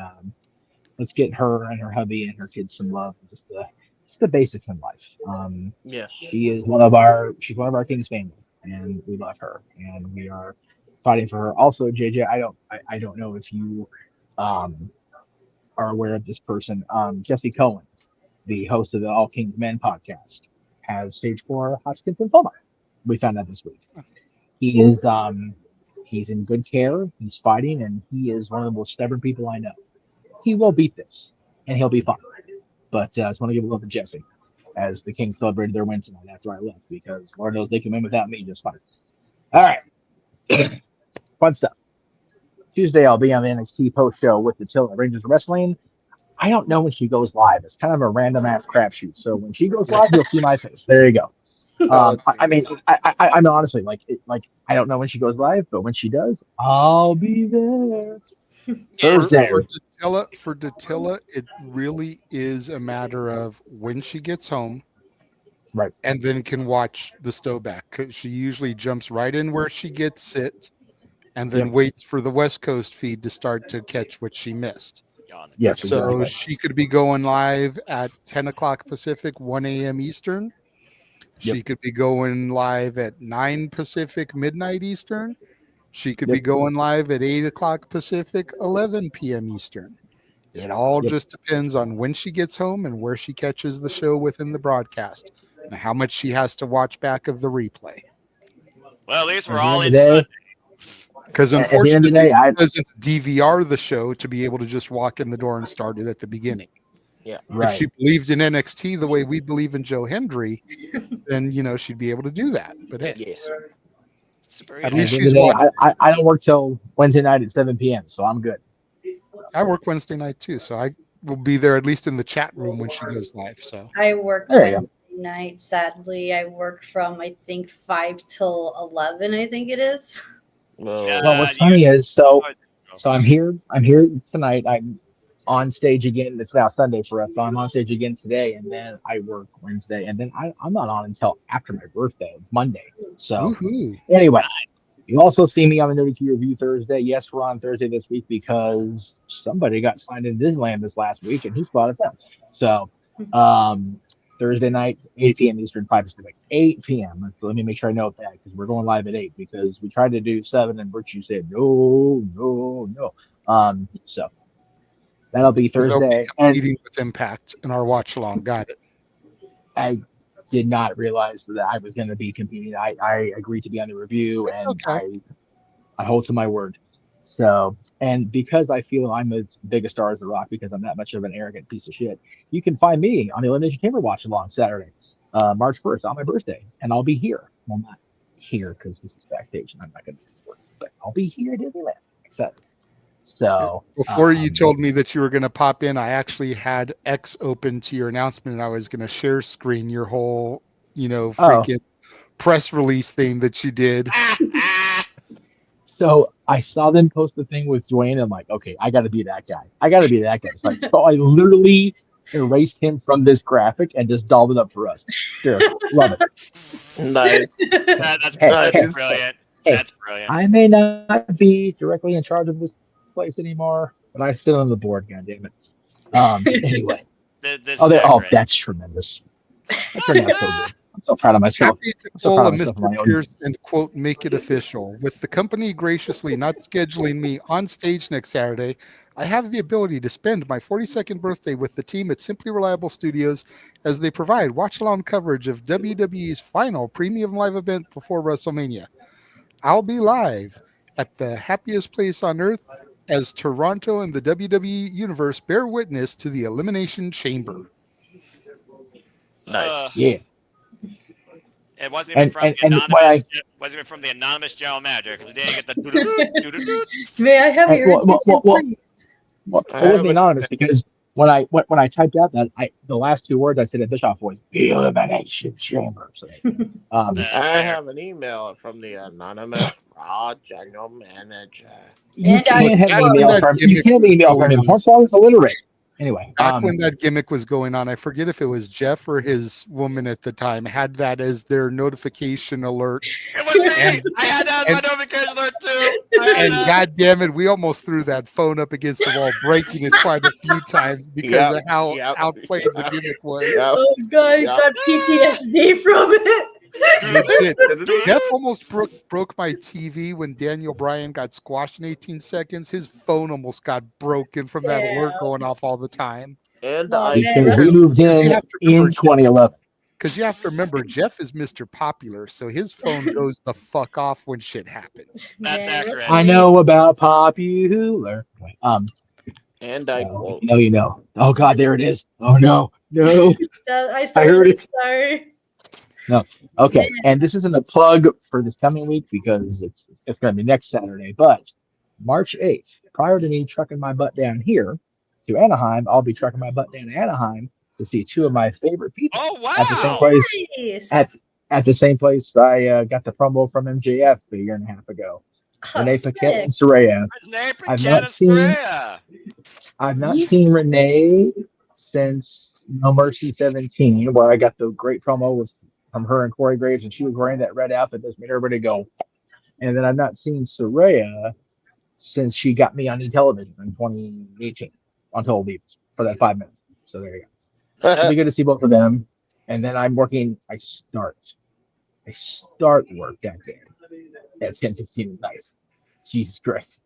let's get her and her hubby and her kids some love. Just the basics in life. Yes. She's one of our King's family, and we love her, and we are fighting for her. Also, JJ, I don't know if you are aware of this person. Jesse Cohen, the host of the All Kings Men podcast, has stage 4 Hodgkin's lymphoma. We found out this week. He is he's in good care. He's fighting, and he is one of the most stubborn people I know. He will beat this, and he'll be fine. But I just want to give a love to Jesse as the Kings celebrated their win tonight after I left, because Lord knows they can win without me just fine. All right. Fun stuff. Tuesday, I'll be on the NXT post show with Attila Rangers Wrestling. I don't know when she goes live. It's kind of a random ass crapshoot. So when she goes live, you'll see my face. There you go. I mean, I'm honestly like I don't know when she goes live, but when she does, I'll be there. Thursday. For Datilla, it really is a matter of when she gets home, right, and then can watch the stowback, because she usually jumps right in where she gets sit, and then waits for the West Coast feed to start to catch what she missed. Yes, so exactly. she could be going live at 10 o'clock Pacific, 1 a.m. Eastern. She could be going live at 9 Pacific, midnight Eastern. She could be going live at 8 o'clock Pacific, 11 p.m. Eastern. It all just depends on when she gets home and where she catches the show within the broadcast, and how much she has to watch back of the replay. Well, at least we're At the all end in of the day, Sunday. Because at the end of the unfortunately, day, it doesn't DVR the show to be able to just walk in the door and start it at the beginning. Yeah, right. If she believed in NXT the way we believe in Joe Hendry, then she'd be able to do that. But hey, yes, at least the she's day, watching. I don't work till Wednesday night at 7 p.m., so I'm good. I work Wednesday night too, so I will be there at least in the chat room when she goes live. So I work Wednesday night. Sadly, I work from I think 5 till 11. I think it is. Well, what's funny is So I'm here. I'm here tonight. I'm on stage again. It's now Sunday for us, so I'm on stage again today, and then I work Wednesday, and then I'm not on until after my birthday, Monday. So Woohoo. anyway, you also see me on the Nerdy Key Review Thursday. Yes, we're on Thursday this week because somebody got signed in Disneyland this last week, and he spotted them. So Thursday night, 8 p.m. Eastern, 5 Pacific, 8 p.m. So let me make sure I note that because we're going live at 8 because we tried to do 7 and Virtue said no. So that'll be So they'll be Thursday. And competing with Impact in our watch along. Got it. I did not realize that I was going to be competing. I agreed to be on the review, and okay. I hold to my word. So, and because I feel I'm as big a star as The Rock, because I'm that much of an arrogant piece of shit, you can find me on the Elimination Chamber watch along Saturday, March 1st, on my birthday, and I'll be here. Well, not here because this is backstage, and I'm not going to work, but I'll be here at Disneyland. Except, so before you told me that you were going to pop in, I actually had X open to your announcement, and I was going to share screen your whole, freaking press release thing that you did. So I saw them post the thing with Dwayne, and I'm like, okay, I got to be that guy. So I literally erased him from this graphic and just dolled it up for us. Seriously, love it. Nice. That's brilliant. Hey, That's brilliant. I may not be directly in charge of this place anymore, but I sit on the board. God damn it. Anyway. That's tremendous. That turned out so good. I'm so proud of myself. Happy to pull a Mr. Pierce and quote make it official. With the company graciously not scheduling me on stage next Saturday, I have the ability to spend my 42nd birthday with the team at Simply Reliable Studios as they provide watch-along coverage of WWE's final premium live event before WrestleMania. I'll be live at the happiest place on earth as Toronto and the WWE Universe bear witness to the Elimination Chamber. Nice. Yeah. It wasn't even from the anonymous general manager because they didn't get the. May I have your Well, it wasn't anonymous because when I typed out that the last 2 words I said at Bischoff was the Elimination Chamber. So, I have an email from the anonymous Raw general manager. You can't have email from him. Hornswoggle's illiterate. Anyway, back when that gimmick was going on, I forget if it was Jeff or his woman at the time had that as their notification alert. It was me. I had that as my notification alert too. And God damn it, we almost threw that phone up against the wall, breaking it quite a few times because of how outplayed the gimmick was. Oh God, got PTSD from it. Legit. Jeff almost broke my TV when Daniel Bryan got squashed in 18 seconds. His phone almost got broken from that alert going off all the time. And we moved in 2011. Because you have to remember, Jeff is Mr. Popular, so his phone goes the fuck off when shit happens. That's accurate. I know about popular. And I quote. No, you know. Oh God, there it is. Oh no. I heard it. Sorry. No. Okay. And this isn't a plug for this coming week because it's going to be next Saturday. But March 8th, prior to me trucking my butt down here to Anaheim, I'll be trucking my butt down to Anaheim to see 2 of my favorite people at the same place. At the same place I got the promo from MJF a year and a half ago. Renee Paquette and Saraya. I've not seen Renee since No Mercy 17, where I got the great promo from her and Corey Graves, and she was wearing that red outfit that made everybody go. And then I've not seen Saraya since she got me on television in 2018 on Total Divas for that 5 minutes. So there you go. It'll be good to see both of them. And then I'm working. I start work that day at 10:15 at night. Jesus Christ.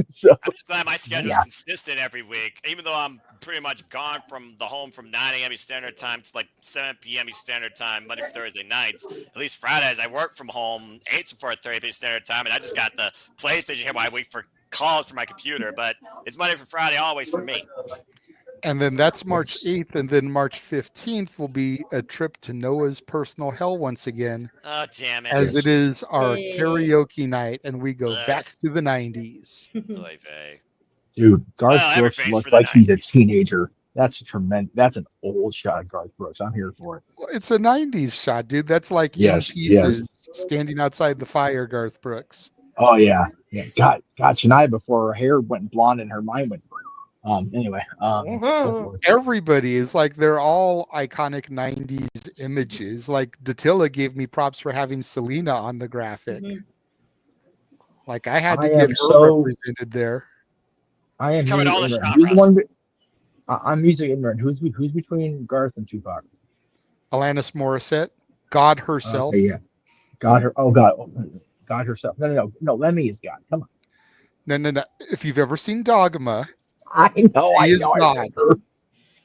So, I'm just glad my schedule's consistent every week, even though I'm pretty much gone from 9 a.m. Eastern Standard Time to like 7 p.m. Eastern Standard Time, Monday through Thursday nights. At least Fridays, I work from home 8 to 4:30 Eastern Standard Time, and I just got the PlayStation here while I wait for calls from my computer. But it's Monday through Friday always for me. And then that's March 8th, and then March 15th will be a trip to Noah's personal hell once again. Oh, damn it. As it is our karaoke night, and we go back to the 90s. Dude, Garth Brooks looks like he's a teenager. That's tremendous. That's an old shot of Garth Brooks. I'm here for it. Well, it's a 90s shot, dude. That's like Yes. standing outside the fire, Garth Brooks. Oh, yeah. Yeah, got Shania before her hair went blonde and her mind went blue. Anyway, everybody is like they're all iconic 90s images. Like Datilla gave me props for having Selena on the graphic. Like I had to get her represented there. I am covered music all the ignorant. genres. Who's the one? I'm music ignorant. Who's between Garth and Tupac? Alanis Morissette, God herself. Okay, yeah, God her. Oh God, God herself. No. Lemmy is God. Come on. No. If you've ever seen Dogma, I know. he is God. Remember.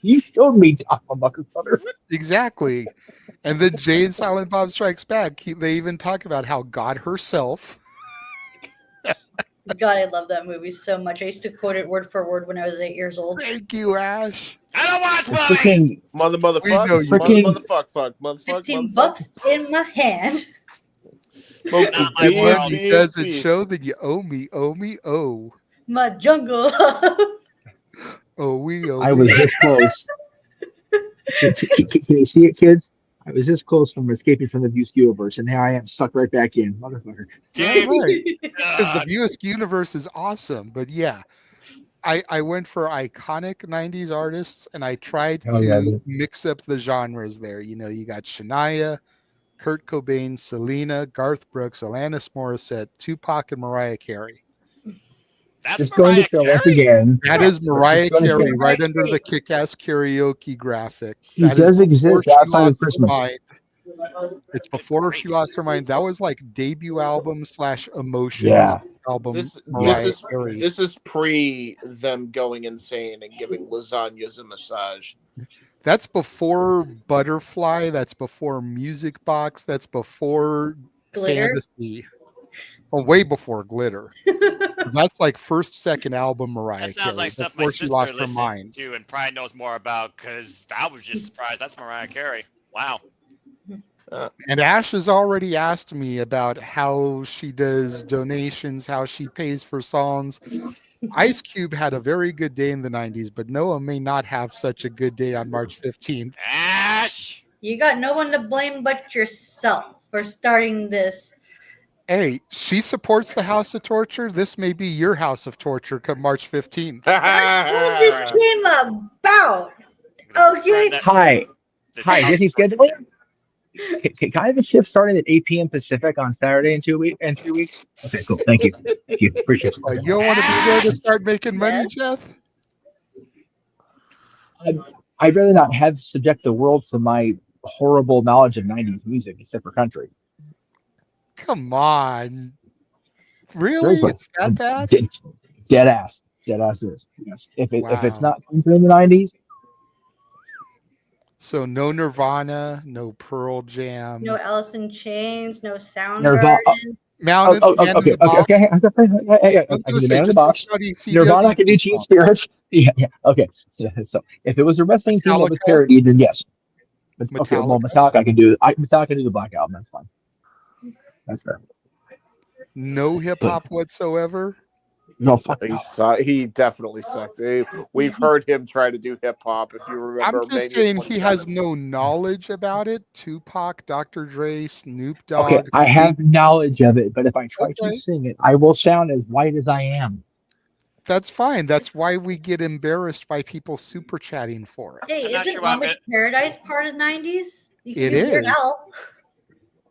You showed me Dogma, Motherfucker. Exactly. And then Jay and Silent Bob Strikes Back. They even talk about how God herself. God, I love that movie so much. I used to quote it word for word when I was 8 years old. Thank you, Ash. I don't watch movies. Motherfuck. 15 bucks in my hand. And when he doesn't show, then you owe me. My jungle. I was this close. Can you see it, kids? I was this close from escaping from the View universe, and now I am sucked right back in, motherfucker. That's right. Because the View universe is awesome. But yeah, I went for iconic 90s artists, and I tried to mix up the genres there. You know, you got Shania, Kurt Cobain, Selena, Garth Brooks, Alanis Morissette, Tupac, and Mariah Carey. That's just going to show once again. That is Mariah Carey right under the Kick-Ass Karaoke graphic. She That does is before exist she outside of lost her Christmas. mind. It's before she lost her mind. That was like debut album / emotions album. This is pre them going insane and giving lasagnas a massage. That's before Butterfly. That's before Music Box. That's before Glitter? Fantasy. Well, way before Glitter. That's like first, second album Mariah That sounds Carey, like stuff my before she sister lost her listened mind. to and probably knows more about, because I was just surprised. That's Mariah Carey. Wow. And Ash has already asked me about how she does donations, how she pays for songs. Ice Cube had a very good day in the 90s, but Noah may not have such a good day on March 15th. Ash! You got no one to blame but yourself for starting this. Hey, she supports the House of Torture. This may be your House of Torture come March 15th. That's what this came about. Okay. Hi, Disney scheduling. Can I have a shift starting at 8 p.m. Pacific on Saturday in 2 weeks? Okay, cool. Thank you. Appreciate it. You don't want to be there to start making money, Jeff? I'd rather not have subject the world to my horrible knowledge of 90s music, except for country. Come on. Really? It's that bad? Dead ass is. Yes. If it's Wow. not country in the 90s. So no Nirvana, no Pearl Jam. No Alice in Chains, no Soundgarden. Nirvana. Okay. I can do the Man in the Box. Nirvana, I can do Teen Spirits. Yeah. Okay. So if it was a wrestling team that was parodied, then yes. Okay. Well, Metallica, I can do. Metallica can do the Black Album. That's fine. That's fair. No hip hop whatsoever. No, he definitely sucked. We've heard him try to do hip hop. If you remember, I'm just saying he has no knowledge about it. Tupac, Dr. Dre, Snoop Dogg. Okay, I have knowledge of it, but if I try to sing it, I will sound as white as I am. That's fine. That's why we get embarrassed by people super chatting for it. Hey, isn't Amish Paradise part of the 90s? You can It do Weird is. Al.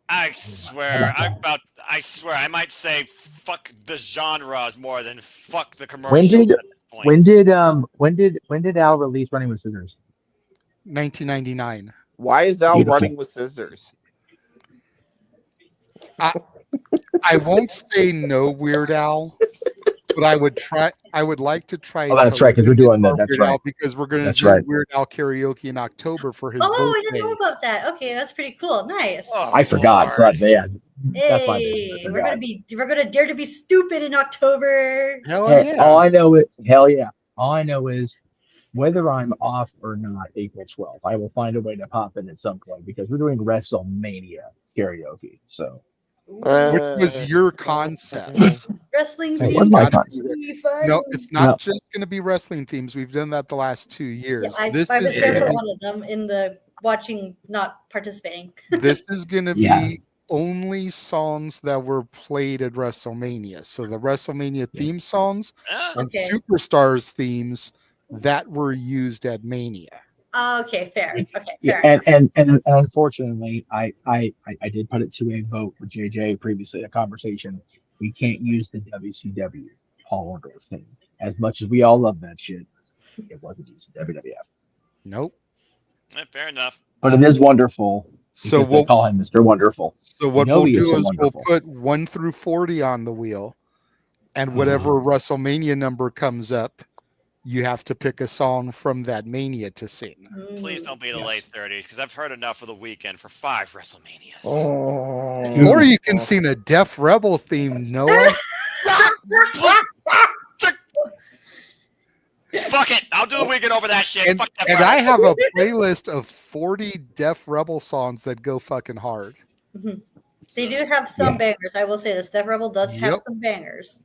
I swear, I might say fuck the genres more than fuck the commercial. When did Al release Running with Scissors? 1999. Why is Al Beautiful. running with scissors? I won't say no Weird Al, but I would like to try. Oh, that's right, because we're doing that. That's Weird right. Al, because we're going to That's do right. Weird Al karaoke in October for his Oh, I birthday. didn't know about that. Okay, that's pretty cool. Nice. I forgot. So yeah, that's my Hey, bad. we're gonna dare to be stupid in October. Hey, all I know is whether I'm off or not April 12th, I will find a way to pop in at some point because we're doing WrestleMania karaoke. So, Which was your concept? Wrestling Hey, themed. what's my concept? No, it's not just going to be wrestling themes. We've done that the last 2 years. I was there for one of them in the watching, not participating. This is going to Yeah. be only songs that were played at WrestleMania. So the WrestleMania theme songs and Okay. Superstars themes that were used at Mania. Okay, fair. Okay, Yeah, fair. and unfortunately, I did put it to a vote with JJ previously, a conversation. We can't use the WCW Paul Orndorff thing. As much as we all love that shit, it wasn't used in WWF. Nope. Fair enough. But it is wonderful. So Because they call him Mr. Wonderful. So what You know we'll he is do so is wonderful. we'll put 1 through 40 on the wheel, and whatever WrestleMania number comes up, you have to pick a song from that Mania to sing. Please don't be the late 30s, because I've heard enough for the weekend for 5 WrestleManias. Or you can sing a Def Rebel theme, Noah. Fuck it, I'll do the weekend over that shit. And, Fuck Def and Rebel. I have a playlist of 40 Def Rebel songs that go fucking hard. Mhm. They do have some bangers. I will say this. Def Rebel does have some bangers.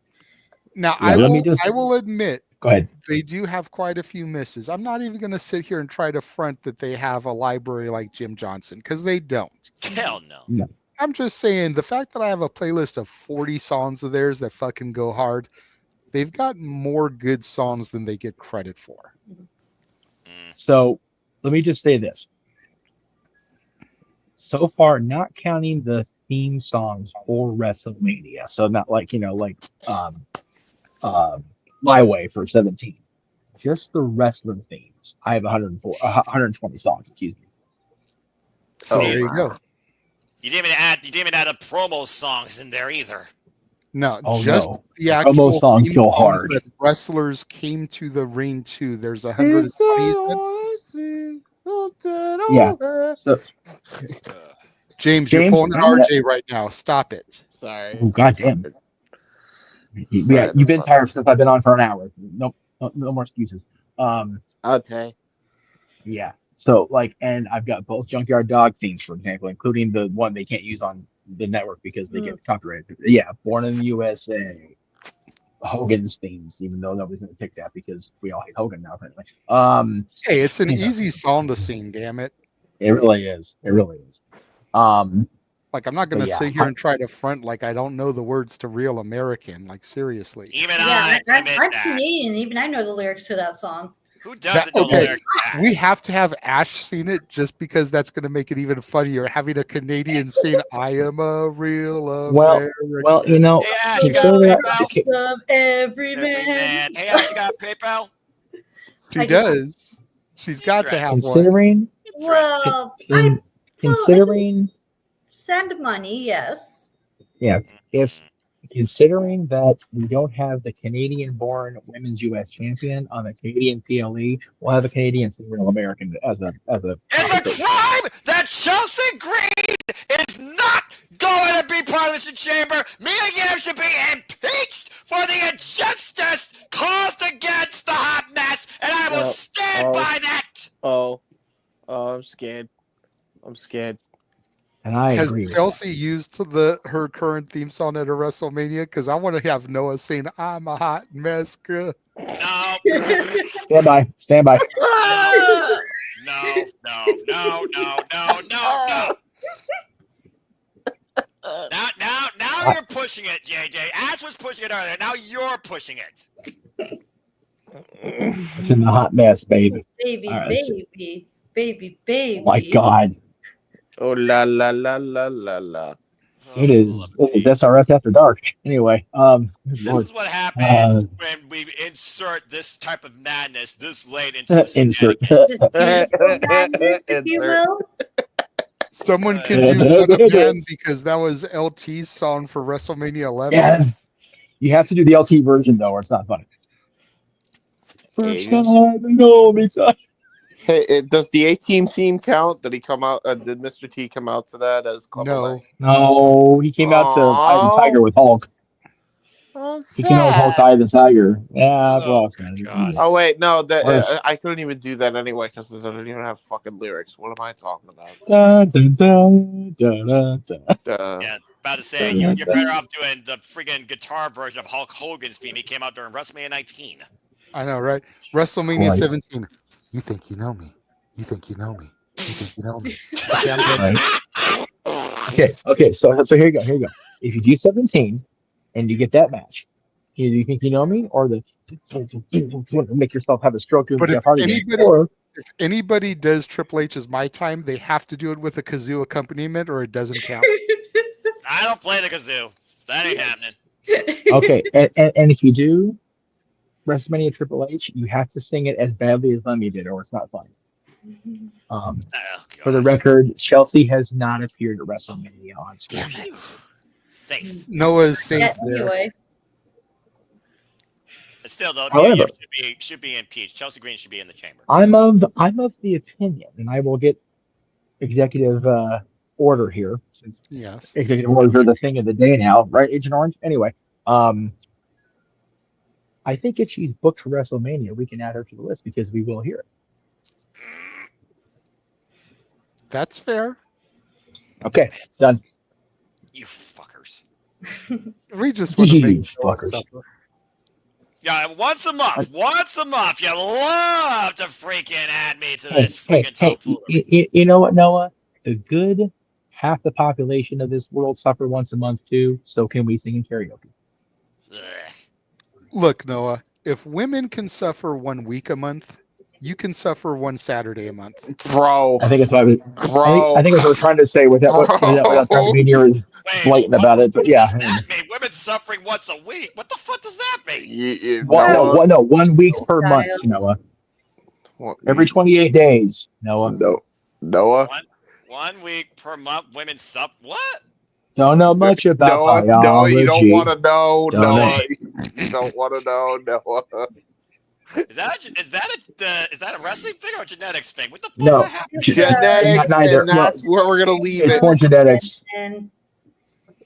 Now, Yeah, I will admit, Go ahead. they do have quite a few misses. I'm not even going to sit here and try to front that they have a library like Jim Johnson, because they don't. Hell no. No. I'm just saying, the fact that I have a playlist of 40 songs of theirs that fucking go hard, they've got more good songs than they get credit for. So let me just say this. So far, not counting the theme songs for WrestleMania, so not like, My Way for 17. Just the wrestler themes. I have 120 songs, excuse me. So there you go. You didn't even add the promo songs in there either. No, Oh, just no. the The actual promo songs theme go songs hard. that wrestlers came to the ring to. There's 120. Yeah. So, James, you're James, pulling an I'm gonna- RJ right now. Stop it. Sorry. Oh, goddamn. Yeah, you've been tired since I've been on for an hour. No more excuses. Okay. Yeah. So and I've got both Junkyard Dog themes, for example, including the one they can't use on the network because they get copyrighted. Yeah, Born in the USA, Hogan's themes, even though nobody's going to pick that because we all hate Hogan now. Apparently. Hey, it's an you know, easy song to sing. Damn it. It really is. It really is. Like, I'm not going to But yeah, sit here and try to front like I don't know the words to Real American. Like, seriously. Even I'm Canadian. Even I know the lyrics to that song. Who doesn't know the Okay, lyrics? we have to have Ash sing it just because that's going to make it even funnier. Having a Canadian sing "I am a real American." Well, Hey, Ash, you got PayPal? Of every man. Hey, Ash, you got PayPal? She does. She's got to have one. considering, Well, considering, send money, yes. yeah, if considering that we don't have the Canadian-born Women's U.S. champion on the Canadian PLE, we'll have a Canadian Real American as a. It's a crime that Chelsea Green is not going to be part of the chamber. Mia Yim should be impeached for the injustice caused against the hot mess, and I will stand by that. I'm scared. I'm scared. And I Has agree with Chelsea used her current theme song at a WrestleMania? Because I want to have Noah sing "I'm a hot mess." Girl. No. Stand by. Stand by. No. Now you're pushing it, JJ. Ash was pushing it earlier. Now you're pushing it. It's in the hot mess, baby. Baby, All right, baby, baby. Oh my God. Oh la la la la la la. It is SRS After Dark. Anyway, This is what happens when we insert this type of madness this late into the insert. If you will. Someone can do What a Man because that was LT's song for WrestleMania 11. Yes. You have to do the LT version though, or it's not funny. First time I know me. Hey, does the A-Team theme count? Did he come out? Did Mr. T come out to that as No. No, he came out to Eye of the Tiger with Hulk. He came out with Hulk Eye of the Tiger. Yeah, that's what I was saying. Oh wait, no, Worse. I couldn't even do that anyway because they don't even have fucking lyrics. What am I talking about? Dun, dun, dun, dun, dun, dun. Yeah, about to say you're better off doing the freaking guitar version of Hulk Hogan's theme. He came out during WrestleMania 19. I know, right? WrestleMania Christ. 17. You think you know me. You think you know me. You think you know me. Okay, I'm good. Okay. So here you go. If you do 17 and you get that match, do you think you know me, or the make yourself have a stroke doing But the if Jeff Hardy dance, or anybody does Triple H's My Time, they have to do it with a kazoo accompaniment, or it doesn't count. I don't play the kazoo. That ain't happening. okay, and if you do WrestleMania Triple H, you have to sing it as badly as Lemmy did, or it's not fun. For the record, Chelsea has not appeared at WrestleMania on screen. Safe. Noah's safe there. Anyway. Still, though, However, should be impeached. Chelsea Green should be in the chamber. I'm of the opinion, and I will get executive order here, since Yes, executive orders are the thing of the day now, right? Agent Orange. Anyway, I think if she's booked for WrestleMania, we can add her to the list because we will hear it. That's fair. Okay, done. You fuckers. We just want to make fuckers. suffer. Yeah, once a month, you love to freaking add me to this freaking tomfoolery. You know what, Noah? The good half the population of this world suffer once a month too. So can we sing in karaoke? Look, Noah, if women can suffer 1 week a month, you can suffer one Saturday a month. Bro. I think that's what I was. I think that's what I was trying to say with that. What I was trying to be near is blatant about it, but yeah. That mean women suffering once a week. What the fuck does that mean? No, 1 week per month, Noah. Every 28 days, Noah. Noah. 1 week per month, women suffer. What? Don't know much about biology. No, you don't want to know. Don't Noah. You don't want to know, Noah. Is that a wrestling thing or a genetics thing? What the fuck? No, genetics, neither. and that's where we're gonna leave It's it. more genetics.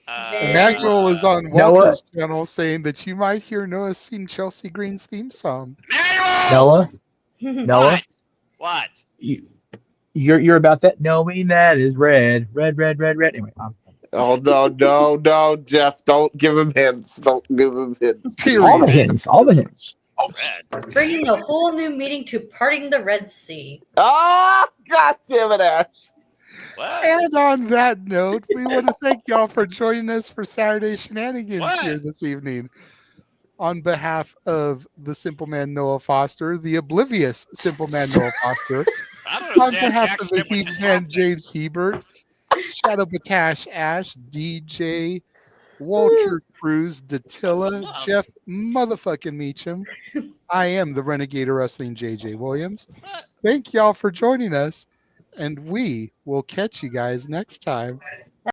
Magwell is on Walter's channel saying that you might hear Noah sing Chelsea Green's theme song. Noah. What? You're about that knowing that is red. Anyway, Oh no, Jeff! Don't give him hints. Don't give him hints. all the hints. Bringing a whole new meaning to parting the Red Sea. Ah, God damn it, Ash. And on that note, we want to thank y'all for joining us for Saturday Shenanigans here this evening. On behalf of the Simple Man Noah Foster, the oblivious Simple Man Noah Foster, on behalf of the Heat Man James Hebert, Shadow Batash Ash, DJ, Walter Cruz, Dattila, Jeff motherfucking Meacham. I am the Renegade of Wrestling, JJ Williams. Thank y'all for joining us, and we will catch you guys next time.